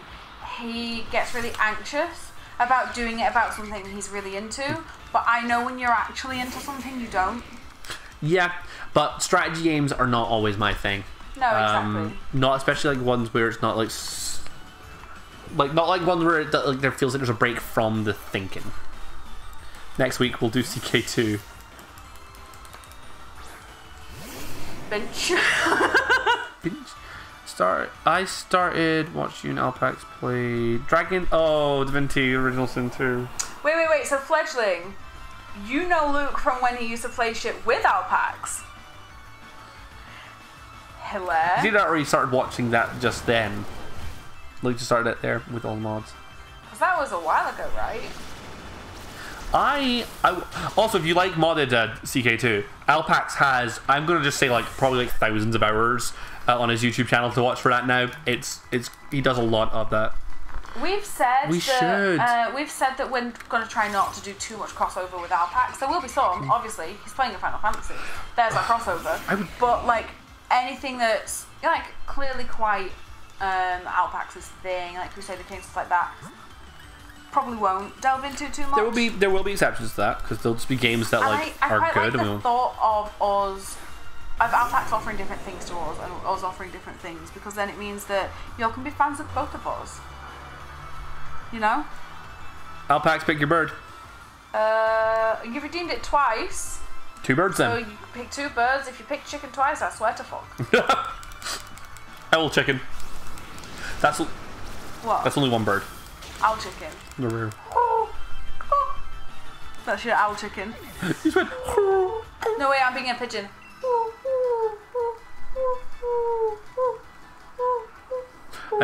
he gets really anxious about doing it about something he's really into. But I know when you're actually into something, you don't. Yeah, but strategy games are not always my thing. No, exactly. Not especially like ones where it's not like not like ones where like there feels like there's a break from the thinking. Next week we'll do CK2. Bench. Binge. I started watching Alpax play Dragon. Oh, Divinity Original Sin 2. Wait. So Fledgling, you know Luke from when he used to play shit with Alpax. Hilarious. Did I already started watching that just then? Luke just started it there with all the mods. Because that was a while ago, right? I also, if you like modded CK2, Alpax has, I'm gonna just say like probably like thousands of hours on his YouTube channel to watch for that now. He does a lot of that. We've said We've said that we're gonna try not to do too much crossover with Alpax. There will be some, obviously. He's playing a Final Fantasy. There's our crossover. But like anything that's like clearly quite Alpax's thing, like Crusader Kings, stuff like that. Probably won't delve into too much. There will be exceptions to that because there'll just be games that like I are quite good. Like the thought of us, of Alpax offering different things to us and us offering different things, because then it means that y'all can be fans of both of us. You know? Alpax, pick your bird. You've redeemed it twice. 2 birds So then. you can pick 2 birds. If you pick chicken twice, I swear to fuck. Owl chicken. That's only 1 bird. Owl chicken. The rare. That's your owl chicken. You just went. No way, I'm being a pigeon.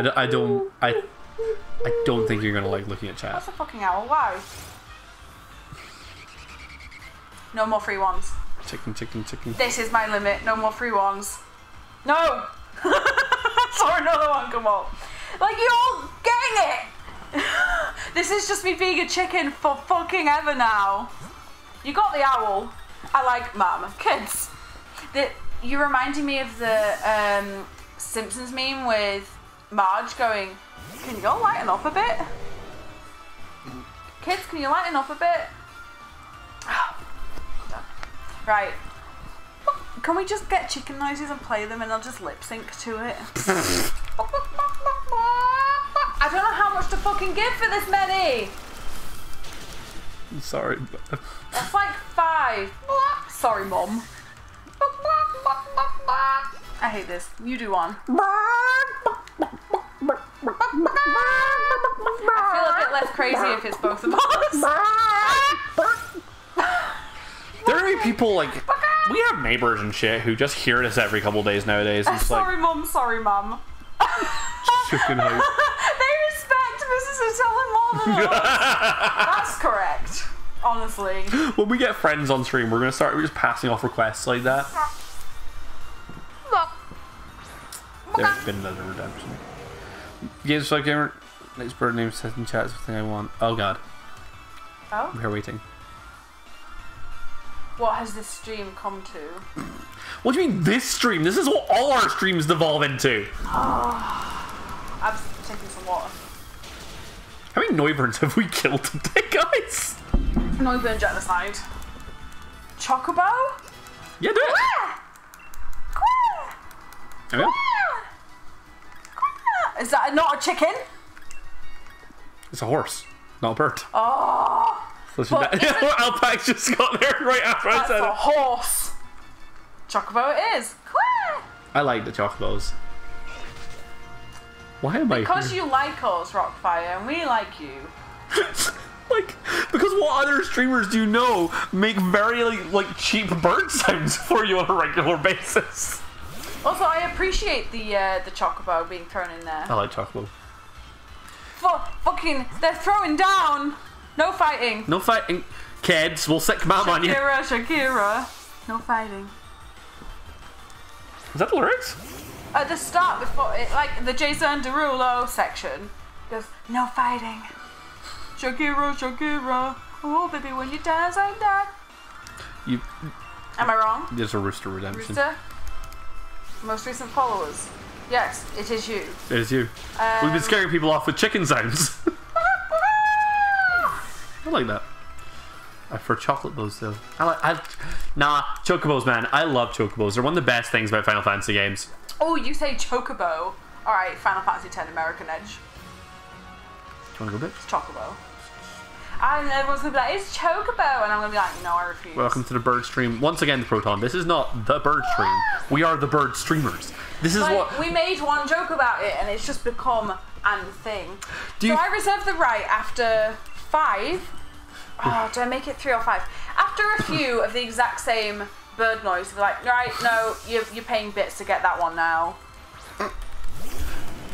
I don't think you're gonna like looking at chat. That's a fucking owl. Why? No more free ones. Chicken. This is my limit. No more free ones. No! Saw another one come up. Like, you're all getting it! This is just me being a chicken for fucking ever now. You got the owl. I like mum. Kids. You're reminding me of the Simpsons meme with Marge going, "Can you all lighten up a bit? Kids, can you lighten up a bit?" Right. Can we just get chicken noises and play them and I'll just lip sync to it? I don't know how much to fucking give for this many. Sorry. That's like 5. Sorry, Mum. I hate this. You do one. I feel a bit less crazy if it's both of us. There are people like we have neighbors and shit who just hear this every couple days nowadays. And it's Sorry, Mum. Sorry, Mum. chicken house. They respect Mrs. Italian more than us. That's correct. Honestly. When we get friends on stream, we're just passing off requests like that. There's been another redemption. Games like gamer. Next bird name says in chat is the thing I want. Oh god. Oh? We're waiting. What has this stream come to? What do you mean this stream? This is what all our streams devolve into. I'm taking some water. How many Noiverns have we killed today, guys? Noiburn genocide. Chocobo? Yeah, do it. Oh, yeah. Is that not a chicken? It's a horse, not a bird. Oh, So Alpax just got there right after I that's said a it. horse. Chocobo it is. I like the chocobos. Why am Because I? you like us, Rockfire, and we like you. Like, because what other streamers do you know make very like cheap bird sounds for you on a regular basis? Also, I appreciate the chocobo being thrown in there. I like chocobo. Fucking, they're throwing down. No fighting. No fighting, kids. We'll set command on you. Shakira. No fighting. Is that the lyrics? At the start, before it, like the Jason Derulo section, goes no fighting. Shakira. Oh baby, when you dance like that. You. Am I wrong? There's a Rooster Redemption. Rooster? Most recent followers. Yes, it is you. It is you. We've been scaring people off with chicken sounds. I like that. For chocolate bows though. Nah, chocobos, man. I love chocobos. They're one of the best things about Final Fantasy games. Oh, you say chocobo. Alright, Final Fantasy X American Edge. Do you want to go, bitch? It's chocobo. And everyone's gonna be like, it's chocobo, and I'm gonna be like, no, I refuse. Welcome to the bird stream. Once again, Proton. This is not the bird stream. We are the bird streamers. This is Like, what we made one joke about it, and it's just become an thing. Do you- So I reserve the right after 5. Oh, do I make it 3 or 5? After a few of the exact same bird noise, to be like, right, no, you're paying bits to get that one now.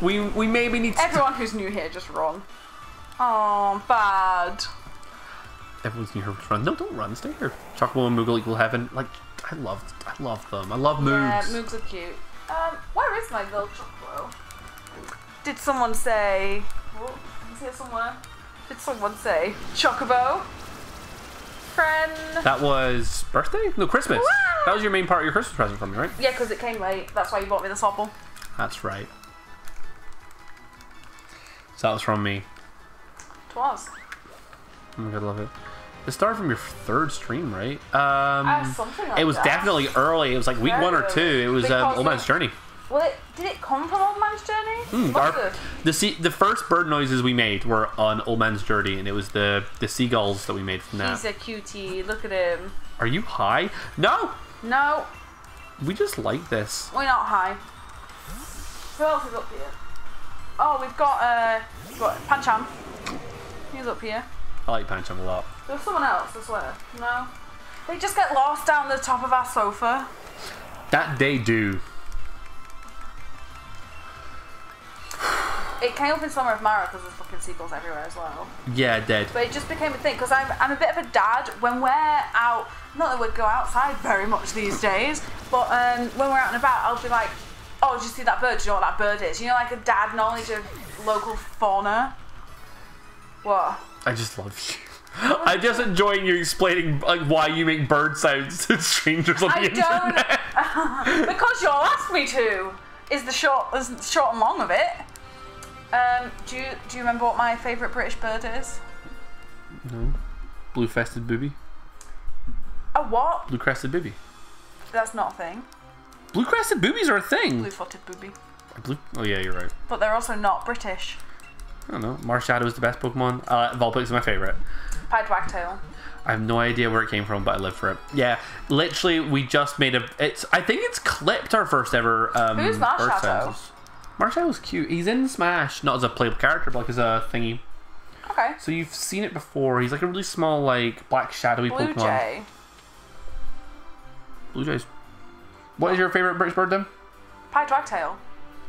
we maybe need to. Everyone who's new here, just run. Oh, bad. Everyone's near her to run. No, don't run. Stay here. Chocobo and Moogle equal heaven. Like I love them. I love Yeah, Moogs. Moogs are cute. Where is my little Chocobo? Did someone say? Oh, I can see it somewhere. Did someone say Chocobo? Friend. That was birthday? No, Christmas. Wow. That was your main part of your Christmas present from me, right? Yeah, because it came late. That's why you bought me the Sobble. That's right. So that was from me. It was. Oh my god, I love it. It started from your 3rd stream, right? Something like it was that. definitely early. It was like week Very 1 or 2. early. It was Because Old Man's Journey. Well, did it come from Old Man's Journey? Must have. The first bird noises we made were on Old Man's Journey, and it was the seagulls that we made from that. He's a cutie. Look at him. Are you high? No, No, we just like this. we're not high. Who else is up here? Oh, we've got Pancham. He's up here. I like Pancham a lot. There's someone else, I swear. No. They just get lost down the top of our sofa. That they do. It came up in Summer of Mara because there's fucking seagulls everywhere as well. Yeah, dead. But it just became a thing because I'm a bit of a dad when we're out. Not that we go outside very much these days, but when we're out and about, I'll be like, "Oh, did you see that bird? Do you know what that bird is?" You know, like a dad knowledge of local fauna. What? I just love you. I'm just enjoying you explaining like why you make bird sounds to strangers on the internet. Because you all asked me to. Is the short and long of it. Do you remember what my favourite British bird is? No. Blue-fested booby. A what? Blue-crested booby. That's not a thing. Blue-crested boobies are a thing. Blue-footed booby. Oh yeah, you're right. But they're also not British. I don't know. Marshadow is the best Pokemon. Vulpix is my favourite. Pied Wagtail. I have no idea where it came from, but I live for it. Yeah, literally, we just made I think it's clipped our first ever. Who's Marshadow? Marshallow's cute. He's in Smash, not as a playable character, but like as a thingy. Okay. So you've seen it before. He's like a really small, like black shadowy Blue Pokemon. Jay. Blue Jays. What is your favorite British bird then? Pied Wagtail.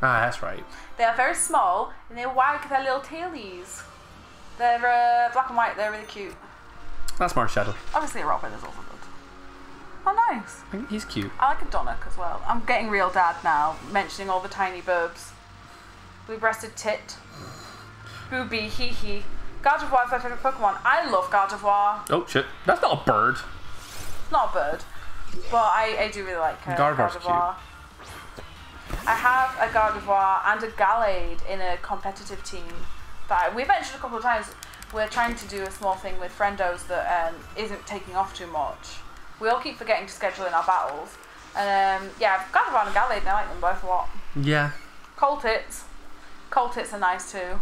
Ah, that's right. They are very small and they wag their little tailies. They're black and white. They're really cute. That's Marshadow. Obviously, a Robin is also good. Oh, nice. I think he's cute. I like a Donnock as well. I'm getting real dad now, mentioning all the tiny burbs. Blue-breasted tit. Booby, hee hee. Gardevoir is my favourite Pokemon. I love Gardevoir. Oh shit, that's not a bird. Not a bird, but I do really like Gardevoir's Gardevoir. I have a Gardevoir and a Gallade in a competitive team that we've mentioned a couple of times. We're trying to do a small thing with Friendos that isn't taking off too much. We all keep forgetting to schedule in our battles. And yeah, Gardevoir and Gallade, and I like them both a lot. Yeah. Coltits. Coltits are nice too.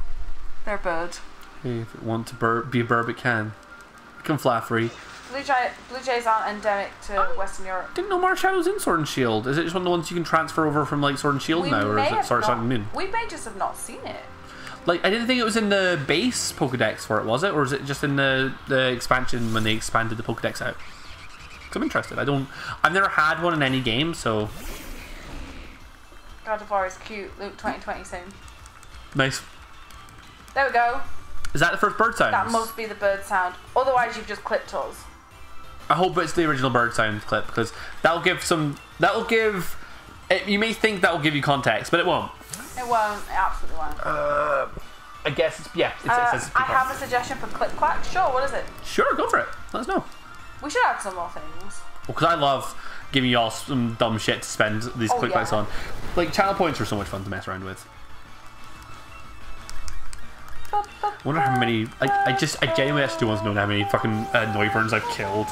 They're a bird. Hey, if it wants to be a bird, it can. It can fly free. Blue Jays aren't endemic to Western Europe. Didn't know Marshallow's in Sword and Shield. Is it just one of the ones you can transfer over from like Sword and Shield now, or is it Sword and Moon? We may just have not seen it. Like, I didn't think it was in the base Pokedex for it, was it? Or is it just in the expansion when they expanded the Pokedex out? Because I'm interested. I've never had one in any game, so... Gardevoir is cute. Luke 2020 soon. Nice. There we go. Is that the first bird sound? That must be the bird sound. Otherwise, you've just clipped us. I hope it's the original bird sound clip, because that'll give... You may think that'll give you context, but it won't. It won't. It absolutely won't. I guess it's... Yeah, it says I have a suggestion for Click Clack. Sure, what is it? Sure, go for it. Let us know. We should add some more things. Well, because I love giving you all some dumb shit to spend these Oh, clickbacks yeah. on. Like, channel points are so much fun to mess around with. I wonder how many... I genuinely actually want to know how many fucking Noiburns I've killed.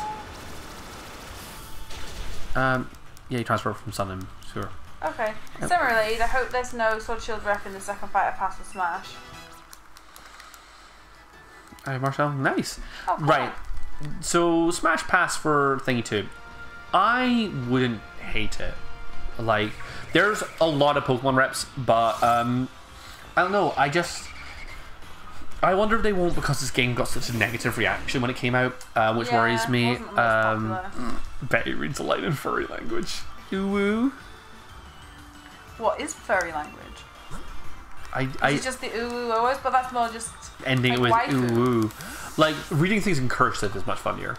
Yeah, you transfer from Sun, sure. Okay. Similarly, I hope there's no Sword Shield ref in the second fighter pass with Smash. Marshall, nice. Oh, cool. Right. So, Smash Pass for Thingy 2. I wouldn't hate it. Like, there's a lot of Pokemon reps, but I don't know. I wonder if they won't, because this game got such a negative reaction when it came out, which worries me. Wasn't the most popular. Betty reads a line in furry language. Ooh. What is furry language? It's just the ooh always, but that's more just ending like it with waifu. ooh. Like, reading things in cursive is much funnier.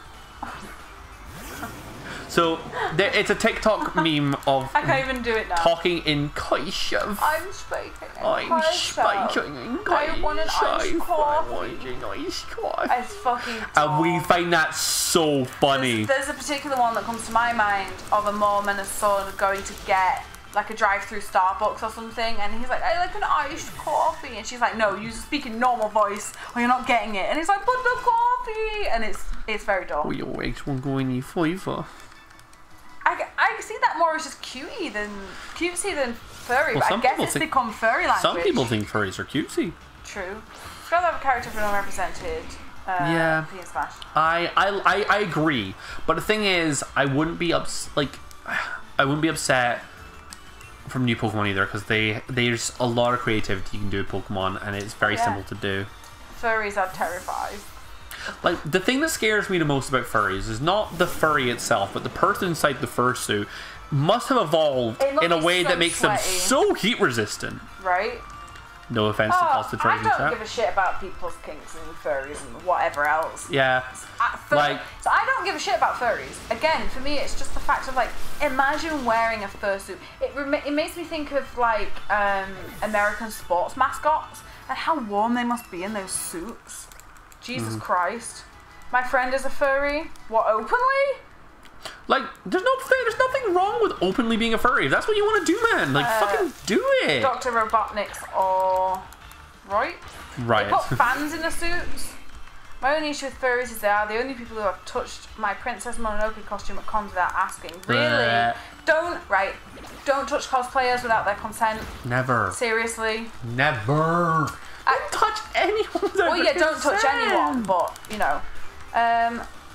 So, it's a TikTok meme of I can't even do it now. talking in cursive. I'm speaking in I'm cursive. speaking in I want an iced coffee. iced coffee. It's fucking And we dumb. find that so funny. There's a particular one that comes to my mind of a mom and a son going to get like a drive-through Starbucks or something, and he's like, I like an iced coffee, and she's like, no, you speak in normal voice or you're not getting it, and he's like, but the coffee, and it's very dull. We always want to go any flavor. I see that more as just cutesy than furry, Well, but I some guess people it's think- become furry language. Some people think furries are cutesy. True. It's got to have a character for unrepresented. Yeah. P and Smash. I agree, but the thing is, I wouldn't be upset from new Pokemon either, because there's a lot of creativity you can do with Pokemon, and it's very Yeah. simple to do. Furries are terrified. Like, the thing that scares me the most about furries is not the furry itself, but the person inside the fursuit must have evolved It must in a be way so that makes them sweaty. so heat resistant. Right? No offense to Oh, Pulse the I Dragon don't chat. give a shit about people's kinks and furries and whatever else. Yeah. Like- So I don't give a shit about furries. Again, for me, it's just the fact of like, imagine wearing a fursuit. It makes me think of like American sports mascots and how warm they must be in those suits. Jesus Christ. My friend is a furry. What, openly? Like, there's nothing wrong with openly being a furry. If that's what you want to do, man, like, fucking do it. Dr. Robotnik's or... Right? Right. They put fans in the suits. My only issue with furries is they are the only people who have touched my Princess Mononoke costume at cons without asking. Really? Bleh. Don't touch cosplayers without their consent. Never. Seriously. Never. Don't touch anyone without Well, their yeah, don't touch consent. anyone, but, you know.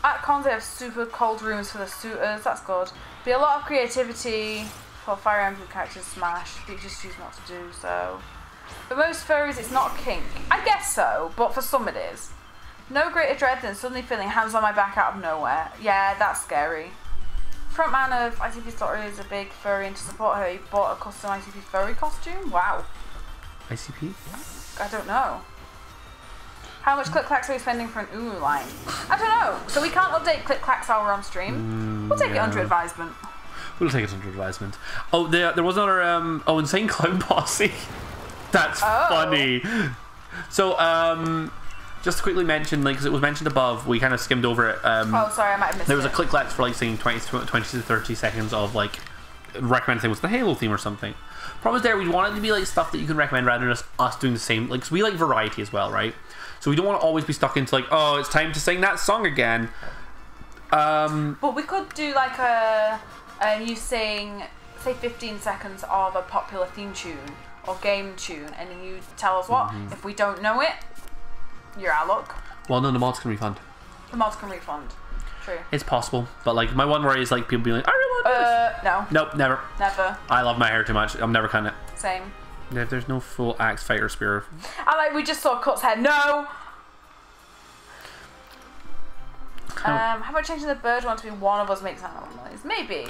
At cons they have super cold rooms for the suitors, that's good. Be a lot of creativity for Fire Emblem characters Smash, but you just choose not to do so. For most furries it's not a kink. I guess so, but for some it is. No greater dread than suddenly feeling hands on my back out of nowhere. Yeah, that's scary. Frontman of ICP Story is a big furry, and to support her he bought a custom ICP furry costume? Wow. ICP? I don't know. How much click clacks are we spending for an ooh line? I don't know. So we can't update click clacks while we're on stream. We'll take it under advisement. We'll take it under advisement. Oh, there was another, Insane Clown Posse. That's funny. So, just to quickly mention, like, because it was mentioned above, we kind of skimmed over it. Oh, sorry, I might have missed There was it. a click clacks for, like, saying 20 to 30 seconds of, like, recommended thing was the Halo theme or something. Problem is there, we want it to be, like, stuff that you can recommend rather than just us doing the same. Like, 'cause we like variety as well, right? So we don't want to always be stuck into, like, oh, it's time to sing that song again. But we could do like you sing, say 15 seconds of a popular theme tune or game tune, and then you tell us what. If we don't know it, you're our luck. Well, no, the mods can refund. The mods can refund. True. It's possible, but, like, my one worry is, like, people being like, I really want this. No. Nope, never. Never. I love my hair too much. I'm never cutting it. Same. If there's no full axe fighter spear. We just saw Cut's head. No! How about changing the bird one to be one of us makes animal noise? Maybe.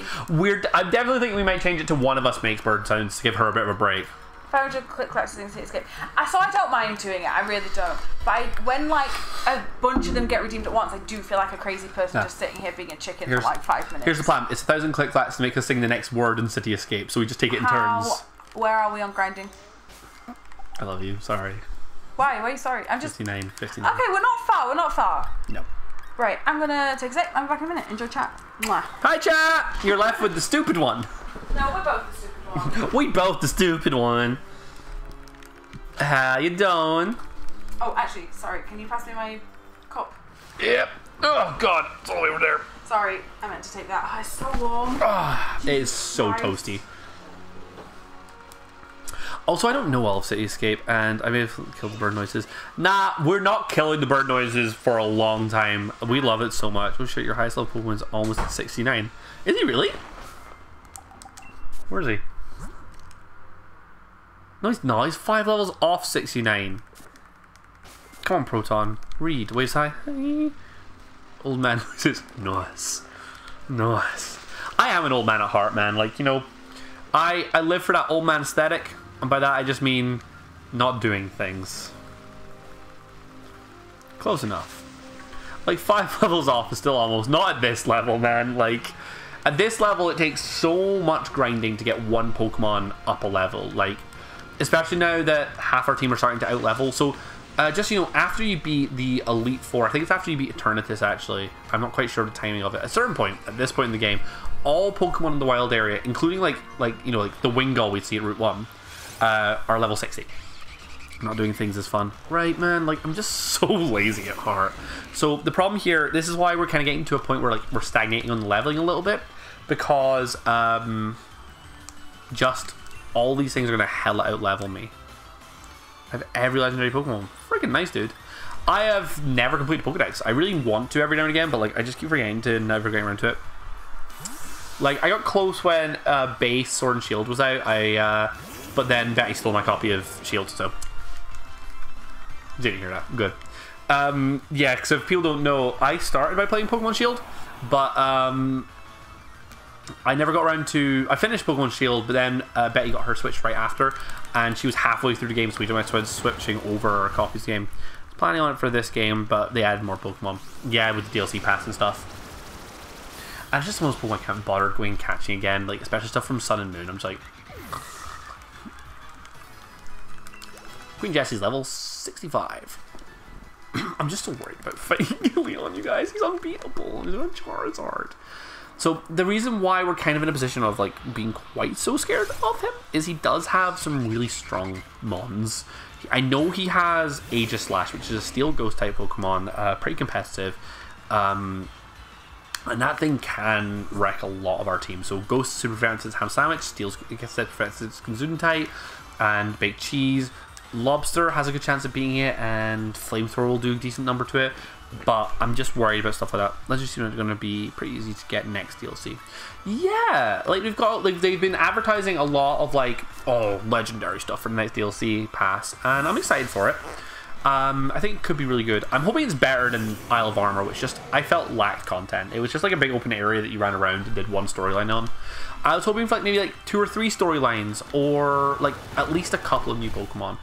I definitely think we might change it to one of us makes bird sounds to give her a bit of a break. 500 click clacks in Cityscape. So I don't mind doing it, I really don't. But when like a bunch of them get redeemed at once, I do feel like a crazy person just sitting here being a chicken for like 5 minutes. Here's the plan. It's 1,000 click clacks to make us sing the next word in City Escape, so we just take it in turns. Where are we on grinding? I love you, sorry. Why are you sorry? I'm just... 59. Okay, we're not far. No. Right, I'm gonna take a sec. I'm back in a minute. Enjoy chat. Mwah. Hi chat! You're left with the stupid one. No, we're both the stupid one. We both the stupid one. How you doing? Oh, actually, sorry. Can you pass me my cup? Yep. Oh god, it's all the way over there. Sorry, I meant to take that. Oh, it's so warm. It is so Nice. toasty. Also, I don't know all of Cityscape, and I may have killed the bird noises. Nah, we're not killing the bird noises for a long time. We love it so much. Oh shit, your highest level Pokemon's almost at 69. Is he really? Where is he? No, he's 5 levels off 69. Come on, Proton. Read. Wait, hi. Old man says, nice. Nice. I am an old man at heart, man. Like, you know, I live for that old man aesthetic. And by that, I just mean not doing things. Close enough. Like, 5 levels off is still almost not at this level, man. Like, at this level, it takes so much grinding to get one Pokemon up a level. Like, especially now that half our team are starting to out-level. So, just, you know, after you beat the Elite Four, I think it's after you beat Eternatus, actually. I'm not quite sure the timing of it. At a certain point, at this point in the game, all Pokemon in the wild area, including, like you know, like the Wingull we see at Route 1, are level 60. Not doing things is fun. Right, man? Like, I'm just so lazy at heart. So, the problem here, this is why we're kind of getting to a point where, like, we're stagnating on the leveling a little bit. Because, just all these things are going to hella out-level me. I have every legendary Pokemon. Freaking nice, dude. I have never completed Pokedex. I really want to every now and again, but, like, I just keep forgetting to never getting around to it. Like, I got close when base Sword and Shield was out. But then Betty stole my copy of Shield, so... Didn't hear that. Good. Yeah, because if people don't know, I started by playing Pokemon Shield, but I never got around to... I finished Pokemon Shield, but then Betty got her Switch right after, and she was halfway through the game, so we went switching over our copies of the game. I was planning on it for this game, but they added more Pokemon. Yeah, with the DLC pass and stuff. And just most Pokemon I can't bother going catching again, like especially stuff from Sun and Moon. I'm just like... Queen Jessie's level 65. I'm just so worried about fighting Leon, you guys. He's unbeatable. He's on Charizard. So the reason why we're kind of in a position of like being quite so scared of him is he does have some really strong mons. I know he has Aegislash, which is a Steel Ghost type Pokemon, pretty competitive. And that thing can wreck a lot of our team. So Ghost super prevents its Ham Sandwich, Steel prevents its Gesundheit, and Baked Cheese. Lobster has a good chance of beating it, and Flamethrower will do a decent number to it, but I'm just worried about stuff like that. Legendary Student are going to be pretty easy to get next DLC. Yeah, like we've got, like they've been advertising a lot of like, oh, legendary stuff for the next DLC pass, and I'm excited for it. I think it could be really good. I'm hoping it's better than Isle of Armor, which just, I felt lacked content. It was just like a big open area that you ran around and did one storyline on. I was hoping for like maybe like 2 or 3 storylines, or like at least a couple of new Pokemon.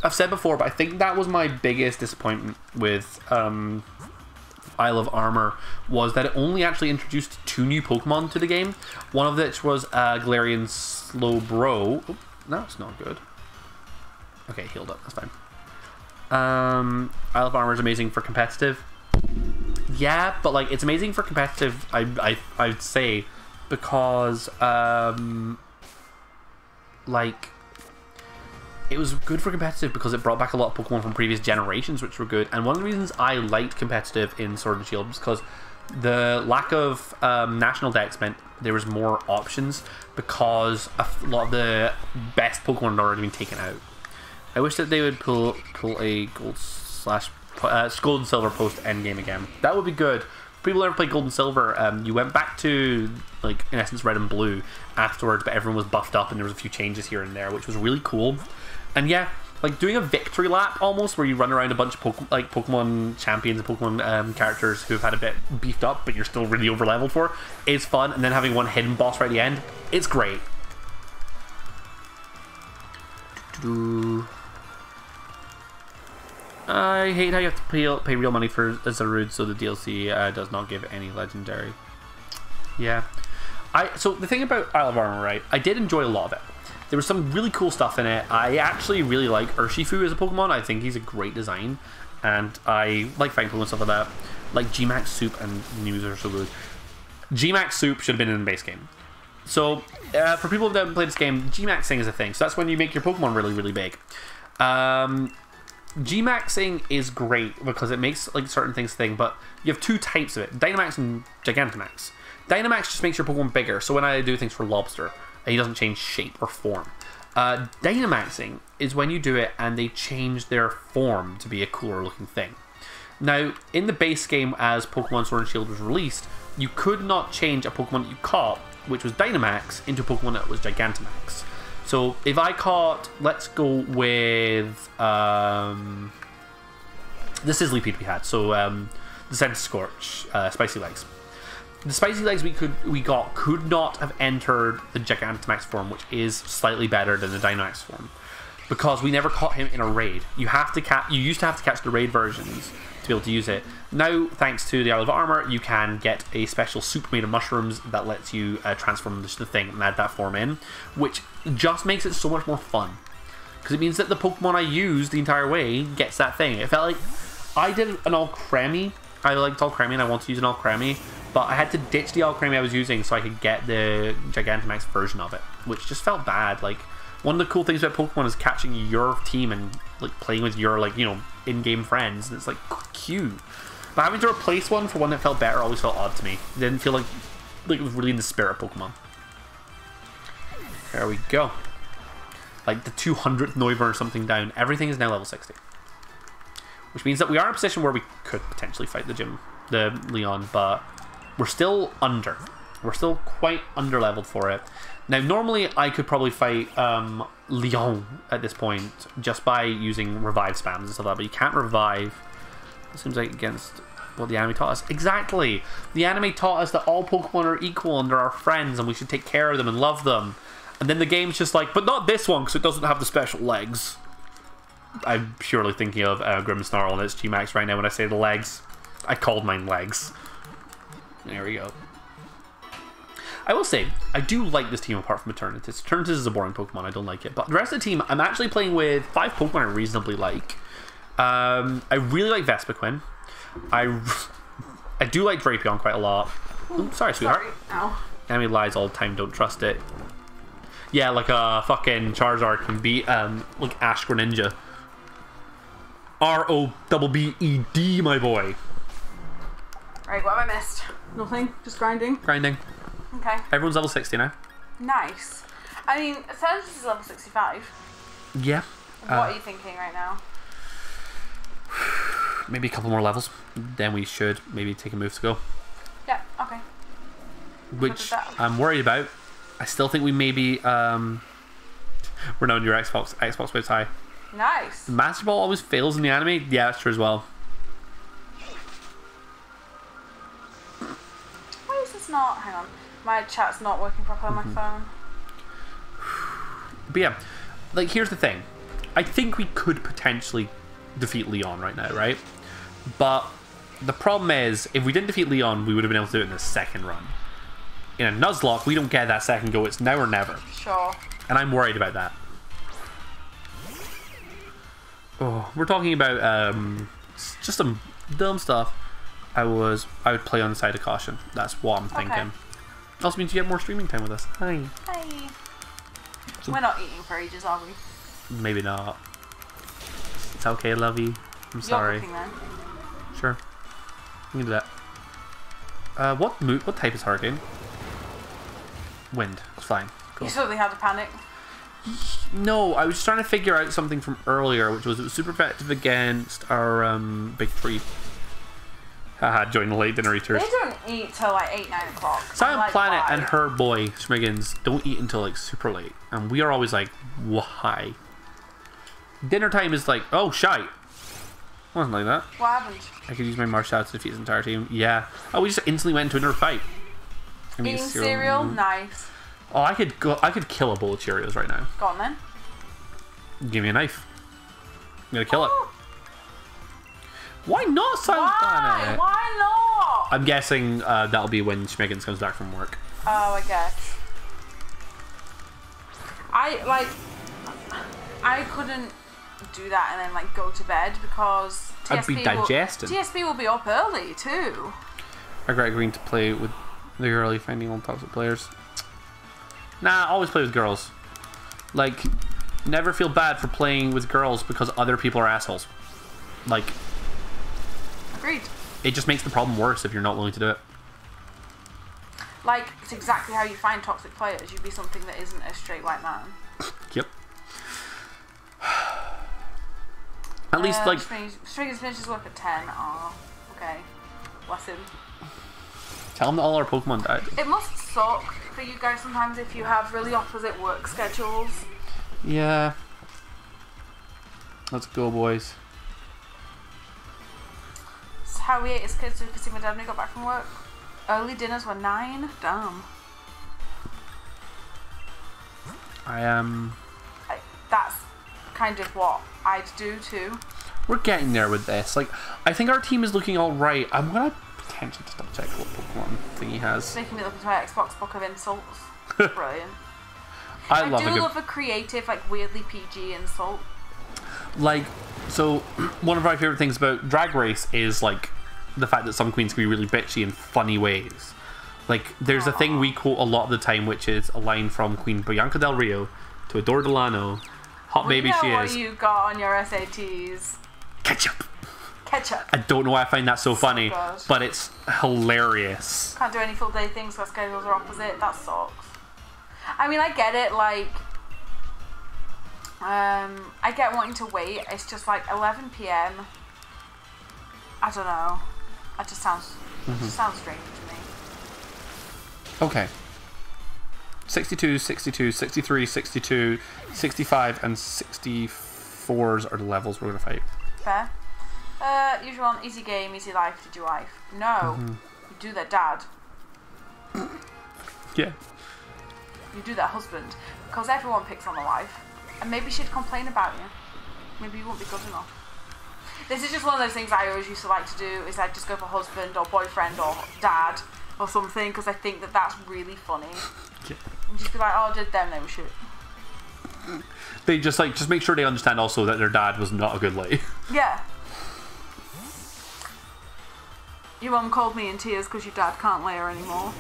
I've said before, but I think that was my biggest disappointment with Isle of Armor, was that it only actually introduced 2 new Pokemon to the game. One of which was Galarian Slowbro. Oh, that's not good. Okay, healed up. That's fine. Isle of Armor is amazing for competitive. Yeah, but like it's amazing for competitive. I'd say because like. It was good for competitive because it brought back a lot of Pokemon from previous generations, which were good. And one of the reasons I liked competitive in Sword and Shield was because the lack of national dex meant there was more options, because a lot of the best Pokemon had already been taken out. I wish that they would pull a gold and silver post endgame again. That would be good. People who ever played Gold and Silver, you went back to, like, in essence, Red and Blue afterwards, but everyone was buffed up and there was a few changes here and there, which was really cool. And yeah, like doing a victory lap almost, where you run around a bunch of Pokemon champions and Pokemon characters who've had a bit beefed up, but you're still really over leveled for, is fun. And then having one hidden boss right at the end, it's great. I hate how you have to pay real money for Zarude, so the DLC does not give any legendary. Yeah. So the thing about Isle of Armor, right? I did enjoy a lot of it. There was some really cool stuff in it. I actually really like Urshifu as a Pokemon. I think he's a great design, and I like fighting Pokemon and stuff like that. Like Gmax Soup and News are so good. Gmax Soup should have been in the base game. So for people who haven't played this game, Gmaxing is a thing. So that's when you make your Pokemon really, really big. Gmaxing is great because it makes like certain things thing, but you have 2 types of it: Dynamax and Gigantamax. Dynamax just makes your Pokemon bigger, so when I do things for Lobster, he doesn't change shape or form. Dynamaxing is when you do it and they change their form to be a cooler looking thing. Now, in the base game, as Pokemon Sword and Shield was released, you could not change a Pokemon that you caught which was Dynamax, into a Pokemon that was Gigantamax. So if I caught, let's go with the Sizzlipede we had. So the Centiskorch, Spicy Legs. The Spicy Legs we got could not have entered the Gigantamax form, which is slightly better than the Dynamax form, because we never caught him in a raid. You used to have to catch the raid versions to be able to use it. Now, thanks to the Isle of Armor, you can get a special soup made of mushrooms that lets you transform the thing and add that form in, which just makes it so much more fun. Because it means that the Pokemon I use the entire way gets that thing. It felt like I did an Alcremie. I liked Alcremie and I want to use an Alcremie, but I had to ditch the Alcremie I was using so I could get the Gigantamax version of it, which just felt bad. Like, one of the cool things about Pokemon is catching your team and like playing with your in-game friends, and it's like cute. But having to replace one for one that felt better always felt odd to me. It didn't feel like it was really in the spirit of Pokemon. There we go. Like the 200th Noivern or something down. Everything is now level 60. Which means that we are in a position where we could potentially fight the Leon, but we're still under. We're still quite under-leveled for it. Now, normally I could probably fight Leon at this point just by using revive spams and stuff like that, but you can't revive. It seems like against what the anime taught us. Exactly! The anime taught us that all Pokemon are equal and they're our friends and we should take care of them and love them. And then the game's just like, but not this one because it doesn't have the special legs. I'm purely thinking of Grimmsnarl and its G-Max right now when I say the legs. I called mine legs. There we go. I will say, I do like this team apart from Eternatus. Eternatus is a boring Pokemon, I don't like it. But the rest of the team, I'm actually playing with 5 Pokemon I reasonably like. I really like Vespiquen. I do like Drapion quite a lot. Ooh, sorry, sweetheart. Ow. Enemy lies all the time, don't trust it. Yeah, like a fucking Charizard can beat like Ash Greninja. R-O-B-B-E-D, my boy. Right, what have I missed? Nothing, just grinding. Grinding. Okay. Everyone's level 60 now. Nice. I mean, Eternatus is level 65. Yeah. What are you thinking right now? Maybe a couple more levels. Then we should maybe take a move to go. Yeah, okay. Which I'm worried about. I still think we maybe we're not on your Xbox Waves High. Nice. Master Ball always fails in the anime. Yeah, that's true as well. Why is this not? Hang on, my chat's not working properly on my phone. But yeah, like here's the thing. I think we could potentially defeat Leon right now, right? But the problem is, if we didn't defeat Leon, we would have been able to do it in the second run. In a Nuzlocke, we don't get that second go. It's now or never. Sure. And I'm worried about that. Oh, we're talking about just some dumb stuff. I would play on the side of caution. That's what I'm thinking. Okay. Also means you get more streaming time with us. Hi. Hi. So, we're not eating for ages, are we? Maybe not. It's okay, lovey. I'm sorry. You're cooking then. Sure. We can do that. What type is Hurricane? Wind. It's fine. Cool. You suddenly had to panic. No, I was just trying to figure out something from earlier, which was it was super effective against our big three. Haha, join the late dinner eaters. They don't eat till like 8, 9 o'clock. Silent like, Planet why? and her boy Schmiggins don't eat until like super late, and we are always like, why? Dinner time is like, oh shite. Wasn't like that. What happened? I could use my martial arts to defeat his entire team. Yeah. Oh, we just instantly went into another fight. Eating cereal? Nice. Oh, I could kill a bowl of Cheerios right now. Go on then. Give me a knife. I'm gonna kill it. Why not Silent Planet? Why not? I'm guessing that'll be when Schmiggins comes back from work. Oh, I guess. I couldn't do that and then like go to bed because I'd be digesting. TSP will be up early too. I regret agreeing to play with the early finding old toxic players. Nah, always play with girls. Like, never feel bad for playing with girls because other people are assholes. Like, agreed. It just makes the problem worse if you're not willing to do it. Like, it's exactly how you find toxic players. You'd be something that isn't a straight white man. Yep. At least, like... Striggers finishes work at 10. Oh, okay. Bless him. Tell him that all our Pokemon died. It must suck for you guys sometimes if you have really opposite work schedules. Yeah. Let's go, boys. It's how we ate as kids. We could see my dad when he got back from work. Early dinners were 9. Damn. That's kind of what I'd do too. We're getting there with this. Like, I think our team is looking all right. I'm gonna potentially just double check what Pokemon thing he has. It's making me look into my Xbox book of insults. It's brilliant. I love love a creative, like weirdly PG insult. Like, so one of my favorite things about Drag Race is like the fact that some queens can be really bitchy in funny ways. Like, there's a thing we quote a lot of the time, which is a line from Queen Bianca Del Rio to Adore Delano. Hot baby she is. What you got on your SATs? Ketchup. Ketchup. I don't know why I find that so funny, good. but it's hilarious. Can't do any full day things because schedules are opposite. That sucks. I mean, I get it. Like, I get wanting to wait. It's just like 11 p.m. I don't know. It just sounds strange to me. Okay. 62, 62, 63, 62, 65, and 64s are the levels we're going to fight. Fair. Usual one, easy game, easy life, did you wife? No. You do that dad. Yeah. You do that husband. Because everyone picks on the wife. And maybe she'd complain about you. Maybe you won't be good enough. This is just one of those things I always used to like to do, is I'd just go for husband or boyfriend or dad or something, because I think that that's really funny. Yeah. And just be like, oh, did them, they were shit. They just make sure they understand also that their dad was not a good lay. Yeah. Your mum called me in tears because your dad can't lay her anymore.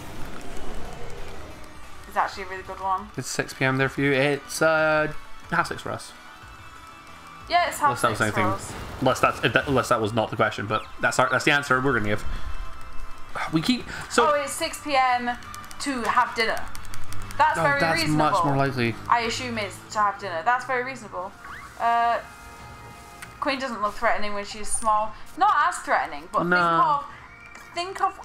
It's actually a really good one. It's 6 p.m. there for you. It's half 6 for us. Yeah, it's half 6 for us. Unless that was not the question, but that's the answer we're gonna give. We keep Oh, it's 6 p.m. to have dinner. That's very that's reasonable. Much more likely. I assume it's to have dinner. That's very reasonable. Queen doesn't look threatening when she's small. Not as threatening, but No. think of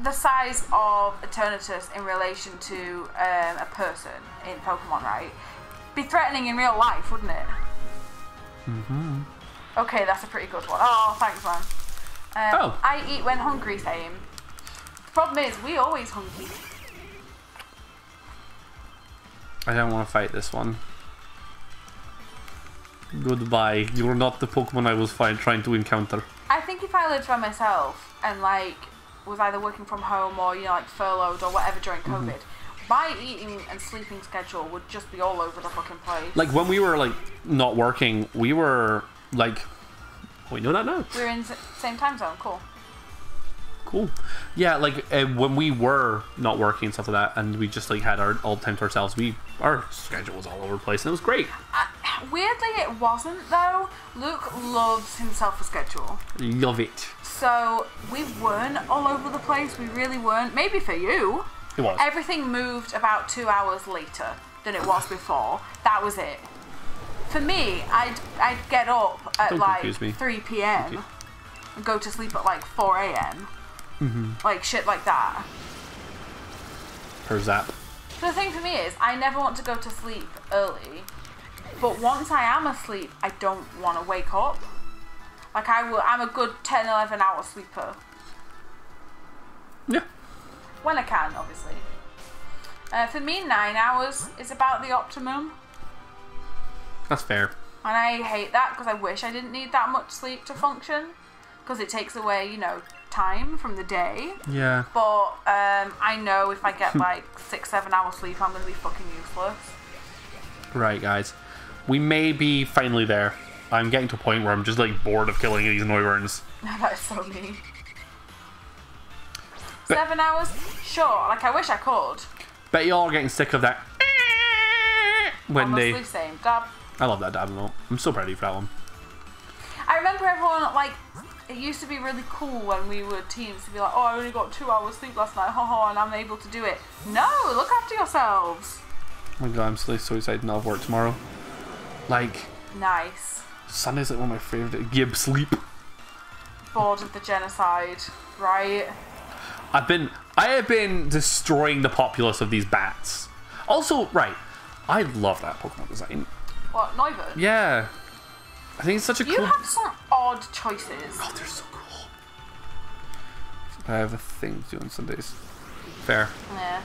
the size of Eternatus in relation to a person in Pokemon, right? Be threatening in real life, wouldn't it? Mm-hmm. Okay, that's a pretty good one. Oh, thanks, man. Oh. I eat when hungry, same. The problem is, we always hungry. I don't want to fight this one. Goodbye. You're not the Pokemon I was trying to encounter. I think if I lived by myself and like was either working from home or like furloughed or whatever during COVID, my eating and sleeping schedule would just be all over the fucking place. Like when we were like not working, we were like, we know that now. We're in the same time zone. Cool. Yeah, like when we were not working and stuff like that, and we just like had all time to ourselves, our schedule was all over the place, and it was great. Weirdly, it wasn't though. Luke loves himself a schedule. Love it. So we weren't all over the place. We really weren't. Maybe for you. It was. Everything moved about 2 hours later than it was before. That was it. For me, I'd get up at like 3 p.m. and go to sleep at like 4 a.m. Like shit like that. Per zap. So the thing for me is, I never want to go to sleep early, but once I am asleep, I don't want to wake up. Like I'm a good 10, 11 hour sleeper. Yeah. When I can, obviously. For me, 9 hours is about the optimum. That's fair. And I hate that because I wish I didn't need that much sleep to function. Because it takes away, time from the day. Yeah. But I know if I get like 6, 7 hours sleep, I'm going to be fucking useless. Right, guys. We may be finally there. I'm getting to a point where I'm just like bored of killing these Noiburns. That is so mean. 7 hours? Sure. Like, I wish I could. Bet y'all are getting sick of that. When Honestly, same. Dab. I love that dab note. I'm so proud of you for that one. I remember everyone, like, it used to be really cool when we were teens to be like, oh, I only got 2 hours sleep last night, haha, and I'm able to do it. No, look after yourselves. Oh my god, I'm so excited to not have work tomorrow. Like, nice. Sunday's like one of my favourite. Gib sleep. Bored of the genocide, right? I've been I have been destroying the populace of these bats. Also, right, I love that Pokemon design. What, Noivern? Yeah. I think it's such a You cool... have some odd choices. Oh, they're so cool. I have a thing to do on Sundays. Fair. Yeah.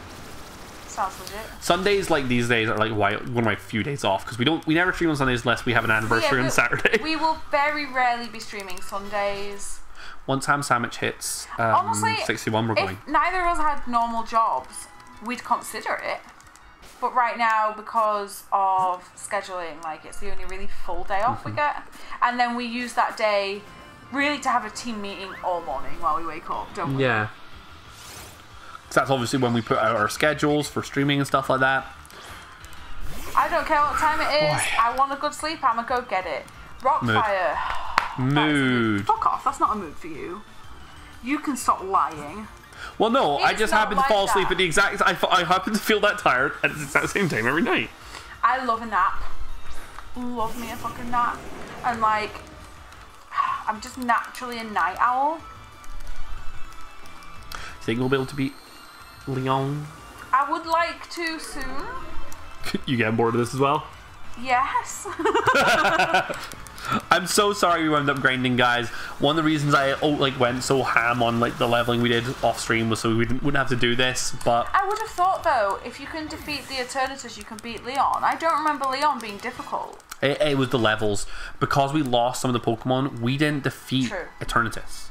Sounds legit. Sundays, like these days, are like one of my few days off because we never stream on Sundays unless we have an anniversary on Saturday. We will very rarely be streaming Sundays. Once Ham Sandwich hits Honestly, 61, we're going. If neither of us had normal jobs, we'd consider it. But right now, because of scheduling, like it's the only really full day off we get, and then we use that day really to have a team meeting all morning while we wake up, don't we? Yeah. So that's obviously when we put out our schedules for streaming and stuff like that. I don't care what time it is. Boy. I want a good sleep. I'ma go get it. Rockfire. Mood. Fuck off. That's not a mood for you. You can stop lying. Well, no, I It's just not happened to like fall asleep that. at the exact... I happen to feel that tired at the exact same time every night. I love a nap. Love me a fucking nap. And like, I'm just naturally a night owl. Think we'll be able to beat Leon? I would like to soon. You getting bored of this as well? Yes. I'm so sorry we wound up grinding, guys. One of the reasons I went so ham on like the leveling we did off stream was so we wouldn't have to do this, but I would have thought though, if you can defeat the Eternatus, you can beat Leon. I don't remember Leon being difficult. it was the levels. Because we lost some of the Pokemon, we didn't defeat True. Eternatus.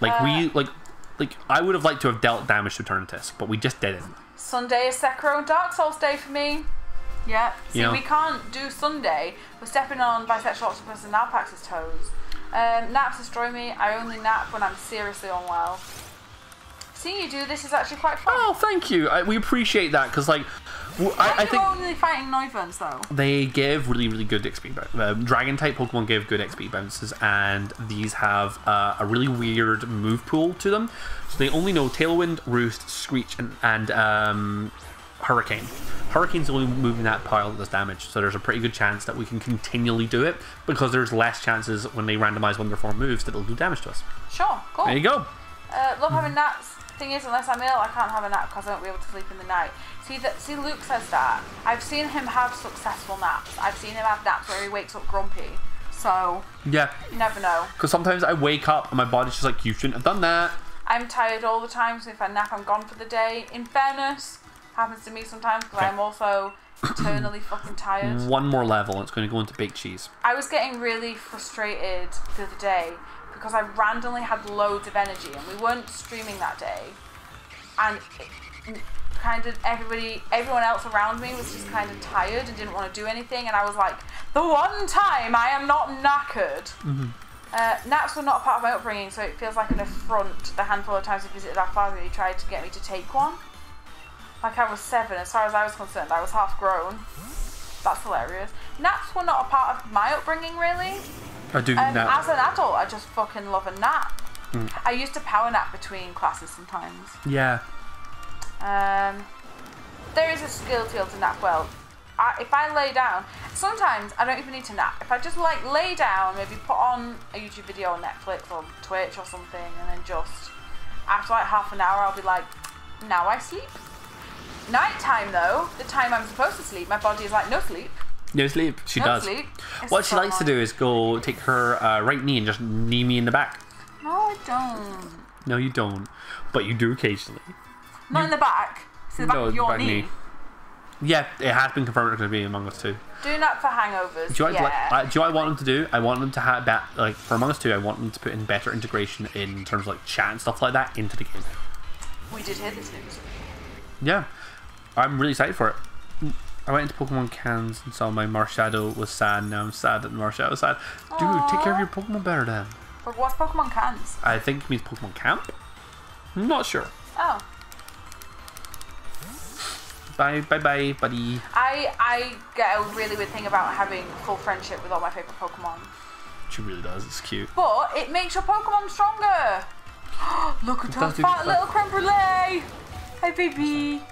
Like I would have liked to have dealt damage to Eternatus, but we just didn't. Sunday is Sekiro and Dark Souls day for me. Yeah. See, Yeah. we can't do Sunday. We're stepping on Bisexual Octopus and Alpax's toes. Naps destroy me. I only nap when I'm seriously unwell. Seeing you do this is actually quite fun. Oh, thank you. We appreciate that because like Why I are you think only fighting Noivern though? they give really good XP bounces. Dragon type Pokemon give good XP bounces, and these have a really weird move pool to them. So they only know Tailwind, Roost, Screech, and Hurricane. Hurricane's the only move in that pile that does damage, so there's a pretty good chance that we can continually do it because there's less chances when they randomize one of their 4 moves that it'll do damage to us. Sure, cool. There you go. Love having naps. Thing is, unless I'm ill, I can't have a nap because I won't be able to sleep in the night. See, Luke says that. I've seen him have successful naps. I've seen him have naps where he wakes up grumpy. So, Yeah, you never know. because sometimes I wake up and my body's just like, you shouldn't have done that. I'm tired all the time, so if I nap, I'm gone for the day. In fairness, happens to me sometimes because Okay. I'm also eternally fucking tired. One more level and it's going to go into baked cheese. I was getting really frustrated the other day because I randomly had loads of energy and we weren't streaming that day. And kind of everyone else around me was just kind of tired and didn't want to do anything. And I was like, the one time I am not knackered. Naps were not a part of my upbringing, so it feels like an affront the handful of times I visited our father who tried to get me to take one. Like I was 7, as far as I was concerned, I was half grown. That's hilarious. Naps were not a part of my upbringing, really. I do As nap. an adult, I just fucking love a nap. I used to power nap between classes sometimes. Yeah. There is a skill to be able to nap well. If I lay down, sometimes I don't even need to nap. If I just like lay down, maybe put on a YouTube video on Netflix or Twitch or something, and then just after like half an hour, I'll be like, now I sleep. Nighttime though, the time I'm supposed to sleep, my body is like, no sleep. No sleep. She No does. sleep. It's What she so likes to do annoying. is go take her right knee and just knee me in the back. No, I don't. No, you don't. But you do occasionally. Not in the back. It's in the back of your knee. Yeah, it has been confirmed it's going to be Among Us 2. Do nap for hangovers. Do you, know yeah. what I want them to do? I want them to have like for Among Us 2. I want them to put in better integration in terms of like chat and stuff like that into the game. We did hear this news. Yeah, I'm really excited for it. I went into Pokemon Cans and saw my Marshadow was sad. Now I'm sad that Marshadow was sad. Dude, take care of your Pokemon better then. But what's Pokemon Cans? I think it means Pokemon Camp. I'm not sure. Oh. Bye, buddy. I get a really weird thing about having full friendship with all my favourite Pokemon. She really does. It's cute. But it makes your Pokemon stronger. Look at It our does do fat that. little creme brulee. Hi, baby.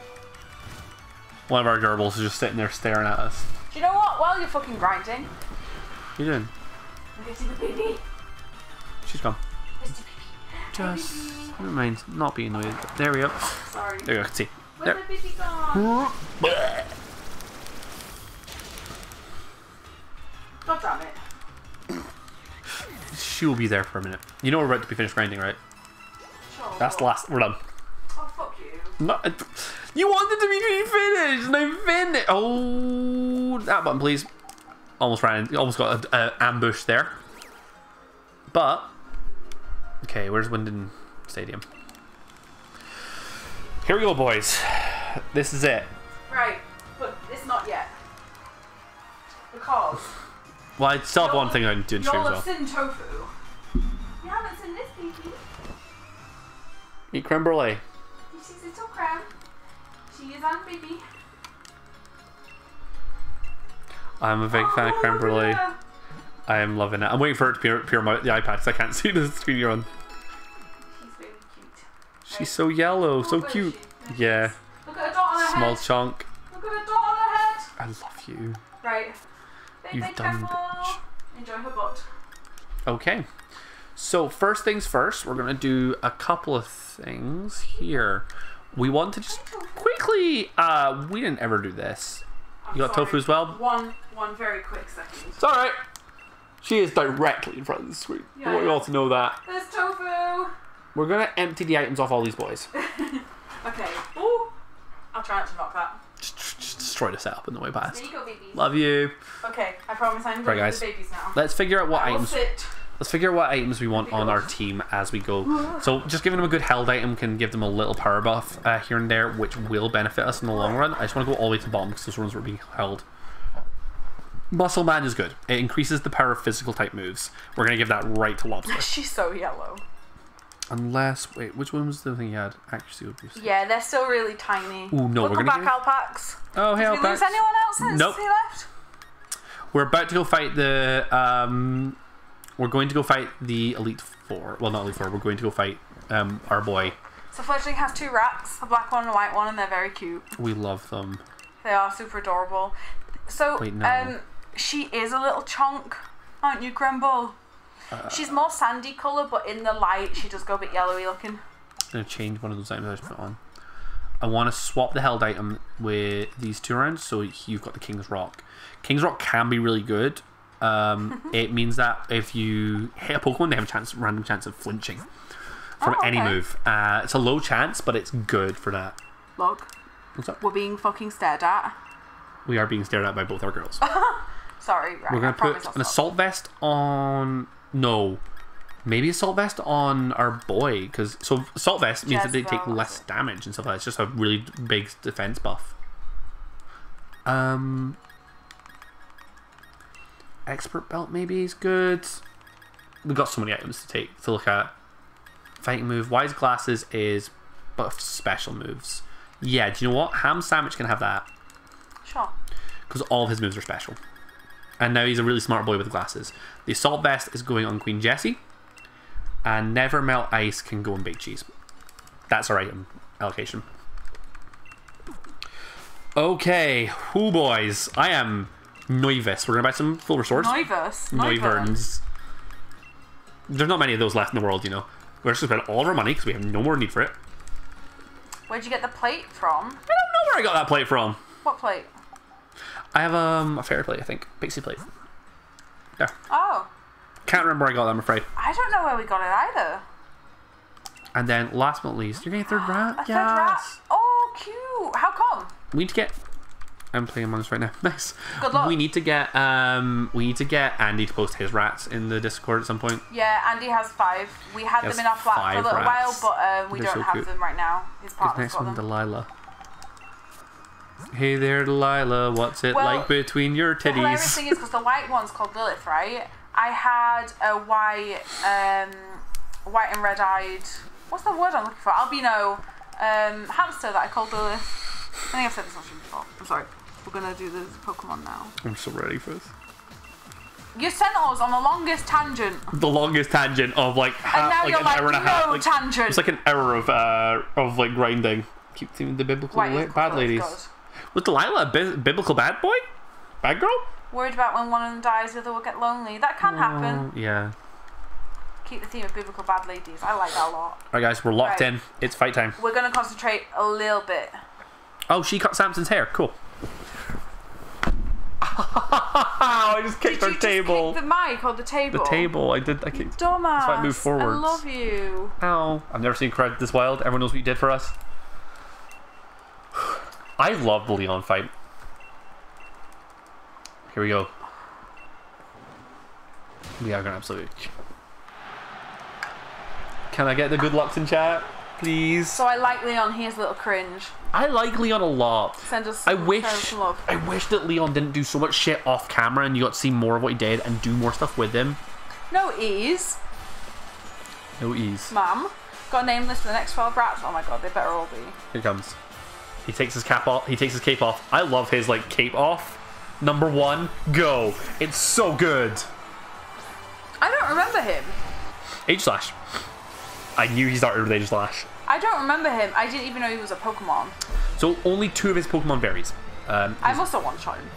One of our gerbils is just sitting there staring at us. Do you know what? While you're fucking grinding, What are you doing? look at the baby. She's gone. Mr. Baby. just... Never mind, not being annoyed. There we go. Sorry. There you go, I can see. Where's There. my baby gone? God damn it. She'll be there for a minute. You know we're about to be finished grinding, right? Sure. That's the last. We're done. Oh, fuck you. No, you wanted to be finished, and I finished. Oh, that button, please. Almost ran. Almost got an ambush there. But okay, where's Winden Stadium? Here we go, boys. This is it. Right, but it's not yet. Because Well, I still have one thing I need to do in stream you'll as have well. seen tofu. You haven't seen this, baby. Eat creme brulee. This is little creme. She is on baby. I'm a big fan of creme look at brulee. her. I am loving it. I'm waiting for it to appear on the iPad because I can't see the screen you're on. She's really cute. She's so yellow, so Oh, is cute. she? Yeah, Look at her dot on her small head. chunk. Look at her dot on her head. I love you. Right. You've Baby, done, careful. bitch. Enjoy her butt. Okay, so first things first, we're gonna do a couple of things here. We want to just quickly. We didn't ever do this. You got tofu as well? One very quick second. It's all right. She is directly in front of the screen. I want you all to know that. There's tofu. We're gonna empty the items off all these boys. Okay. Ooh. I'll try not to knock that. Just destroy the setup on the way past. There you go, babies. Love you. Okay, I promise I'm Right, going guys. to the babies now. Let's figure out what I will items. sit. Let's figure out what items we want on our team as we go. So just giving them a good held item can give them a little power buff here and there, which will benefit us in the long run. I just want to go all the way to the bottom because those ones were being held. Muscle Man is good. It increases the power of physical type moves. We're going to give that right to Lobster. She's so yellow. Unless, wait, which one was the thing you had? Accuracy would be. Yeah, they're still really tiny. Ooh, no, we're Welcome going to back, Alpax. Oh, hey, Did we lose Alpax. anyone else since Nope. he left? We're about to go fight the, we're going to go fight the Elite Four. Well, not Elite Four. We're going to go fight, our boy. So Fledgling has two rats, a black one and a white one, and they're very cute. We love them. They are super adorable. So, Wait, no. she is a little chunk, aren't you, Grumble? She's more sandy colour, but in the light, she does go a bit yellowy looking. I'm going to change one of those items I just put on. I want to swap the held item with these two rounds, so you've got the King's Rock. King's Rock can be really good. It means that if you hit a Pokemon, they have a random chance of flinching from any move. It's a low chance, but it's good for that. Look, What's up? we're being fucking stared at. We are being stared at by both our girls. Sorry, right, We're going I to promise put I'll an stop. assault vest on... No. Maybe assault vest on our boy, because so assault vest means that they take Jezebel, less damage and stuff like that. It's just a really big defense buff. Expert belt maybe is good. We've got so many items to look at. Fighting move. Wise glasses is buff special moves. Yeah, do you know what? Ham Sandwich can have that Sure. because all of his moves are special. And now he's a really smart boy with glasses. The assault vest is going on Queen Jessie. And Never Melt Ice can go on Baked Cheese. That's our item allocation. Okay, whoo boys. I am Noivus. We're going to buy some full restores. Noivus. Noivurns. There's not many of those left in the world, you know. We're just going to spend all of our money because we have no more need for it. Where'd you get the plate from? I don't know where I got that plate from. What plate? I have a fairy plate, I think. Pixie plate. There. Oh, Can't remember where I got that, I'm afraid. I don't know where we got it either. And then, last but not least, you're getting a third rat? A third rat. Oh, cute. How come? We need to get... I'm playing Among Us right now. Nice. Good luck. We need to get Andy to post his rats in the Discord at some point. Yeah, Andy has 5. We had He them has in our flat for a 5 little rats. while, but we They're don't so have cute. them right now. His His partner's next got one, them. Delilah. Hey there, Delilah. What's it Well, like between your The hilarious titties? thing is, because the white one's called Lilith, right? I had a white and red-eyed... What's the word I'm looking for? Albino hamster that I called Lilith. I think I've said this on stream before. I'm sorry. We're going to do this Pokemon now. I'm so ready for this. You sent us on the longest tangent. The longest tangent of like, And now like you're an like, hour and a half. no Like, tangent. it's like an hour of like grinding. Keep seeing the biblical White is bad good, ladies. good. Was Delilah a biblical bad boy? Bad girl? Worried about when one of them dies, the other will get lonely. That can happen. Oh, yeah. Keep the theme of biblical bad ladies. I like that a lot. Alright guys, we're locked Right. in. It's fight time. We're going to concentrate a little bit. Oh, she cut Samson's hair. Cool. I just kicked Did our you table. just kick the mic or the table? The table. I did. I kicked. Dumbass. That's why I moved I forwards. love you. Ow. I've never seen crowd this wild. Everyone knows what you did for us. I love the Leon fight. Here we go. We are going to absolutely. Can I get the good lucks in chat, please? So I like Leon. He has a little cringe. I like Leon a lot. Send us I send wish us some love. I wish that Leon didn't do so much shit off camera and you got to see more of what he did and do more stuff with him. No ease. No ease. Ma'am. Got a name list for the next 12 rats? Oh my god, they better all be. Here comes. He takes his cap off. He takes his cape off. I love his like cape off. Number 1, go. It's so good. I don't remember him. Aegislash. I knew he started with Aegislash. I don't remember him. I didn't even know he was a Pokemon. So only 2 of his Pokemon varies. I must have one-shot him.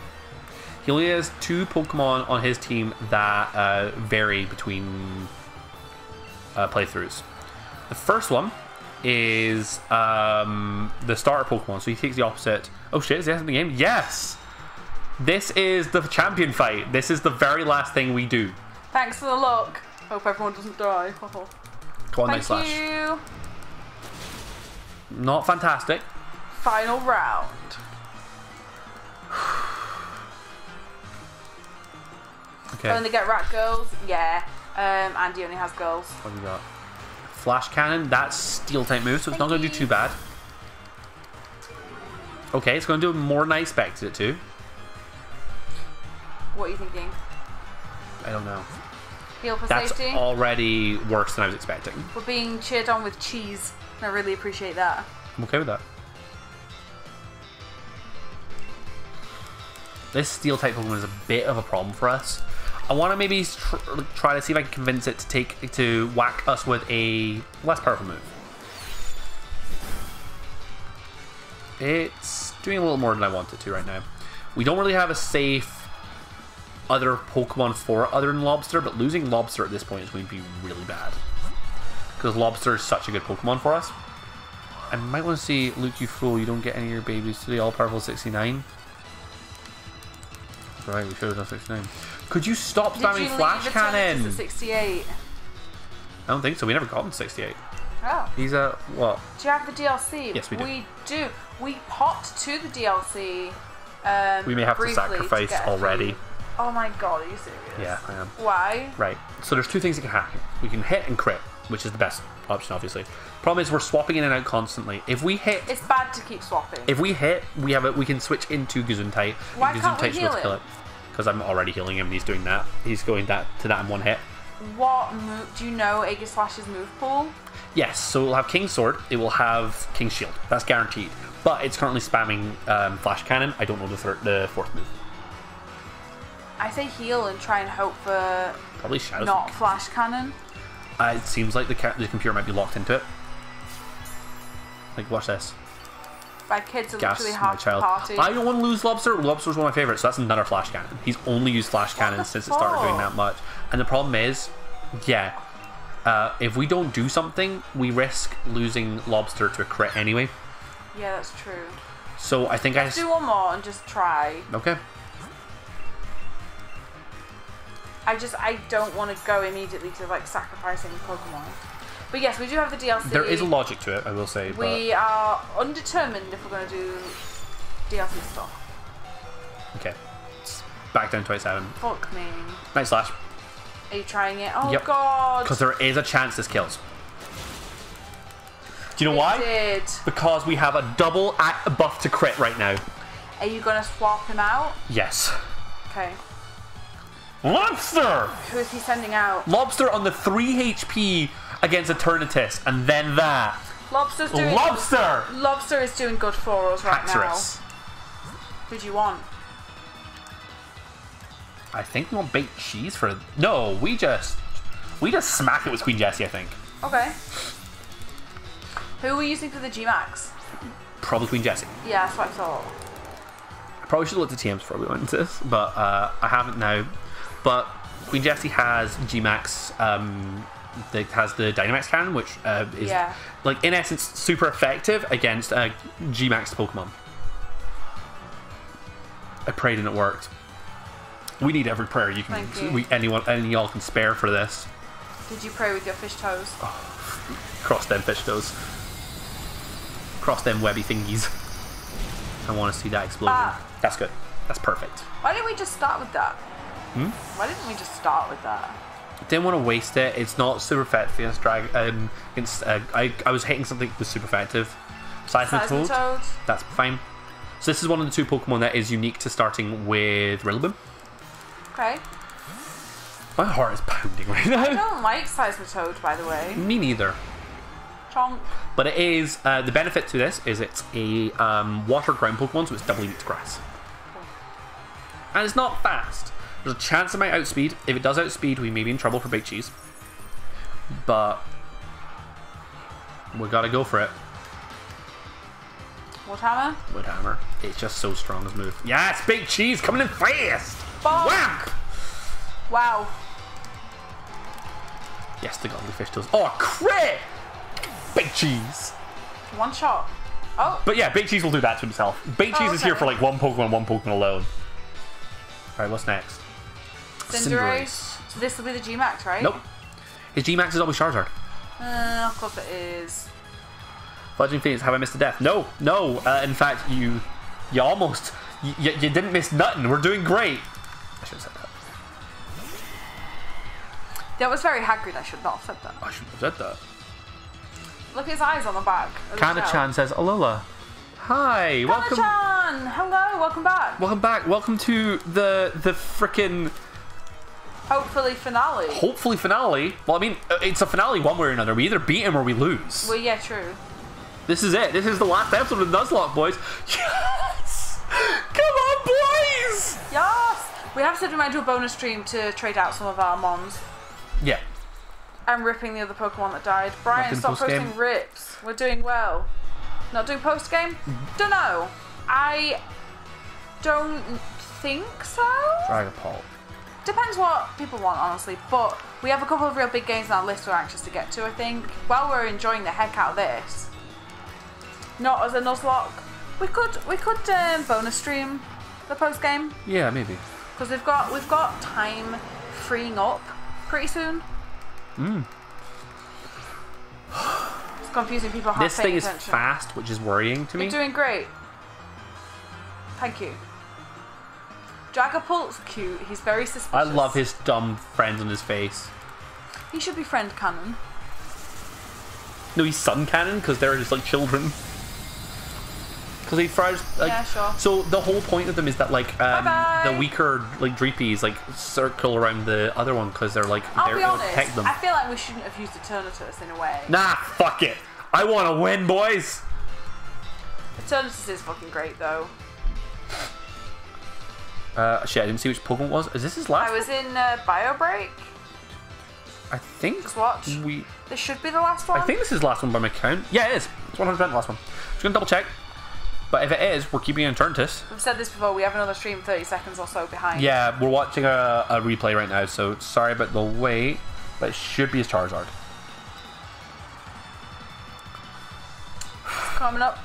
He only has 2 Pokemon on his team that vary between playthroughs. The first one is the starter Pokemon, so he takes the opposite. Oh shit, is that in the game? Yes! This is the champion fight. This is the very last thing we do. Thanks for the luck. Hope everyone doesn't die. Come on, Thank Night Slash. you. Not fantastic. Final round. Okay. Only get rat girls? Yeah. Andy only has girls. What have we got? Flash Cannon. That's Steel type move, so it's not going to do too bad. Okay, it's going to do more than I expected it to. What are you thinking? I don't know. Heal for That's safety? already worse than I was expecting. We're being cheered on with cheese. I really appreciate that. I'm okay with that. This Steel type Pokemon is a bit of a problem for us. I want to maybe try to see if I can convince it to whack us with a less powerful move. It's doing a little more than I want it to right now. We don't really have a safe other Pokemon for it other than Lobster, but losing Lobster at this point is going to be really bad. Because Lobster is such a good Pokemon for us. I might want to see Luke, you fool, you don't get any of your babies to the all-powerful 69. Right, we should have done 69. Could you stop spamming Flash Cannon? At 68. I don't think so. We never got him to 68. Oh. He's a what? Do you have the DLC? Yes, we do. We do. We popped to the DLC. We may have to briefly sacrifice get a already. few. Oh my god, are you serious? Yeah, I am. Why? Right. So there's 2 things that can happen. We can hit and crit, which is the best option, obviously. Problem is we're swapping in and out constantly. If we hit, It's bad to keep swapping. if we hit, we can switch into Gesundheit. Why can't we heal kill him? it. Because I'm already healing him and he's doing that. He's going to that in 1 hit. What move? Do you know Aegislash's move pool? Yes, so it will have King's Sword, it will have King's Shield. That's guaranteed. But it's currently spamming Flash Cannon. I don't know the 4th move. I say heal and try and hope for Probably Shadow not Sneak. Flash Cannon. It seems like the computer might be locked into it. Like, watch this. My kids are Gas, literally my half the child. party. I don't want to lose Lobster. Lobster's one of my favorites, so that's another Flash Cannon. He's only used Flash Cannon the since it started doing fuck? that much. And the problem is, yeah, if we don't do something, we risk losing Lobster to a crit anyway. Yeah, that's true. So I think Do one more and just try. Okay. I don't want to go immediately to like sacrificing Pokemon. But yes, we do have the DLC. There is a logic to it, I will say. We are undetermined if we're going to do DLC stuff. Okay. Back down 27. Fuck me. Night Slash. Are you trying it? Oh Yep. god. Because there is a chance this kills. Do you know It why? did. Because we have a double buff to crit right now. Are you going to swap him out? Yes. Okay. Lobster! Who is he sending out? Lobster on the 3 HP against Eternatus, and then that. Lobster's doing Lobster! Lobster is doing good for us right Haxorus. now. Who do you want? I think we want baked cheese for. No, we just smack it with Queen Jessie, I think. Okay. Who are we using for the G-Max? Probably Queen Jessie. Yeah, that's what I thought. I probably should have looked at TMs before we went into this, but I haven't now. But Queen Jessie has G-Max that has the Dynamax cannon, which is Yeah. like in essence super effective against G-Max Pokemon. I prayed and it worked. We need every prayer you can. Thank you. Any of y'all can spare for this. Did you pray with your fish toes? Cross them fish toes. Cross them webby thingies. I want to see that explosion. That's good. That's perfect. Why didn't we just start with that? Why didn't we just start with that? Didn't want to waste it. It's not super effective against I was hitting something that was super effective. Seismitoad. Seismitoad. That's fine. So this is one of the two Pokemon that is unique to starting with Rillaboom. Okay. My heart is pounding right I now. don't like Seismitoad, by the way. Me neither. Chonk. But it is the benefit to this is it's a water ground Pokemon, so it's doubly weak to grass, and it's not fast. There's a chance it might outspeed. If it does outspeed, we may be in trouble for Big Cheese. But we gotta go for it. Woodhammer. Woodhammer. It's just so strong as move. Yeah, it's Big Cheese coming in fast. Bonk. Whack! Wow. Yes, the godly fish toes. Oh, crit! Big Cheese. One shot. Oh. But yeah, Big Cheese will do that to himself. Big Cheese is here for like one Pokemon alone. Alright, what's next? Cinderace. So this will be the G-Max, right? Nope. His G-Max is always Charizard. Of course it is. Fudging Phoenix, have I missed a death? No, no. In fact, you almost... You didn't miss nothing. We're doing great. I should have said that. That was very Hagrid. I should not have said that. I shouldn't have said that. Look at his eyes on the back. Kana-chan says, Alola. Hi, welcome. Kana-chan! Hello, welcome back. Welcome back. Welcome to the frickin'... Hopefully finale. Hopefully finale. Well, I mean, it's a finale one way or another. We either beat him or we lose. Well, yeah, true. This is it. This is the last episode of Nuzlocke, boys. Yes! Come on, boys! Yes! We have said we might do a bonus stream to trade out some of our mons. Yeah. I'm ripping the other Pokemon that died. Brian, Nothing stop posting post-game. rips. We're doing well. Not doing post-game? Don't know. I don't think so. Dragapult. Depends what people want, honestly. But we have a couple of real big games on our list we're anxious to get to, I think. While we're enjoying the heck out of this. Not as a Nuzlocke. We could bonus stream the post-game. Yeah, maybe. Because we've got time freeing up pretty soon. It's confusing people. This thing is fast, which is worrying to me. You're doing great. Thank you. Dragapult's cute. He's very suspicious. I love his dumb friends on his face. He should be friend canon. No, he's sun cannon because they're just like children. Because he tries like. Yeah, sure. So the whole point of them is that like Bye-bye. the weaker like Dreepies like circle around the other one because they're like I'll they're be it'll honest. protect them. I feel like we shouldn't have used Eternatus in a way. Nah, fuck it. I want to win, boys. Eternatus is fucking great though. Shit, I didn't see which Pokemon it was. Is this his last? I was in Bio Break. I think Just watch. This should be the last one. I think this is the last one by my count. Yeah, it is. It's 100% the last one. Just gonna double check. But if it is, we're keeping it in Eternatus. We've said this before. We have another stream 30 seconds or so behind. Yeah, we're watching a replay right now, so sorry about the wait, but it should be his Charizard. Coming up.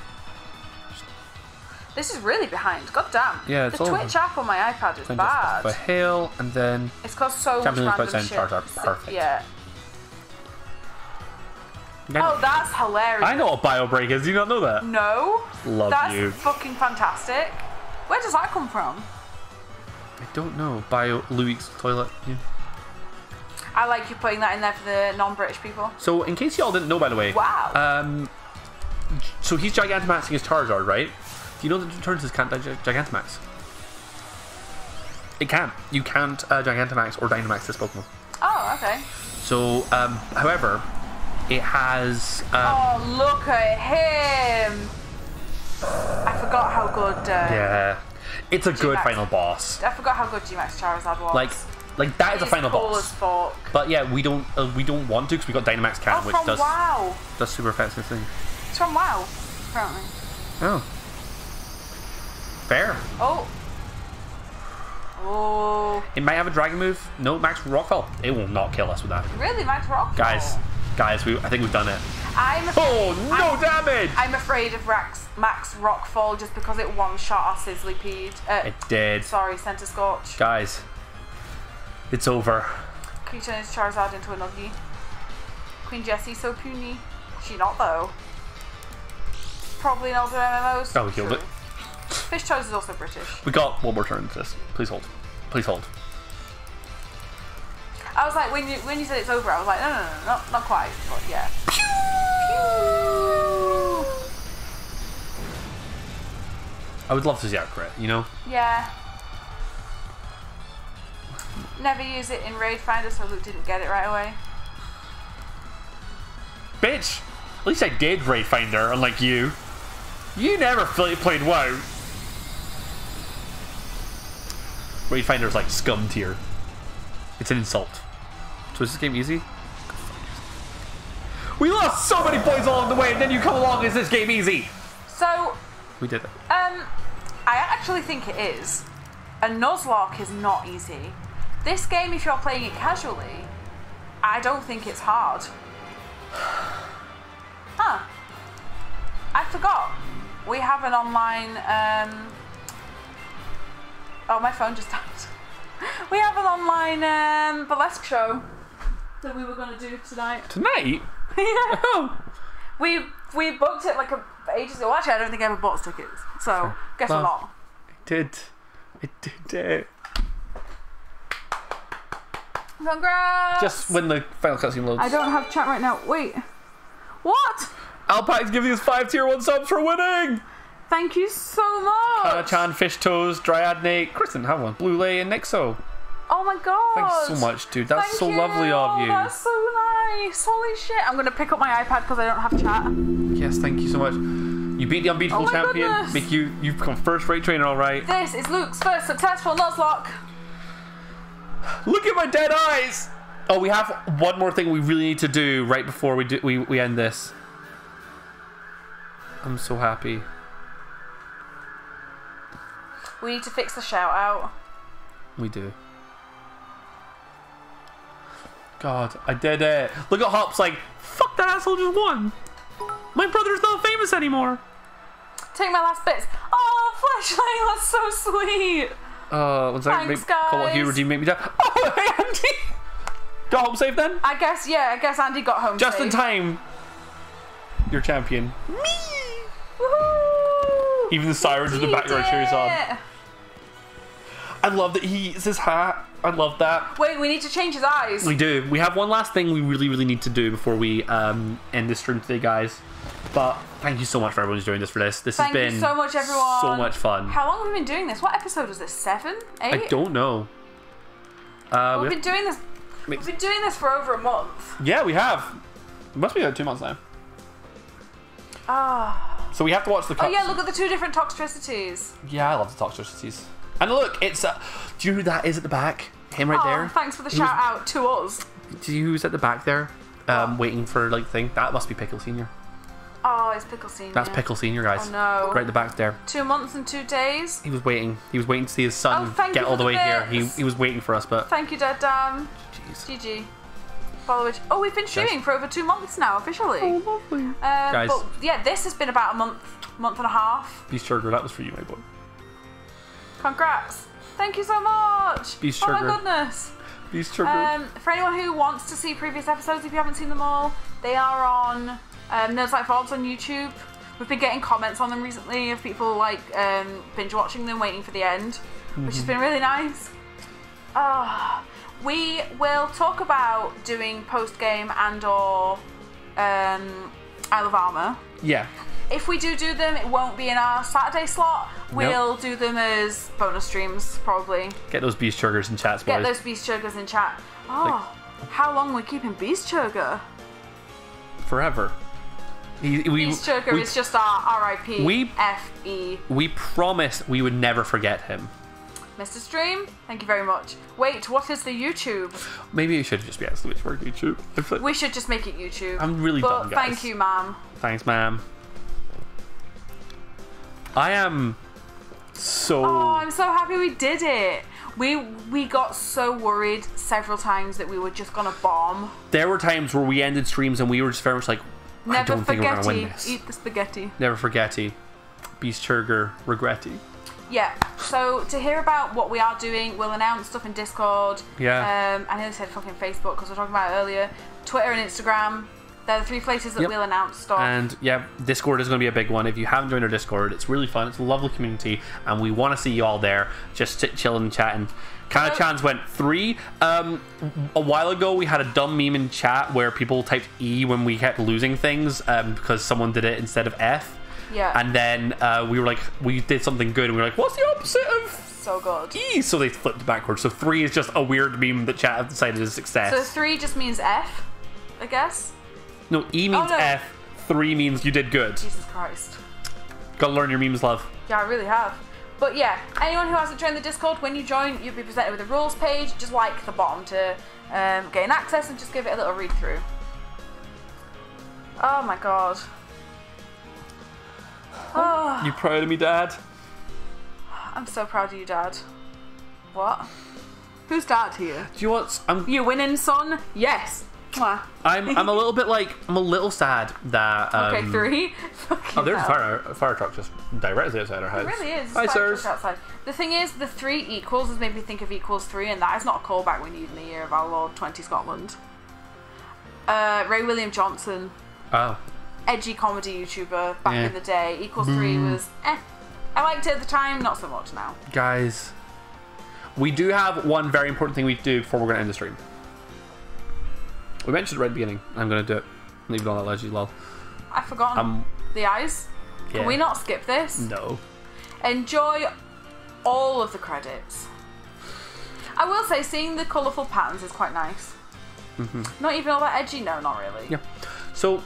This is really behind. God damn. Yeah, it's the all- Twitch app on my iPad is Then bad. just by Hail, and then It's caused so much Champion random Puts shit. down Charizard. Perfect. Yeah. Oh, that's hilarious. I know what Bio Break is. Do you not know that? No. Love That's you. fucking fantastic. Where does that come from? I don't know. Bio Louis toilet. Yeah. I like you putting that in there for the non-British people. So, in case y'all didn't know, by the way, Wow. so he's Gigantamaxing his Charizard, right? Do you know that Eternatus can't Gigantamax? It can't. You can't Gigantamax or Dynamax this Pokemon. Oh, okay. So, however, it has. Oh, look at him! I forgot how good. Yeah, it's a good G-Max. final boss. I forgot how good G-Max Charizard was. Like that is a He's final cool boss. as fuck. But yeah, we don't want to because we got Dynamax Cannon, Oh, which from does WoW. super effective thing. It's from WoW, apparently. Oh, fair. Oh. Oh, It might have a dragon move. No, Max Rockfall. It will not kill us with that. really, Max Rockfall? Guys, I think we've done it. I'm No damage! I'm afraid of Max Rockfall just because it one-shot our Sizzlipede. It did. Sorry, Center Scorch. Guys, it's over. Can you turn his Charizard into a Nuggy? Queen Jessie's so puny. She not though. Probably in older MMOs. Oh, we killed it. Fish Toes is also British. We got one more turn to this. Please hold. Please hold. I was like, when you said it's over, I was like, no, not quite, but yeah. Pew! I would love to see that crit, you know? Yeah. Never use it in Raid Finder, so Luke didn't get it right away. Bitch! At least I did Raid Finder, unlike you. You never played WoW. Raid Finder's like scum tier. It's an insult. So is this game easy? We lost so many points along the way, and then you come along, is this game easy? So, We did it. I actually think it is. A Nuzlocke is not easy. This game, if you're playing it casually, I don't think it's hard. Huh. I forgot. We have an online, oh, my phone just died. We have an online burlesque show that we were going to do tonight. Tonight? Yeah. Oh! We booked it like ages ago. Well, actually, I don't think I ever bought tickets. So, guess Well, we're not. It did. Congrats! Just when the final cutscene loads. I don't have chat right now. Wait. What? Alpac's giving us 5 tier 1 subs for winning! Thank you so much. Kana-chan, Fish Toes, Dryad Nate, Kristen, have one, Blue Lay, and Nixo. Oh my god. Thanks so much, dude. That's Thank so lovely of you. That's so nice. Holy shit. I'm going to pick up my iPad because I don't have chat. Yes, thank you so much. You beat the unbeatable Oh my champion. goodness. Make you've become first rate trainer, alright. This is Luke's first successful Nuzlocke. Look at my dead eyes! Oh, we have one more thing we really need to do right before we end this. I'm so happy. We need to fix the shout out. We do. God, I did it. Look at Hop's like, fuck that asshole just won. My brother's not famous anymore. Take my last bits. Oh, Fleshlight, that's so sweet. One second. Thanks, Call guys. Hugh redeem make me down. Oh, hey, Andy. Got home safe then? I guess Andy got home Just safe. in time. You're champion. Woohoo! Even the sirens in the You background did shows on. it. I love that it's his hat. I love that. Wait, we need to change his eyes. We do. We have one last thing we really need to do before we end this stream today, guys. But thank you so much for everyone who's doing this for this. This Thank has been you so much, everyone. so much fun. How long have we been doing this? What episode was this? 7? 8? I don't know. We've been doing this. We've been doing this for over a month. Yeah, we have. It must be like 2 months now. Ah. So we have to watch the Oh cuts. yeah, look at the 2 different toxicities. Yeah, I love the toxicities. And look, it's do you know who that is at the back? Him right there. Thanks for the He was- shout out to us. Do you know who's at the back there? Waiting for like thing. That must be Pickle Senior. Oh, it's Pickle Senior. That's Pickle Senior, guys. Oh no. Right at the back there. 2 months and 2 days. He was waiting. He was waiting to see his son Oh, thank get you all for the way the here. bits. He was waiting for us, but Thank you, Dead Dam. jeez. GG. Follow it. Oh, we've been streaming for over 2 months now, officially. Oh, lovely. Guys. But yeah, this has been about a month and a half. Beast Sugar, that was for you, my boy. Congrats. Thank you so much. Beast Oh Sugar. my goodness. Beast Sugar. For anyone who wants to see previous episodes, if you haven't seen them all, they are on Nerds Like Vlogs on YouTube. We've been getting comments on them recently of people like binge watching them, waiting for the end, which has been really nice. We will talk about doing post game and or Isle of Armor. Yeah. If we do them, it won't be in our Saturday slot. We'll do them as bonus streams, probably. Get those Beast Sugars in chat, boys. Get those Beast Chugers in chat. Oh, how long are we keeping Beast Chugger? Forever. Beast Chugger is just our RIP. we- FE. We promised we would never forget him. Mr. Stream, thank you very much. Wait, what is the YouTube? Maybe it should just be Switch for YouTube. We should just make it YouTube. I'm really but dumb, guys. thank you, ma'am. Thanks, ma'am. I am So Oh, I'm so happy we did it. We got so worried several times that we were just gonna bomb. there were times where we ended streams and we were just very much like, I Never don't think we're gonna win forgetty. this. Eat the spaghetti. Never forgetty. Beastchurger regretty. Yeah. So to hear about what we are doing, we'll announce stuff in Discord. Yeah. I nearly said fucking Facebook because we were talking about it earlier. Twitter and Instagram. They're the 3 places that Yep. we'll announce stuff. And yeah, Discord is going to be a big one. If you haven't joined our Discord, it's really fun. It's a lovely community, and we want to see you all there, just chilling and chatting. Kind of chance went 3. A while ago, we had a dumb meme in chat where people typed E when we kept losing things because someone did it instead of F. Yeah. And then we were like, we did something good, and we were like, what's the opposite of So good. E? So they flipped backwards. So 3 is just a weird meme that chat have decided is success. So 3 just means F, I guess. No, E means no. F. 3 means you did good. Jesus Christ. Gotta learn your memes, love. Yeah, I really have. But yeah, anyone who hasn't joined the Discord, when you join, you'll be presented with a rules page, just like the bottom, to gain access and just give it a little read through. Oh my god. Oh, You proud of me, Dad? I'm so proud of you, Dad. What? Who's Dad here? Do you know what? You winning, son? Yes. Mwah. I'm a little bit like, I'm a little sad that. Okay, 3. Fucking Oh, there's hell. a fire truck just directly outside our house. It really is. Hi, It's sirs. outside. The thing is, the 3 equals has made me think of equals 3, and that is not a callback we need in the year of our Lord 20 Scotland. Ray William Johnson, Oh. edgy comedy YouTuber back Yeah. in the day. Equals 3 was I liked it at the time, not so much now. Guys, we do have one very important thing we need to do before we're going to end the stream. We mentioned it right at the beginning. I'm going to do it. Leave it on that ledge, lol. I've forgotten. The eyes. Yeah. Can we not skip this? No. Enjoy all of the credits. I will say, seeing the colourful patterns is quite nice. Not even all that edgy? No, not really. Yeah. So,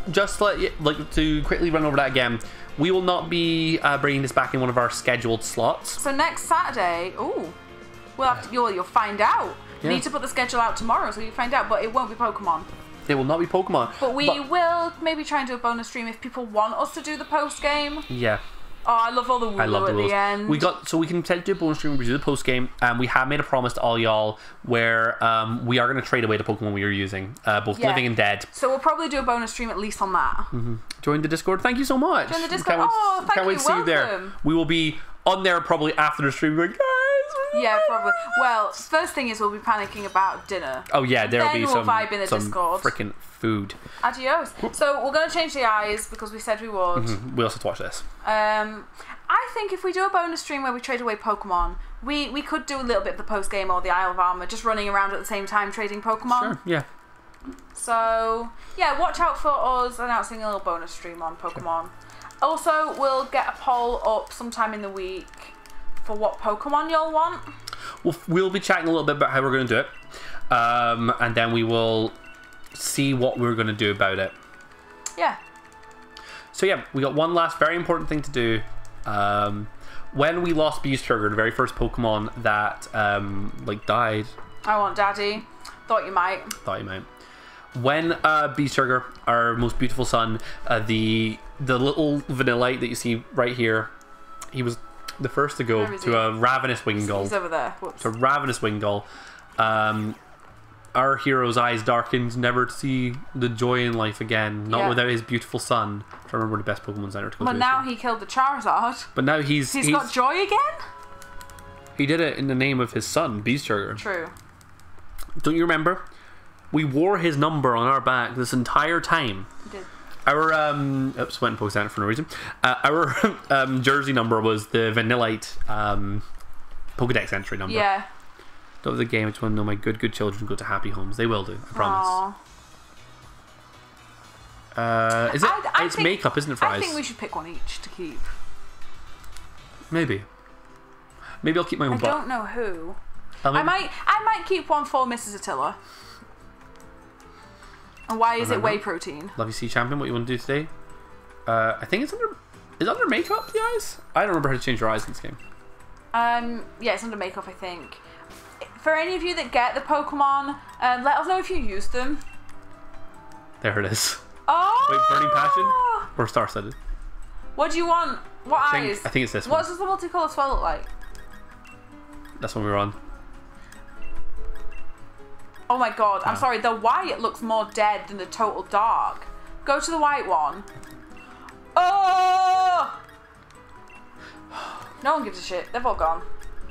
just to quickly run over that again, we will not be bringing this back in one of our scheduled slots. So next Saturday, we'll have to, you'll find out. Yeah. Need to put the schedule out tomorrow, so you find out. But it won't be Pokemon. It will not be Pokemon. But we will maybe try and do a bonus stream if people want us to do the post game. Yeah. Oh, I love all the I love woo the at rules. the end. We can potentially do a bonus stream, we do the post game, and we have made a promise to all y'all where we are going to trade away the Pokemon we are using, both Yeah. living and dead. So we'll probably do a bonus stream at least on that. Join the Discord. Thank you so much. Join the Discord. Can't wait, Oh, thank can't wait you. to see you there. Welcome. We will be on there probably after the stream, going, guys. Yeah, probably. Well, first thing is we'll be panicking about dinner. Oh yeah, And there'll then be we'll some vibe in the some Discord. freaking food. Adios. So we're going to change the eyes because we said we would. We also have to watch this. I think if we do a bonus stream where we trade away Pokemon, we could do a little bit of the post game or the Isle of Armor, just running around at the same time trading Pokemon. Sure. Yeah. So yeah, watch out for us announcing a little bonus stream on Pokemon. Also, we'll get a poll up sometime in the week for what Pokemon you'll want. We'll be chatting a little bit about how we're going to do it, and then we will see what we're going to do about it. Yeah. So yeah, we got one last very important thing to do. When we lost Beastchurger, the very first Pokemon that died, I want Daddy. Thought you might. thought you might. When Beastchurger, our most beautiful son, the little Vanillite that you see right here, he was the first to go Where is to he? a ravenous Wingull. He's over there. Whoops. To a ravenous Wingull. Our hero's eyes darkened, never to see the joy in life again. Not Yeah. without his beautiful son. I don't remember the best Pokemon Center to go But to. now he killed the Charizard. But now he's got joy again? he did it in the name of his son, Beastchurger. True. Don't you remember? We wore his number on our back this entire time. He did. Our oops, went and posted it for no reason. Our jersey number was the Vanillite Pokedex entry number. Yeah. That was a game. I just want to know my good children go to happy homes. They will do. I promise. Aww. Is it? I It's think- makeup, isn't it? For I eyes? think we should pick one each to keep. Maybe. Maybe I'll keep my own I butt. don't know who. Maybe- I might keep one for Mrs. Attila. And why is it Remember? whey protein? Love you, Sea Champion. What you want to do today? I think it's under. Is it under makeup? The eyes? I don't remember how to change your eyes in this game. Yeah, it's under makeup, I think. For any of you that get the Pokemon, let us know if you use them. There it is. Oh! Wait, Burning Passion or Star-Studded? What do you want? What I eyes? think it's this one. What does the multicolored swirl look like? That's one we were on. Oh my god, I'm sorry, the white looks more dead than the total dark. Go to the white one. Oh! No one gives a shit. They've all gone.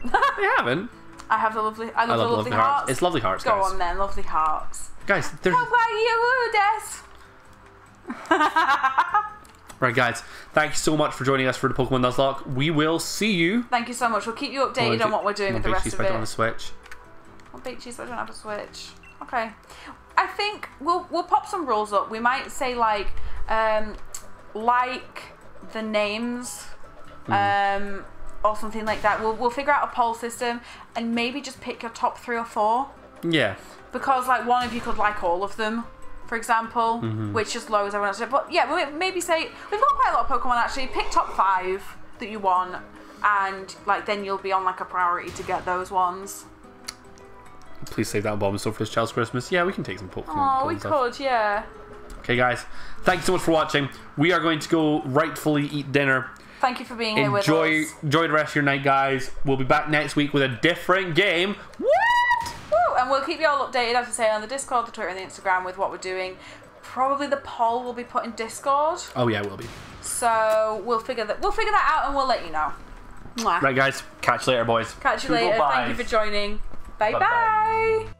They haven't. I love the lovely hearts. It's lovely hearts, Go guys. on then, lovely hearts. Guys, there's... How about you, Des? Right, guys. Thank you so much for joining us for the Pokemon Nuzlocke. We will see you... Thank you so much. We'll keep you updated on what we're doing with the rest of it. On the Switch. Well, baked cheese, but I don't have a Switch. Okay. I think we'll pop some rules up. We might say like the names, or something like that. We'll figure out a poll system and maybe just pick your top 3 or 4. Yeah. Because like one of you could like all of them, for example, which just lowers everyone else. But yeah, we'll maybe say we've got quite a lot of Pokemon actually. Pick top 5 that you want, and like then you'll be on like a priority to get those ones. Please save that bomb so for this child's Christmas. Yeah, we can take some Pokemon. Oh, we could, yeah. Okay, guys. Thank you so much for watching. We are going to go rightfully eat dinner. Thank you for being here with us. Enjoy the rest of your night, guys. We'll be back next week with a different game. What? Woo! And we'll keep you all updated, as I say, on the Discord, the Twitter, and the Instagram with what we're doing. Probably the poll will be put in Discord. Oh yeah, it will be. So we'll figure that out and we'll let you know. Mwah. Right, guys. Catch you later, boys. Catch you later. Thank you for joining. Bye bye.